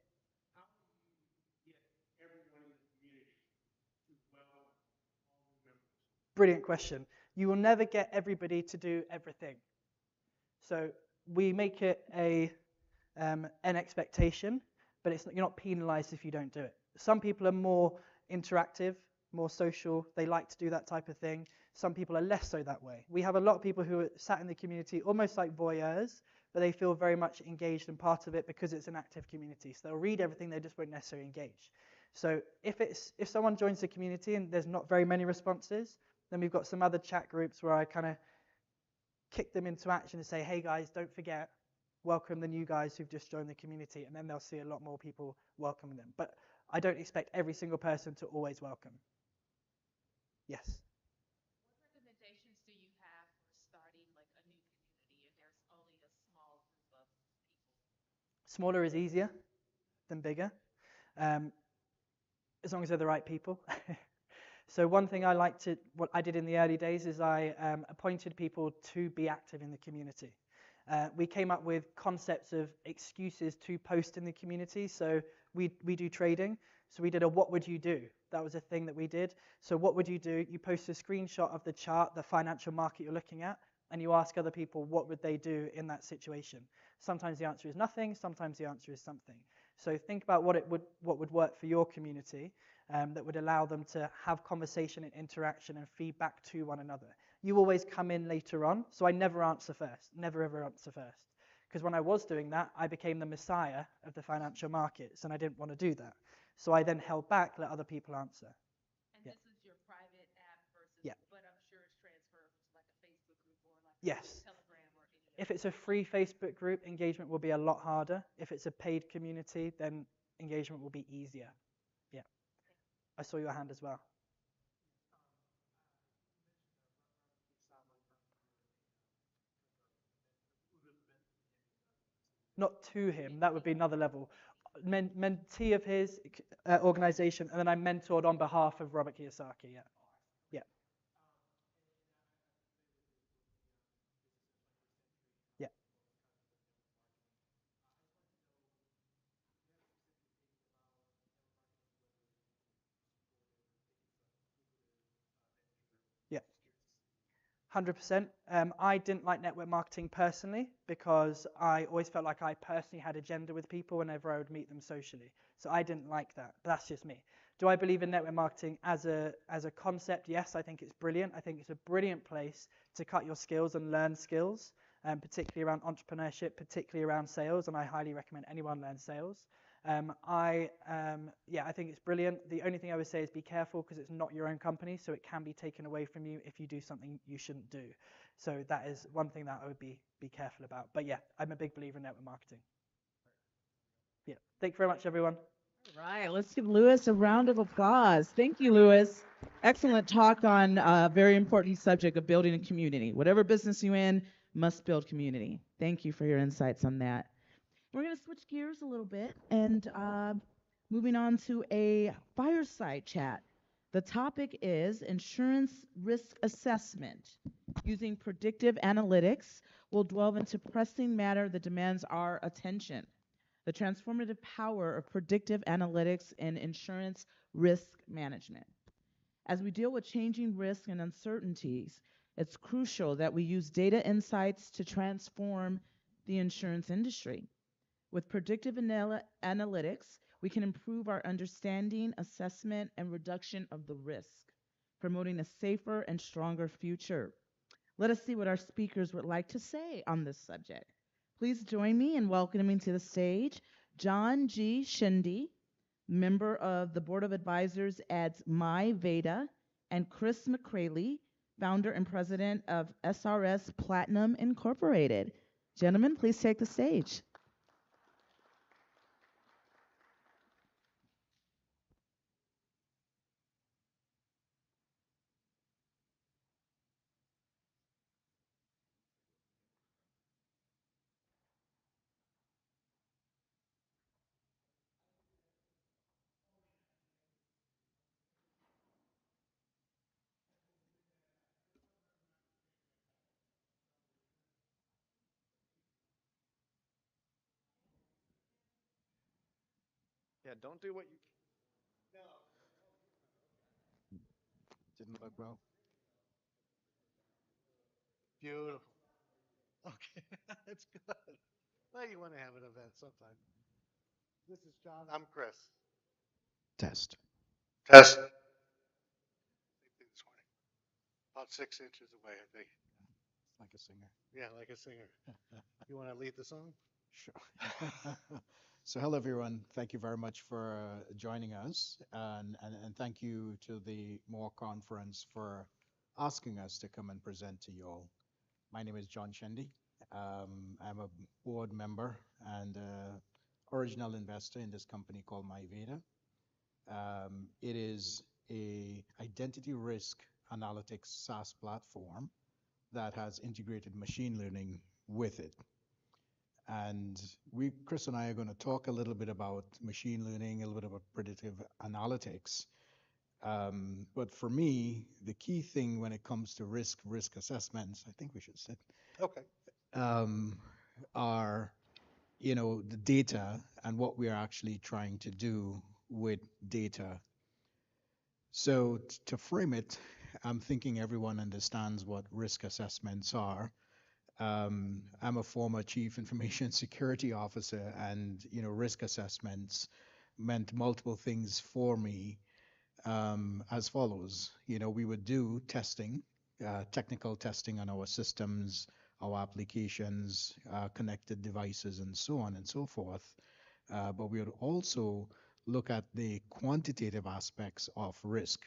Brilliant question. You will never get everybody to do everything. So we make it an expectation, but you're not penalized if you don't do it. Some people are more interactive, more social. They like to do that type of thing. Some people are less so that way. We have a lot of people who are sat in the community almost like voyeurs, but they feel very much engaged and part of it because it's an active community. So they'll read everything, they just won't necessarily engage. So if someone joins the community and there's not very many responses, then we've got some other chat groups where I kind of kick them into action and say, hey guys, don't forget, welcome the new guys who've just joined the community, and then they'll see a lot more people welcoming them. But I don't expect every single person to always welcome. Yes? What recommendations do you have for starting like a new community if there's only a small group of people? Smaller is easier than bigger, as long as they're the right people. So one thing what I did in the early days is I appointed people to be active in the community. We came up with concepts of excuses to post in the community. So we do trading. So we did a what would you do? That was a thing that we did. So what would you do? You post a screenshot of the chart, the financial market you're looking at, and you ask other people what would they do in that situation. Sometimes the answer is nothing. Sometimes the answer is something. So think about what would work for your community that would allow them to have conversation and interaction and feedback to one another. You always come in later on, so I never answer first, never ever answer first. Because when I was doing that, I became the messiah of the financial markets, and I didn't want to do that. So I then held back, let other people answer. And this is your private app versus, yeah. But I'm sure it's transferable to like a Facebook group or like yes. a Telegram or any. If it's a free Facebook group, engagement will be a lot harder. If it's a paid community, then engagement will be easier. Yeah. I saw your hand as well. Not to him, that would be another level. Mentee of his organization, and then I mentored on behalf of Robert Kiyosaki, yeah. Yeah. Yeah. Yeah. 100%. I didn't like network marketing personally because I always felt like I personally had agenda with people whenever I would meet them socially. So I didn't like that. But that's just me. Do I believe in network marketing as a concept? Yes, I think it's brilliant. I think it's a brilliant place to cut your skills and learn skills, particularly around entrepreneurship, particularly around sales, and I highly recommend anyone learn sales. I think it's brilliant. The only thing I would say is be careful because it's not your own company, so it can be taken away from you if you do something you shouldn't do. So that is one thing that I would be careful about. But yeah, I'm a big believer in network marketing. Yeah, thank you very much, everyone. All right, let's give Lewis a round of applause. Thank you, Lewis. Excellent talk on a very important subject of building a community. Whatever business you're in, must build community. Thank you for your insights on that. We're going to switch gears a little bit and moving on to a fireside chat. The topic is insurance risk assessment. Using predictive analytics, we'll delve into pressing matter that demands our attention. The transformative power of predictive analytics in insurance risk management. As we deal with changing risks and uncertainties, it's crucial that we use data insights to transform the insurance industry. With predictive analytics, we can improve our understanding, assessment, and reduction of the risk, promoting a safer and stronger future. Let us see what our speakers would like to say on this subject. Please join me in welcoming to the stage John G. Shindy, member of the Board of Advisors at MyVeda, and Chris McCraley, founder and president of SRS Platinum Incorporated. Gentlemen, please take the stage. Yeah, don't do what you. Didn't look well. Beautiful. Okay, that's good. Well, you want to have an event sometime. This is John. I'm Chris. Test. Test. Same thing this morning. About 6 inches away, I think. Like a singer. Yeah, like a singer. You want to lead the song? Sure. So hello everyone. Thank you very much for joining us, and thank you to the MoRE conference for asking us to come and present to you all. My name is John Shendy. I'm a board member and original investor in this company called MyVeda. It is a identity risk analytics SaaS platform that has integrated machine learning with it. And Chris and I are going to talk a little bit about machine learning, a little bit about predictive analytics. But for me, the key thing when it comes to risk assessments, I think we should sit, Okay. are, the data and what we are actually trying to do with data. So to frame it, I'm thinking everyone understands what risk assessments are. I'm a former chief information security officer, and risk assessments meant multiple things for me, as follows. We would do testing, technical testing on our systems, our applications, connected devices, and so on and so forth. But we would also look at the quantitative aspects of risk.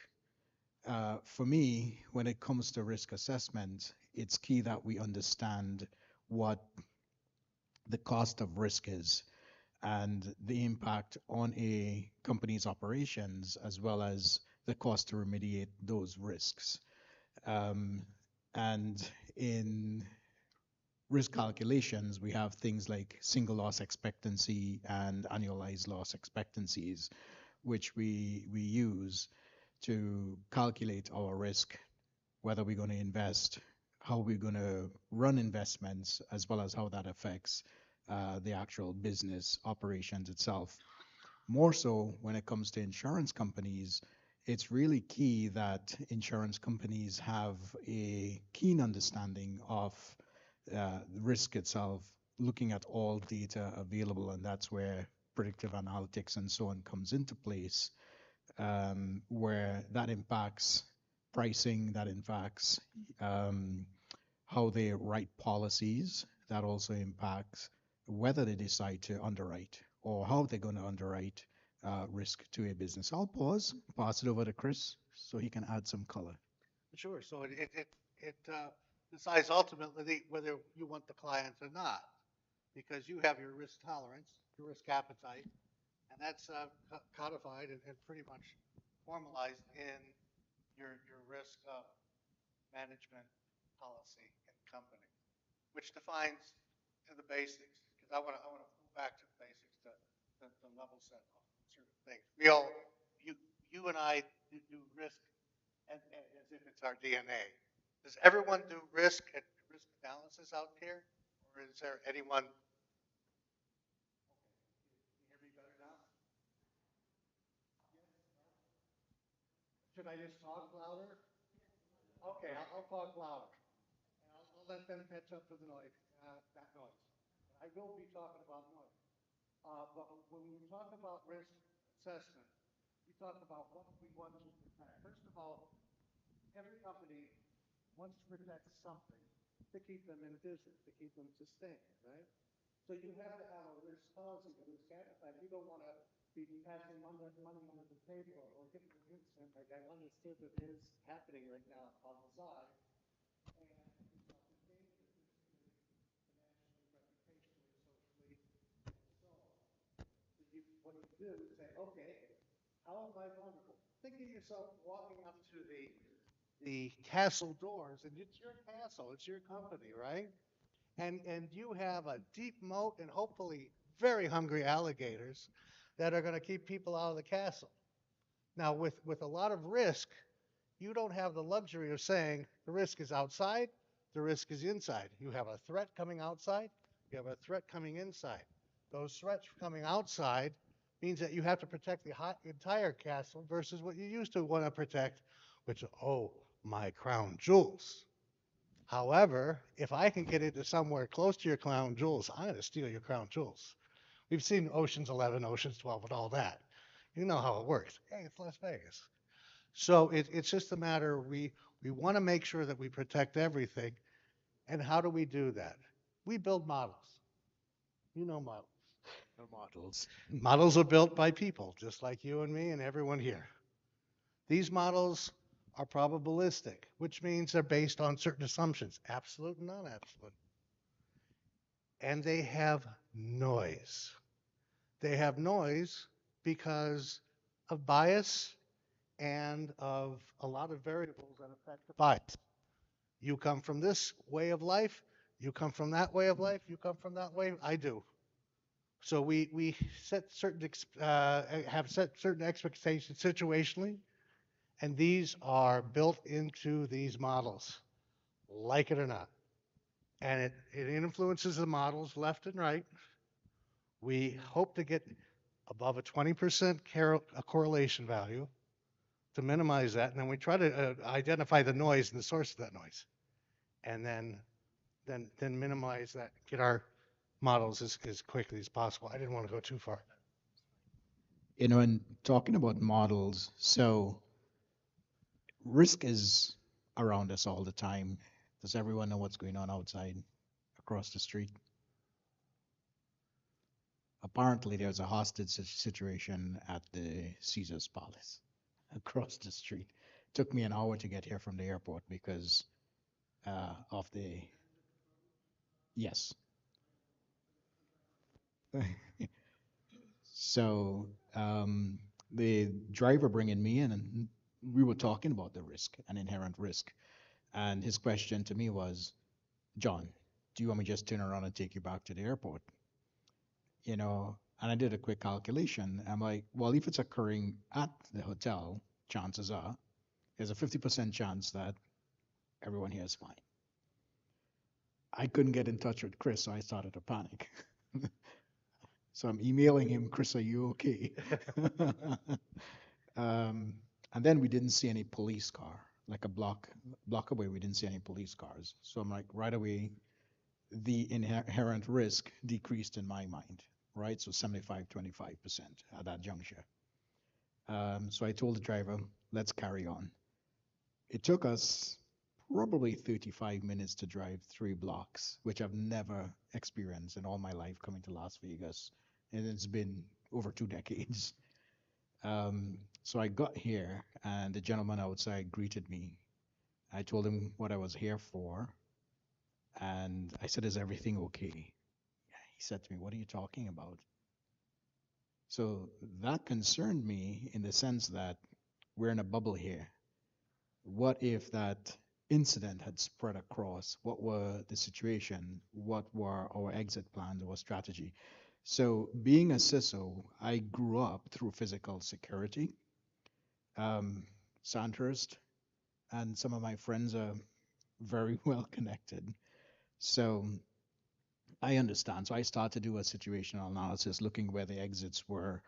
For me, when it comes to risk assessment, it's key that we understand what the cost of risk is and the impact on a company's operations, as well as the cost to remediate those risks. And in risk calculations, we have things like single loss expectancy and annualized loss expectancies, which we use to calculate our risk, whether we're going to invest, how we're going to run investments, as well as how that affects the actual business operations itself. More so when it comes to insurance companies, it's really key that insurance companies have a keen understanding of risk itself, looking at all data available, and that's where predictive analytics and so on comes into place, where that impacts pricing, that impacts how they write policies, that also impacts whether they decide to underwrite or how they're going to underwrite risk to a business. I'll pass it over to Chris so he can add some color. Sure. So it decides ultimately whether you want the client or not, because you have your risk tolerance, your risk appetite, and that's codified and pretty much formalized in your risk management policy and company, which defines to the basics. Because I want to go back to the basics to level set on certain things. We all, you and I do risk as if it's our DNA. Does everyone do risk analysis out here, or is there anyone? Can you hear me better now? Should I just talk louder? Okay, I'll talk louder, and I'll let them catch up to the noise. That noise. I will be talking about noise. But when we talk about risk assessment, we talk about what we want to protect. First of all, every company wants to protect something to keep them in business, to keep them sustained, right? So you have to have a risk policy, a risk appetite. You don't want to be passing money under the table or getting an incident like I understood that is happening right now on the side. And it's not the dangerous financially, reputationally, socially, and so on. So what you do is say, okay, how am I vulnerable? Think of yourself walking up to the castle doors, and it's your castle, it's your company, right? And you have a deep moat and hopefully very hungry alligators that are going to keep people out of the castle. Now, with a lot of risk, you don't have the luxury of saying the risk is outside, the risk is inside. You have a threat coming outside, you have a threat coming inside. Those threats coming outside means that you have to protect the entire castle versus what you used to want to protect, which, oh, my crown jewels. However, if I can get into somewhere close to your crown jewels, I'm going to steal your crown jewels. We've seen Ocean's 11, Ocean's 12, and all that. You know how it works. Hey, it's Las Vegas. So it's just a matter we want to make sure that we protect everything. And how do we do that? We build models. You know models. The models. Models are built by people, just like you and me and everyone here. These models are probabilistic, which means they're based on certain assumptions, absolute and non-absolute. And they have noise. They have noise because of bias and of a lot of variables that affect the bias. You come from this way of life, you come from that way of life, you come from that way, I do. So we set certain have set certain expectations situationally, and these are built into these models, like it or not. And it influences the models left and right. We hope to get above a 20% correlation value to minimize that, and then we try to identify the noise and the source of that noise, and then minimize that, get our models as quickly as possible. I didn't want to go too far. You know, and talking about models, so risk is around us all the time. Does everyone know what's going on outside across the street? Apparently, there's a hostage situation at the Caesar's Palace across the street. Took me an hour to get here from the airport because of the, yes. So the driver bringing me in, and we were talking about the risk, an inherent risk. And his question to me was, John, do you want me to just turn around and take you back to the airport? You know, and I did a quick calculation. I'm like, well, if it's occurring at the hotel, chances are there's a 50% chance that everyone here is fine. I couldn't get in touch with Chris, so I started to panic. So I'm emailing him, Chris, are you okay? And then we didn't see any police car, like a block away, we didn't see any police cars. So I'm like, right away, the inherent risk decreased in my mind, right? So 75-25% at that juncture. So I told the driver, let's carry on. It took us probably 35 minutes to drive 3 blocks, which I've never experienced in all my life coming to Las Vegas. And it's been over 2 decades. So I got here, and the gentleman outside greeted me. I told him what I was here for, and I said, is everything okay? He said to me, what are you talking about? So that concerned me in the sense that we're in a bubble here. What if that incident had spread across? What were the situation? What were our exit plans or strategy? So being a CISO, I grew up through physical security. Sandhurst and some of my friends are very well connected. So I understand. So I started to do a situational analysis, looking where the exits were,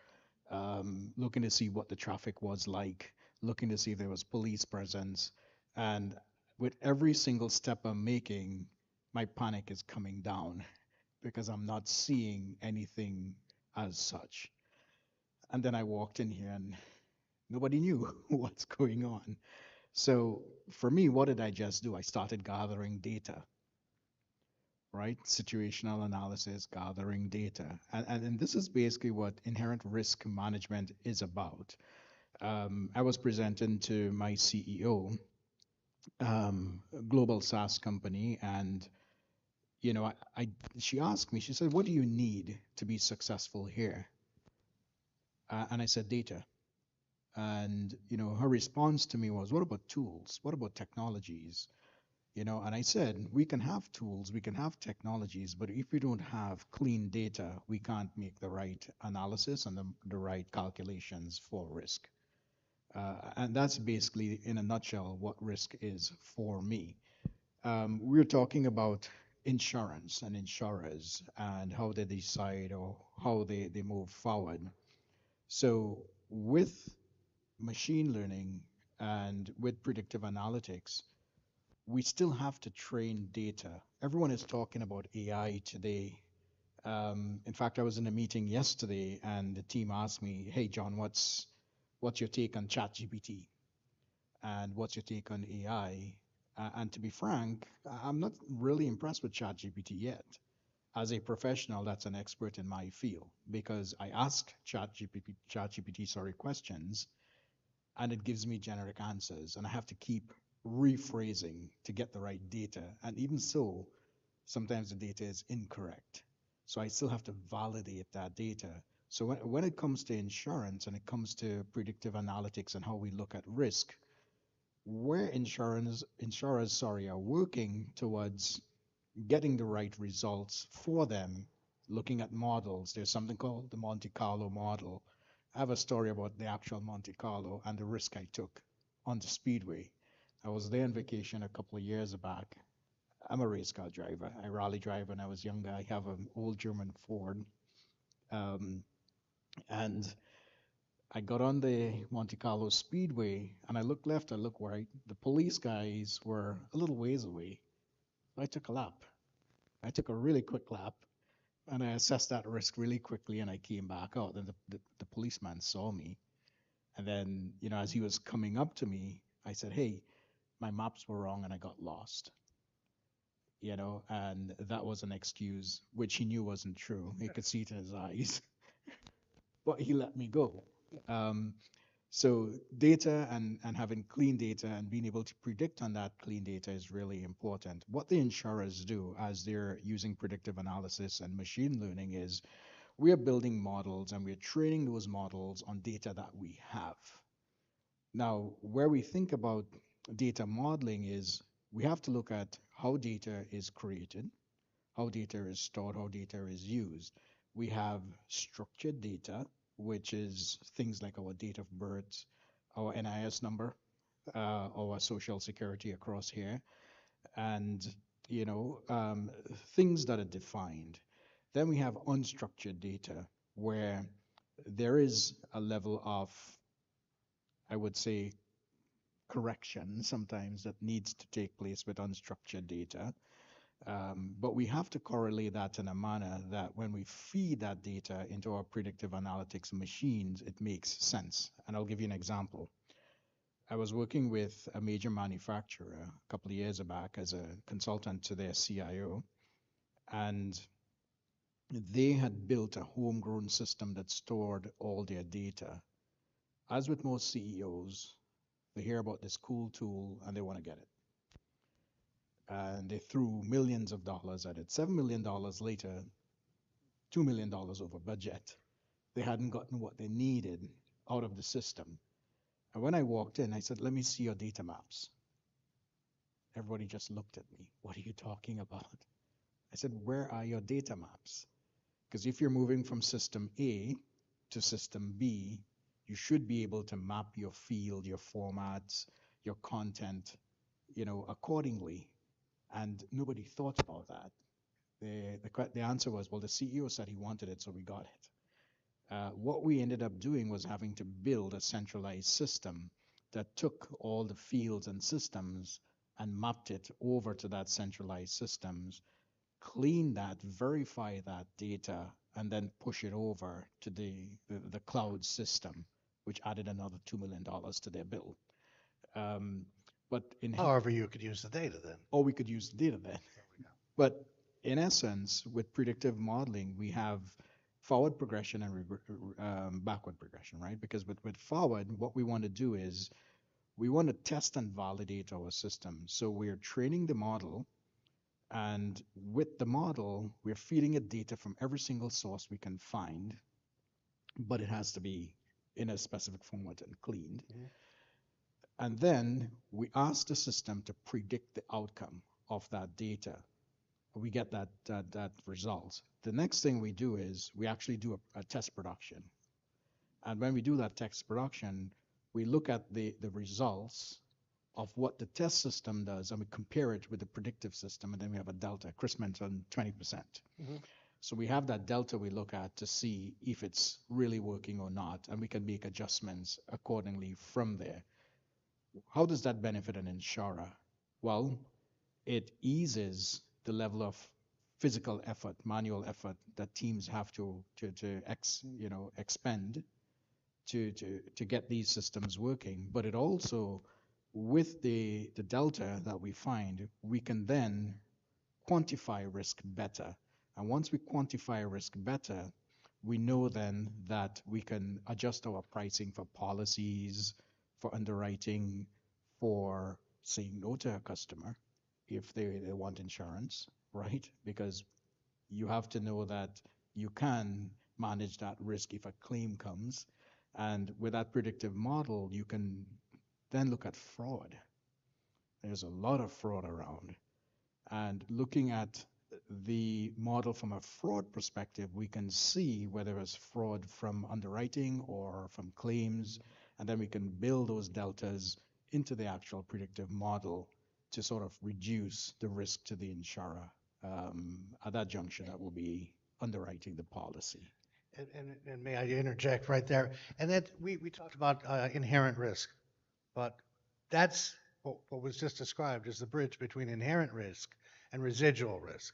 looking to see what the traffic was like, looking to see if there was police presence. And with every single step I'm making, my panic is coming down because I'm not seeing anything as such. And then I walked in here and nobody knew what's going on. So for me, what did I just do? I started gathering data, right? Situational analysis, gathering data. And this is basically what inherent risk management is about. I was presenting to my CEO, global SaaS company, and you know, she asked me, she said, what do you need to be successful here? And I said, data. And you know, her response to me was, what about tools? What about technologies? You know, and I said, we can have tools, we can have technologies, but if we don't have clean data, we can't make the right analysis and the right calculations for risk. And that's basically, in a nutshell, what risk is for me. We're talking about insurance and insurers and how they decide or how they move forward. So with machine learning and with predictive analytics, we still have to train data. Everyone is talking about AI today. In fact, I was in a meeting yesterday and the team asked me, hey, John, what's your take on ChatGPT? And what's your take on AI? And to be frank, I'm not really impressed with ChatGPT yet. As a professional, that's an expert in my field because I ask ChatGPT questions and it gives me generic answers and I have to keep rephrasing to get the right data. And even so, sometimes the data is incorrect. So I still have to validate that data. So when it comes to insurance and it comes to predictive analytics and how we look at risk, where insurers are working towards getting the right results for them, looking at models. There's something called the Monte Carlo model. I have a story about the actual Monte Carlo and the risk I took on the speedway. I was there on vacation a couple of years back. I'm a race car driver. I rally drive when I was younger. I have an old German Ford. And I got on the Monte Carlo Speedway and I looked left, I looked right. The police guys were a little ways away. I took a lap. I took a really quick lap and I assessed that risk really quickly and I came back out. And the policeman saw me. And then, as he was coming up to me, I said, hey, my maps were wrong and I got lost. And that was an excuse, which he knew wasn't true. He could see it in his eyes. But he let me go. So data and having clean data and being able to predict on that clean data is really important. What the insurers do as they're using predictive analysis and machine learning is we are building models and we're training those models on data that we have. Now, where we think about data modeling is we have to look at how data is created, how data is stored, how data is used. We have structured data, which is things like our date of birth, our NIS number, our social security across here, and things that are defined. Then we have unstructured data, where there is a level of, I would say, correction sometimes that needs to take place with unstructured data. But we have to correlate that in a manner that when we feed that data into our predictive analytics machines, it makes sense. And I'll give you an example. I was working with a major manufacturer a couple of years back as a consultant to their CIO, and they had built a homegrown system that stored all their data. As with most CEOs, they hear about this cool tool and they want to get it. And they threw millions of dollars at it. $7 million later, $2 million over budget. They hadn't gotten what they needed out of the system. And when I walked in, I said, let me see your data maps. Everybody just looked at me. What are you talking about? I said, where are your data maps? Because if you're moving from system A to system B, you should be able to map your field, your formats, your content, accordingly. And nobody thought about that. The answer was, well, the CEO said he wanted it, so we got it. What we ended up doing was having to build a centralized system that took all the fields and systems and mapped it over to that centralized systems, clean that, verify that data, and then push it over to the cloud system, which added another $2 million to their bill. However, you could use the data then. Or we could use the data then. But in essence, with predictive modeling, we have forward progression and backward progression, right? Because with forward, what we want to do is we want to test and validate our system. So we're training the model, and with the model, we're feeding it data from every single source we can find, but it has to be in a specific format and cleaned. Mm-hmm. And then we ask the system to predict the outcome of that data. We get that result. The next thing we do is we actually do a test production. And when we do that test production, we look at the results of what the test system does and we compare it with the predictive system, and then we have a delta. Chris mentioned 20%. Mm-hmm. So we have that delta we look at to see if it's really working or not, and we can make adjustments accordingly from there. How does that benefit an insurer? Well, it eases the level of physical effort, manual effort that teams have to expend to get these systems working. But it also, with the delta that we find, we can then quantify risk better. And once we quantify risk better, we know then that we can adjust our pricing for policies, for underwriting, for saying no to a customer if they want insurance, right? Because you have to know that you can manage that risk if a claim comes. And with that predictive model, you can then look at fraud. There's a lot of fraud around. And looking at the model from a fraud perspective, we can see whether it's fraud from underwriting or from claims, and then we can build those deltas into the actual predictive model to sort of reduce the risk to the insurer. At that juncture, that will be underwriting the policy. And may I interject right there? And that we talked about inherent risk, but that's what was just described as the bridge between inherent risk and residual risk,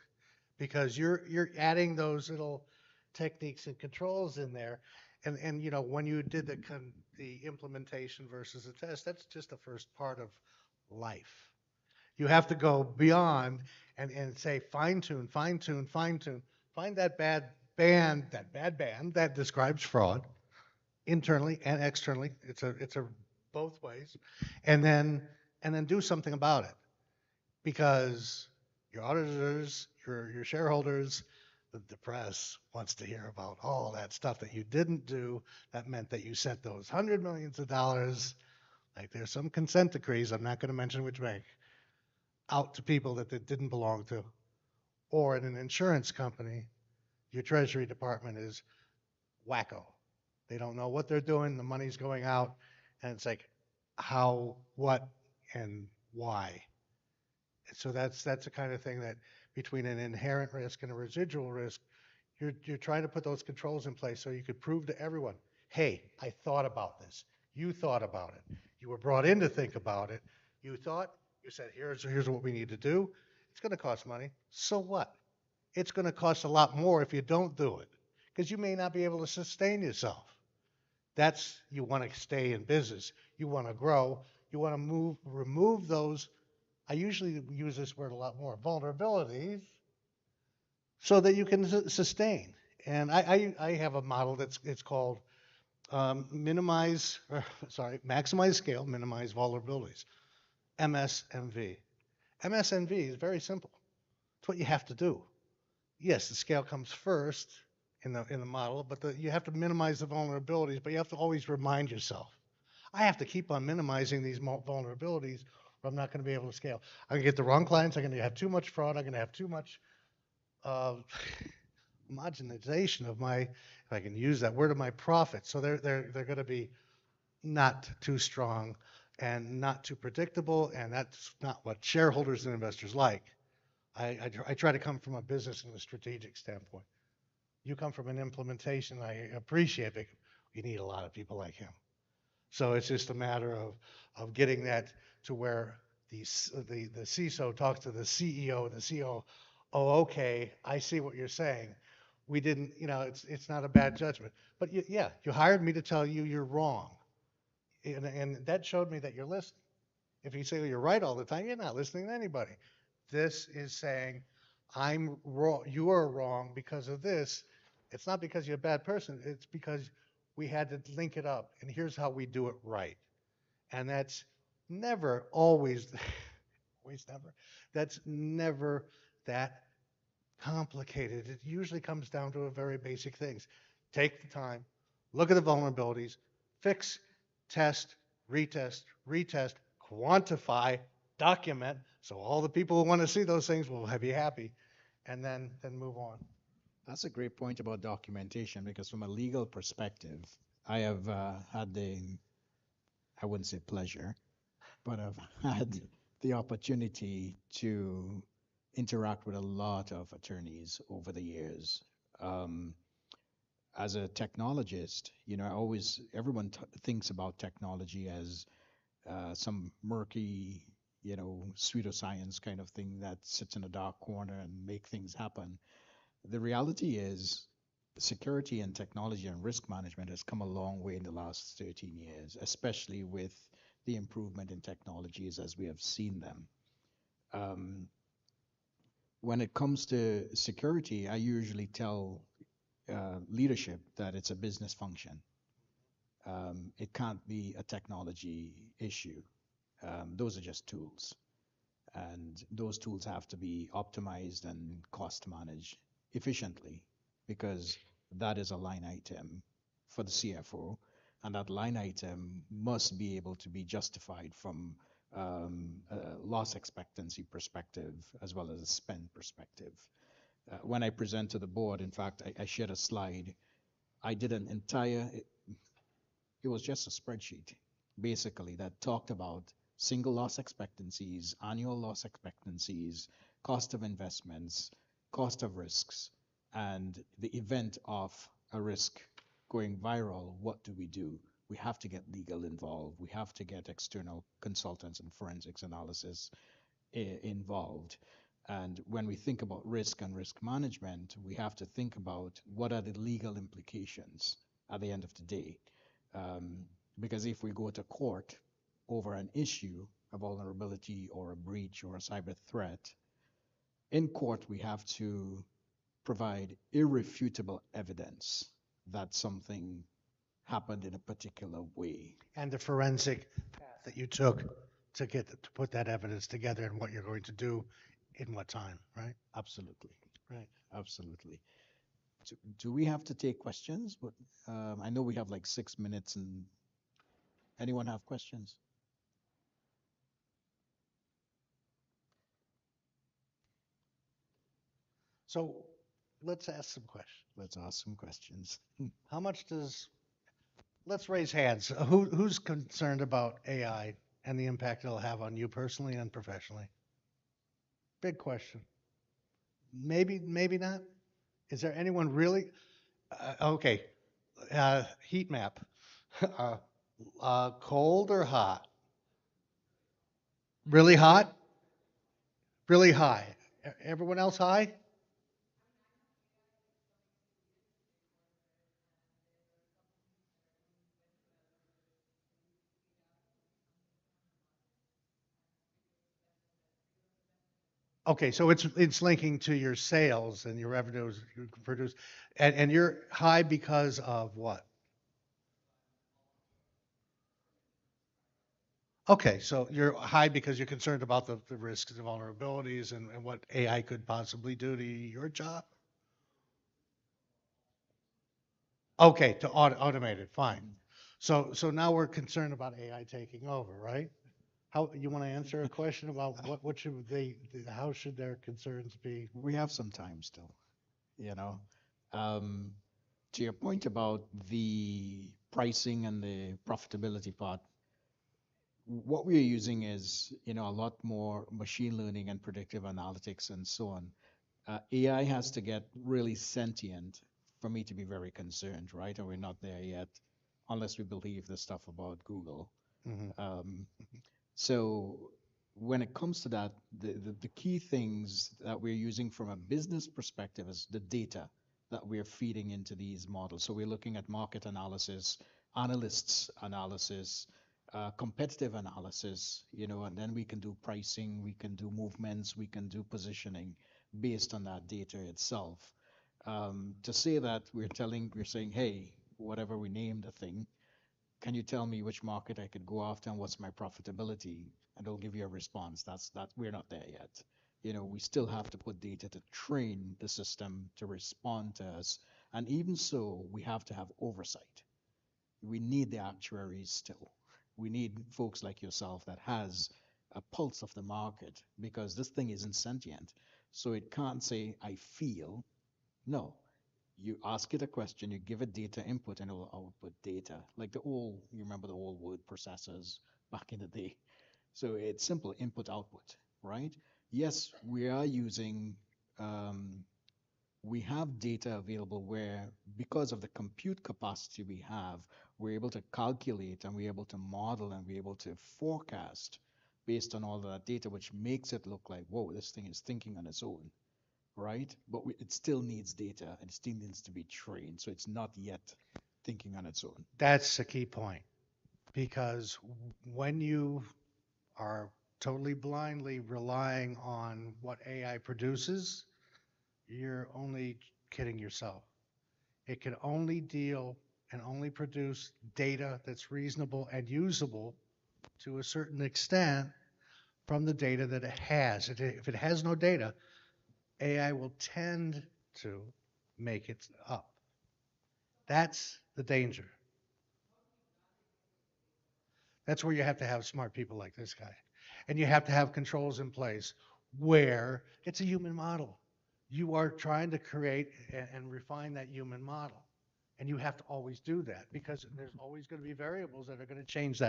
because you're adding those little techniques and controls in there, and you know when you did the implementation versus the test, that's just the first part of life. You have to go beyond and say fine tune, fine tune, fine tune. Find that bad band that describes fraud internally and externally. It's a both ways, and then do something about it because your auditors, your shareholders, the press wants to hear about all that stuff that you didn't do. That meant that you sent those hundred millions of dollars. Like there's some consent decrees. I'm not going to mention which bank out to people that it didn't belong to, or in an insurance company, your treasury department is wacko. They don't know what they're doing. The money's going out, and it's like how, what, and why. So that's the kind of thing that between an inherent risk and a residual risk, you're trying to put those controls in place so you could prove to everyone, hey, I thought about this. You thought about it. You were brought in to think about it. You thought, you said, here's what we need to do. It's going to cost money. So what? It's going to cost a lot more if you don't do it because you may not be able to sustain yourself. That's, you want to stay in business. You want to grow. You want to remove those. I usually use this word a lot more, vulnerabilities, so that you can sustain. And I have a model it's called maximize scale, minimize vulnerabilities, MSMV. MSMV is very simple. It's what you have to do. Yes, the scale comes first in the model, but you have to minimize the vulnerabilities, but you have to always remind yourself. I have to keep on minimizing these vulnerabilities or I'm not going to be able to scale. I'm going to get the wrong clients. I'm going to have too much fraud. I'm going to have too much uh, homogenization of my, if I can use that word, of my profits. So they're going to be not too strong and not too predictable, and that's not what shareholders and investors like. I try to come from a business and a strategic standpoint. You come from an implementation. I appreciate it. You need a lot of people like him. So it's just a matter of getting that to where the CISO talks to the CEO, the CEO, oh, okay, I see what you're saying. We didn't, it's not a bad judgment. But yeah, you hired me to tell you you're wrong. And that showed me that you're listening. If you say well, you're right all the time, you're not listening to anybody. This is saying, I'm wrong, you are wrong because of this. It's not because you're a bad person, it's because we had to link it up, and here's how we do it right. And that's never, always, always never, that's never that complicated. It usually comes down to a very basic things. Take the time, look at the vulnerabilities, fix, test, retest, quantify, document, so all the people who want to see those things will be happy, and then move on. That's a great point about documentation because from a legal perspective, I have had I wouldn't say pleasure, but I've had the opportunity to interact with a lot of attorneys over the years, Um, as a technologist, everyone thinks about technology as some murky, pseudoscience kind of thing that sits in a dark corner and make things happen. The reality is security and technology and risk management has come a long way in the last 13 years, especially with the improvement in technologies as we have seen them. When it comes to security, I usually tell leadership that it's a business function. It can't be a technology issue. Those are just tools. And those tools have to be optimized and cost managed efficiently because that is a line item for the CFO. And that line item must be able to be justified from a loss expectancy perspective as well as a spend perspective. When I present to the board, in fact, I shared a slide. I did an entire, it was just a spreadsheet basically that talked about single loss expectancies, annual loss expectancies, cost of investments, cost of risks, and the event of a risk going viral, what do we do? We have to get legal involved. We have to get external consultants and forensics analysis involved. And when we think about risk and risk management, we have to think about what are the legal implications at the end of the day. Because if we go to court over an issue, a vulnerability or a breach or a cyber threat, in court we have to provide irrefutable evidence that something happened in a particular way. And the forensic path that you took to put that evidence together and what you're going to do in what time, right? Absolutely. Right. Absolutely. Do we have to take questions? But I know we have like 6 minutes, and anyone have questions? So let's ask some questions. Let's ask some questions. How much let's raise hands. Who's concerned about AI and the impact it'll have on you personally and professionally? Big question. Maybe not. Is there anyone really? Okay. Heat map. Cold or hot? Really hot? Really high. Everyone else high? Okay, so it's linking to your sales and your revenues you can produce, and you're high because of what? Okay, so you're high because you're concerned about the risks and vulnerabilities and what AI could possibly do to your job? Okay, to automate it, fine. So now we're concerned about AI taking over, right? How you want to answer a question about what should how should their concerns be? We have some time still, you know. To your point about the pricing and the profitability part, what we're using is, a lot more machine learning and predictive analytics and so on. AI has to get really sentient for me to be very concerned, right? And we're not there yet, unless we believe the stuff about Google. So when it comes to that, the key things that we're using from a business perspective is the data that we're feeding into these models. So we're looking at market analysis, analysts analysis, competitive analysis, and then we can do pricing, we can do movements, we can do positioning based on that data itself. To say that we're saying, hey, whatever we name the thing, can you tell me which market I could go after and what's my profitability? And it'll give you a response. We're not there yet. We still have to put data to train the system to respond to us. And even so, we have to have oversight. We need the actuaries still. We need folks like yourself that has a pulse of the market, because this thing isn't sentient. So it can't say, I feel. No, you ask it a question, you give it data input, and it will output data. Like you remember the old word processors back in the day. So it's simple input output, right? Yes, we are using we have data available where, because of the compute capacity we have, we're able to calculate and we're able to model and we're able to forecast based on all of that data, which makes it look like, whoa, this thing is thinking on its own, right? But it still needs data and it still needs to be trained. So it's not yet thinking on its own. That's the key point, because when you are totally blindly relying on what AI produces, you're only kidding yourself. It can only deal and only produce data that's reasonable and usable to a certain extent from the data that it has. If it has no data, AI will tend to make it up. That's the danger. That's where you have to have smart people like this guy. And you have to have controls in place where it's a human model. You are trying to create and refine that human model. And you have to always do that, because there's always going to be variables that are going to change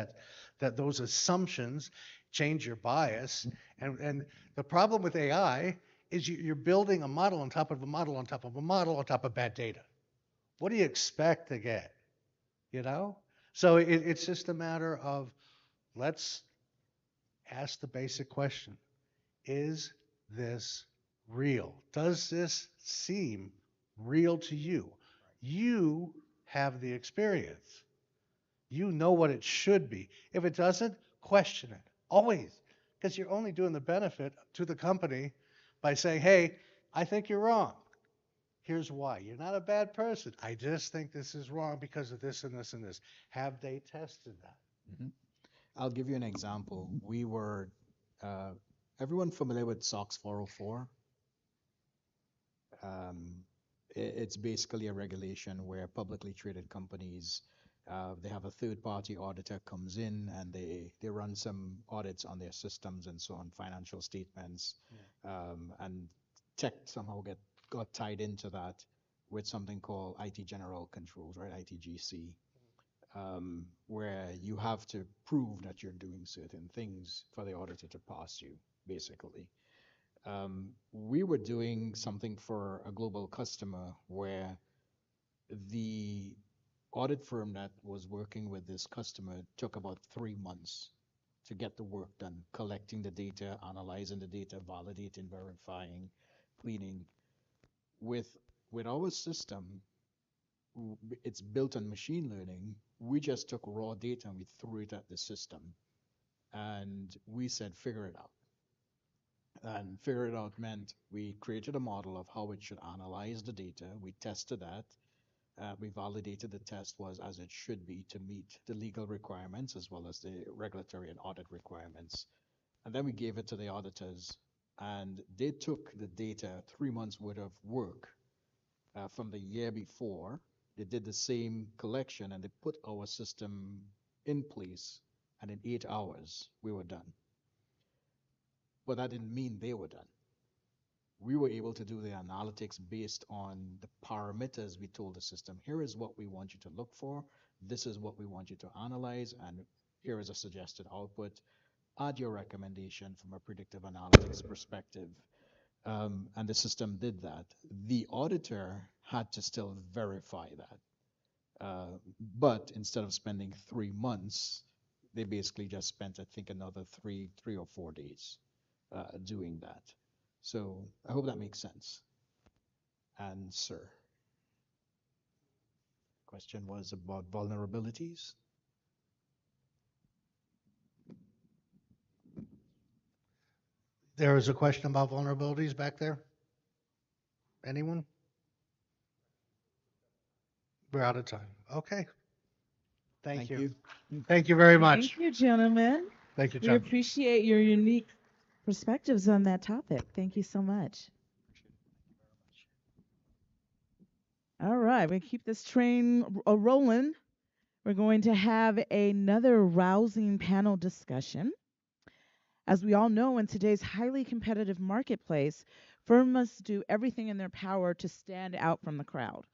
those assumptions, change your bias. And the problem with AI is you're building a model on top of a model on top of a model on top of bad data. What do you expect to get? You know? So it's just a matter of, let's ask the basic question. Is this real? Does this seem real to you? You have the experience. You know what it should be. If it doesn't, question it. Always. Because you're only doing the benefit to the company by saying, hey, I think you're wrong. Here's why. You're not a bad person. I just think this is wrong because of this and this and this. Have they tested that? Mhm. I'll give you an example. We were, everyone familiar with SOX 404? It's basically a regulation where publicly traded companies, they have a third-party auditor comes in and they run some audits on their systems and so on, financial statements, and tech somehow got tied into that with something called IT General Controls, right? ITGC, where you have to prove that you're doing certain things for the auditor to pass you, basically. We were doing something for a global customer where the audit firm that was working with this customer took about 3 months to get the work done, collecting the data, analyzing the data, validating, verifying, cleaning. With our system, it's built on machine learning. We just took raw data and we threw it at the system. And we said, figure it out. And figure it out meant we created a model of how it should analyze the data. We tested that. We validated the test was as it should be to meet the legal requirements as well as the regulatory and audit requirements. And then we gave it to the auditors, and they took the data, 3 months worth of work from the year before. They did the same collection and they put our system in place, and in 8 hours we were done. But that didn't mean they were done. We were able to do the analytics based on the parameters we told the system. Here is what we want you to look for. This is what we want you to analyze. And here is a suggested output. Add your recommendation from a predictive analytics perspective. And the system did that. The auditor had to still verify that. But instead of spending 3 months, they basically just spent, I think, another three or 4 days doing that. So I hope that makes sense. And sir, question was about vulnerabilities. There was a question about vulnerabilities back there. Anyone? We're out of time. Okay. Thank you. Thank you very much. Thank you, gentlemen. Thank you, We John. appreciate your unique perspectives on that topic. Thank you so much. All right, we keep this train rolling. We're going to have another rousing panel discussion. As we all know, in today's highly competitive marketplace, firms must do everything in their power to stand out from the crowd.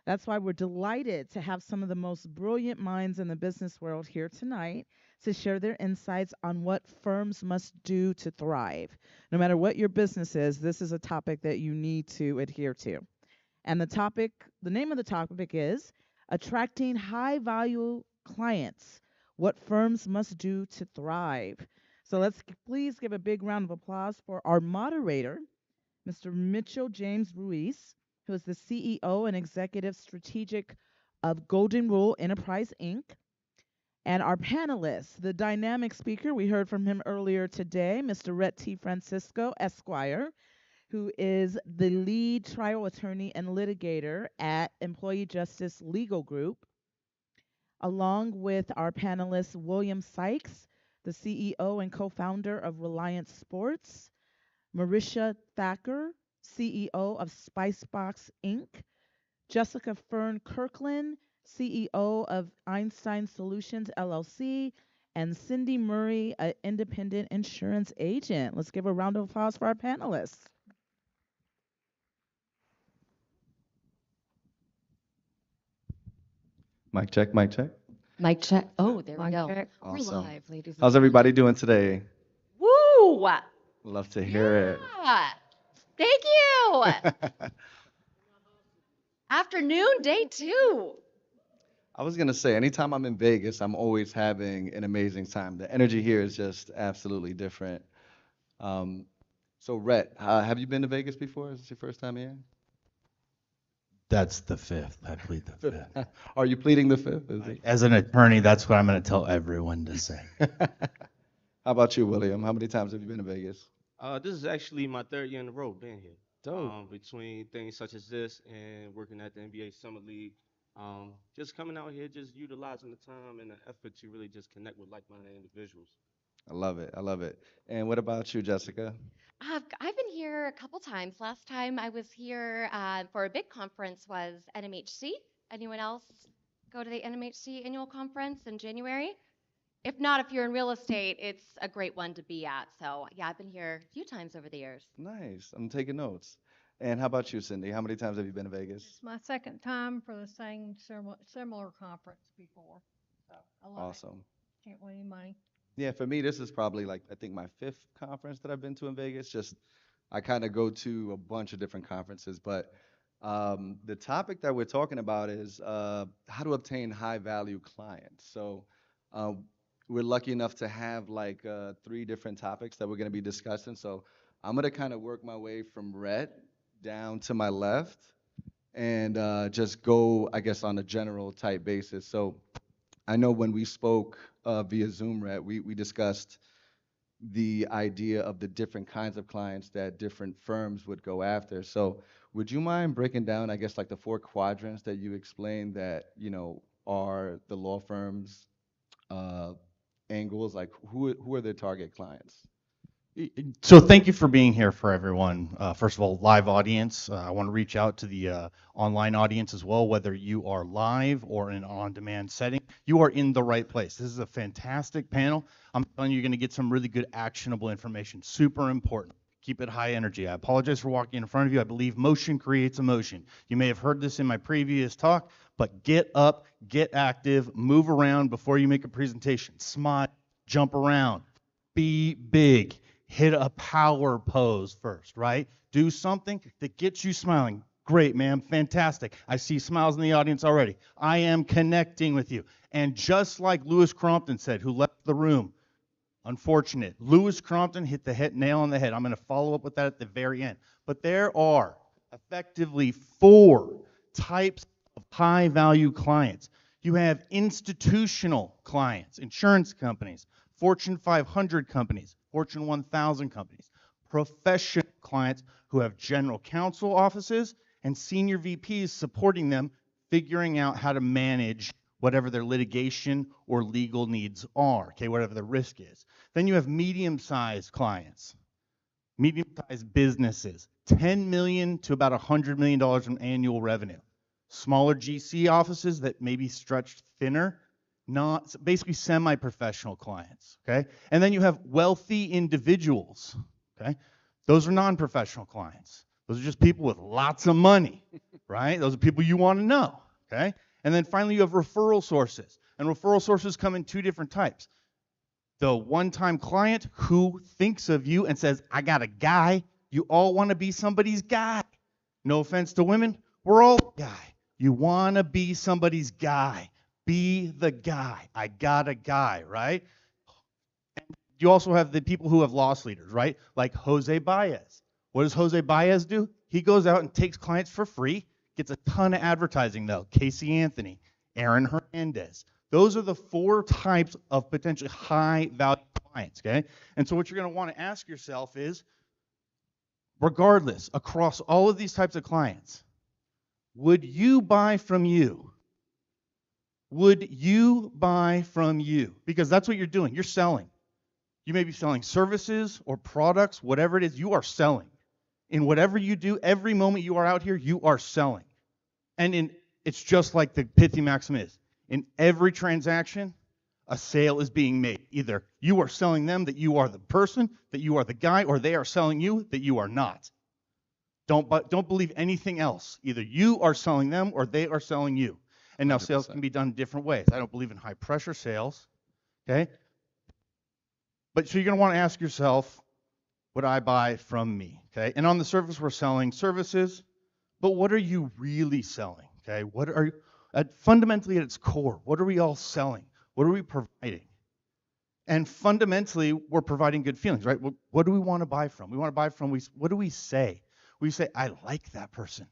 That's why we're delighted to have some of the most brilliant minds in the business world here tonight to share their insights on what firms must do to thrive. No matter what your business is, this is a topic that you need to adhere to. And the name of the topic is Attracting High Value Clients, What Firms Must Do to Thrive. So please give a big round of applause for our moderator, Mr. Mitchell James Ruiz, who is the CEO and Executive Strategic of Golden Rule Enterprise, Inc., and our panelists, the dynamic speaker, we heard from him earlier today, Mr. Rhett T. Francisco, Esquire, who is the lead trial attorney and litigator at Employee Justice Legal Group, along with our panelist, William Sykes, the CEO and co-founder of Reliance Sports, Marisha Thacker, CEO of Spicebox Inc., Jessica Fern Kirkland, CEO of Einstein Solutions LLC, and Cindy Murray, an independent insurance agent. Let's give a round of applause for our panelists. Mic check, mic check. Mic check. Oh, there we Mic go. check. We're Awesome. live, ladies and How's everybody doing today? Woo! Love to hear Yeah. Thank you. it. Afternoon, day 2. I was gonna say, anytime I'm in Vegas, I'm always having an amazing time. The energy here is just absolutely different. So Rhett, have you been to Vegas before? Is this your first time here? That's the fifth. I plead the fifth. Are you pleading the fifth? Is it? As an attorney, that's what I'm going to tell everyone to say. How about you, William? How many times have you been to Vegas? This is actually my 3rd year in a row being here. Dope. Between things such as this and working at the NBA Summer League, just coming out here, just utilizing the time and the effort to really just connect with like-minded individuals. I love it. I love it. And what about you, Jessica? I've been here a couple times. Last time I was here for a big conference was NMHC. Anyone else go to the NMHC annual conference in January? If not, if you're in real estate, it's a great one to be at. So yeah, I've been here a few times over the years. Nice. I'm taking notes. And how about you, Cindy? How many times have you been to Vegas? It's my second time for the same similar conference before. So I love Awesome. it. Can't win any money. Yeah, for me, this is probably like, I think my 5th conference that I've been to in Vegas. Just, I kind of go to a bunch of different conferences, but the topic that we're talking about is how to obtain high value clients. So we're lucky enough to have like 3 different topics that we're going to be discussing. So I'm going to kind of work my way from Rhett down to my left and just go, I guess, on a general type basis. So I know when we spoke via Zoom, Rhett, we discussed the idea of the different kinds of clients that different firms would go after. So would you mind breaking down, I guess, like the 4 quadrants that you explained that, you know, are the law firms' angles? Like who are their target clients? So thank you for being here for everyone. First of all, live audience. I want to reach out to the online audience as well, whether you are live or in an on-demand setting. You are in the right place. This is a fantastic panel. I'm telling you, you're going to get some really good actionable information. Super important. Keep it high energy. I apologize for walking in front of you. I believe motion creates emotion. You may have heard this in my previous talk, but get up, get active, move around before you make a presentation. Smile, jump around, be big. Hit a power pose first, right? Do something that gets you smiling. Great, ma'am. Fantastic. I see smiles in the audience already. I am connecting with you. And just like Lewis Crompton said, who left the room, unfortunate. Lewis Crompton hit the nail on the head. I'm going to follow up with that at the very end. But there are effectively 4 types of high-value clients. You have institutional clients, insurance companies, Fortune 500 companies, Fortune 1000 companies, professional clients who have general counsel offices and senior VPs supporting them, figuring out how to manage whatever their litigation or legal needs are, okay, whatever the risk is. Then you have medium-sized clients, medium-sized businesses, $10 million to about $100 million in annual revenue. Smaller GC offices that may be stretched thinner, not basically semi-professional clients, okay? And then you have wealthy individuals, okay? Those are non-professional clients. Those are just people with lots of money, right? Those are people you want to know, okay? And then finally you have referral sources. And referral sources come in 2 different types. The one-time client who thinks of you and says, I got a guy. You all want to be somebody's guy. No offense to women. We're all guy. You want to be somebody's guy. Be the guy. I got a guy, right? You also have the people who have loss leaders, right? Like Jose Baez. What does Jose Baez do? He goes out and takes clients for free, gets a ton of advertising though. Casey Anthony, Aaron Hernandez. Those are the 4 types of potentially high value clients, okay? And so what you're going to want to ask yourself is, regardless, across all of these types of clients, would you buy from you? Would you buy from you? Because that's what you're doing. You're selling. You may be selling services or products, whatever it is, you are selling. In whatever you do, every moment you are out here, you are selling. And it's just like the pithy maxim is. In every transaction, a sale is being made. Either you are selling them that you are the person, that you are the guy, or they are selling you that you are not. Don't believe anything else. Either you are selling them or they are selling you. And now sales can be done different ways. I don't believe in high pressure sales, okay? But so you're going to want to ask yourself, would I buy from me? Okay. And on the surface, we're selling services, but what are you really selling? Okay. What are you, fundamentally at its core, what are we all selling? What are we providing? And fundamentally, we're providing good feelings, right? What do we want to buy from? We want to buy from, what do we say? We say, I like that person.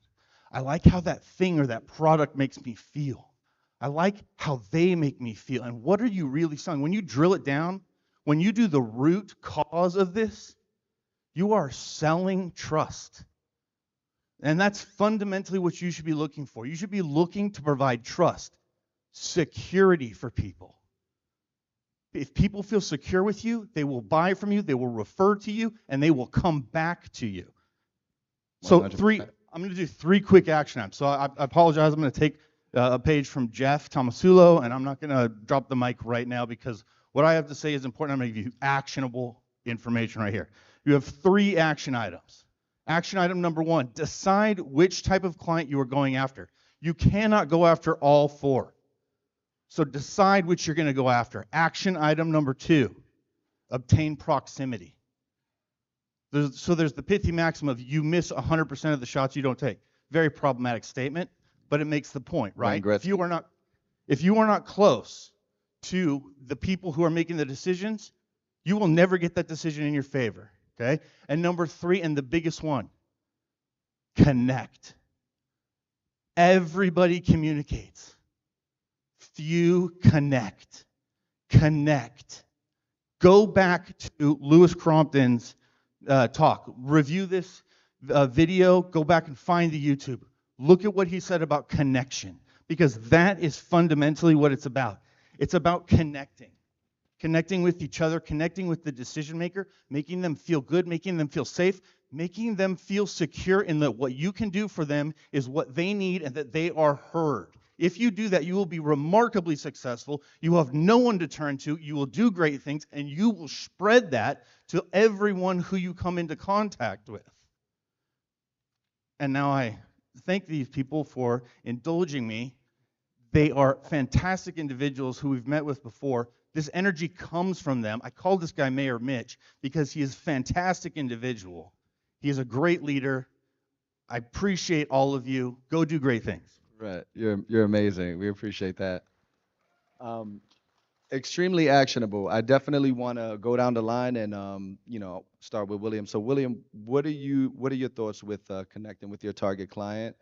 I like how that thing or that product makes me feel. I like how they make me feel. And what are you really selling? When you drill it down, when you do the root cause of this, you are selling trust. And that's fundamentally what you should be looking for. You should be looking to provide trust, security for people. If people feel secure with you, they will buy from you, they will refer to you, and they will come back to you. So 100%. I'm going to do 3 quick action items. So I apologize. I'm going to take a page from Jeff Tomasulo, and I'm not going to drop the mic right now because what I have to say is important. I'm going to give you actionable information right here. You have 3 action items. Action item number 1, decide which type of client you are going after. You cannot go after all 4. So decide which you're going to go after. Action item number 2, obtain proximity. So there's the pithy maxim of you miss 100% of the shots you don't take. Very problematic statement, but it makes the point, right? If you are not close to the people who are making the decisions, you will never get that decision in your favor, okay? And number 3, and the biggest one, connect. Everybody communicates. Few connect. Connect. Go back to Lewis Crompton's talk. Review this video. Go back and find the YouTube. Look at what he said about connection, because that is fundamentally what it's about. It's about connecting. Connecting with each other, connecting with the decision maker, making them feel good, making them feel safe, making them feel secure in that what you can do for them is what they need and that they are heard. If you do that, you will be remarkably successful. You will have no one to turn to. You will do great things, and you will spread that to everyone who you come into contact with. And now I thank these people for indulging me. They are fantastic individuals who we've met with before. This energy comes from them. I call this guy Mayor Mitch because he is a fantastic individual. He is a great leader. I appreciate all of you. Go do great things. Right. You're amazing. We appreciate that. Extremely actionable. I definitely want to go down the line and start with William. So William, what are your thoughts with connecting with your target client,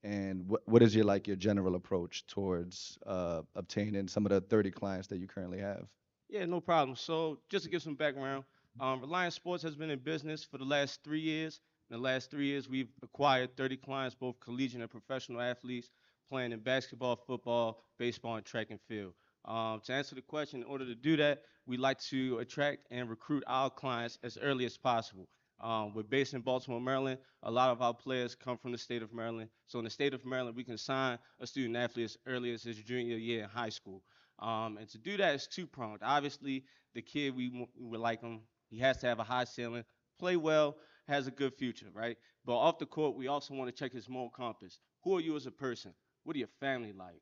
and what is your general approach towards obtaining some of the 30 clients that you currently have? Yeah, no problem. So just to give some background, Reliance Sports has been in business for the last 3 years. In the last 3 years, we've acquired 30 clients, both collegiate and professional athletes, playing in basketball, football, baseball, and track and field. To answer the question, in order to do that, we like to attract and recruit our clients as early as possible. We're based in Baltimore, Maryland. A lot of our players come from the state of Maryland. So in the state of Maryland, we can sign a student athlete as early as his junior year in high school. And to do that is 2-pronged. Obviously, the kid, we would like him. He has to have a high ceiling, play well, has a good future, right? But off the court, we also want to check his moral compass. Who are you as a person? What are your family like?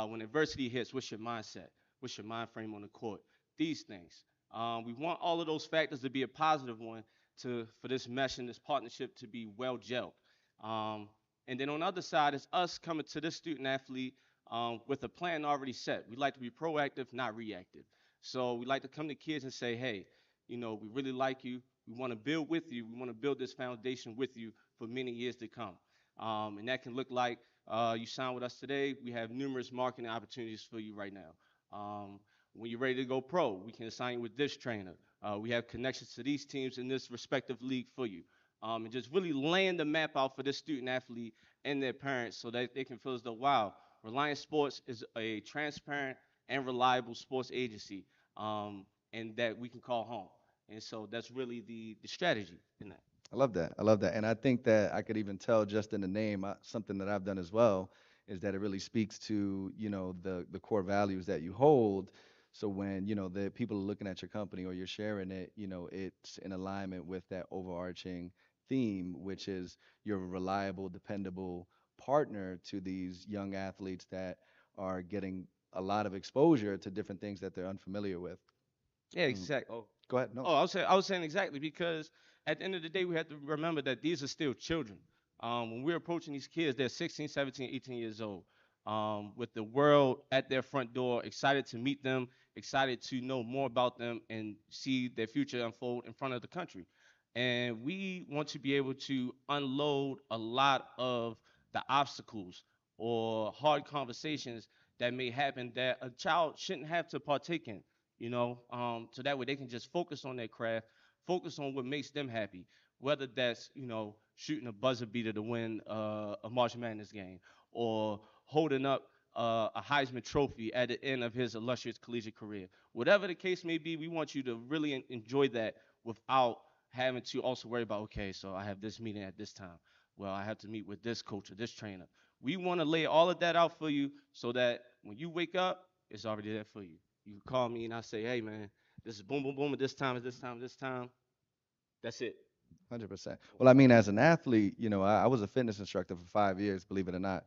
When adversity hits, what's your mindset? What's your mind frame on the court? These things. We want all of those factors to be a positive one for this mesh and this partnership to be well gelled. And then on the other side is us coming to this student athlete with a plan already set. We like to be proactive, not reactive. So we like to come to kids and say, hey, you know, we really like you. We want to build with you. We want to build this foundation with you for many years to come. And that can look like you sign with us today. We have numerous marketing opportunities for you right now. When you're ready to go pro, we can assign you with this trainer. We have connections to these teams in this respective league for you. And just really laying the map out for this student athlete and their parents so that they can feel as though, wow, Reliance Sports is a transparent and reliable sports agency, and that we can call home. And so that's really the strategy in that. I love that. I love that. And I think that I could even tell just in the name, something that I've done as well, is that it really speaks to, the core values that you hold. So when, the people are looking at your company or you're sharing it, it's in alignment with that overarching theme, which is you're a reliable, dependable partner to these young athletes that are getting a lot of exposure to different things that they're unfamiliar with. Yeah, exactly. Go ahead. No. Oh, I was saying exactly because at the end of the day, we have to remember that these are still children. When we're approaching these kids, they're 16, 17, 18 years old, with the world at their front door, excited to meet them, excited to know more about them and see their future unfold in front of the country. And we want to be able to unload a lot of the obstacles or hard conversations that may happen that a child shouldn't have to partake in, so that way they can just focus on their craft, focus on what makes them happy, whether that's, shooting a buzzer beater to win a March Madness game or holding up a Heisman Trophy at the end of his illustrious collegiate career. Whatever the case may be, we want you to really enjoy that without having to also worry about, okay, so I have this meeting at this time. Well, I have to meet with this coach or this trainer. We want to lay all of that out for you so that when you wake up, it's already there for you. You can call me and I say, hey man, this is boom, boom, boom at this time, at this time, at this time. That's it. 100%. Well, I mean, as an athlete, I was a fitness instructor for 5 years, believe it or not.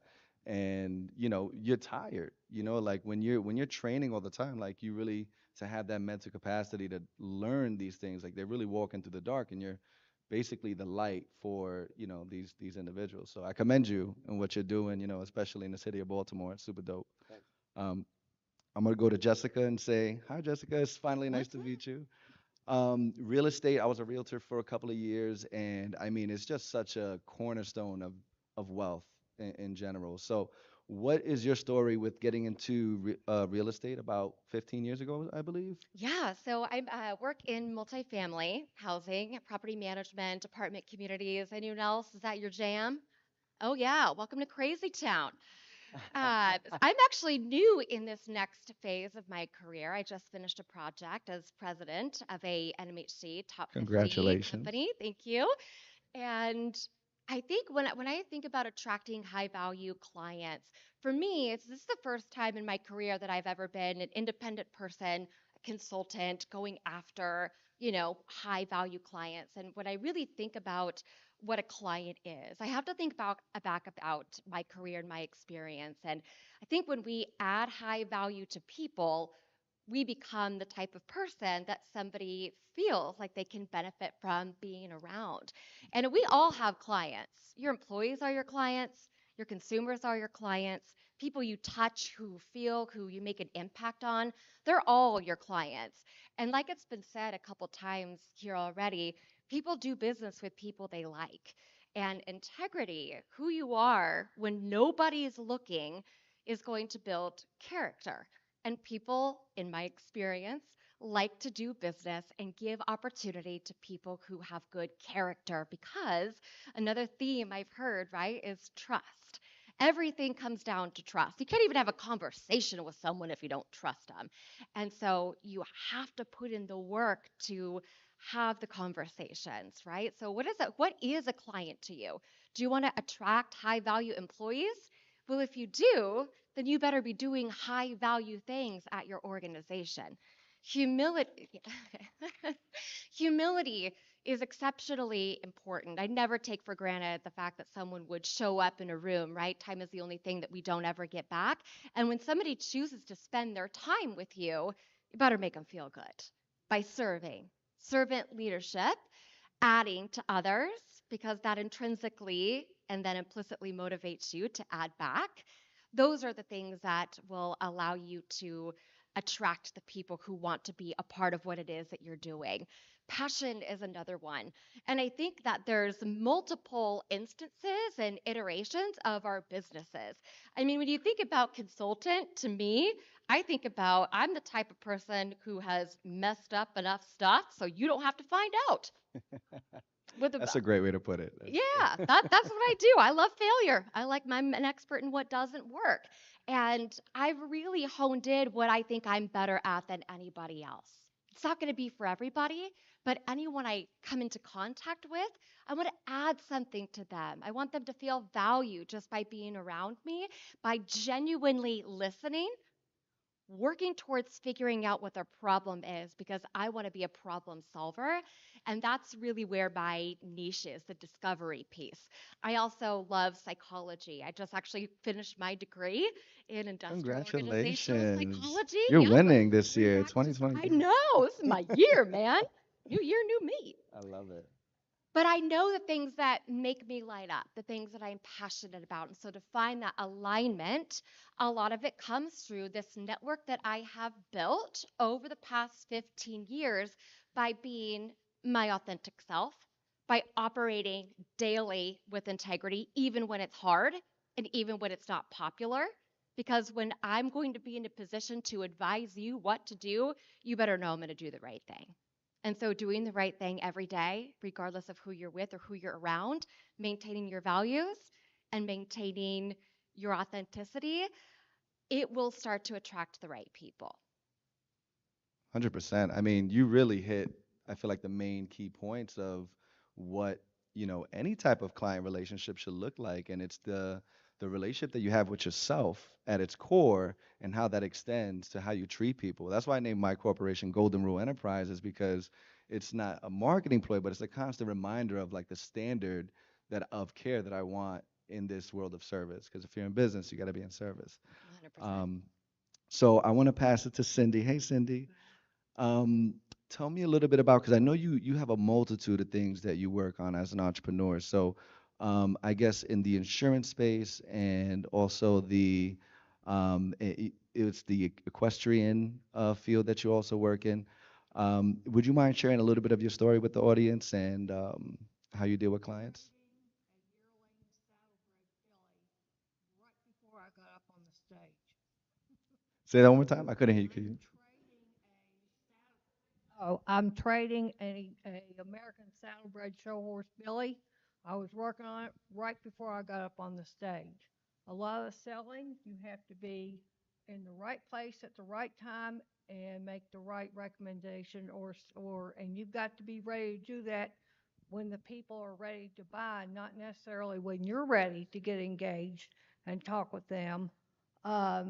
And, you're tired, like when you're training all the time, like you really to have that mental capacity to learn these things, like they're really walking through the dark and you're basically the light for, these individuals. So I commend you and what you're doing, especially in the city of Baltimore. It's super dope. Thanks. I'm gonna go to Jessica and say, hi, Jessica. It's finally nice to meet you. Real estate, I was a realtor for a couple of years, and I mean, it's just such a cornerstone of wealth in general. So, what is your story with getting into real estate about 15 years ago, I believe? Yeah, so I work in multifamily housing, property management, apartment communities. Anyone else? Is that your jam? Oh, yeah. Welcome to Crazy Town. I'm actually new in this next phase of my career. I just finished a project as president of a NMHC top 50 Congratulations. company. Thank you. And I think when I think about attracting high value clients, for me, this is the first time in my career that I've ever been an independent person, a consultant, going after, high value clients. And when I really think about what a client is, I have to think back about my career and my experience. And I think when we add high value to people, we become the type of person that somebody feels like they can benefit from being around. And we all have clients. Your employees are your clients, your consumers are your clients, people you touch who you make an impact on, they're all your clients. And like it's been said a couple times here already, people do business with people they like. And integrity, who you are when nobody is looking, is going to build character. And people, in my experience, like to do business and give opportunity to people who have good character because another theme I've heard, right, is trust. Everything comes down to trust. You can't even have a conversation with someone if you don't trust them. And so you have to put in the work to have the conversations, right? So what is it? What is a client to you? Do you want to attract high value employees? Well, if you do, then you better be doing high value things at your organization. Humility, humility is exceptionally important. I never take for granted the fact that someone would show up in a room, right? Time is the only thing that we don't ever get back. And when somebody chooses to spend their time with you, you better make them feel good by serving. Servant leadership, adding to others, because that intrinsically and then implicitly motivates you to add back, those are the things that will allow you to attract the people who want to be a part of what it is that you're doing. Passion is another one. And I think that there's multiple instances and iterations of our businesses. I mean, when you think about consultant, to me, I think about I'm the type of person who has messed up enough stuff so you don't have to find out. That's a great way to put it. Yeah, that's what I do. I love failure. I'm an expert in what doesn't work. And I've really honed in what I think I'm better at than anybody else. It's not going to be for everybody, but anyone I come into contact with, I want to add something to them. I want them to feel value just by being around me, by genuinely listening, working towards figuring out what their problem is because I want to be a problem solver. And that's really where my niche is, the discovery piece. I also love psychology. I just actually finished my degree in industrial organizational Congratulations. psychology. You're Yeah, but winning this year, I 2023. know. This is my year, man. New year, new me. I love it. But I know the things that make me light up, the things that I'm passionate about. And so to find that alignment, a lot of it comes through this network that I have built over the past 15 years by being my authentic self, by operating daily with integrity, even when it's hard and even when it's not popular. Because when I'm going to be in a position to advise you what to do, you better know I'm going to do the right thing. And so, doing the right thing every day, regardless of who you're with or who you're around, maintaining your values and maintaining your authenticity, it will start to attract the right people. 100%. I mean, you really hit, I feel like, the main key points of what, any type of client relationship should look like. And it's the relationship that you have with yourself at its core and how that extends to how you treat people. That's why I named my corporation Golden Rule Enterprises, because it's not a marketing ploy, but it's a constant reminder of like the standard that of care that I want in this world of service. Because if you're in business, you got to be in service. 100%. So I want to pass it to Cindy. Hey, Cindy. Um, Tell me a little bit about, because I know you have a multitude of things that you work on as an entrepreneur. So I guess in the insurance space and also it's the equestrian field that you also work in. Would you mind sharing a little bit of your story with the audience and how you deal with clients? Right before I got up on the stage. Say that one more time. I couldn't hear you. Could you? Oh, I'm trading a American Saddlebred show horse Billy. I was working on it right before I got up on the stage. A lot of selling, you have to be in the right place at the right time and make the right recommendation and you've got to be ready to do that when the people are ready to buy, not necessarily when you're ready to get engaged and talk with them. I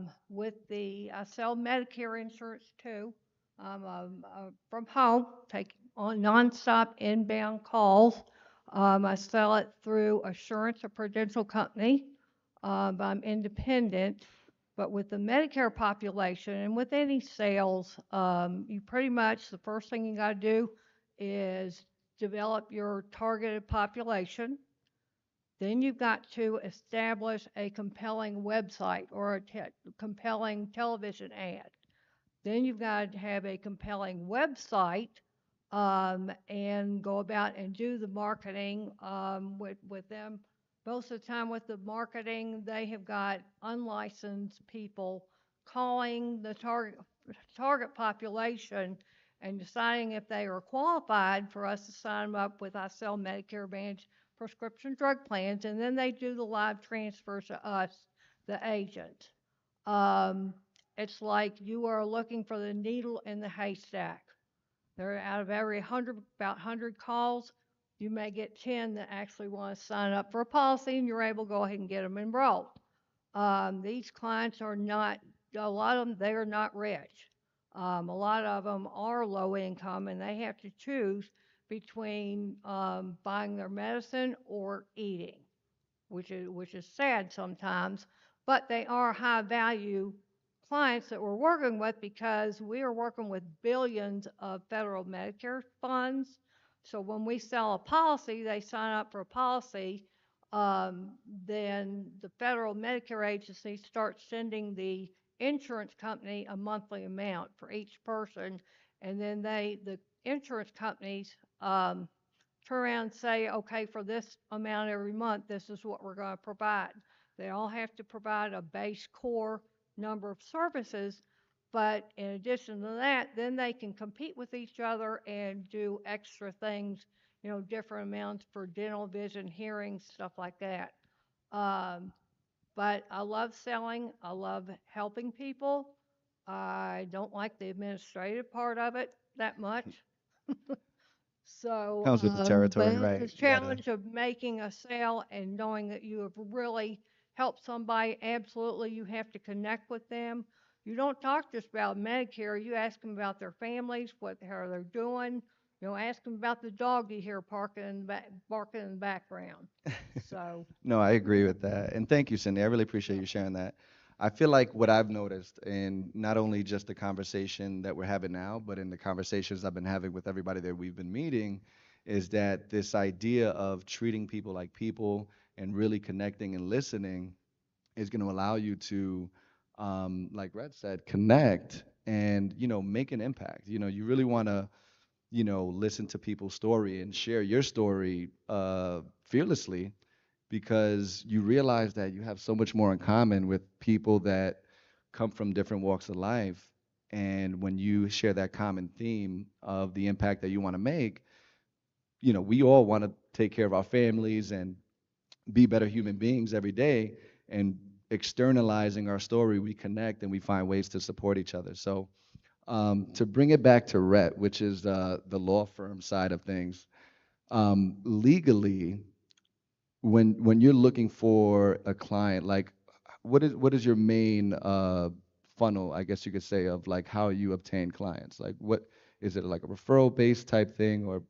sell Medicare insurance too. From home, take on nonstop inbound calls. I sell it through Assurance, a Prudential company. I'm independent, but with the Medicare population and with any sales, you pretty much the first thing you got to do is develop your targeted population. Then you've got to establish a compelling website or a compelling television ad. Then you've got to have a compelling website and go about and do the marketing with them. Most of the time with the marketing, they have got unlicensed people calling the target population and deciding if they are qualified for us to sign them up with. I sell Medicare Advantage prescription drug plans, and then they do the live transfers to us, the agent. Um, it's like you are looking for the needle in the haystack. There, out of every 100, about 100 calls, you may get 10 that actually want to sign up for a policy, and you're able to go ahead and get them enrolled. These clients are not, a lot of them, they are not rich. A lot of them are low income, and they have to choose between buying their medicine or eating, which is sad sometimes, but they are high value clients that we're working with because we are working with billions of federal Medicare funds. So when we sell a policy, they sign up for a policy. um, then the federal Medicare agency starts sending the insurance company a monthly amount for each person, and then the insurance companies turn around and say, okay, for this amount every month, this is what we're going to provide. They all have to provide a base core number of services, but in addition to that, then they can compete with each other and do extra things, different amounts for dental, vision, hearing, stuff like that. Um, but I love selling. I love helping people. I don't like the administrative part of it that much. So, Comes with the territory, but right? the You gotta. challenge of making a sale and knowing that you have really helped somebody, absolutely, you have to connect with them. You don't talk just about Medicare. You ask them about their families, how they're doing. Ask them about the dog you hear barking in the background. So, No, I agree with that. And thank you, Cindy. I really appreciate you sharing that. I feel like what I've noticed, in not only just the conversation that we're having now, but in the conversations I've been having with everybody that we've been meeting, is that this idea of treating people like people and really connecting and listening is going to allow you to, like Red said, connect and, make an impact. You really want to, listen to people's story and share your story fearlessly, because you realize that you have so much more in common with people that come from different walks of life. And when you share that common theme of the impact that you want to make, we all want to take care of our families and be better human beings every day. And externalizing our story, we connect and we find ways to support each other. So to bring it back to Rhett, which is the law firm side of things, legally, when you're looking for a client, like what is your main funnel, I guess you could say, of like how you obtain clients? Like what is it, like a referral based type thing, or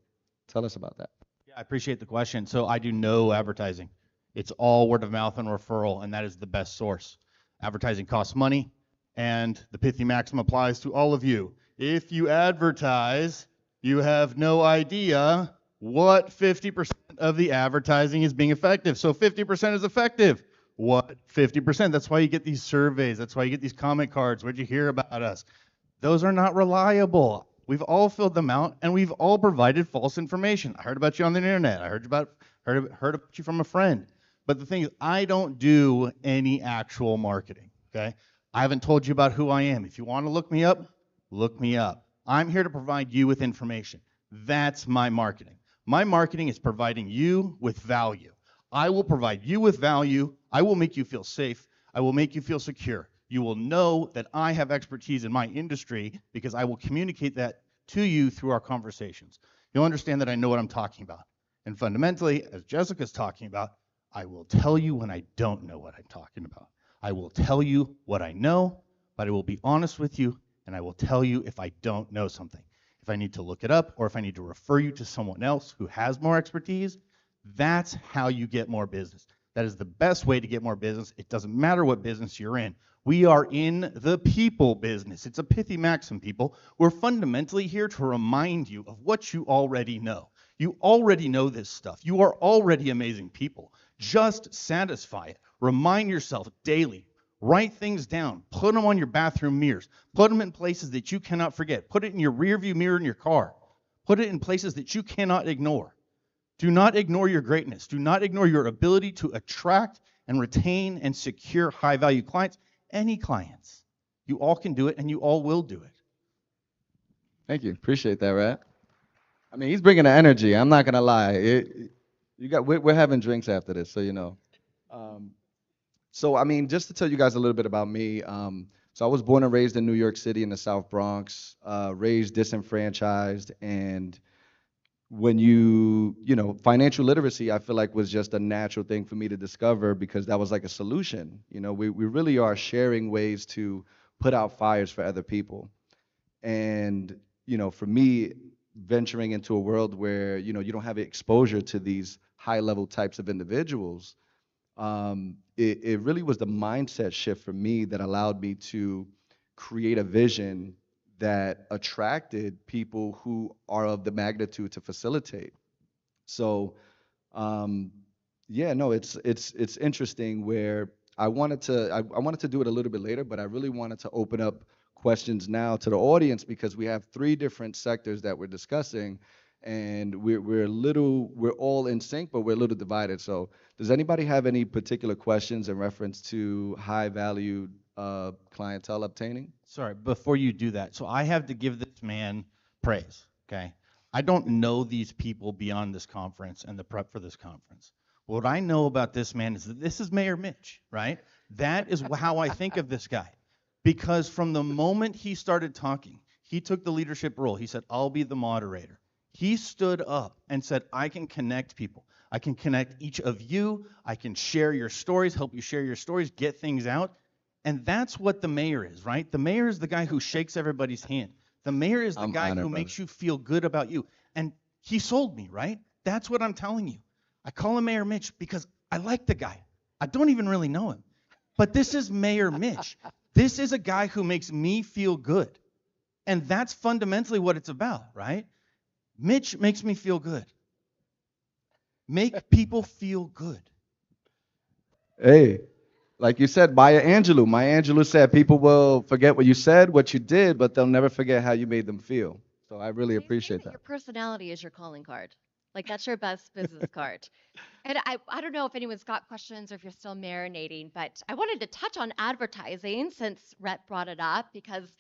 tell us about that? Yeah, I appreciate the question. So I do no advertising. It's all word of mouth and referral, and that is the best source. Advertising costs money, and the pithy maxim applies to all of you. If you advertise, you have no idea what 50% of the advertising is being effective. So 50% is effective. What 50%? That's why you get these surveys. That's why you get these comment cards. Where'd you hear about us? Those are not reliable. We've all filled them out, and we've all provided false information. I heard about you on the internet. I heard about you from a friend. But the thing is, I don't do any actual marketing. Okay? I haven't told you about who I am. If you want to look me up, look me up. I'm here to provide you with information. That's my marketing. My marketing is providing you with value. I will provide you with value. I will make you feel safe. I will make you feel secure. You will know that I have expertise in my industry because I will communicate that to you through our conversations. You'll understand that I know what I'm talking about. And fundamentally, as Jessica's talking about, I will tell you when I don't know what I'm talking about. I will tell you what I know, but I will be honest with you, and I will tell you if I don't know something. If I need to look it up, or if I need to refer you to someone else who has more expertise, that's how you get more business. That is the best way to get more business. It doesn't matter what business you're in. We are in the people business. It's a pithy maxim, people. We're fundamentally here to remind you of what you already know. You already know this stuff. You are already amazing people. Just satisfy it. Remind yourself daily. Write things down. Put them on your bathroom mirrors. Put them in places that you cannot forget. Put it in your rearview mirror in your car. Put it in places that you cannot ignore. Do not ignore your greatness. Do not ignore your ability to attract and retain and secure high-value clients. Any clients. You all can do it, and you all will do it. Thank you. Appreciate that, Rat. I mean, he's bringing the energy. I'm not gonna lie. We're having drinks after this, so you know. So I mean, just to tell you guys a little bit about me. So I was born and raised in New York City in the South Bronx, raised disenfranchised, and when financial literacy, I feel like was just a natural thing for me to discover, because that was like a solution. We really are sharing ways to put out fires for other people. And, for me, venturing into a world where, you don't have exposure to these high level types of individuals, it really was the mindset shift for me that allowed me to create a vision that attracted people who are of the magnitude to facilitate. So, Yeah, no, it's interesting where I wanted to do it a little bit later, but I really wanted to open up questions now to the audience because we have three different sectors that we're discussing, and we're all in sync, but we're a little divided. So, does anybody have any particular questions in reference to high value clientele obtaining? Sorry, before you do that, so I have to give this man praise, okay? I don't know these people beyond this conference and the prep for this conference. What I know about this man is that this is Mayor Mitch, right? That is how I think of this guy. Because from the moment he started talking, he took the leadership role. He said, I'll be the moderator. He stood up and said, I can connect people. I can connect each of you. I can share your stories, help you share your stories, get things out. And that's what the mayor is, right? The mayor is the guy who shakes everybody's hand. The mayor is the I'm guy honored, who brother. makes you feel good about you. And he sold me, right? That's what I'm telling you. I call him Mayor Mitch because I like the guy. I don't even really know him. But this is Mayor Mitch. This is a guy who makes me feel good. And that's fundamentally what it's about, right? Mitch makes me feel good. Make people feel good. Hey, like you said, Maya Angelou. Maya Angelou said people will forget what you said, what you did, but they'll never forget how you made them feel. So I really appreciate that. Your personality is your calling card. Like that's your best business card. And I don't know if anyone's got questions or if you're still marinating, but I wanted to touch on advertising since Rhett brought it up because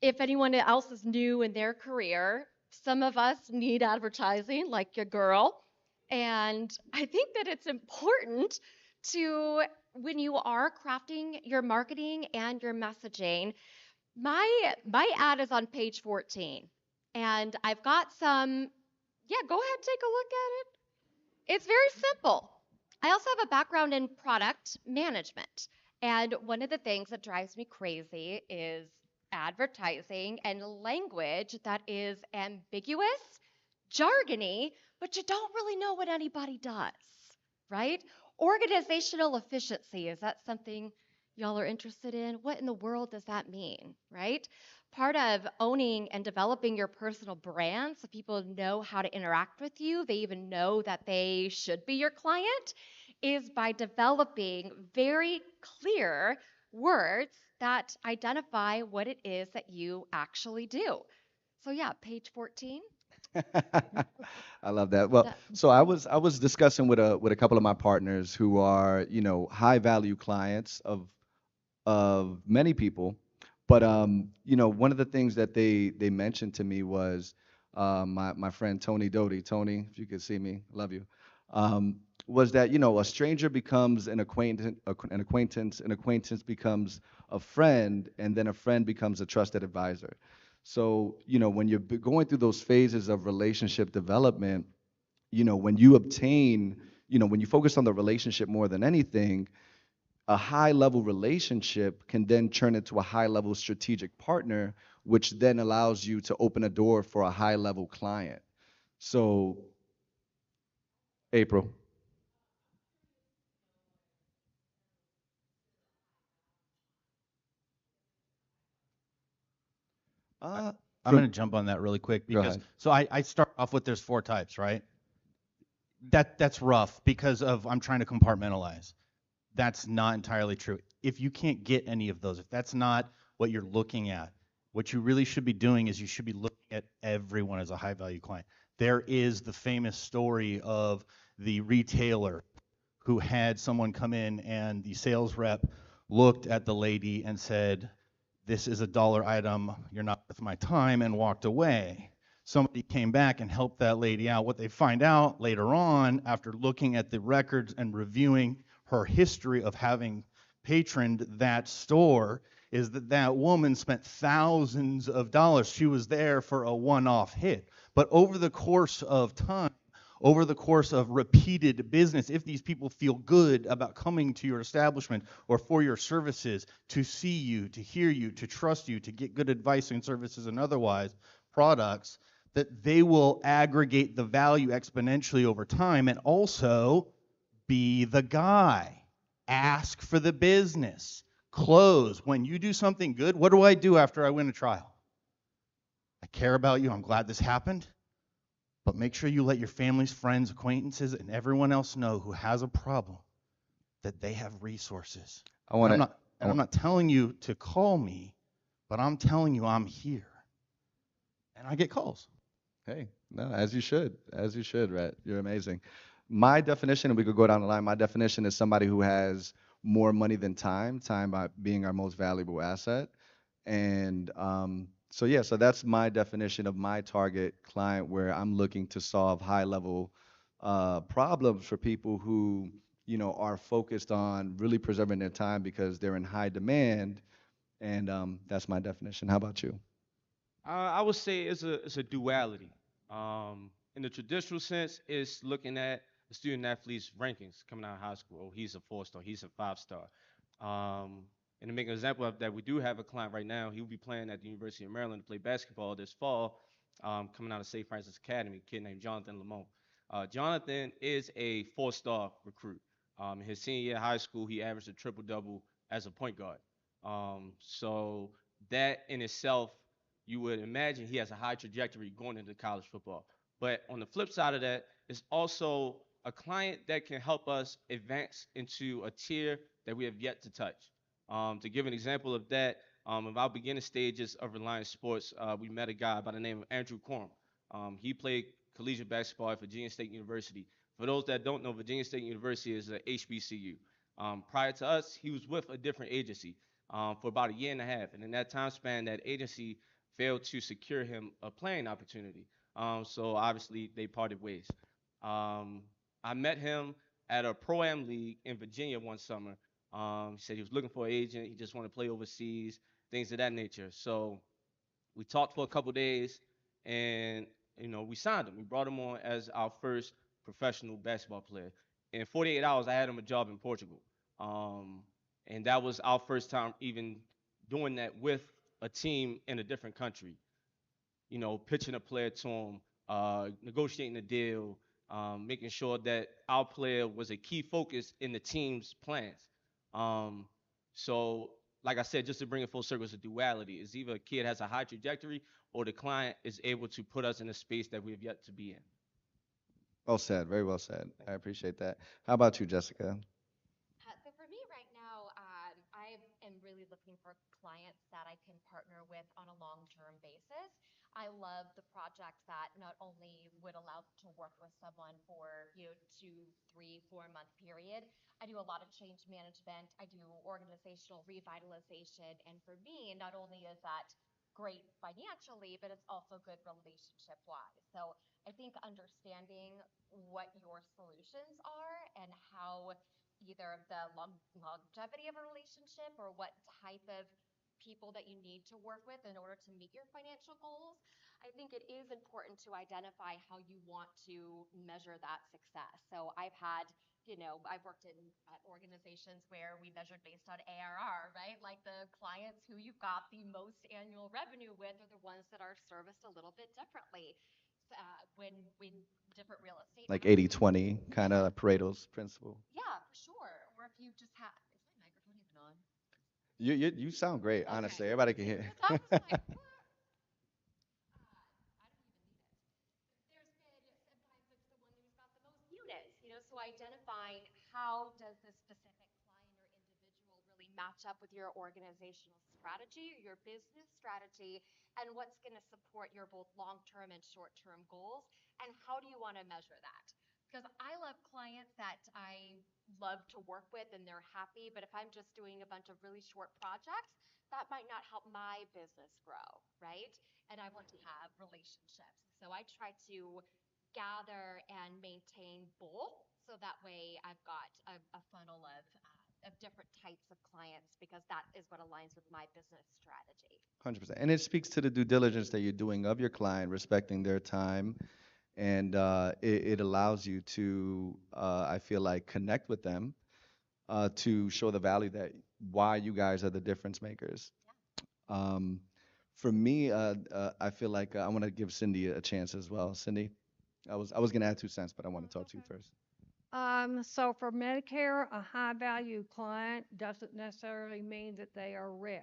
if anyone else is new in their career, some of us need advertising, like your girl. And I think that it's important to, when you are crafting your marketing and your messaging, my ad is on page 14. And I've got some, yeah, go ahead, take a look at it. It's very simple. I also have a background in product management. And one of the things that drives me crazy is advertising and language that is ambiguous, jargony, but you don't really know what anybody does, right? Organizational efficiency, is that something y'all are interested in? What in the world does that mean, right? Part of owning and developing your personal brand so people know how to interact with you, they even know that they should be your client, is by developing very clear words that identify what it is that you actually do. So yeah, page 14. I love that. Well, so I was discussing with a couple of my partners who are, high value clients of many people. But one of the things that they mentioned to me was my friend Tony Doty. Tony, if you could see me, love you. Was that a stranger becomes an acquaintance becomes a friend, and then a friend becomes a trusted advisor. So when you're going through those phases of relationship development, when you obtain, when you focus on the relationship more than anything, a high level relationship can then turn into a high level strategic partner, which then allows you to open a door for a high level client. So, April. I'm From- going to jump on that really quick Go because ahead. so I start off with there's 4 types, right? That's rough because of I'm trying to compartmentalize. That's not entirely true. If you can't get any of those, if that's not what you're looking at, what you really should be doing is you should be looking at everyone as a high value client. There is the famous story of the retailer who had someone come in and the sales rep looked at the lady and said, this is a dollar item, you're not worth my time, and walked away. Somebody came back and helped that lady out. What they find out later on, after looking at the records and reviewing her history of having patroned that store, is that that woman spent thousands of dollars. She was there for a one-off hit. But over the course of time, over the course of repeated business, if these people feel good about coming to your establishment or for your services, to see you, to hear you, to trust you, to get good advice and services and otherwise products, that they will aggregate the value exponentially over time and also be the guy. Ask for the business. Close. When you do something good, what do I do after I win a trial? I care about you. I'm glad this happened. But make sure you let your families, friends, acquaintances, and everyone else know who has a problem that they have resources. I want to. I'm not telling you to call me, but I'm telling you I'm here. And I get calls. Hey, no, as you should, Rhett. You're amazing. My definition, and we could go down the line. My definition is somebody who has more money than time. Time by being our most valuable asset. And so yeah, so that's my definition of my target client, where I'm looking to solve high level problems for people who, are focused on really preserving their time because they're in high demand. And that's my definition. How about you? I would say it's a duality. In the traditional sense, it's looking at the student athlete's rankings coming out of high school. Oh, he's a 4-star, he's a 5-star. And to make an example of that, we do have a client right now. He will be playing at the University of Maryland to play basketball this fall, coming out of St. Francis Academy, a kid named Jonathan Lamont. Jonathan is a 4-star recruit. His senior year of high school, he averaged a triple double as a point guard. So that in itself, you would imagine he has a high trajectory going into college football. But on the flip side of that, it's also a client that can help us advance into a tier that we have yet to touch. To give an example of that, in our beginning stages of Reliance Sports, we met a guy by the name of Andrew Quorum. He played collegiate basketball at Virginia State University. For those that don't know, Virginia State University is a HBCU. Prior to us, he was with a different agency for about a year and a half. And in that time span, that agency failed to secure him a playing opportunity. So obviously they parted ways. I met him at a pro-am league in Virginia one summer. He said he was looking for an agent. He just wanted to play overseas, things of that nature. So we talked for a couple days, and we signed him. We brought him on as our first professional basketball player. In 48 hours, I had him a job in Portugal, and that was our first time even doing that with a team in a different country. Pitching a player to him, negotiating a deal, making sure that our player was a key focus in the team's plans. Um, so, like I said, just to bring it full circle, it's a duality. It's either a kid has a high trajectory or the client is able to put us in a space that we have yet to be in. Well said. Very well said. I appreciate that. How about you, Jessica? So for me right now, I am really looking for clients that I can partner with on a long-term basis. I love the projects that not only would allow to work with someone for 2, 3, 4 month period. I do a lot of change management. I do organizational revitalization, and for me, not only is that great financially, but it's also good relationship wise. So I think understanding what your solutions are and how either the longevity of a relationship or what type of people that you need to work with in order to meet your financial goals, I think it is important to identify how you want to measure that success. So I've worked in organizations where we measured based on ARR, right? Like the clients who you've got the most annual revenue with are the ones that are serviced a little bit differently. When different real estate Like assets. 80/20, kind of Pareto's principle. Yeah, for sure. Or if you just have, is my microphone even on? You sound great, honestly. Everybody can hear. That was my, I don't even need it. There's been sometimes it's the one who's got the most units, so identifying how does this specific client or individual really match up with your organizational strategy, your business strategy, and what's going to support your both long-term and short-term goals, and how do you want to measure that? Because I love clients that I love to work with and they're happy, but if I'm just doing a bunch of really short projects, that might not help my business grow, right? And I want to have relationships. So I try to gather and maintain both so that way I've got a funnel of different types of clients because that is what aligns with my business strategy. 100%. And it speaks to the due diligence that you're doing of your client, respecting their time, and it allows you to, I feel like, connect with them to show the value that why you guys are the difference makers. Um, for me, I feel like I want to give Cindy a chance as well. Cindy, I was gonna add 2 cents, but I want to talk to you first. So for Medicare, a high value client doesn't necessarily mean that they are rich.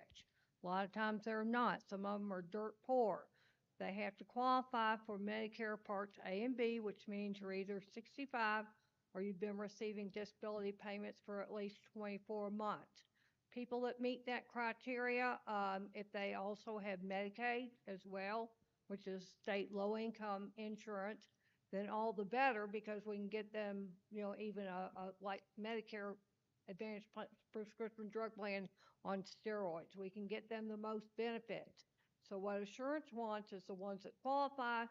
A lot of times they're not. Some of them are dirt poor. They have to qualify for Medicare Parts A and B, which means you're either 65 or you've been receiving disability payments for at least 24 months. People that meet that criteria, if they also have Medicaid as well, which is state low income insurance, then all the better because we can get them, even a like Medicare Advantage prescription drug plan on steroids. We can get them the most benefits. So what assurance wants is the ones that qualify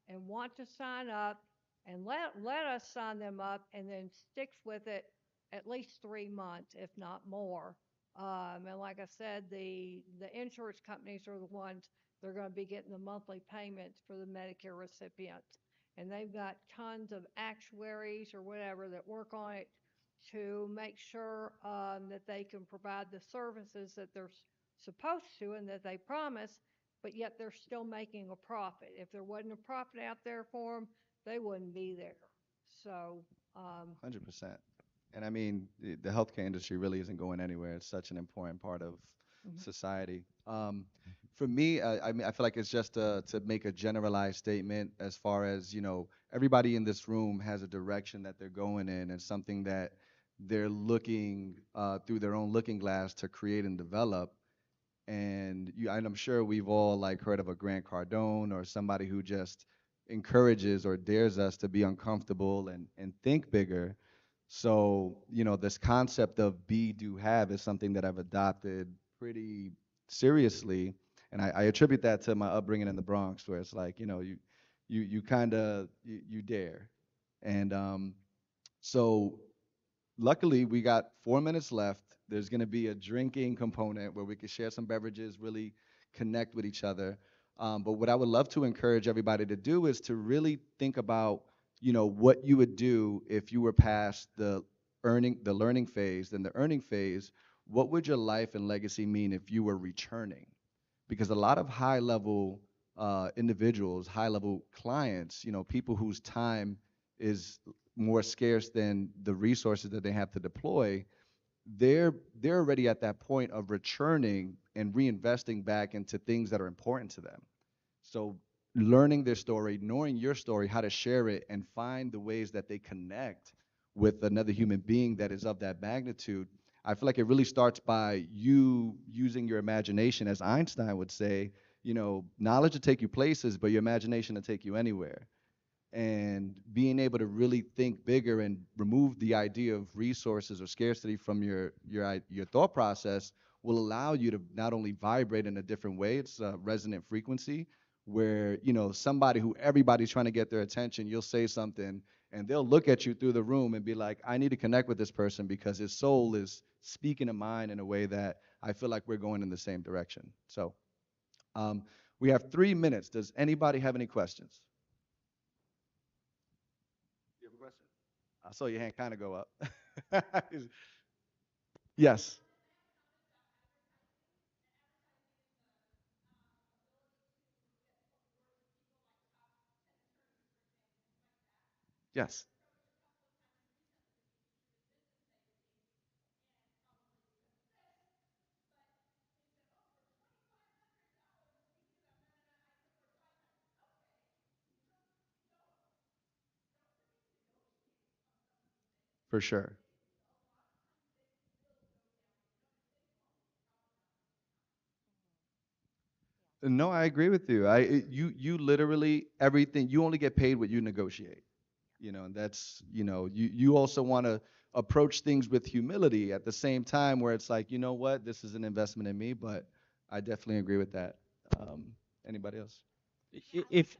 and want to sign up and let us sign them up and then sticks with it at least 3 months, if not more. And like I said, the insurance companies are the ones that are going to be getting the monthly payments for the Medicare recipients. And they've got tons of actuaries or whatever that work on it to make sure that they can provide the services that they're supposed to and that they promise, but yet they're still making a profit. If there wasn't a profit out there for them, they wouldn't be there. So, 100%. And I mean, the healthcare industry really isn't going anywhere. It's such an important part of society. For me, I mean, I feel like it's just to make a generalized statement as far as, everybody in this room has a direction that they're going in and something that they're looking through their own looking glass to create and develop. And I'm sure we've all like heard of a Grant Cardone or somebody who just encourages or dares us to be uncomfortable and think bigger. So, this concept of be, do, have is something that I've adopted pretty seriously. And I attribute that to my upbringing in the Bronx, where it's like, you kind of, you dare. And so luckily, we got 4 minutes left. There's going to be a drinking component where we can share some beverages, really connect with each other. But what I would love to encourage everybody to do is to really think about, what you would do if you were past the learning phase. Then the earning phase, what would your life and legacy mean if you were returning? Because a lot of high level individuals, high level clients, people whose time is more scarce than the resources that they have to deploy, they're already at that point of returning and reinvesting back into things that are important to them. So learning their story, knowing your story, how to share it, and find the ways that they connect with another human being that is of that magnitude. I feel like it really starts by you using your imagination, as Einstein would say, knowledge to take you places, but your imagination to take you anywhere. And being able to really think bigger and remove the idea of resources or scarcity from your thought process will allow you to not only vibrate in a different way, it's a resonant frequency where, somebody who everybody's trying to get their attention, you'll say something and they'll look at you through the room and be like, I need to connect with this person because his soul is speaking to mine in a way that I feel like we're going in the same direction. So we have 3 minutes. Does anybody have any questions? You have a question? I saw your hand kind of go up. Yes. Yes. For sure. No, I agree with you. You literally everything. You only get paid what you negotiate. And that's you also want to approach things with humility at the same time, where it's like, what, this is an investment in me. But I definitely agree with that. Anybody else? If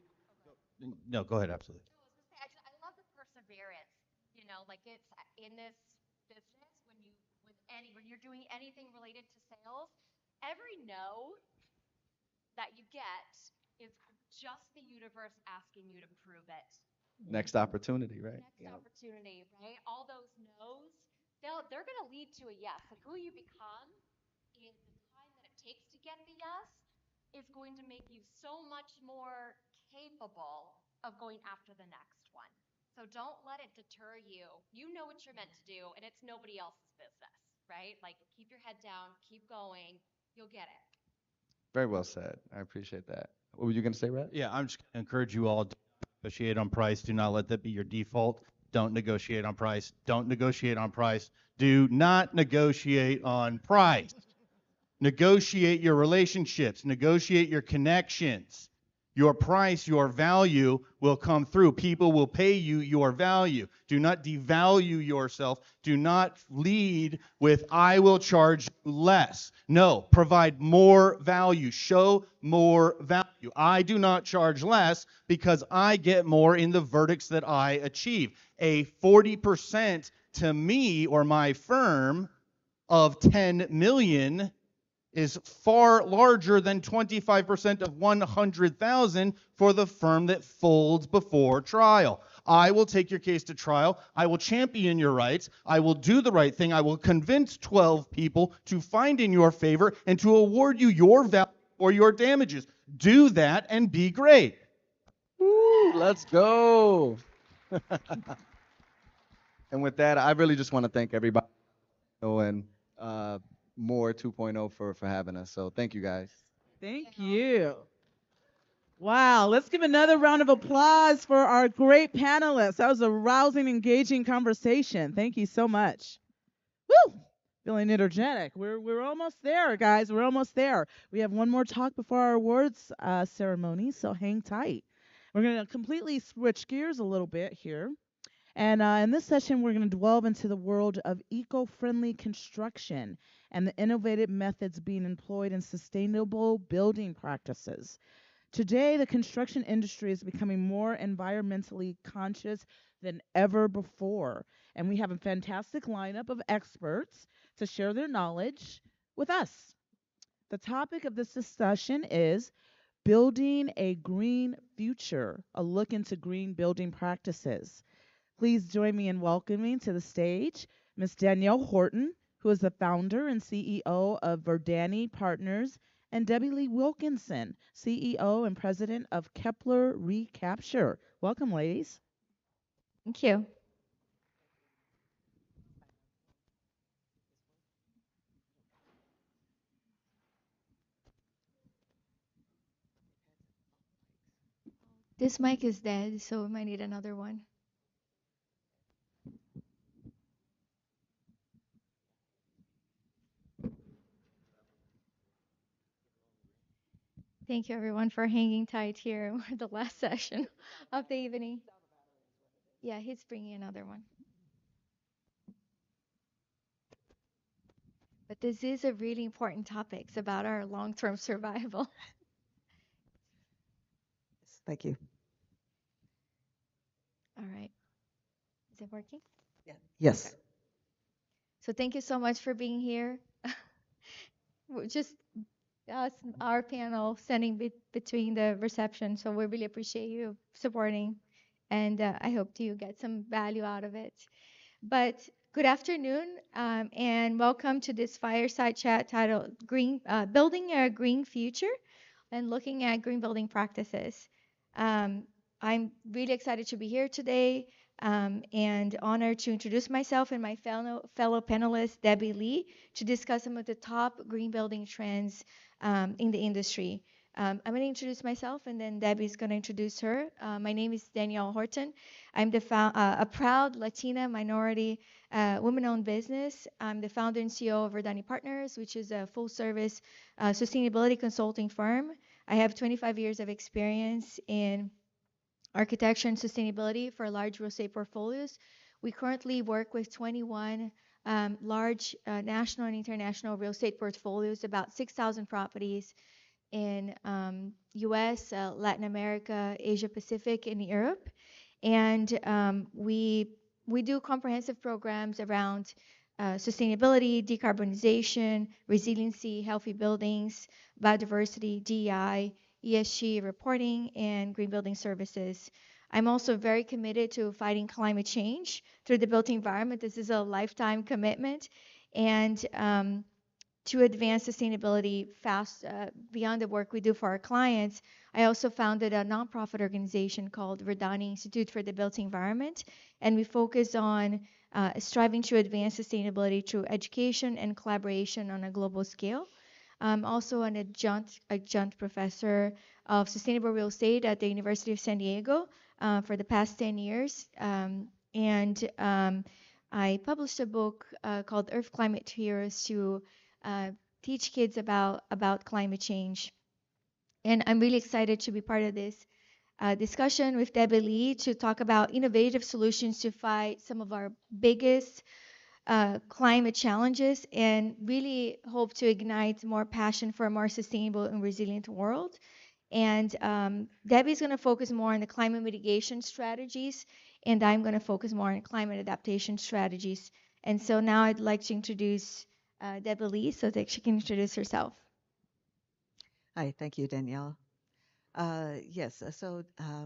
no, go ahead, absolutely. No, I was gonna say, I love the perseverance. Like it's in this business when you're doing anything related to sales, every no that you get is just the universe asking you to prove it. Next opportunity, right? Next opportunity, right? All those no's, they're going to lead to a yes. And who you become in the time that it takes to get the yes is going to make you so much more capable of going after the next one. So don't let it deter you. You know what you're meant to do, and it's nobody else's business, right? Like keep your head down, keep going, you'll get it. Very well said. I appreciate that. What were you going to say, Rat? Yeah, I'm just going to encourage you all to negotiate on price. Do not let that be your default. Don't negotiate on price. Don't negotiate on price. Do not negotiate on price. Negotiate your relationships, negotiate your connections. Your price, your value will come through. People will pay you your value. Do not devalue yourself. Do not lead with, I will charge you less. No, provide more value. Show more value. I do not charge less because I get more in the verdicts that I achieve. A 40% to me or my firm of 10 million is far larger than 25% of 100,000 for the firm that folds before trial. I will take your case to trial. I will champion your rights. I will do the right thing. I will convince 12 people to find in your favor and to award you your value or your damages. Do that and be great. Woo, let's go. And with that, I really just want to thank everybody and MoRE 2.0 for having us. So thank you guys. Thank you. Wow, let's give another round of applause for our great panelists. That was a rousing, engaging conversation. Thank you so much. Woo! Feeling energetic. We're almost there, guys. We're almost there. We have one more talk before our awards ceremony, so hang tight. We're going to completely switch gears a little bit here. And in this session, we're going to delve into the world of eco-friendly construction and the innovative methods being employed in sustainable building practices. Today, the construction industry is becoming more environmentally conscious than ever before, and we have a fantastic lineup of experts to share their knowledge with us. The topic of this discussion is Building a Green Future, a look into green building practices. Please join me in welcoming to the stage Ms. Danielle Horton, who is the founder and CEO of Verdani Partners, and Debbie Lee Wilkinson, CEO and President of Kepler Recapture. Welcome, ladies. Thank you. This mic is dead, so we might need another one. Thank you, everyone, for hanging tight here. We're the last session of the evening. Yeah, he's bringing another one. But this is a really important topic. It's about our long-term survival. Thank you. All right. Is it working? Yes. Okay. So thank you so much for being here. We're just us, our panel, standing between the reception. So we really appreciate you supporting, and I hope you get some value out of it. But good afternoon, and welcome to this fireside chat titled Building a Green Future and looking at green building practices. I'm really excited to be here today and honored to introduce myself and my fellow panelist, Debbie Lee, to discuss some of the top green building trends in the industry. I'm going to introduce myself, and then Debbie's going to introduce her. My name is Danielle Horton. I'm a proud Latina minority women-owned business. I'm the founder and CEO of Verdani Partners, which is a full-service sustainability consulting firm. I have 25 years of experience in architecture and sustainability for large real estate portfolios. We currently work with 21 large national and international real estate portfolios, about 6,000 properties in US, Latin America, Asia Pacific, and Europe. And we do comprehensive programs around sustainability, decarbonization, resiliency, healthy buildings, biodiversity, DEI, ESG reporting, and green building services. I'm also very committed to fighting climate change through the built environment. This is a lifetime commitment. And to advance sustainability fast beyond the work we do for our clients, I also founded a nonprofit organization called Verdani Institute for the Built Environment, and we focus on striving to advance sustainability through education and collaboration on a global scale. I'm also an adjunct professor of sustainable real estate at the University of San Diego for the past 10 years. And I published a book called Earth Climate Heroes to uh, teach kids about climate change. And I'm really excited to be part of this discussion with Debbie Lee to talk about innovative solutions to fight some of our biggest climate challenges and really hope to ignite more passion for a more sustainable and resilient world. And Debbie's going to focus more on the climate mitigation strategies, and I'm going to focus more on climate adaptation strategies. And so now I'd like to introduce Debbie Lee so that she can introduce herself. Hi, thank you, Danielle. Yes,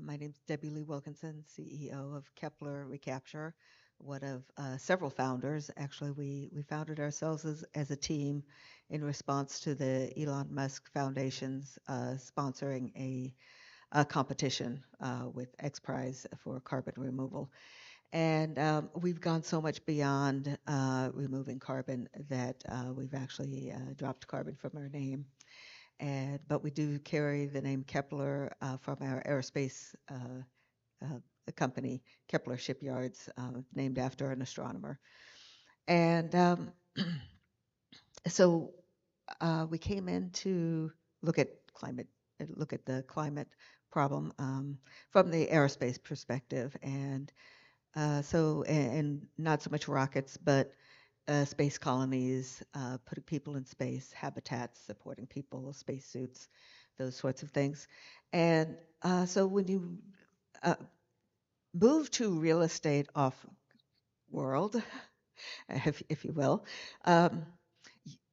my name is Debbie Lee Wilkinson, CEO of Kepler Recapture, one of several founders. Actually, we founded ourselves as a team in response to the Elon Musk Foundation's sponsoring a competition with X Prize for carbon removal. And we've gone so much beyond removing carbon that we've actually dropped carbon from our name. But we do carry the name Kepler from our aerospace company, Kepler Shipyards, named after an astronomer. And so we came in to look at the climate problem from the aerospace perspective, and and not so much rockets, but space colonies, putting people in space, habitats, supporting people, spacesuits, those sorts of things. And so when you move to real estate off world, if you will,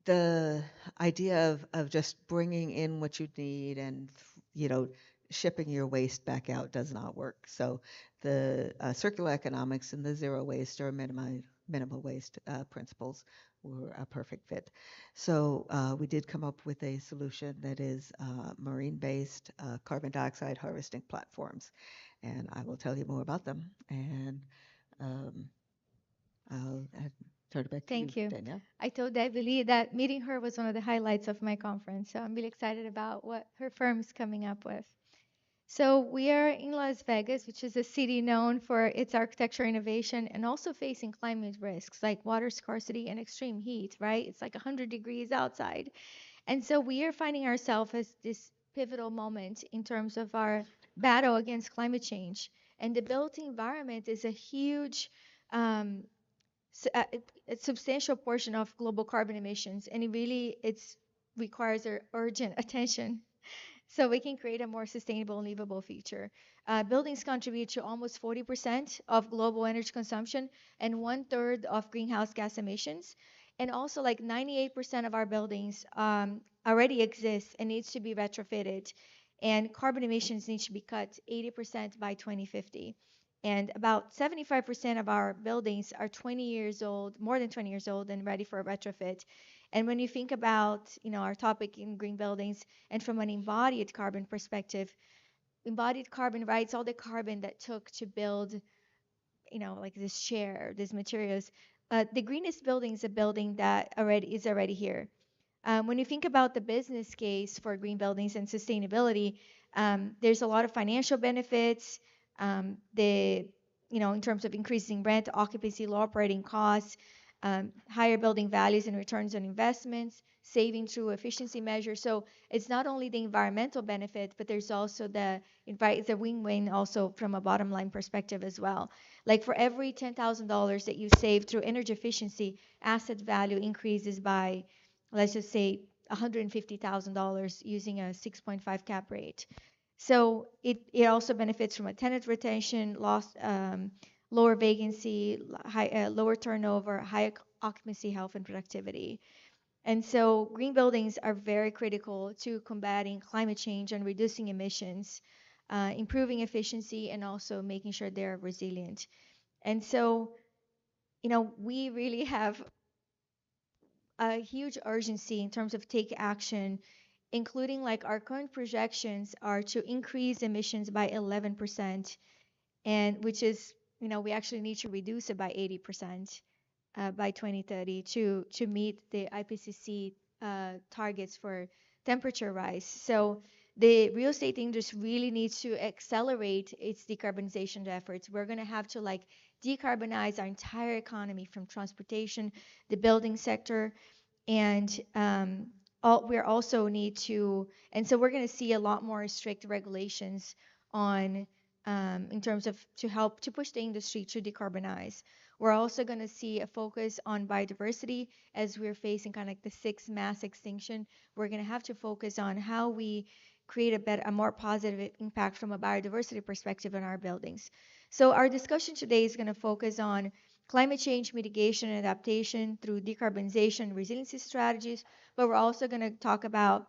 the idea of just bringing in what you need and, you know, shipping your waste back out does not work. So the circular economics and the zero waste or minimal waste principles were a perfect fit. So we did come up with a solution that is marine-based carbon dioxide harvesting platforms, and I will tell you more about them. And I'll turn it back to Thank you. Danielle. I told Debbie Lee that meeting her was one of the highlights of my conference. So I'm really excited about what her firm is coming up with. So we are in Las Vegas, which is a city known for its architecture innovation and also facing climate risks like water scarcity and extreme heat, right? It's like 100 degrees outside. And so we are finding ourselves as this pivotal moment in terms of our battle against climate change. And the built environment is a huge um, a substantial portion of global carbon emissions, and it requires our urgent attention so we can create a more sustainable and livable future. Buildings contribute to almost 40% of global energy consumption and 1/3 of greenhouse gas emissions. And also, like 98% of our buildings already exist and needs to be retrofitted. And carbon emissions need to be cut 80% by 2050. And about 75% of our buildings are 20 years old, more than 20 years old, and ready for a retrofit. And when you think about, you know, our topic in green buildings, and from an embodied carbon perspective, embodied carbon, right? It's all the carbon that took to build, you know, like this chair, these materials. The greenest building is a building that already here. When you think about the business case for green buildings and sustainability, there's a lot of financial benefits. In terms of increasing rent, occupancy, low operating costs, higher building values and returns on investments, saving through efficiency measures. So it's not only the environmental benefit, but there's also it's a win-win also from a bottom line perspective as well. Like for every $10,000 that you save through energy efficiency, asset value increases by, let's just say, $150,000 using a 6.5 cap rate. So it also benefits from a tenant retention, lower vacancy, lower turnover, higher occupancy, health, and productivity. And so green buildings are very critical to combating climate change and reducing emissions, improving efficiency, and also making sure they're resilient. And so, you know, we really have a huge urgency in terms of take action, including like our current projections are to increase emissions by 11%, and which is, you know, we actually need to reduce it by 80% by 2030 to meet the IPCC targets for temperature rise. So the real estate industry really needs to accelerate its decarbonization efforts. We're going to have to like decarbonize our entire economy from transportation, the building sector, and we're also need to, and so we're going to see a lot more strict regulations on in terms of to help to push the industry to decarbonize. We're also going to see a focus on biodiversity as we're facing kind of like the sixth mass extinction. We're going to have to focus on how we create a more positive impact from a biodiversity perspective in our buildings. So our discussion today is going to focus on climate change mitigation and adaptation through decarbonization and resiliency strategies, but we're also going to talk about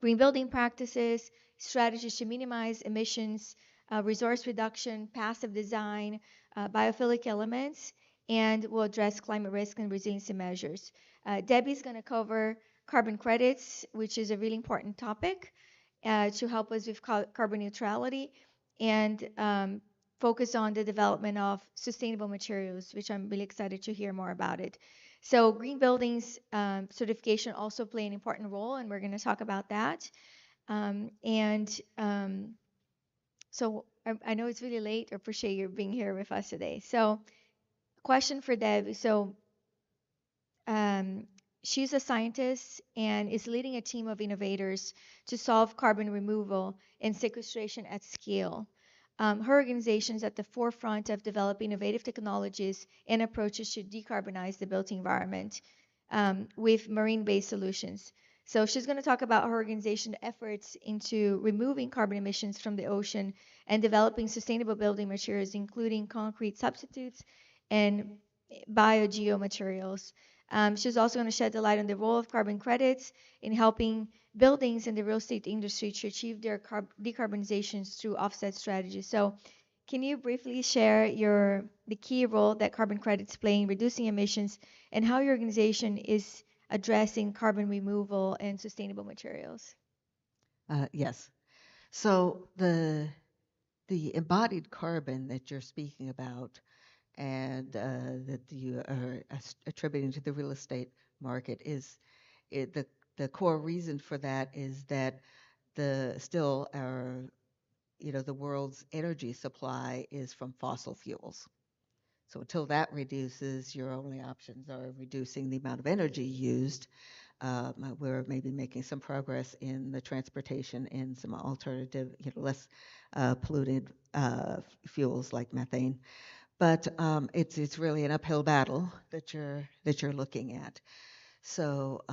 green building practices, strategies to minimize emissions, resource reduction, passive design, biophilic elements, and we'll address climate risk and resiliency measures. Debbie's going to cover carbon credits, which is a really important topic to help us with carbon neutrality, and focus on the development of sustainable materials, which I'm really excited to hear more about it. So green buildings certification also play an important role, and we're going to talk about that. And so I know it's really late. I appreciate you being here with us today. So question for Deb. So um, she's a scientist and is leading a team of innovators to solve carbon removal and sequestration at scale. Her organization is at the forefront of developing innovative technologies and approaches to decarbonize the built environment with marine-based solutions. So she's going to talk about her organization's efforts into removing carbon emissions from the ocean and developing sustainable building materials, including concrete substitutes and biogeomaterials. She's also going to shed the light on the role of carbon credits in helping buildings in the real estate industry to achieve their decarbonizations through offset strategies. So can you briefly share the key role that carbon credits play in reducing emissions and how your organization is addressing carbon removal and sustainable materials? Yes. So the embodied carbon that you're speaking about and that you are attributing to the real estate market is the core reason for that is that still our the world's energy supply is from fossil fuels. So until that reduces, your only options are reducing the amount of energy used. We're maybe making some progress in the transportation and some alternative, less polluted fuels like methane. But it's really an uphill battle that you're looking at. So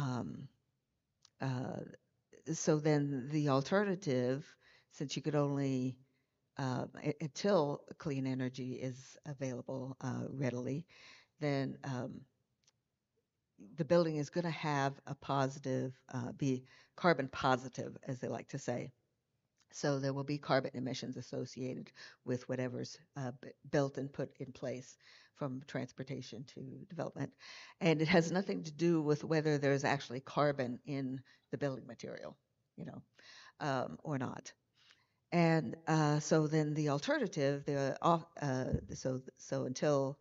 so then the alternative, since you could only until clean energy is available readily, then the building is going to have a positive, be carbon positive, as they like to say. So there will be carbon emissions associated with whatever's built and put in place from transportation to development. And it has nothing to do with whether there's actually carbon in the building material, or not. And so then the alternative, so until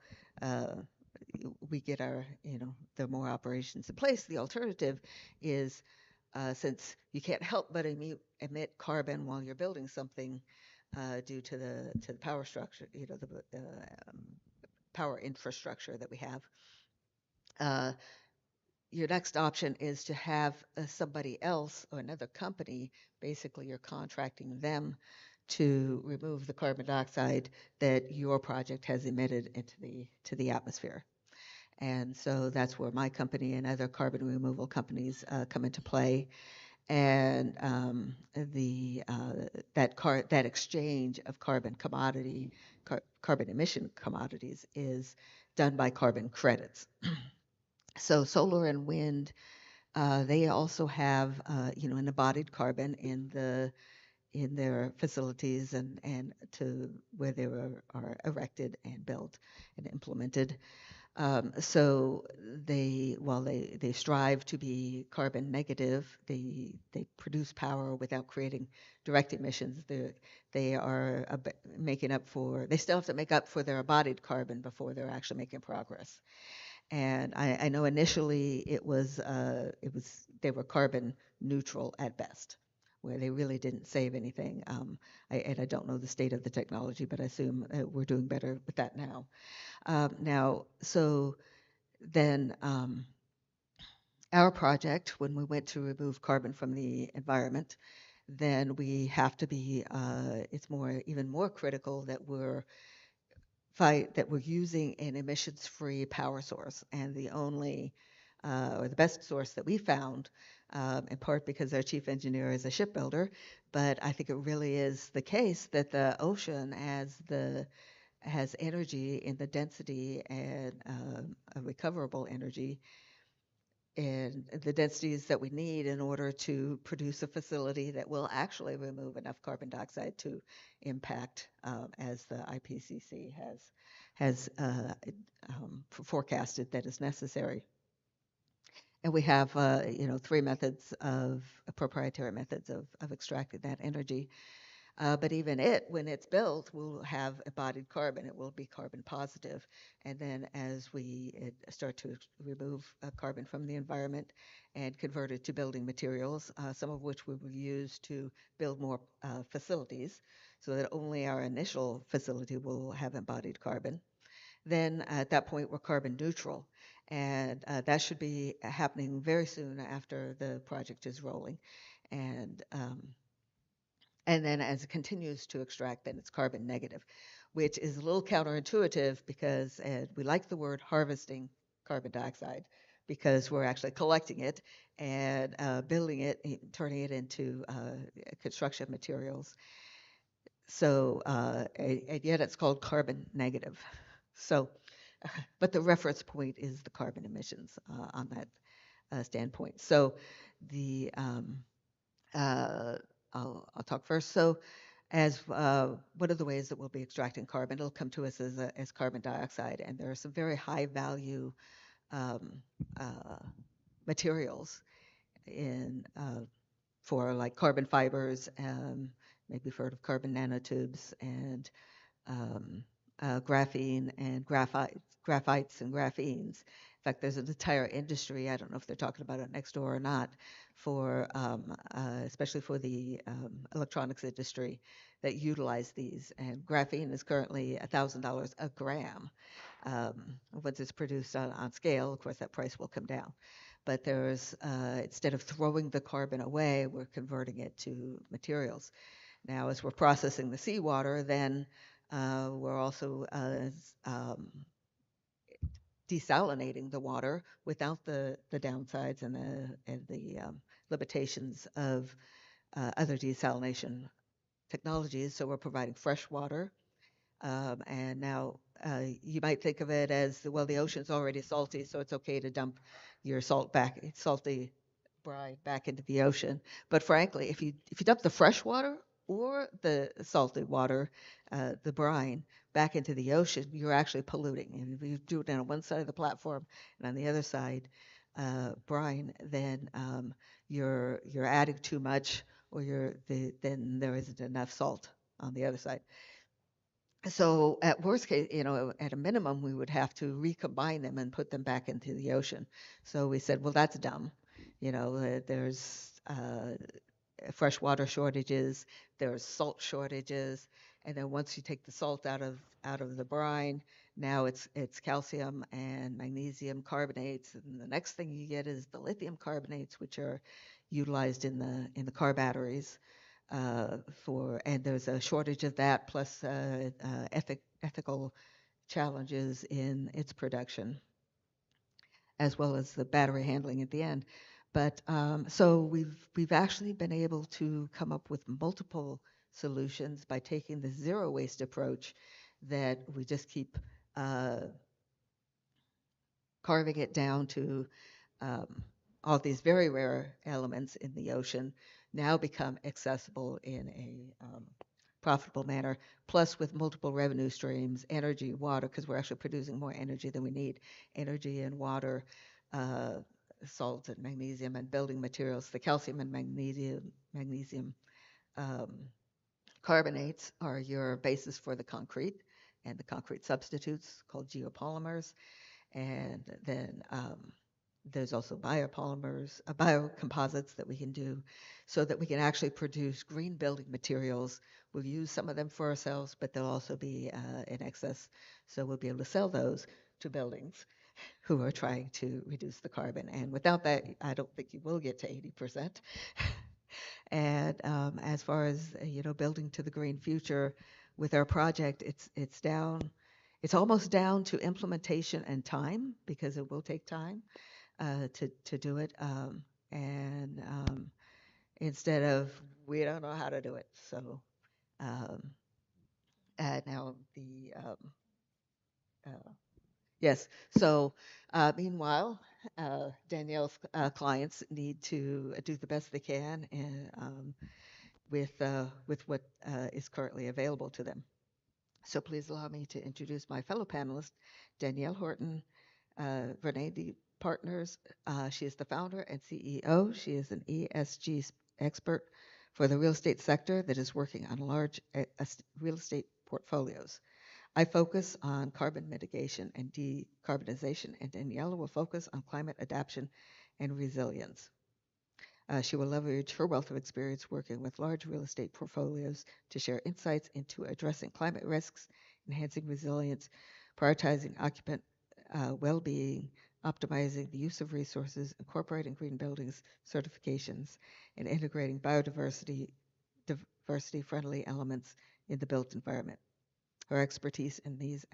we get our, the more operations in place, the alternative is since you can't help but emit carbon while you're building something due to the power structure, the power infrastructure that we have. Your next option is to have somebody else or another company, basically you're contracting them to remove the carbon dioxide that your project has emitted into the atmosphere. And so that's where my company and other carbon removal companies come into play. And that exchange of carbon emission commodities is done by carbon credits. So solar and wind, they also have an embodied carbon in their facilities and to where they are erected and built and implemented. So while they strive to be carbon negative, they produce power without creating direct emissions. They are making up for, they still have to make up for their embodied carbon before they're actually making progress. And I know initially they were carbon neutral at best, where they really didn't save anything. And I don't know the state of the technology, but I assume we're doing better with that now. So then our project, when we went to remove carbon from the environment, then we have to be, it's even more critical that we're using an emissions-free power source, and the only or the best source that we found, in part because our chief engineer is a shipbuilder, but I think it really is the case that the ocean has energy in the density and a recoverable energy and the densities that we need in order to produce a facility that will actually remove enough carbon dioxide to impact, as the IPCC has forecasted that is necessary. And we have, three proprietary methods of extracting that energy. But even when it's built, will have embodied carbon. It will be carbon positive. And then as we start to remove carbon from the environment and convert it to building materials, some of which we will use to build more facilities, so that only our initial facility will have embodied carbon. Then at that point, we're carbon neutral. And that should be happening very soon after the project is rolling. And then as it continues to extract, then it's carbon negative, which is a little counterintuitive because we like the word harvesting carbon dioxide because we're actually collecting it and building it, turning it into construction materials. So, and yet it's called carbon negative. So, but the reference point is the carbon emissions on that standpoint. So I'll talk first. So as one of the ways that we'll be extracting carbon, it'll come to us as carbon dioxide, and there are some very high value materials for like carbon fibers, maybe you've heard of carbon nanotubes, and graphene and graphites and graphenes. In fact, there's an entire industry, I don't know if they're talking about it next door or not, for especially for the electronics industry that utilize these. And graphene is currently $1,000 a gram. Once it's produced on scale, of course, that price will come down. But there's, instead of throwing the carbon away, we're converting it to materials. Now, as we're processing the seawater, then we're also desalinating the water without the downsides and the limitations of other desalination technologies. So we're providing fresh water. And now you might think of it as, well, the ocean's already salty, so it's okay to dump your salty brine back into the ocean. But frankly, if you dump the fresh water or the salty water, the brine, back into the ocean, you're actually polluting. And if you do it on one side of the platform and on the other side, brine, then you're adding too much, or then there isn't enough salt on the other side. So at worst case, at a minimum, we would have to recombine them and put them back into the ocean. So we said, well, that's dumb. There's freshwater shortages, there's salt shortages, and then once you take the salt out of the brine, now it's calcium and magnesium carbonates, and the next thing you get is the lithium carbonates, which are utilized in the car batteries. And there's a shortage of that, plus ethical challenges in its production, as well as the battery handling at the end. But so we've actually been able to come up with multiple solutions by taking the zero waste approach, that we just keep carving it down to all these very rare elements in the ocean now become accessible in a profitable manner, plus with multiple revenue streams, energy, water, because we're actually producing more energy than we need, energy and water, salt and magnesium and building materials. The calcium and magnesium carbonates are your basis for the concrete and the concrete substitutes called geopolymers. And then there's also biopolymers, biocomposites that we can do so that we can actually produce green building materials. We'll use some of them for ourselves, but they'll also be in excess. So we'll be able to sell those to buildings who are trying to reduce the carbon. And without that, I don't think you will get to 80%. And as far as building to the green future with our project, it's almost down to implementation and time because it will take time to do it. And instead of we don't know how to do it, so now the yes. So meanwhile, Danielle's clients need to do the best they can and, with what is currently available to them. So please allow me to introduce my fellow panelists, Danielle Horton, Vernady Partners. She is the founder and CEO. She is an ESG expert for the real estate sector that is working on large real estate portfolios. I focus on carbon mitigation and decarbonization, and Daniela will focus on climate adaptation and resilience. She will leverage her wealth of experience working with large real estate portfolios to share insights into addressing climate risks, enhancing resilience, prioritizing occupant well-being, optimizing the use of resources, incorporating green buildings certifications, and integrating diversity-friendly elements in the built environment. Her expertise in these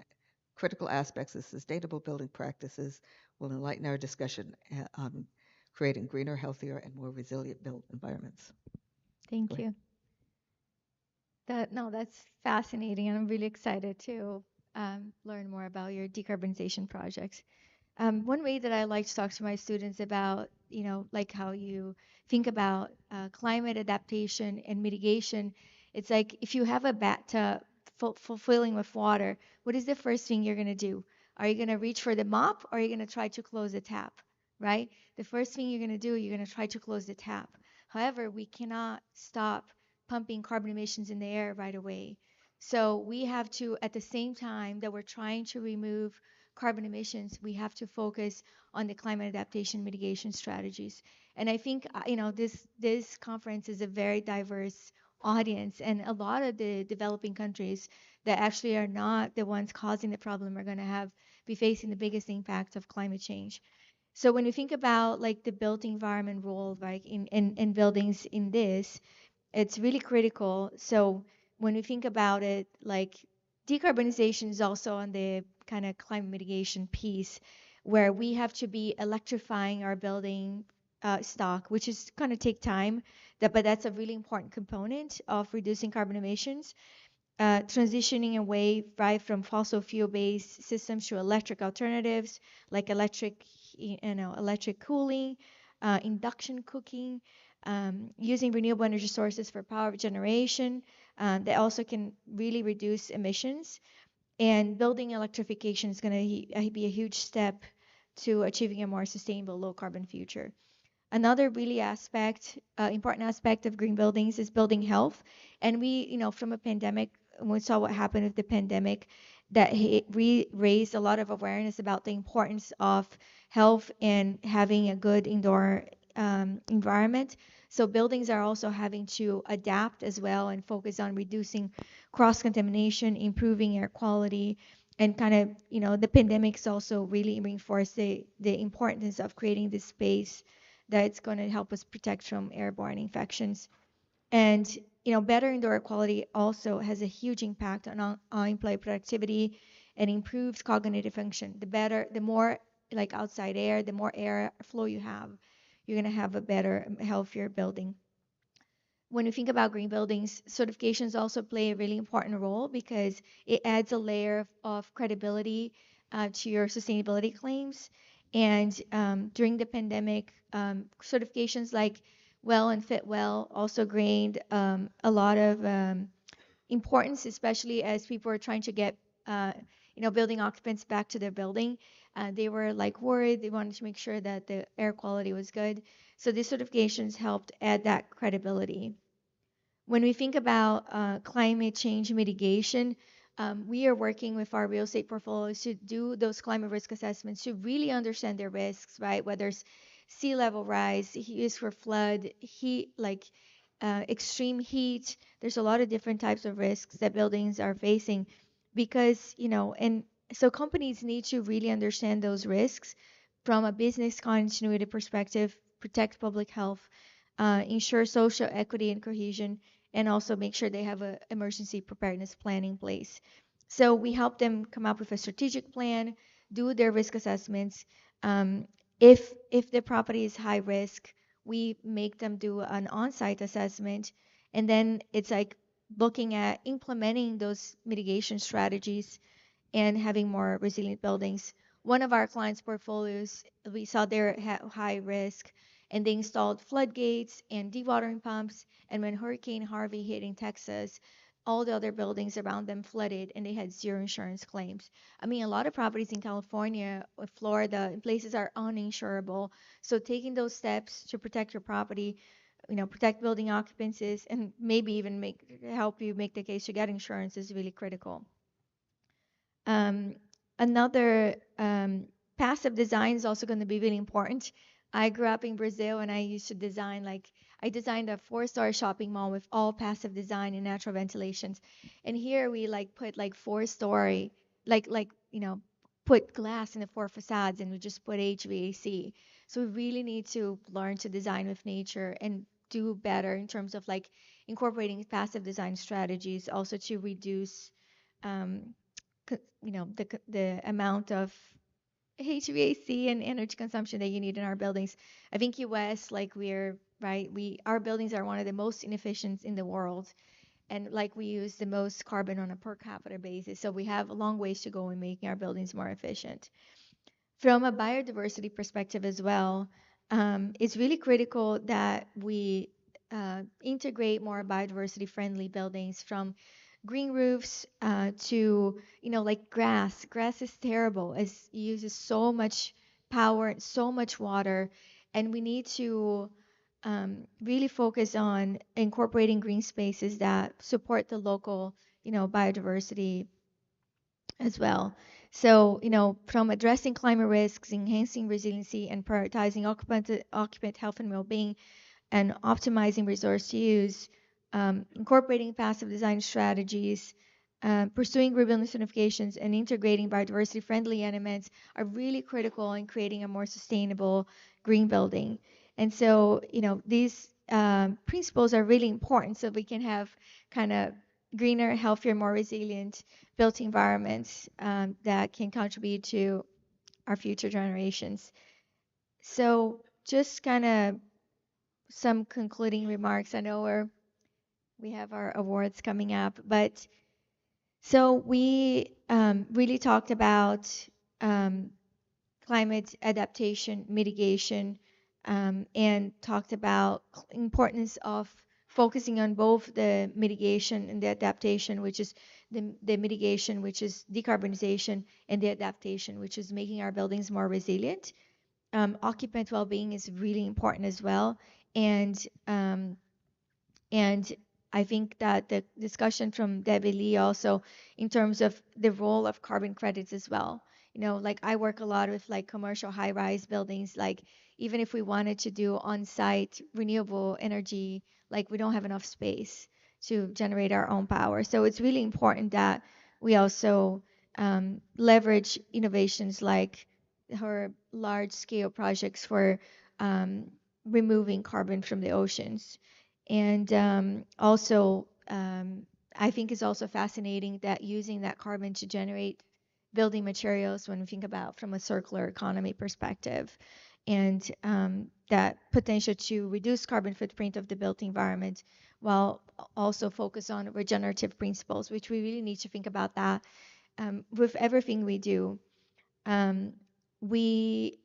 critical aspects of sustainable building practices will enlighten our discussion on creating greener, healthier, and more resilient built environments. Thank you. That's fascinating, and I'm really excited to learn more about your decarbonization projects. One way that I like to talk to my students about, like how you think about climate adaptation and mitigation, it's like if you have a bathtub fulfilling with water, what is the first thing you're going to do? Are you going to reach for the mop or are you going to try to close the tap, right? The first thing you're going to do, you're going to try to close the tap. However, we cannot stop pumping carbon emissions in the air right away. So we have to, at the same time that we're trying to remove carbon emissions, we have to focus on the climate adaptation mitigation strategies. And I think, this conference is a very diverse audience, and a lot of the developing countries that actually are not the ones causing the problem are going to be facing the biggest impact of climate change. So when you think about like the built environment role, like in buildings in this, it's really critical. So when we think about it, like decarbonization is also on the kind of climate mitigation piece where we have to be electrifying our building stock, which is going to take time, but that's a really important component of reducing carbon emissions. Transitioning away right from fossil fuel-based systems to electric alternatives like electric cooling, induction cooking, using renewable energy sources for power generation that also can really reduce emissions. And building electrification is going to be a huge step to achieving a more sustainable, low carbon future. Another really important aspect of green buildings is building health. And we, from a pandemic, we saw what happened with the pandemic, that raised a lot of awareness about the importance of health and having a good indoor environment. So buildings are also having to adapt as well and focus on reducing cross-contamination, improving air quality, and kind of, the pandemics also really reinforced the importance of creating this space that's going to help us protect from airborne infections. And better indoor air quality also has a huge impact on employee productivity and improves cognitive function. The more like outside air, the more air flow you have, you're going to have a better, healthier building. When you think about green buildings, certifications also play a really important role because it adds a layer of credibility to your sustainability claims. And during the pandemic, certifications like Well and Fit Well also gained a lot of importance, especially as people are trying to get building occupants back to their building. They were like worried. They wanted to make sure that the air quality was good. So these certifications helped add that credibility. When we think about climate change mitigation, we are working with our real estate portfolios to do those climate risk assessments to really understand their risks, right? Whether it's sea level rise, risk for flood, heat, like extreme heat. There's a lot of different types of risks that buildings are facing because, and so companies need to really understand those risks from a business continuity perspective, protect public health, ensure social equity and cohesion, and also make sure they have an emergency preparedness plan in place. So we help them come up with a strategic plan, do their risk assessments. If the property is high risk, we make them do an on-site assessment, and then it's like looking at implementing those mitigation strategies and having more resilient buildings. One of our clients' portfolios, we saw their high risk, and they installed floodgates and dewatering pumps. And when Hurricane Harvey hit in Texas, all the other buildings around them flooded, and they had zero insurance claims. I mean, a lot of properties in California, Florida, places are uninsurable. So taking those steps to protect your property, protect building occupancies, and maybe even help you make the case to get insurance is really critical. Um, another passive design is also going to be really important. I grew up in Brazil and I used to design I designed a 4-star shopping mall with all passive design and natural ventilations. And here we put 4-story, put glass in the 4 facades and we just put HVAC. So we really need to learn to design with nature and do better in terms of incorporating passive design strategies also to reduce um, the amount of HVAC and energy consumption that you need in our buildings. I think US, our buildings are one of the most inefficient in the world, and we use the most carbon on a per capita basis. So we have a long ways to go in making our buildings more efficient. From a biodiversity perspective as well, it's really critical that we integrate more biodiversity friendly buildings, from green roofs to grass. Grass is terrible. It uses so much power, so much water, and we need to really focus on incorporating green spaces that support the local biodiversity as well. So, from addressing climate risks, enhancing resiliency, and prioritizing occupant health and well-being, and optimizing resource use, incorporating passive design strategies, pursuing green building certifications, and integrating biodiversity-friendly elements are really critical in creating a more sustainable green building. And so, these principles are really important so we can have kind of greener, healthier, more resilient built environments that can contribute to our future generations. So just kind of some concluding remarks. I know we have our awards coming up, but so we really talked about um, climate adaptation, mitigation, and talked about importance of focusing on both the mitigation and the adaptation, which is the mitigation, which is decarbonization, and the adaptation, which is making our buildings more resilient. Occupant well-being is really important as well, and and I think that the discussion from Debbie Lee also in terms of the role of carbon credits as well. I work a lot with commercial high-rise buildings. Even if we wanted to do on-site renewable energy, we don't have enough space to generate our own power. So it's really important that we also leverage innovations like her large-scale projects for removing carbon from the oceans. And I think it's also fascinating that using that carbon to generate building materials when we think about from a circular economy perspective, and that potential to reduce carbon footprint of the built environment while also focus on regenerative principles, which we really need to think about that with everything we do. Um, we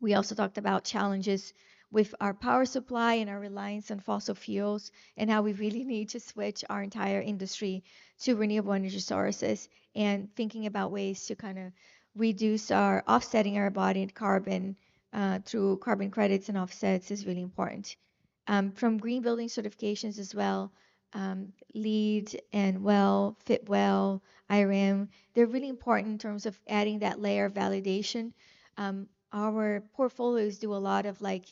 we also talked about challenges with our power supply and our reliance on fossil fuels, and how we really need to switch our entire industry to renewable energy sources, and thinking about ways to kind of reduce our offsetting our embodied carbon through carbon credits and offsets is really important. From green building certifications as well, LEED and well, fit well, IRM. They're really important in terms of adding that layer of validation. Our portfolios do a lot of like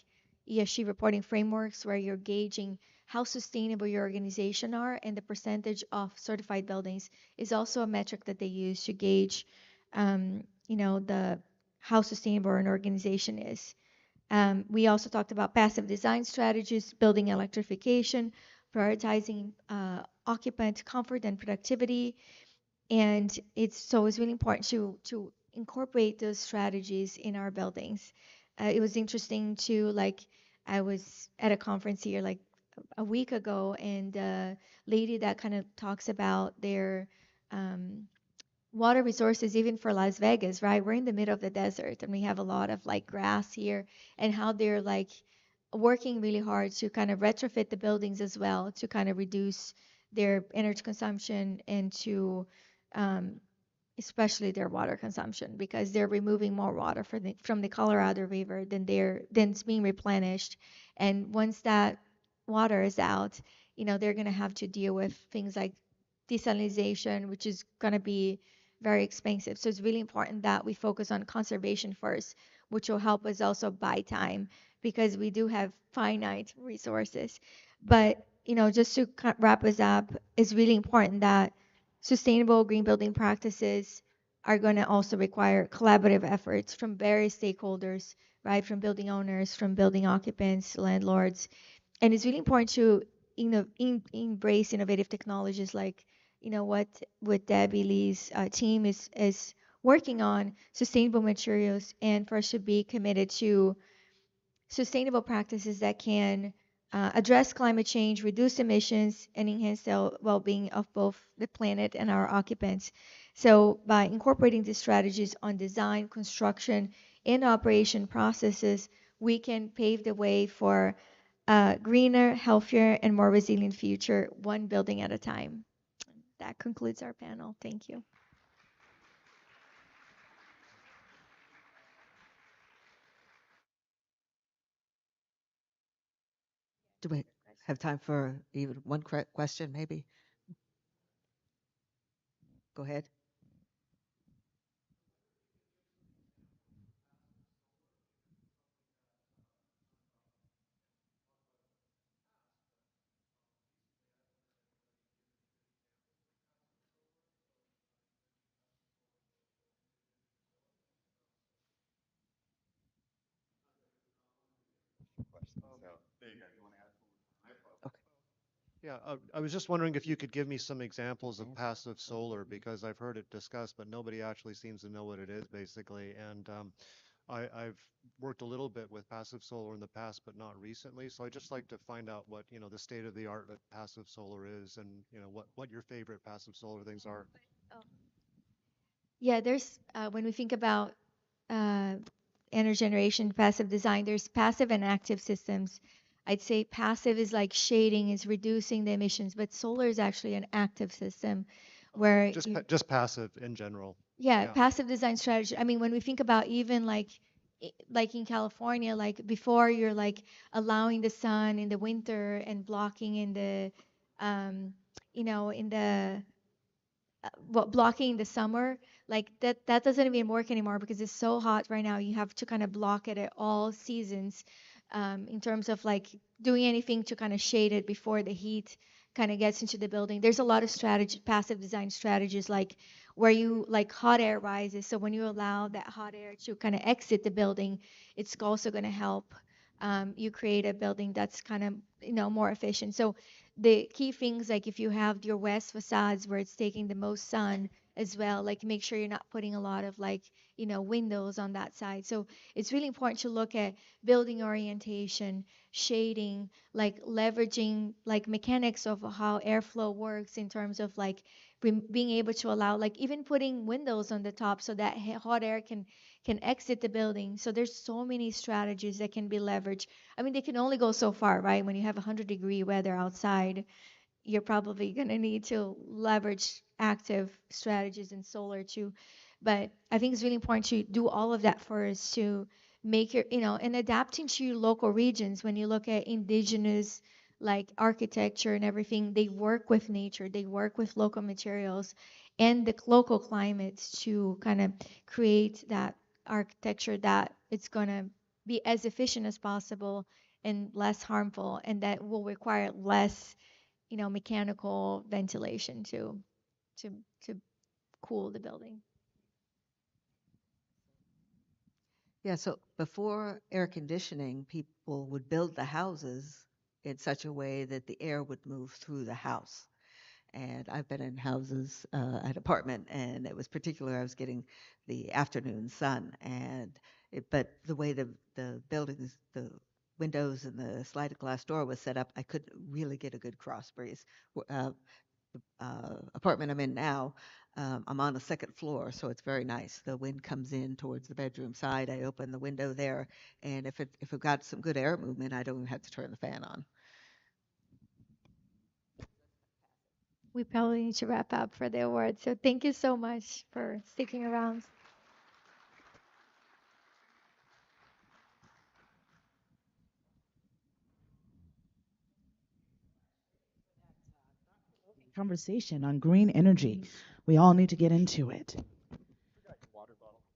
ESG reporting frameworks where you're gauging how sustainable your organization are, and the percentage of certified buildings is also a metric that they use to gauge, the how sustainable an organization is. We also talked about passive design strategies, building electrification, prioritizing occupant comfort and productivity. And it's really important to incorporate those strategies in our buildings. It was interesting to like, I was at a conference here like a week ago, and a lady that kind of talks about their um, water resources even for Las Vegas, right? We're in the middle of the desert and we have a lot of like grass here, and how they're like working really hard to kind of retrofit the buildings as well to kind of reduce their energy consumption and to um, especially their water consumption, because they're removing more water from the Colorado River than's being replenished. And once that water is out, they're going to have to deal with things like desalination, which is going to be very expensive. So it's really important that we focus on conservation first, which will help us also buy time, because we do have finite resources. But, just to wrap us up, it's really important that sustainable green building practices are going to also require collaborative efforts from various stakeholders, right? From building owners, from building occupants, landlords. And it's really important to embrace innovative technologies like, what Debbie Lee's team is working on, sustainable materials, and for us to be committed to sustainable practices that can address climate change, reduce emissions, and enhance the well-being of both the planet and our occupants. So by incorporating these strategies on design, construction, and operation processes, we can pave the way for a greener, healthier, and more resilient future, one building at a time. That concludes our panel. Thank you. Do we have time for even one question, maybe? Go ahead. Okay. Yeah, I was just wondering if you could give me some examples of passive solar, because I've heard it discussed, but nobody actually seems to know what it is basically. And I've worked a little bit with passive solar in the past, but not recently. So I'd just like to find out what, the state of the art of passive solar is, and, what your favorite passive solar things are. Yeah, there's when we think about uh, energy generation, passive design, there's passive and active systems. I'd say passive is like shading, is reducing the emissions, but solar is actually an active system where Just passive in general. yeah, Yeah. passive design strategy. I mean, when we think about even like like in California, like before you're like allowing the sun in the winter and blocking in the um, in the blocking the summer, like that doesn't even work anymore because it's so hot right now. You have to kind of block it at all seasons, in terms of like doing anything to kind of shade it before the heat kind of gets into the building. There's a lot of strategy, passive design strategies, like where you like hot air rises, so when you allow that hot air to kind of exit the building, it's also going to help you create a building that's kind of more efficient. So the key things, like if you have your west facades where it's taking the most sun as well, like make sure you're not putting a lot of like windows on that side. So it's really important to look at building orientation, shading, like leveraging like mechanics of how airflow works in terms of like being able to allow like even putting windows on the top so that hot air can exit the building. So there's so many strategies that can be leveraged. I mean, they can only go so far, right? When you have 100-degree weather outside, you're probably going to need to leverage active strategies in solar too. But I think it's really important to do all of that first to make your, and adapting to your local regions. When you look at indigenous like architecture and everything, they work with nature, they work with local materials and the local climates to kind of create that architecture that it's going to be as efficient as possible and less harmful, and that will require less, mechanical ventilation to to cool the building. Yeah, so before air conditioning, people would build the houses in such a way that the air would move through the house. And I've been in houses, an apartment, and it was particular. I was getting the afternoon sun, but the way the buildings, the windows and the sliding glass door was set up, I couldn't really get a good cross breeze. Apartment I'm in now, I'm on the second floor, so it's very nice. The wind comes in towards the bedroom side. I open the window there, and if it got some good air movement, I don't even have to turn the fan on. We probably need to wrap up for the award. So thank you so much for sticking around. Conversation on green energy. We all need to get into it.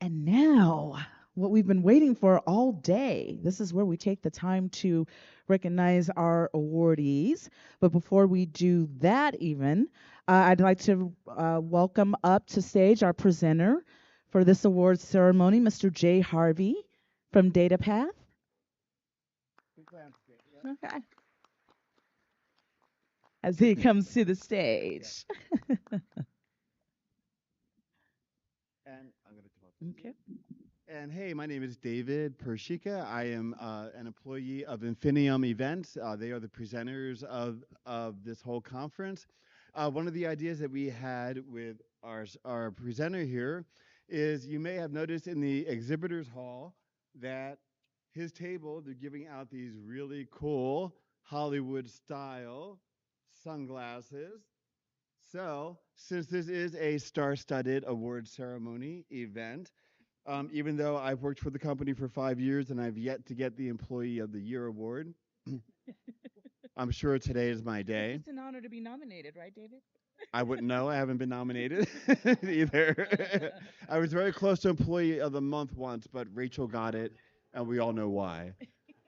And now, what we've been waiting for all day, this is where we take the time to recognize our awardees. But before we do that I'd like to welcome up to stage our presenter for this awards ceremony, Mr. Jay Harvey from DataPath. Okay. As he comes to the stage. And I'm going to talk. Okay. And hey, my name is David Pershika. I am an employee of Infinium Events. They are the presenters of this whole conference. One of the ideas that we had with our presenter here is you may have noticed in the exhibitors hall that his table, they're giving out these really cool Hollywood style sunglasses. So, since this is a star-studded award ceremony event, even though I've worked for the company for 5 years and I've yet to get the Employee of the Year award, I'm sure today is my day. It's an honor to be nominated, right, David? I wouldn't know. I haven't been nominated either. I was very close to Employee of the Month once, but Rachel got it, and we all know why.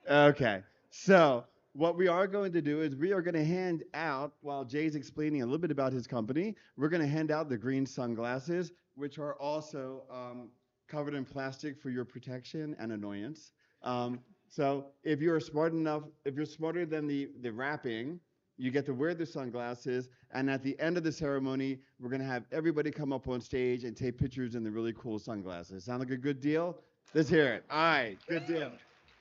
Okay, so what we are going to do is we are going to hand out, while Jay's explaining a little bit about his company, we're going to hand out the green sunglasses, which are also covered in plastic for your protection and annoyance. So if you're smart enough, if you're smarter than the wrapping, you get to wear the sunglasses, and at the end of the ceremony, we're going to have everybody come up on stage and take pictures in the really cool sunglasses. Sound like a good deal? Let's hear it. All right, good deal.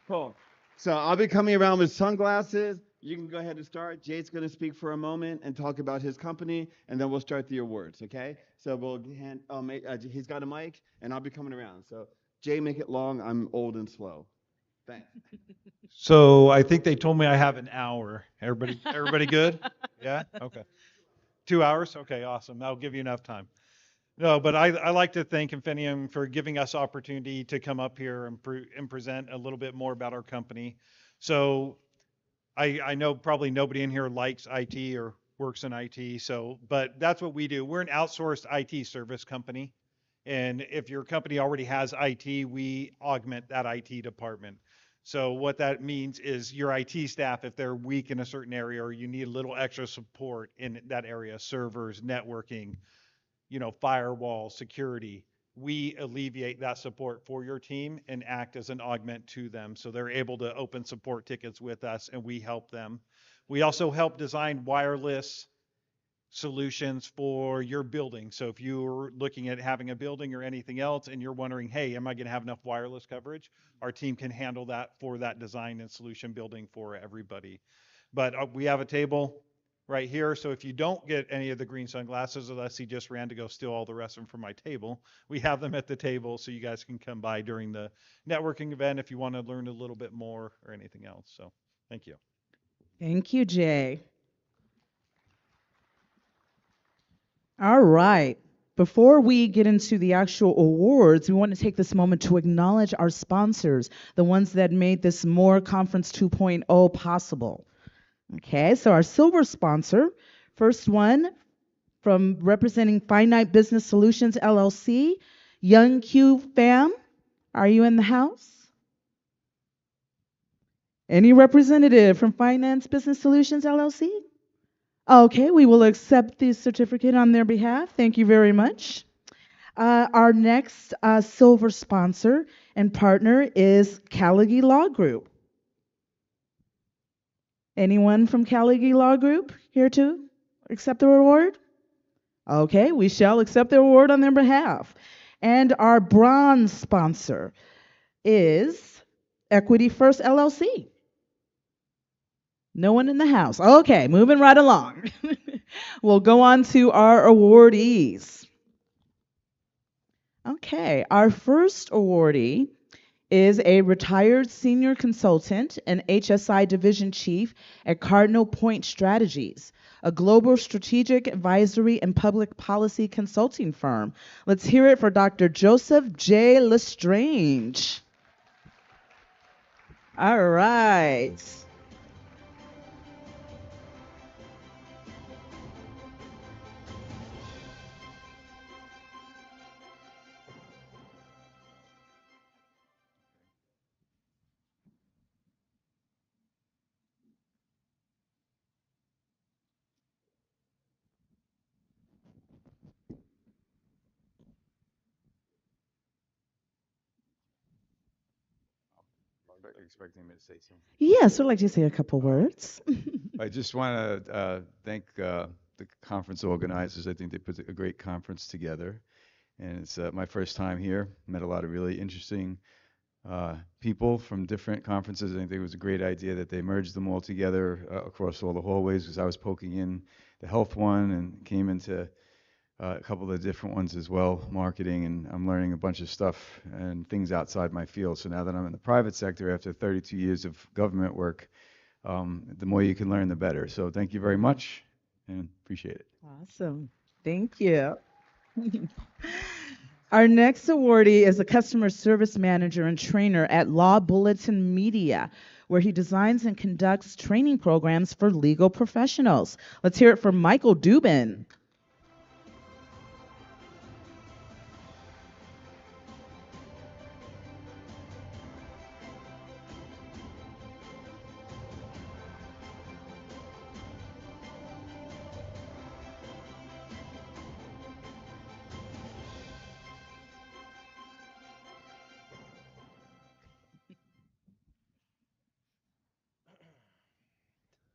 Cool. So I'll be coming around with sunglasses. You can go ahead and start. Jay's going to speak for a moment and talk about his company, and then we'll start the awards, okay? So we'll he's got a mic, and I'll be coming around. So Jay, make it long. I'm old and slow. Thanks. So I think they told me I have an hour. Everybody good? Yeah? Okay. 2 hours? Okay, awesome. That'll give you enough time. No, but I like to thank Infinium for giving us opportunity to come up here and present a little bit more about our company. So I know probably nobody in here likes IT or works in IT, but that's what we do. We're an outsourced IT service company. And if your company already has IT, we augment that IT department. So what that means is your IT staff, if they're weak in a certain area or you need a little extra support in that area, servers, networking, firewall, security, we alleviate that support for your team and act as an augment to them. So they're able to open support tickets with us and we help them. We also help design wireless solutions for your building. So if you're looking at having a building or anything else and you're wondering, hey, am I going to have enough wireless coverage? Our team can handle that for that design and solution building for everybody. But we have a table right here. So if you don't get any of the green sunglasses, unless he just ran to go steal all the rest of them from my table, we have them at the table so you guys can come by during the networking event if you want to learn a little bit more or anything else. So thank you. Thank you, Jay. All right. Before we get into the actual awards, we want to take this moment to acknowledge our sponsors, the ones that made this MoRE Conference 2.0 possible. Okay, so our silver sponsor, first one from representing Finite Business Solutions LLC, Young Q Fam. Are you in the house? Any representative from Finance Business Solutions LLC? Okay, we will accept the certificate on their behalf. Thank you very much. Our next silver sponsor and partner is Callagee Law Group. Anyone from Callagee Law Group here to accept the reward? Okay, we shall accept the award on their behalf. And our bronze sponsor is Equity First LLC. No one in the house. Okay, moving right along. We'll go on to our awardees. Okay, our first awardee is a retired senior consultant and HSI division chief at Cardinal Point Strategies, a global strategic advisory and public policy consulting firm. Let's hear it for Dr. Joseph J. Lestrange. All right. Expecting me to say something. Yes, I'd like to say a couple words. I just want to thank the conference organizers. I think they put a great conference together, and it's my first time here. Met a lot of really interesting people from different conferences. I think it was a great idea that they merged them all together across all the hallways, because I was poking in the health one and came into a couple of different ones as well, marketing, and I'm learning a bunch of stuff and things outside my field. So now that I'm in the private sector after 32 years of government work, the more you can learn, the better. So thank you very much and appreciate it. Awesome. Thank you. Our next awardee is a customer service manager and trainer at Law Bulletin Media, where he designs and conducts training programs for legal professionals. Let's hear it from Michael Dubin.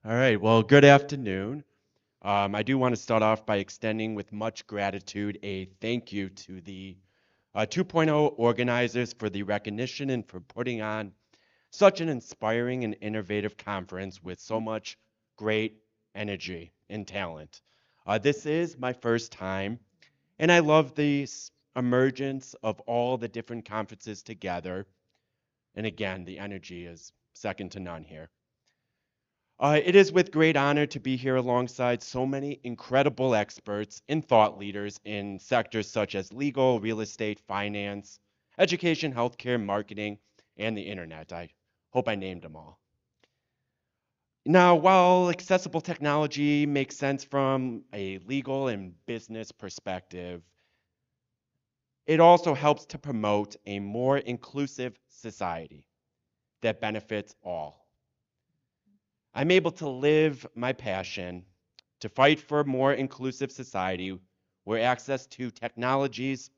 All right, well, good afternoon. I do want to start off by extending with much gratitude a thank you to the 2.0 organizers for the recognition and for putting on such an inspiring and innovative conference with so much great energy and talent. This is my first time, and I love the emergence of all the different conferences together. And again, the energy is second to none here. It is with great honor to be here alongside so many incredible experts and thought leaders in sectors such as legal, real estate, finance, education, healthcare, marketing, and the internet. I hope I named them all. Now, while accessible technology makes sense from a legal and business perspective, it also helps to promote a more inclusive society that benefits all. I'm able to live my passion to fight for a more inclusive society where access to technologies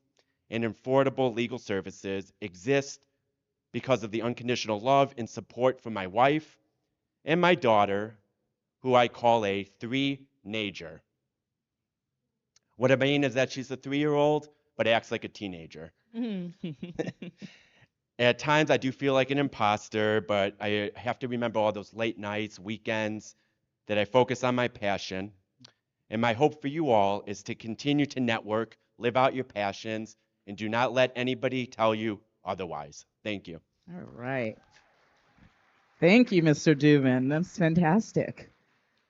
and affordable legal services exist because of the unconditional love and support from my wife and my daughter, who I call a three-nager. What I mean is that she's a 3-year-old, but acts like a teenager. At times, I do feel like an imposter, but I have to remember all those late nights, weekends, that I focus on my passion. And my hope for you all is to continue to network, live out your passions, and do not let anybody tell you otherwise. Thank you. All right. Thank you, Mr. Dubin. That's fantastic.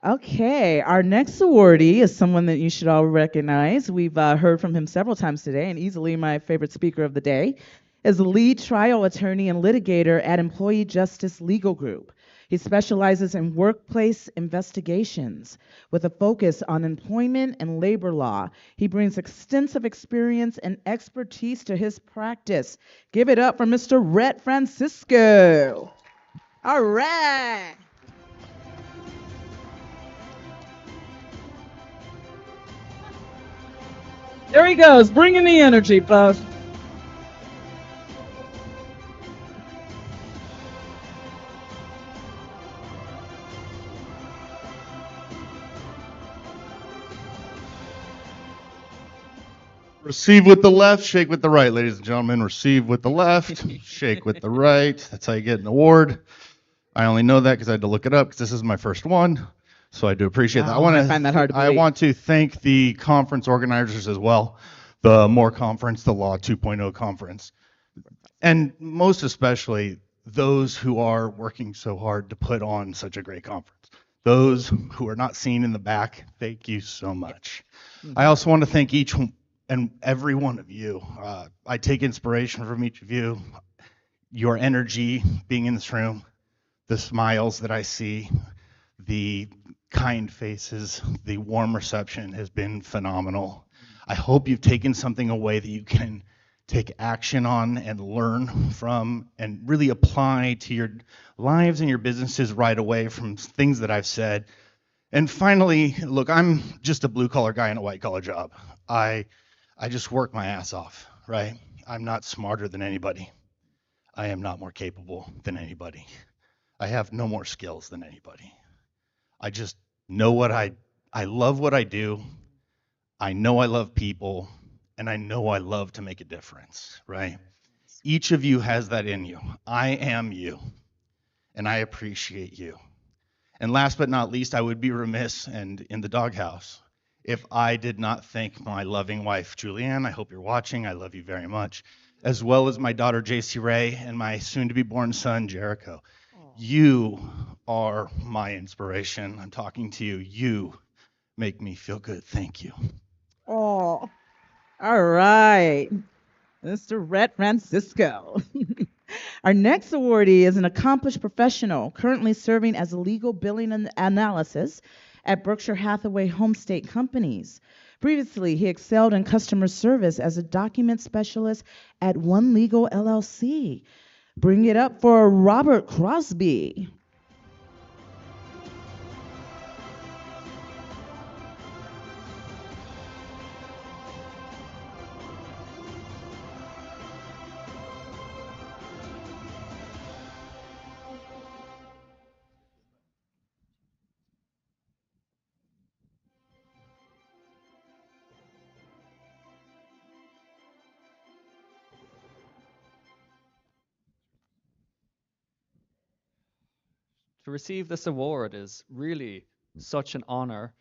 Okay, our next awardee is someone that you should all recognize. We've heard from him several times today, and easily my favorite speaker of the day is the lead trial attorney and litigator at Employee Justice Legal Group. He specializes in workplace investigations with a focus on employment and labor law. He brings extensive experience and expertise to his practice. Give it up for Mr. Rhett Francisco. All right. There he goes, bringing the energy, folks. Receive with the left, shake with the right, ladies and gentlemen. Receive with the left, shake with the right. That's how you get an award. I only know that because I had to look it up because this is my first one. So I do appreciate that. Wow, I find that hard to I believe. want to thank the conference organizers as well, the MoRE conference, the Law 2.0 conference, and most especially those who are working so hard to put on such a great conference. Those who are not seen in the back, thank you so much. I also want to thank each and every one of you. I take inspiration from each of you, your energy being in this room, the smiles that I see, the kind faces, the warm reception has been phenomenal. I hope you've taken something away that you can take action on and learn from and really apply to your lives and your businesses right away from things that I've said. And finally, look, I'm just a blue collar guy in a white collar job. I just work my ass off, right? I'm not smarter than anybody. I am not more capable than anybody. I have no more skills than anybody. I just know I love what I do. I know I love people, and I know I love to make a difference, right? Each of you has that in you. I am you, and I appreciate you. And last but not least, I would be remiss and in the doghouse if I did not thank my loving wife, Julianne. I hope you're watching. I love you very much, as well as my daughter, JC Ray, and my soon-to-be-born son, Jericho. You are my inspiration. I'm talking to you. You make me feel good. Thank you. Oh, all right. Mr. Rhett Francisco. Our next awardee is an accomplished professional currently serving as a legal billing and analysis at Berkshire Hathaway Home State Companies. Previously, he excelled in customer service as a document specialist at One Legal LLC. Bring it up for Robert Crosby. To receive this award is really such an honor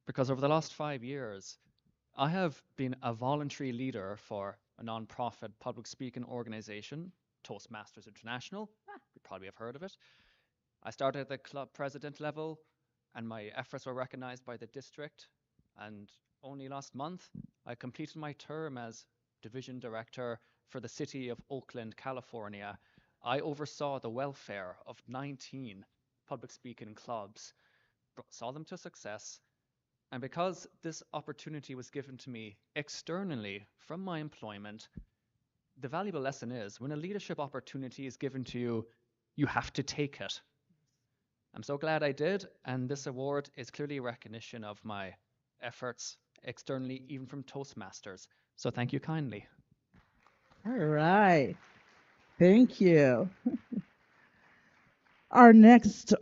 because over the last 5 years, I have been a voluntary leader for a nonprofit public speaking organization, Toastmasters International. You probably have heard of it. I started at the club president level, and my efforts were recognized by the district. And only last month, I completed my term as division director for the city of Oakland, California. I oversaw the welfare of 19 public speaking clubs, saw them to success. And because this opportunity was given to me externally from my employment, the valuable lesson is when a leadership opportunity is given to you, you have to take it. I'm so glad I did, and this award is clearly a recognition of my efforts externally, even from Toastmasters. So thank you kindly. All right. Thank you. Our next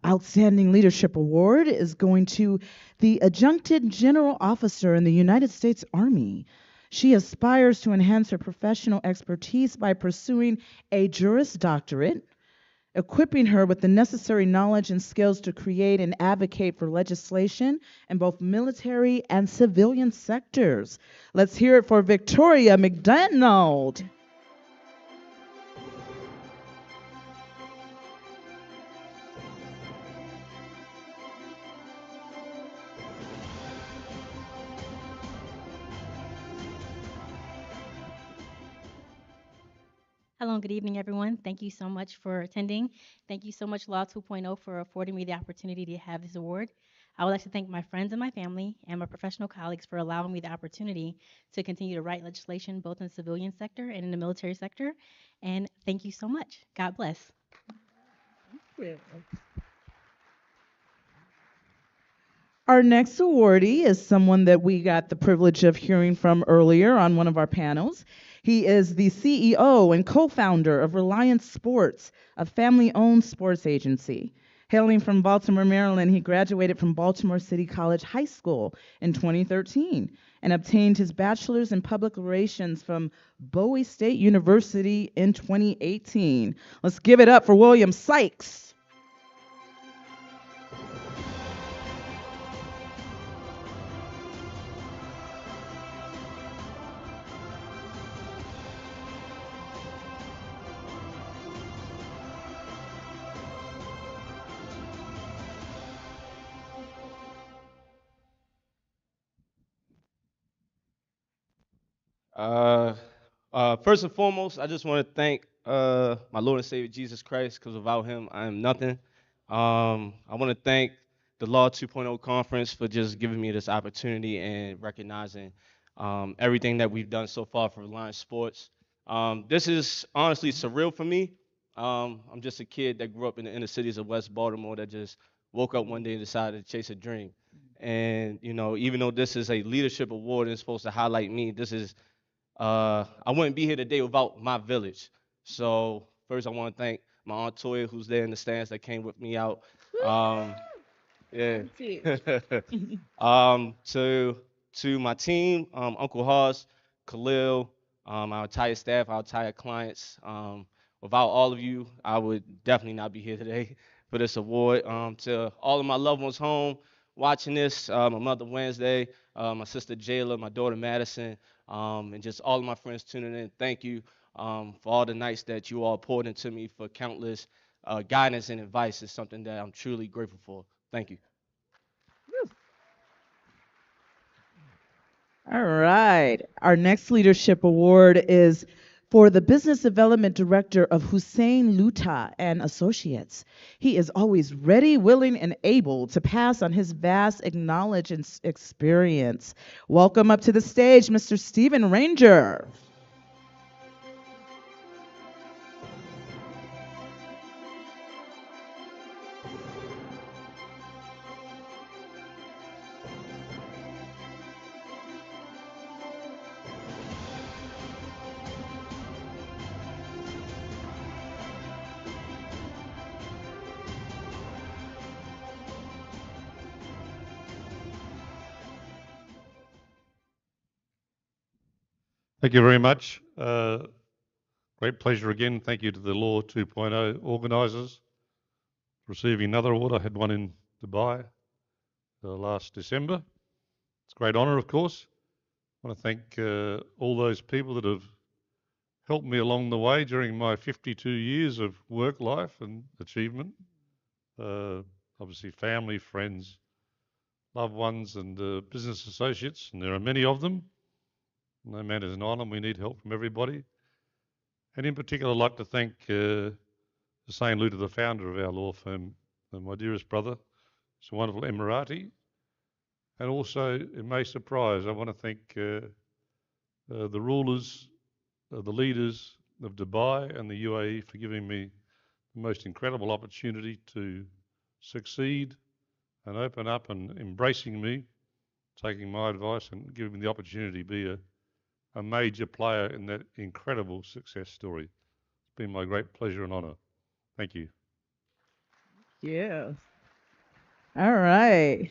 Outstanding Leadership Award is going to the Adjuncted General Officer in the United States Army. She aspires to enhance her professional expertise by pursuing a Juris Doctorate, equipping her with the necessary knowledge and skills to create and advocate for legislation in both military and civilian sectors. Let's hear it for Victoria McDonald. Hello, good evening, everyone. Thank you so much for attending. Thank you so much, Law 2.0, for affording me the opportunity to have this award. I would like to thank my friends and my family and my professional colleagues for allowing me the opportunity to continue to write legislation both in the civilian sector and in the military sector. And thank you so much. God bless. Our next awardee is someone that we got the privilege of hearing from earlier on one of our panels. He is the CEO and co-founder of Reliance Sports, a family-owned sports agency. Hailing from Baltimore, Maryland, he graduated from Baltimore City College High School in 2013 and obtained his bachelor's in public relations from Bowie State University in 2018. Let's give it up for William Sykes. First and foremost, I just want to thank my Lord and Savior Jesus Christ, because without him, I am nothing. I want to thank the Law 2.0 conference for just giving me this opportunity and recognizing everything that we've done so far for Reliance Sports. This is honestly surreal for me. I'm just a kid that grew up in the inner cities of West Baltimore that just woke up one day and decided to chase a dream. And, you know, even though this is a leadership award and it's supposed to highlight me, this is I wouldn't be here today without my village. So first, I want to thank my aunt Toya, who's there in the stands, that came with me out. Yeah. To my team, Uncle Haas, Khalil, our entire staff, our entire clients. Without all of you, I would definitely not be here today for this award. To all of my loved ones home watching this, my mother Wednesday, my sister Jayla, my daughter Madison, and just all of my friends tuning in. Thank you for all the nights that you all poured into me, for countless guidance and advice. Is something that I'm truly grateful for. Thank you. All right. Our next leadership award is for the business development director of Hussein Luta and Associates. He is always ready, willing, and able to pass on his vast knowledge and experience. Welcome up to the stage, Mr. Stephen Ranger. Thank you very much. Great pleasure again. Thank you to the Law 2.0 organisers for receiving another award. I had one in Dubai last December. It's a great honour, of course. I want to thank all those people that have helped me along the way during my 52 years of work life and achievement. Obviously family, friends, loved ones, and business associates, and there are many of them. No man is an island. We need help from everybody. And in particular, I'd like to thank Hussein Luta, the founder of our law firm, and my dearest brother. It's a wonderful Emirati. And also, it may surprise, I want to thank the rulers, the leaders of Dubai and the UAE for giving me the most incredible opportunity to succeed and open up and embracing me, taking my advice and giving me the opportunity to be a major player in that incredible success story. It's been my great pleasure and honor. Thank you. Yeah. All right.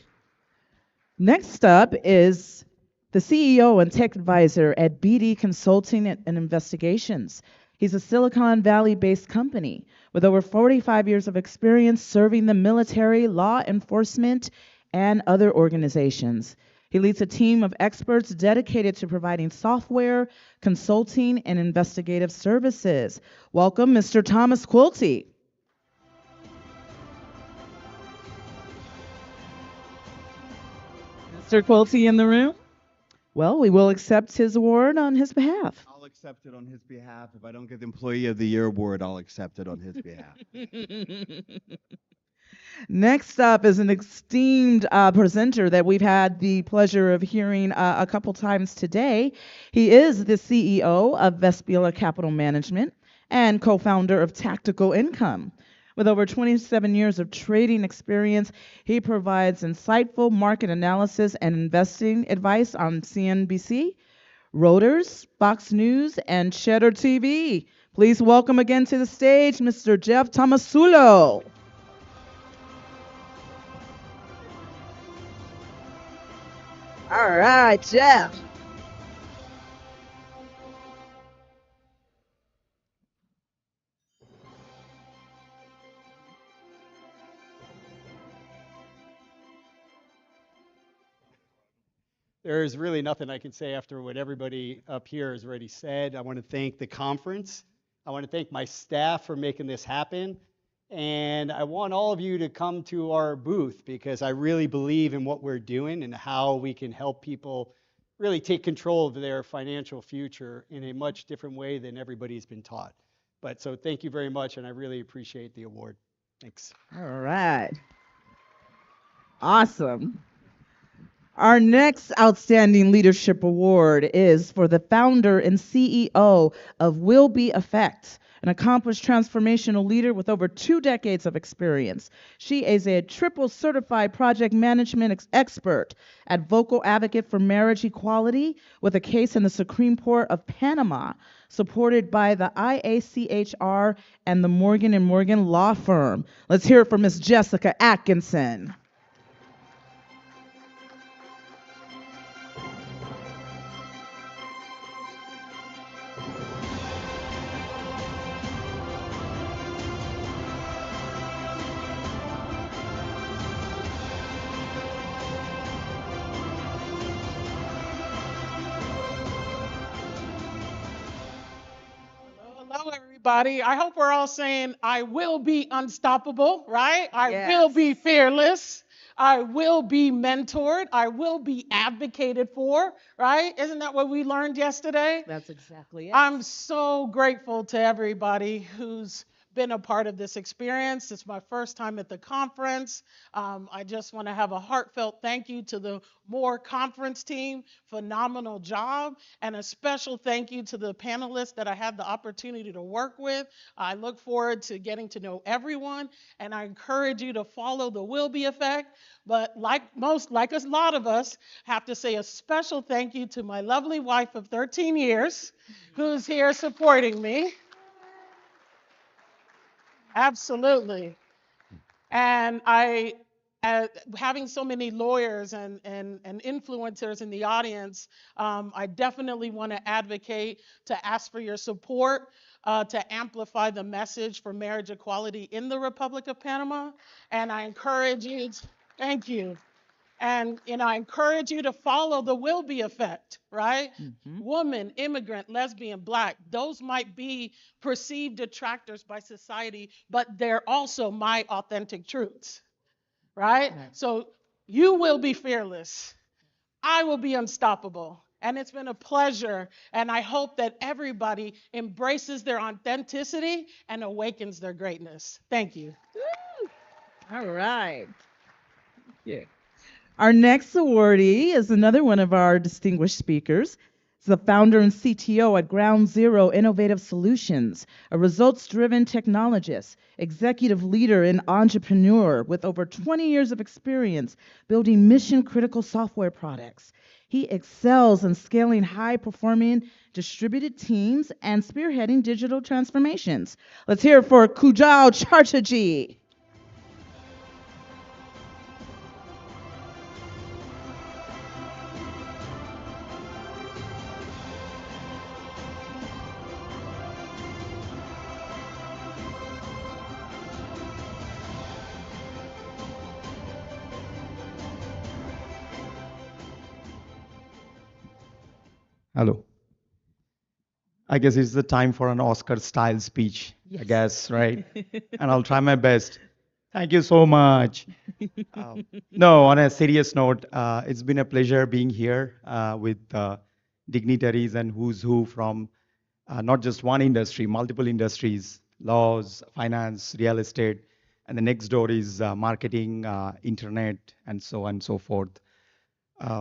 Next up is the CEO and tech advisor at BD Consulting and Investigations. He's a Silicon Valley-based company with over 45 years of experience serving the military, law enforcement, and other organizations. He leads a team of experts dedicated to providing software, consulting, and investigative services. Welcome, Mr. Thomas Quilty. Mr. Quilty in the room? Well, we will accept his award on his behalf. I'll accept accept it on his behalf. If I don't get the Employee of the Year award, I'll accept it on his behalf. Next up is an esteemed presenter that we've had the pleasure of hearing a couple times today. He is the CEO of Vespula Capital Management and co-founder of Tactical Income. With over 27 years of trading experience, he provides insightful market analysis and investing advice on CNBC, Reuters, Fox News, and Cheddar TV. Please welcome again to the stage Mr. Jeff Tomasulo. All right, Jeff. There's really nothing I can say after what everybody up here has already said. I want to thank the conference. I want to thank my staff for making this happen. And I want all of you to come to our booth because I really believe in what we're doing and how we can help people really take control of their financial future in a much different way than everybody's been taught. But so thank you very much, and I really appreciate the award. Thanks. All right. Awesome. Our next Outstanding Leadership Award is for the founder and CEO of Will Be Effect, an accomplished transformational leader with over 2 decades of experience. She is a triple certified project management expert and vocal advocate for marriage equality with a case in the Supreme Court of Panama, supported by the IACHR and the Morgan & Morgan law firm. Let's hear it for Ms. Jessica Atkinson. Hello, everybody. I hope we're all saying, I will be unstoppable, right? I will be fearless. I will be mentored. I will be advocated for, right? Isn't that what we learned yesterday? That's exactly it. I'm so grateful to everybody who's been a part of this experience. It's my first time at the conference. I just want to have a heartfelt thank you to the MoRE conference team. Phenomenal job. And a special thank you to the panelists that I had the opportunity to work with. I look forward to getting to know everyone, and I encourage you to follow the Will Be Effect. But like a lot of us, have to say a special thank you to my lovely wife of 13 years who's here supporting me. Absolutely. And having so many lawyers and influencers in the audience, I definitely want to advocate to ask for your support to amplify the message for marriage equality in the Republic of Panama. And I encourage you, thank you. And I encourage you to follow the Will Be Effect, right? Woman, immigrant, lesbian, Black, those might be perceived detractors by society, but they're also my authentic truths, right? So you will be fearless. I will be unstoppable. And it's been a pleasure. And I hope that everybody embraces their authenticity and awakens their greatness. Thank you. All right. Yeah. Our next awardee is another one of our distinguished speakers. He's the founder and CTO at Ground Zero Innovative Solutions, a results-driven technologist, executive leader, and entrepreneur with over 20 years of experience building mission-critical software products. He excels in scaling high-performing distributed teams and spearheading digital transformations. Let's hear it for Kujal Chatterjee. Hello. I guess it's the time for an Oscar style speech, I guess, right? And I'll try my best. Thank you so much. No, on a serious note, it's been a pleasure being here with dignitaries and who's who from not just one industry, multiple industries, laws, finance, real estate, and the next door is marketing, internet, and so on and so forth.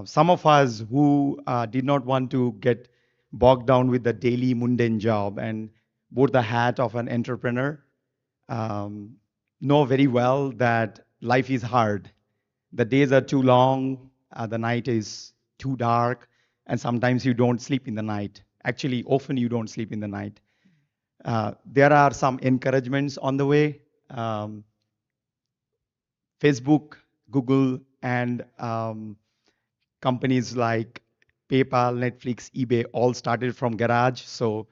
Some of us who did not want to get bogged down with the daily mundane job and wore the hat of an entrepreneur um, know very well that life is hard. The days are too long, the night is too dark, and sometimes you don't sleep in the night. Actually, often you don't sleep in the night. There are some encouragements on the way. Facebook, Google, and companies like PayPal, Netflix, eBay all started from garage, so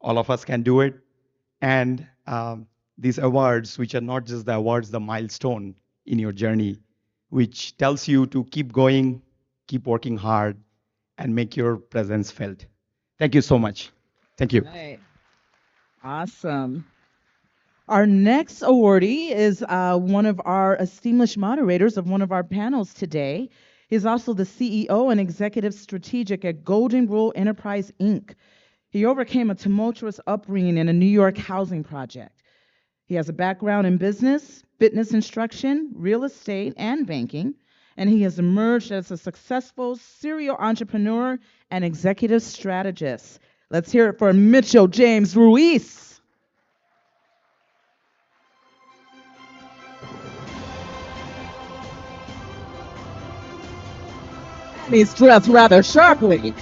all of us can do it. And these awards, which are not just the awards, the milestone in your journey, which tells you to keep going, keep working hard, and make your presence felt. Thank you so much. Thank you. Right. Awesome. Our next awardee is one of our esteemed moderators of one of our panels today. He's also the CEO and executive strategic at Golden Rule Enterprise, Inc. He overcame a tumultuous upbringing in a New York housing project. He has a background in business, fitness instruction, real estate, and banking, and he has emerged as a successful serial entrepreneur and executive strategist. Let's hear it for Mitchell James Ruiz. And he's dressed rather sharply.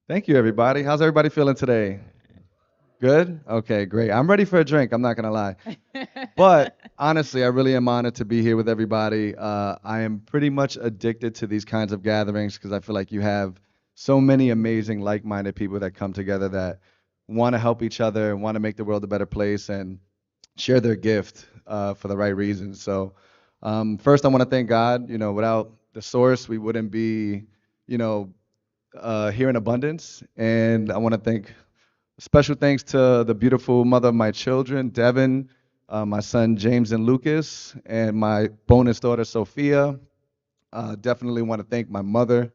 Thank you, everybody. How's everybody feeling today? Good? Okay, great. I'm ready for a drink, I'm not gonna lie. But honestly, I really am honored to be here with everybody. I am pretty much addicted to these kinds of gatherings because I feel like you have so many amazing, like-minded people that come together that want to help each other and want to make the world a better place and share their gift for the right reasons. So, first, I want to thank God. You know, without the source, we wouldn't be, you know, here in abundance. And I want to thank special thanks to the beautiful mother of my children, Devin, my son James and Lucas, and my bonus daughter Sophia. Definitely want to thank my mother.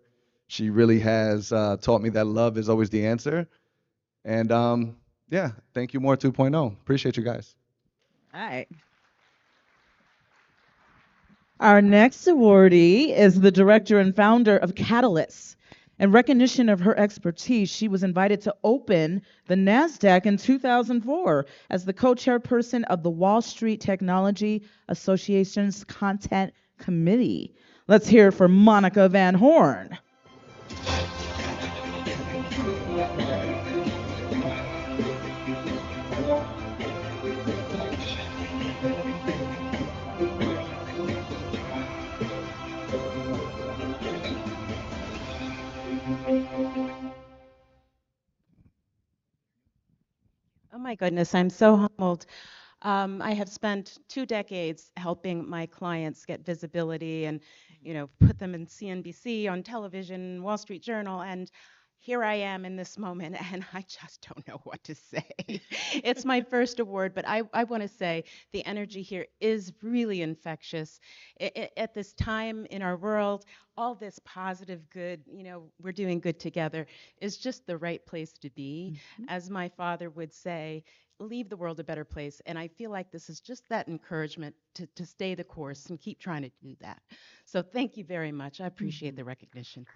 She really has taught me that love is always the answer. And yeah, thank you, More 2.0. Appreciate you guys. All right. Our next awardee is the director and founder of Catalyst. In recognition of her expertise, she was invited to open the NASDAQ in 2004 as the co-chairperson of the Wall Street Technology Association's Content Committee. Let's hear it for Monica Van Horn. Oh my goodness, I'm so humbled. I have spent 2 decades helping my clients get visibility and, put them in CNBC, on television, Wall Street Journal, and here I am in this moment, and I just don't know what to say. It's my first award, but I want to say the energy here is really infectious. At this time in our world, all this positive good, we're doing good together, is just the right place to be. As my father would say, leave the world a better place. And I feel like this is just that encouragement to stay the course and keep trying to do that. So thank you very much. I appreciate the recognition.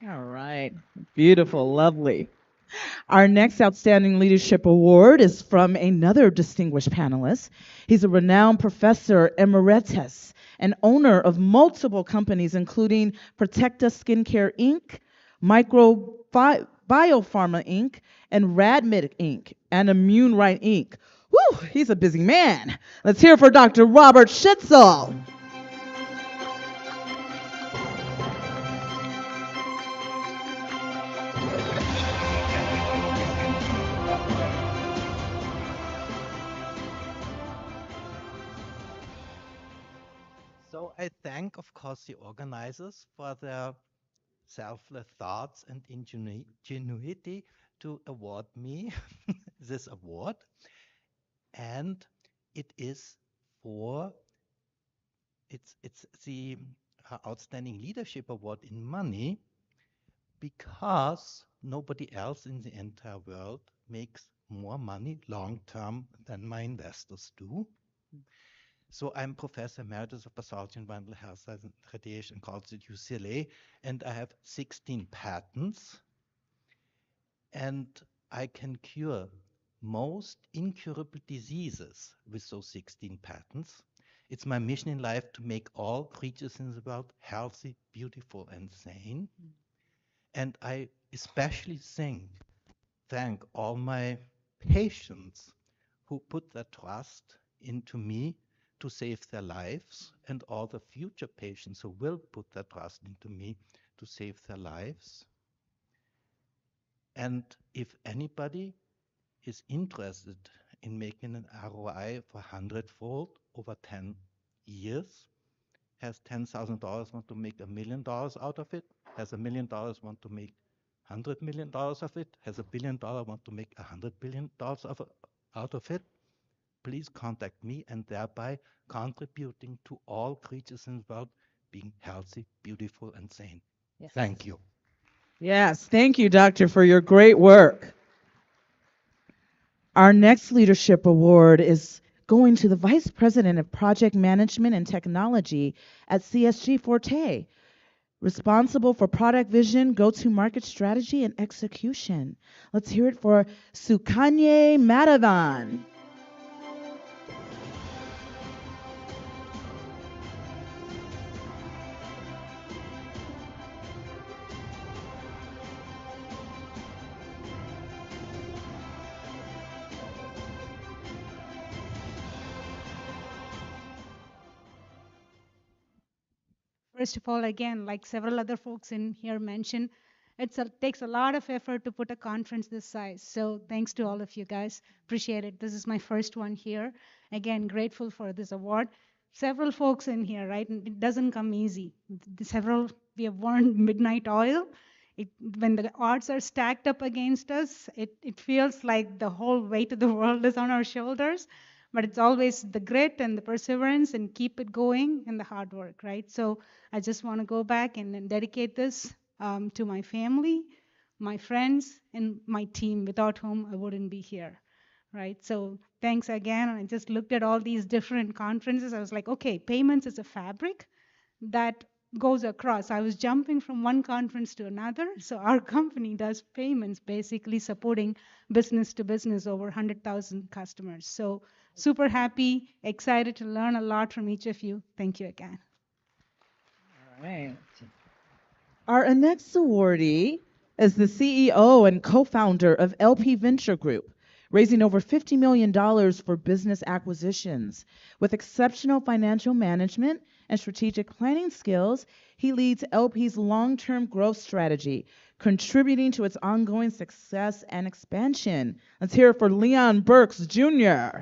All right. Beautiful, lovely. Our next Outstanding Leadership Award is from another distinguished panelist. He's a renowned professor emeritus and owner of multiple companies, including Protecta Skincare Inc., Biopharma Inc., and Radmid Inc., and Immune Right Inc. Woo, he's a busy man. Let's hear it for Dr. Robert Schitzel. So I thank, of course, the organizers for their selfless thoughts and ingenuity to award me this award. and it is for it's the outstanding leadership award in money because nobody else in the entire world makes more money long term than my investors do. So I'm Professor Emeritus of Pathology, Environmental Health Science and Radiation Oncology at UCLA, and I have 16 patents, and I can cure most incurable diseases with those 16 patents. It's my mission in life to make all creatures in the world healthy, beautiful, and sane. And I especially thank all my patients who put their trust into me to save their lives, and all the future patients who will put their trust into me to save their lives. And if anybody is interested in making an ROI of 100-fold over 10 years, has $10,000 want to make $1 million out of it, has $1 million want to make $100 million of it, has $1 billion want to make $100 billion out of it, please contact me, and thereby contributing to all creatures in the world being healthy, beautiful, and sane. Yes. Thank you. Yes, thank you, Doctor, for your great work. Our next leadership award is going to the Vice President of Project Management and Technology at CSG Forte, responsible for product vision, go-to-market strategy, and execution. Let's hear it for Sukanye Madhavan. First of all, again, like several other folks in here mentioned, takes a lot of effort to put a conference this size. So thanks to all of you guys. Appreciate it. This is my first one here. Again, grateful for this award. Several folks in here, right? And it doesn't come easy. We have worn midnight oil. When the odds are stacked up against us, it feels like the whole weight of the world is on our shoulders. But it's always the grit and the perseverance and keep it going and the hard work, right? So I just want to go back and dedicate this to my family, my friends, and my team, without whom I wouldn't be here, right? So thanks again. I just looked at all these different conferences. I was like, okay, payments is a fabric that goes across. I was jumping from one conference to another. So our company does payments, basically supporting business to business, over 100,000 customers. So super happy, excited to learn a lot from each of you. Thank you again. All right. Our next awardee is the CEO and co-founder of LP Venture Group, raising over $50 million for business acquisitions. With exceptional financial management and strategic planning skills, he leads LP's long-term growth strategy, contributing to its ongoing success and expansion. Let's hear it for Leon Burks, Jr.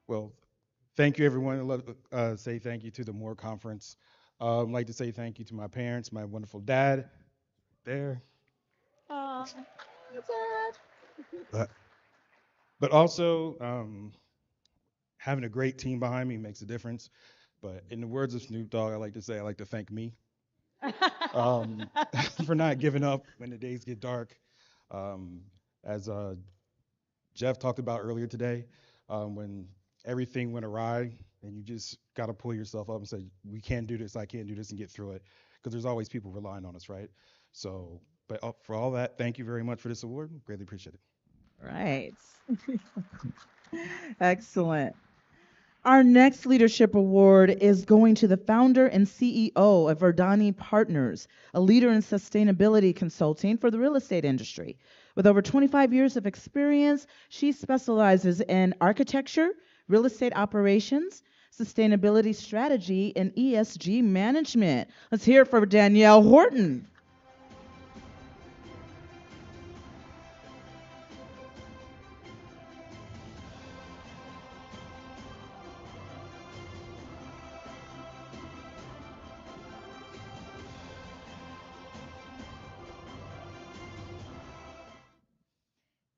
Well, thank you, everyone. I'd love to say thank you to the MoRE conference. I'd like to say thank you to my parents, my wonderful dad, there. But, but also, having a great team behind me makes a difference. But in the words of Snoop Dogg, I like to say I like to thank me for not giving up when the days get dark. As Jeff talked about earlier today, when everything went awry and you just got to pull yourself up and say, we can't do this, I can't do this, and get through it, because there's always people relying on us, right? So, but for all that, thank you very much for this award. Greatly appreciate it. Right. Excellent. Our next leadership award is going to the founder and CEO of Verdani Partners, a leader in sustainability consulting for the real estate industry. With over 25 years of experience, she specializes in architecture, real estate operations, sustainability strategy, and ESG management. Let's hear it for Danielle Horton.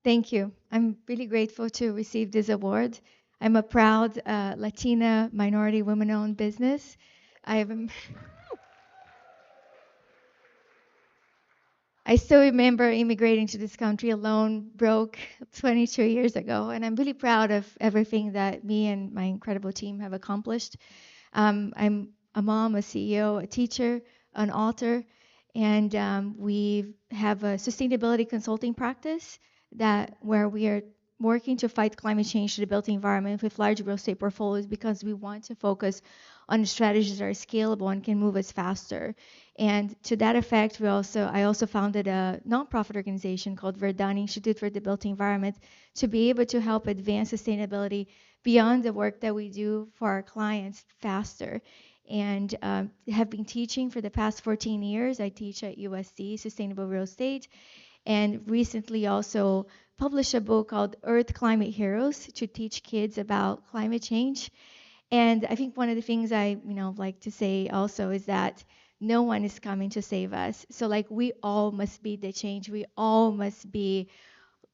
Thank you. I'm really grateful to receive this award. I'm a proud Latina minority women-owned business. I have I still remember immigrating to this country alone, broke 22 years ago, and I'm really proud of everything that me and my incredible team have accomplished. I'm a mom, a CEO, a teacher, an author, and we have a sustainability consulting practice that where we are working to fight climate change to the built environment with large real estate portfolios because we want to focus on strategies that are scalable and can move us faster. And to that effect, I also founded a nonprofit organization called Verdun Institute for the Built Environment to be able to help advance sustainability beyond the work that we do for our clients faster. And have been teaching for the past 14 years. I teach at USC Sustainable Real Estate, and recently also published a book called Earth Climate Heroes to teach kids about climate change. And I think one of the things I, like to say also is that no one is coming to save us. So like we all must be the change. We all must be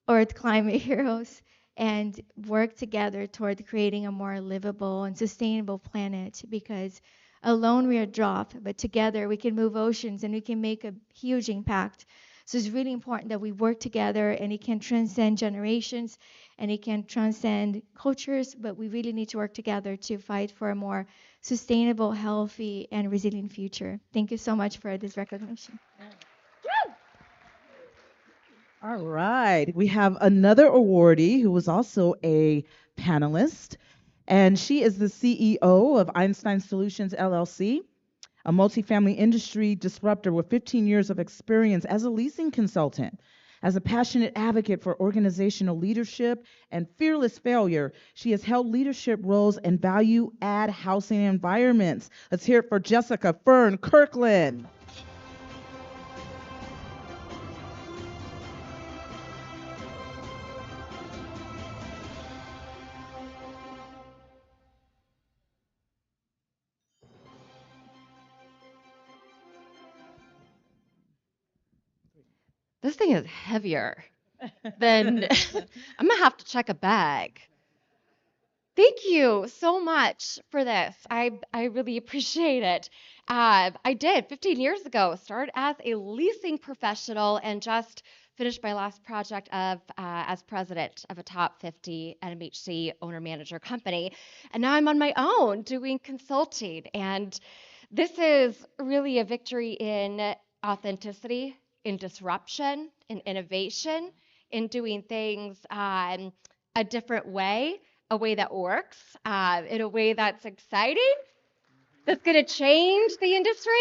Earth climate heroes and work together toward creating a more livable and sustainable planet, because alone we are dropped, but together we can move oceans and we can make a huge impact. So it's really important that we work together, and it can transcend generations and it can transcend cultures, but we really need to work together to fight for a more sustainable, healthy, and resilient future. Thank you so much for this recognition. All right. We have another awardee who was also a panelist, and she is the CEO of Einstein Solutions LLC, a multifamily industry disruptor with 15 years of experience as a leasing consultant. As a passionate advocate for organizational leadership and fearless failure, she has held leadership roles in value-add housing environments. Let's hear it for Jessica Fern Kirkland. This thing is heavier than I'm gonna have to check a bag. Thank you so much for this. I really appreciate it. I did 15 years ago start as a leasing professional and just finished my last project of as president of a top 50 NMHC owner manager company, and now I'm on my own doing consulting. And this is really a victory in authenticity, in disruption, in innovation, in doing things a different way, a way that works, in a way that's exciting, that's going to change the industry.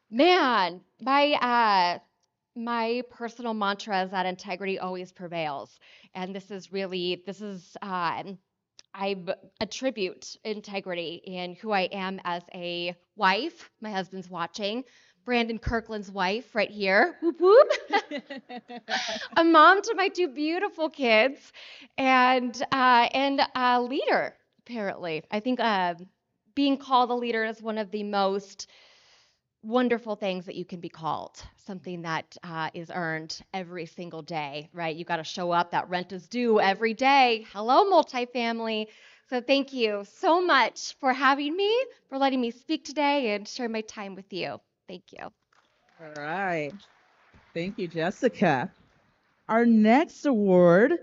Man, my personal mantra is that integrity always prevails, and I attribute integrity in who I am as a wife. My husband's watching. Brandon Kirkland's wife, right here. Whoop whoop. A mom to my two beautiful kids, and a leader. Apparently, I think being called a leader is one of the most wonderful things that you can be called, something that is earned every single day, right? You got to show up. That rent is due every day. Hello, multifamily. So thank you so much for having me, for letting me speak today and share my time with you. Thank you. All right. Thank you, Jessica. Our next award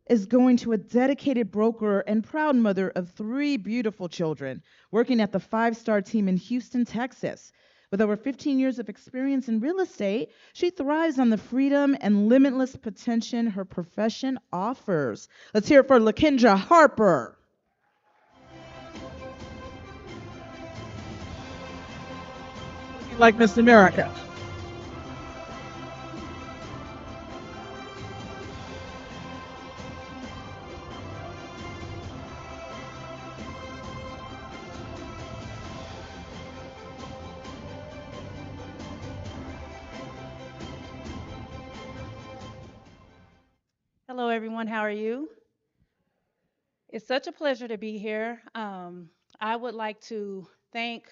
is going to a dedicated broker and proud mother of 3 beautiful children, working at the 5-star team in Houston, Texas. With over 15 years of experience in real estate, she thrives on the freedom and limitless potential her profession offers. Let's hear it for LaKendra Harper. Like Miss America. Hello, everyone. How are you? It's such a pleasure to be here. I would like to thank,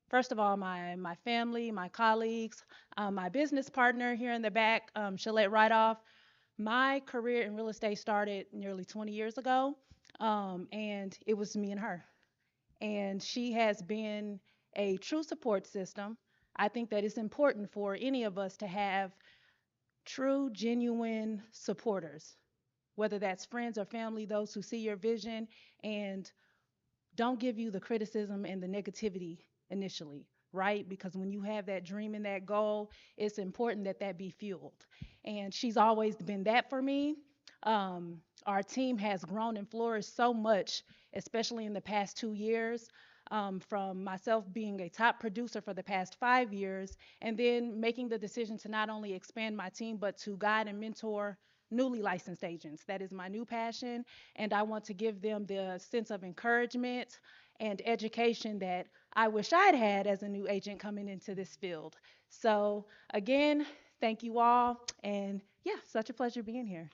first of all, my family, my colleagues, my business partner here in the back, Shalette Rideoff, My career in real estate started nearly 20 years ago, and it was me and her. And she has been a true support system. I think that it's important for any of us to have true, genuine supporters, whether that's friends or family, those who see your vision and don't give you the criticism and the negativity initially, right? Because when you have that dream and that goal, it's important that that be fueled. And she's always been that for me. Our team has grown and flourished so much, especially in the past 2 years. From myself being a top producer for the past 5 years, and then making the decision to not only expand my team, but to guide and mentor newly licensed agents. That is my new passion, and I want to give them the sense of encouragement and education that I wish I'd had as a new agent coming into this field. So, again, thank you all, and yeah, such a pleasure being here.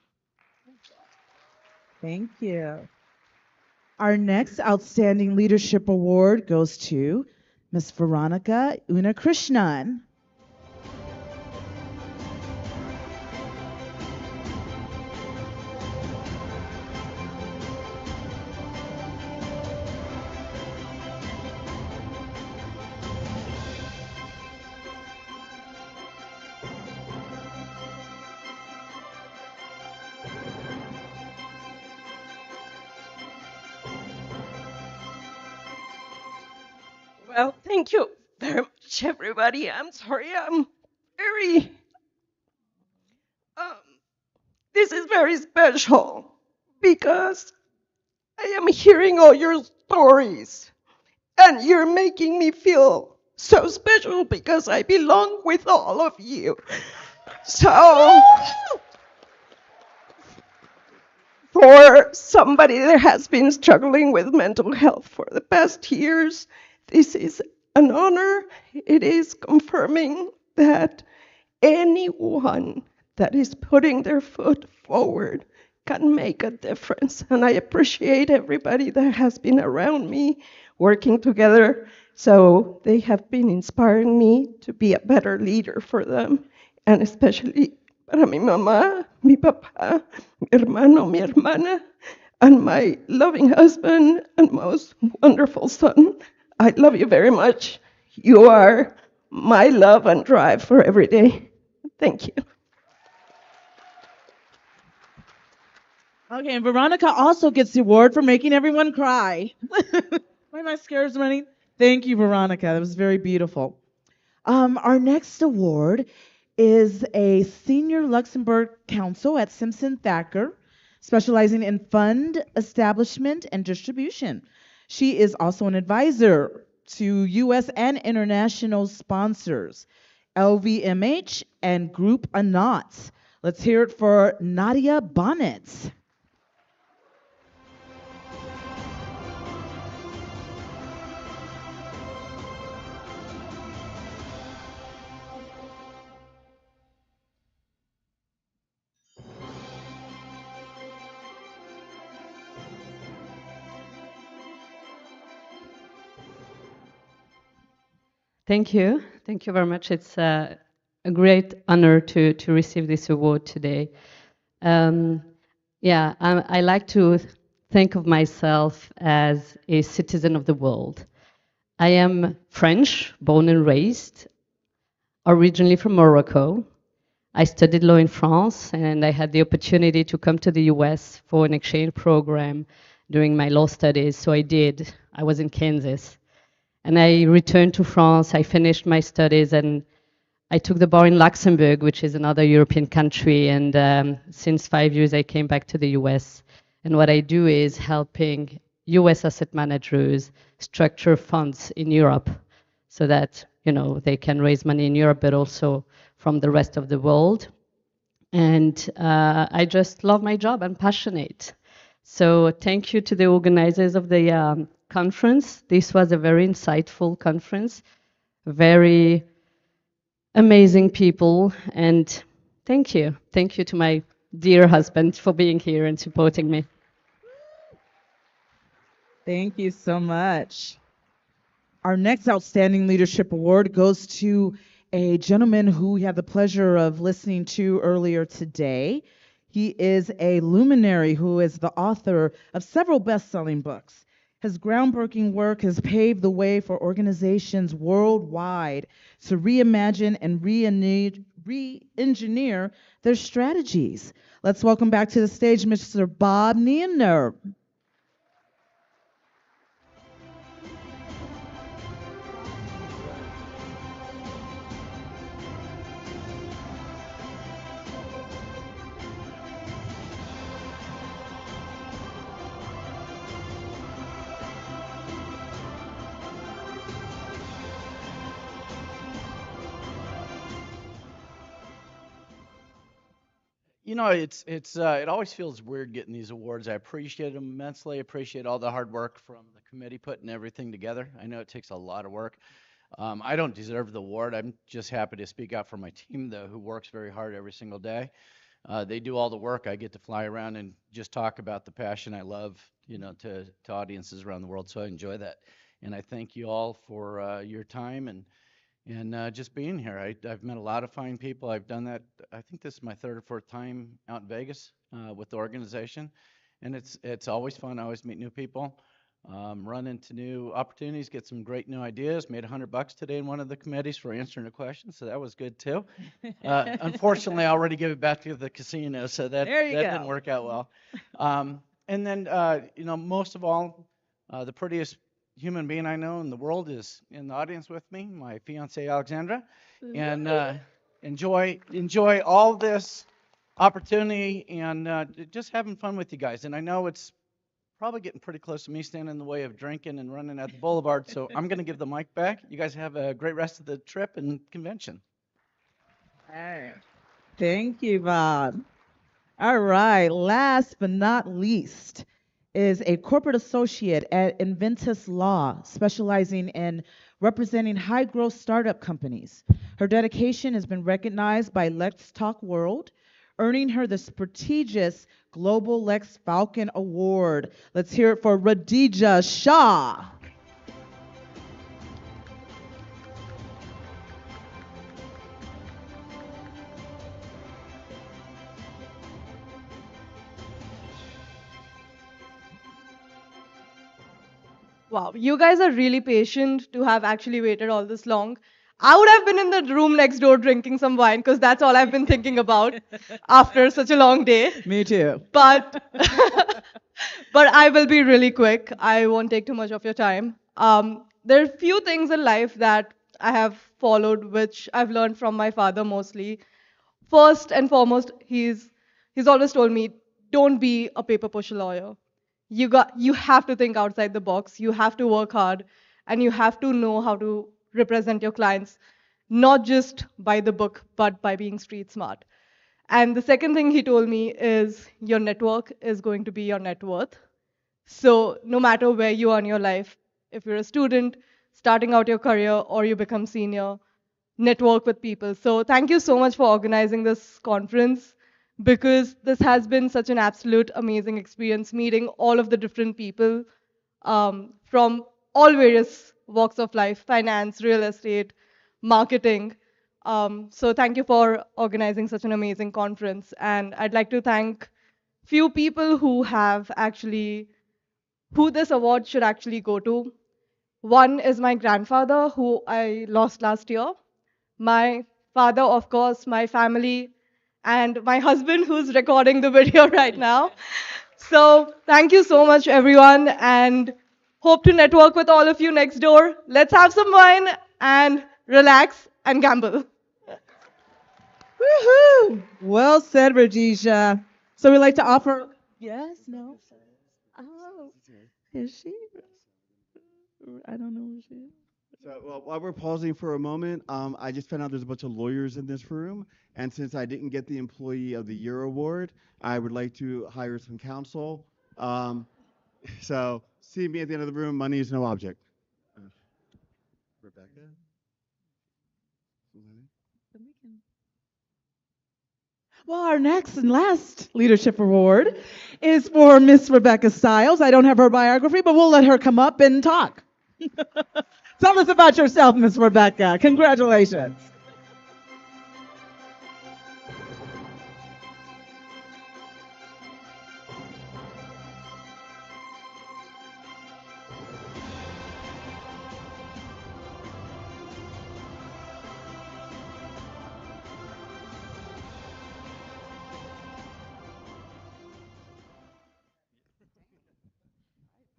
Thank you. Our next Outstanding Leadership Award goes to Miss Veronica Unakrishnan. Well, thank you very much, everybody. I'm sorry, I'm very, um, this is very special because I am hearing all your stories and you're making me feel so special because I belong with all of you. So, for somebody that has been struggling with mental health for the past years, this is an honor. It is confirming that anyone that is putting their foot forward can make a difference. And I appreciate everybody that has been around me working together. So they have been inspiring me to be a better leader for them, and especially para mi mamá, mi papá, mi hermano, mi hermana, and my loving husband and most wonderful son. I love you very much. You are my love and drive for every day. Thank you. Okay, and Veronica also gets the award for making everyone cry. My mascara's running. Thank you, Veronica. That was very beautiful. Our next award is a senior Luxembourg counsel at Simpson Thacker, specializing in fund establishment and distribution. She is also an advisor to U.S. and international sponsors, LVMH and Group Anat. Let's hear it for Nadia Bonnet. Thank you. Thank you very much. It's a great honor to receive this award today. Yeah, I like to think of myself as a citizen of the world. I am French, born and raised, originally from Morocco. I studied law in France, and I had the opportunity to come to the US for an exchange program during my law studies, so I did. I was in Kansas. And I returned to France, I finished my studies, and I took the bar in Luxembourg, which is another European country, and since 5 years I came back to the US. And what I do is helping US asset managers structure funds in Europe so that, you know, they can raise money in Europe, but also from the rest of the world. And I just love my job. I'm passionate. So thank you to the organizers of the conference. This was a very insightful conference, very amazing people, and thank you. Thank you to my dear husband for being here and supporting me. Thank you so much. Our next Outstanding Leadership Award goes to a gentleman who we had the pleasure of listening to earlier today. He is a luminary who is the author of several best-selling books. His groundbreaking work has paved the way for organizations worldwide to reimagine and re-engineer their strategies. Let's welcome back to the stage Mr. Bob Niener. You know, it always feels weird getting these awards. I appreciate them immensely. Appreciate all the hard work from the committee putting everything together. I know it takes a lot of work. I don't deserve the award. I'm just happy to speak out for my team, though, who works very hard every single day. They do all the work. I get to fly around and just talk about the passion I love, you know, to audiences around the world. So I enjoy that, and I thank you all for your time and just being here. I've met a lot of fine people. I've done that. I think this is my third or fourth time out in Vegas with the organization, and it's always fun. I always meet new people, run into new opportunities, get some great new ideas. Made $100 today in one of the committees for answering a question, so that was good too. Unfortunately, I already gave it back to the casino, so that didn't work out well. And then you know, most of all, the prettiest human being I know in the world is in the audience with me, my fiancee Alexandra, and enjoy all this opportunity and just having fun with you guys. And I know it's probably getting pretty close to me standing in the way of drinking and running at the boulevard, so I'm going to give the mic back. You guys have a great rest of the trip and convention. Hey. Thank you, Bob. All right, last but not least is a corporate associate at Inventus Law, specializing in representing high-growth startup companies. Her dedication has been recognized by Let's Talk World, earning her the prestigious Global Lex Falcon Award. Let's hear it for Radija Shah. Wow, you guys are really patient to have actually waited all this long. I would have been in the room next door drinking some wine because that's all I've been thinking about after such a long day. Me too. But but I will be really quick. I won't take too much of your time. There are few things in life that I have followed, which I've learned from my father mostly. First and foremost, he's always told me, don't be a paper push lawyer. You have to think outside the box. You have to work hard, and you have to know how to represent your clients, not just by the book, but by being street smart. And the second thing he told me is your network is going to be your net worth. So no matter where you are in your life, if you're a student starting out your career or you become senior, network with people. So thank you so much for organizing this conference, because this has been such an absolute amazing experience meeting all of the different people from all various walks of life, finance, real estate, marketing. So thank you for organizing such an amazing conference. And I'd like to thank few people who this award should actually go to. One is my grandfather, who I lost last year. My father, of course, my family, and my husband, who's recording the video right now. So thank you so much, everyone, and hope to network with all of you next door. Let's have some wine and relax and gamble. Woohoo! Well said, Radija. So we'd like to offer. Yes, no. Oh, is she? I don't know who she is. So while we're pausing for a moment, I just found out there's a bunch of lawyers in this room, and since I didn't get the Employee of the Year award, I would like to hire some counsel. So see me at the end of the room. Money is no object. Rebecca. Well, our next and last leadership award is for Miss Rebecca Stiles. I don't have her biography, but we'll let her come up and talk. Tell us about yourself, Miss Rebecca. Congratulations.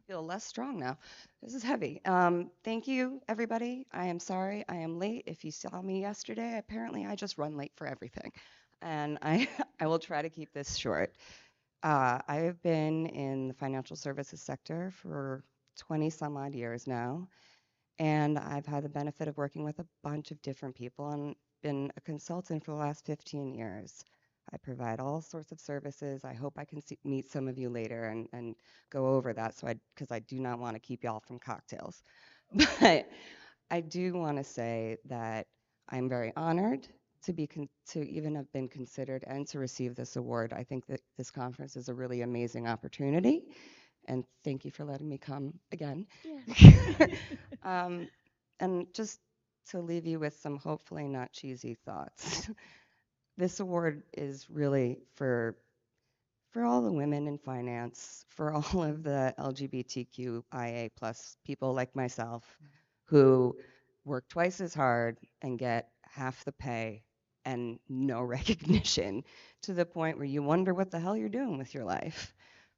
feel less strong now. This is heavy. Thank you, everybody. I am sorry I am late. If you saw me yesterday, apparently I just run late for everything. And I, I will try to keep this short. I have been in the financial services sector for 20 some odd years now, and I've had the benefit of working with a bunch of different people and been a consultant for the last 15 years. I provide all sorts of services. I hope I can meet some of you later and go over that because I do not want to keep y'all from cocktails. But I do want to say that I'm very honored to to even have been considered and to receive this award. I think that this conference is a really amazing opportunity, and thank you for letting me come again. Yeah. And just to leave you with some hopefully not cheesy thoughts. This award is really for all the women in finance, for all of the LGBTQIA plus people like myself who work twice as hard and get half the pay and no recognition to the point where you wonder what the hell you're doing with your life.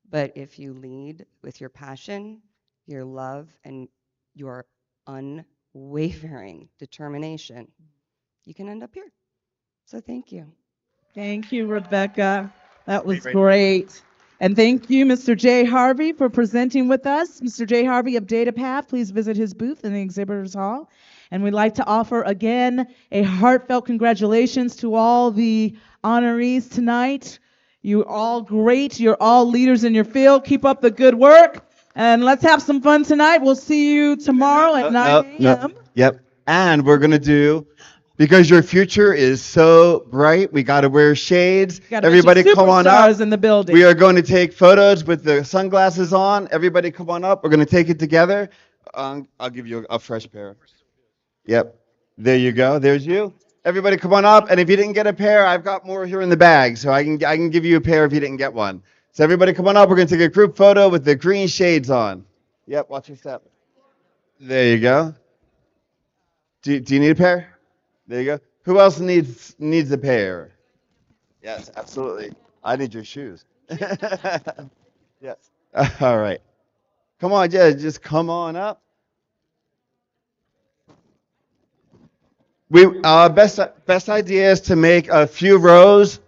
But if you lead with your passion, your love, and your unwavering determination, you can end up here. So thank you. Thank you, Rebecca. That was great. And thank you, Mr. Jay Harvey, for presenting with us. Mr. Jay Harvey of DataPath, please visit his booth in the Exhibitors Hall. And we'd like to offer again a heartfelt congratulations to all the honorees tonight. You're all great. You're all leaders in your field. Keep up the good work. And let's have some fun tonight. We'll see you tomorrow at 9 a.m. Yep. And we're going to do, because your future is so bright, we got to wear shades. Everybody come on up. In the building. We are going to take photos with the sunglasses on. Everybody come on up. We're going to take it together. I'll give you a fresh pair. Yep. There you go. There's you. Everybody come on up. And if you didn't get a pair, I've got more here in the bag. So I can give you a pair if you didn't get one. So everybody come on up. We're going to take a group photo with the green shades on. Yep. Watch your step. There you go. Do you need a pair? There you go. Who else needs a pair? Yes, absolutely. I need your shoes. Yes. All right. Come on, yeah, just come on up. Best idea is to make a few rows.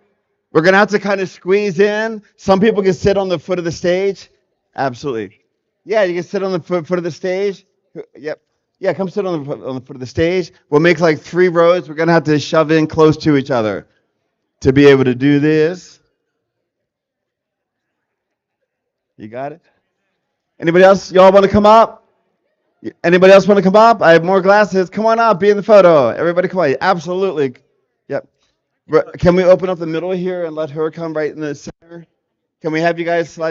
We're gonna have to kind of squeeze in. Some people can sit on the foot of the stage. Absolutely. Yeah, you can sit on the foot of the stage. Yep. Yeah, come sit on the foot of the stage. We'll make like 3 rows. We're gonna have to shove in close to each other to be able to do this. You got it? Anybody else? Y'all want to come up? Anybody else want to come up? I have more glasses. Come on up. Be in the photo. Everybody come on. Absolutely. Yep. Can we open up the middle here and let her come right in the center? Can we have you guys slide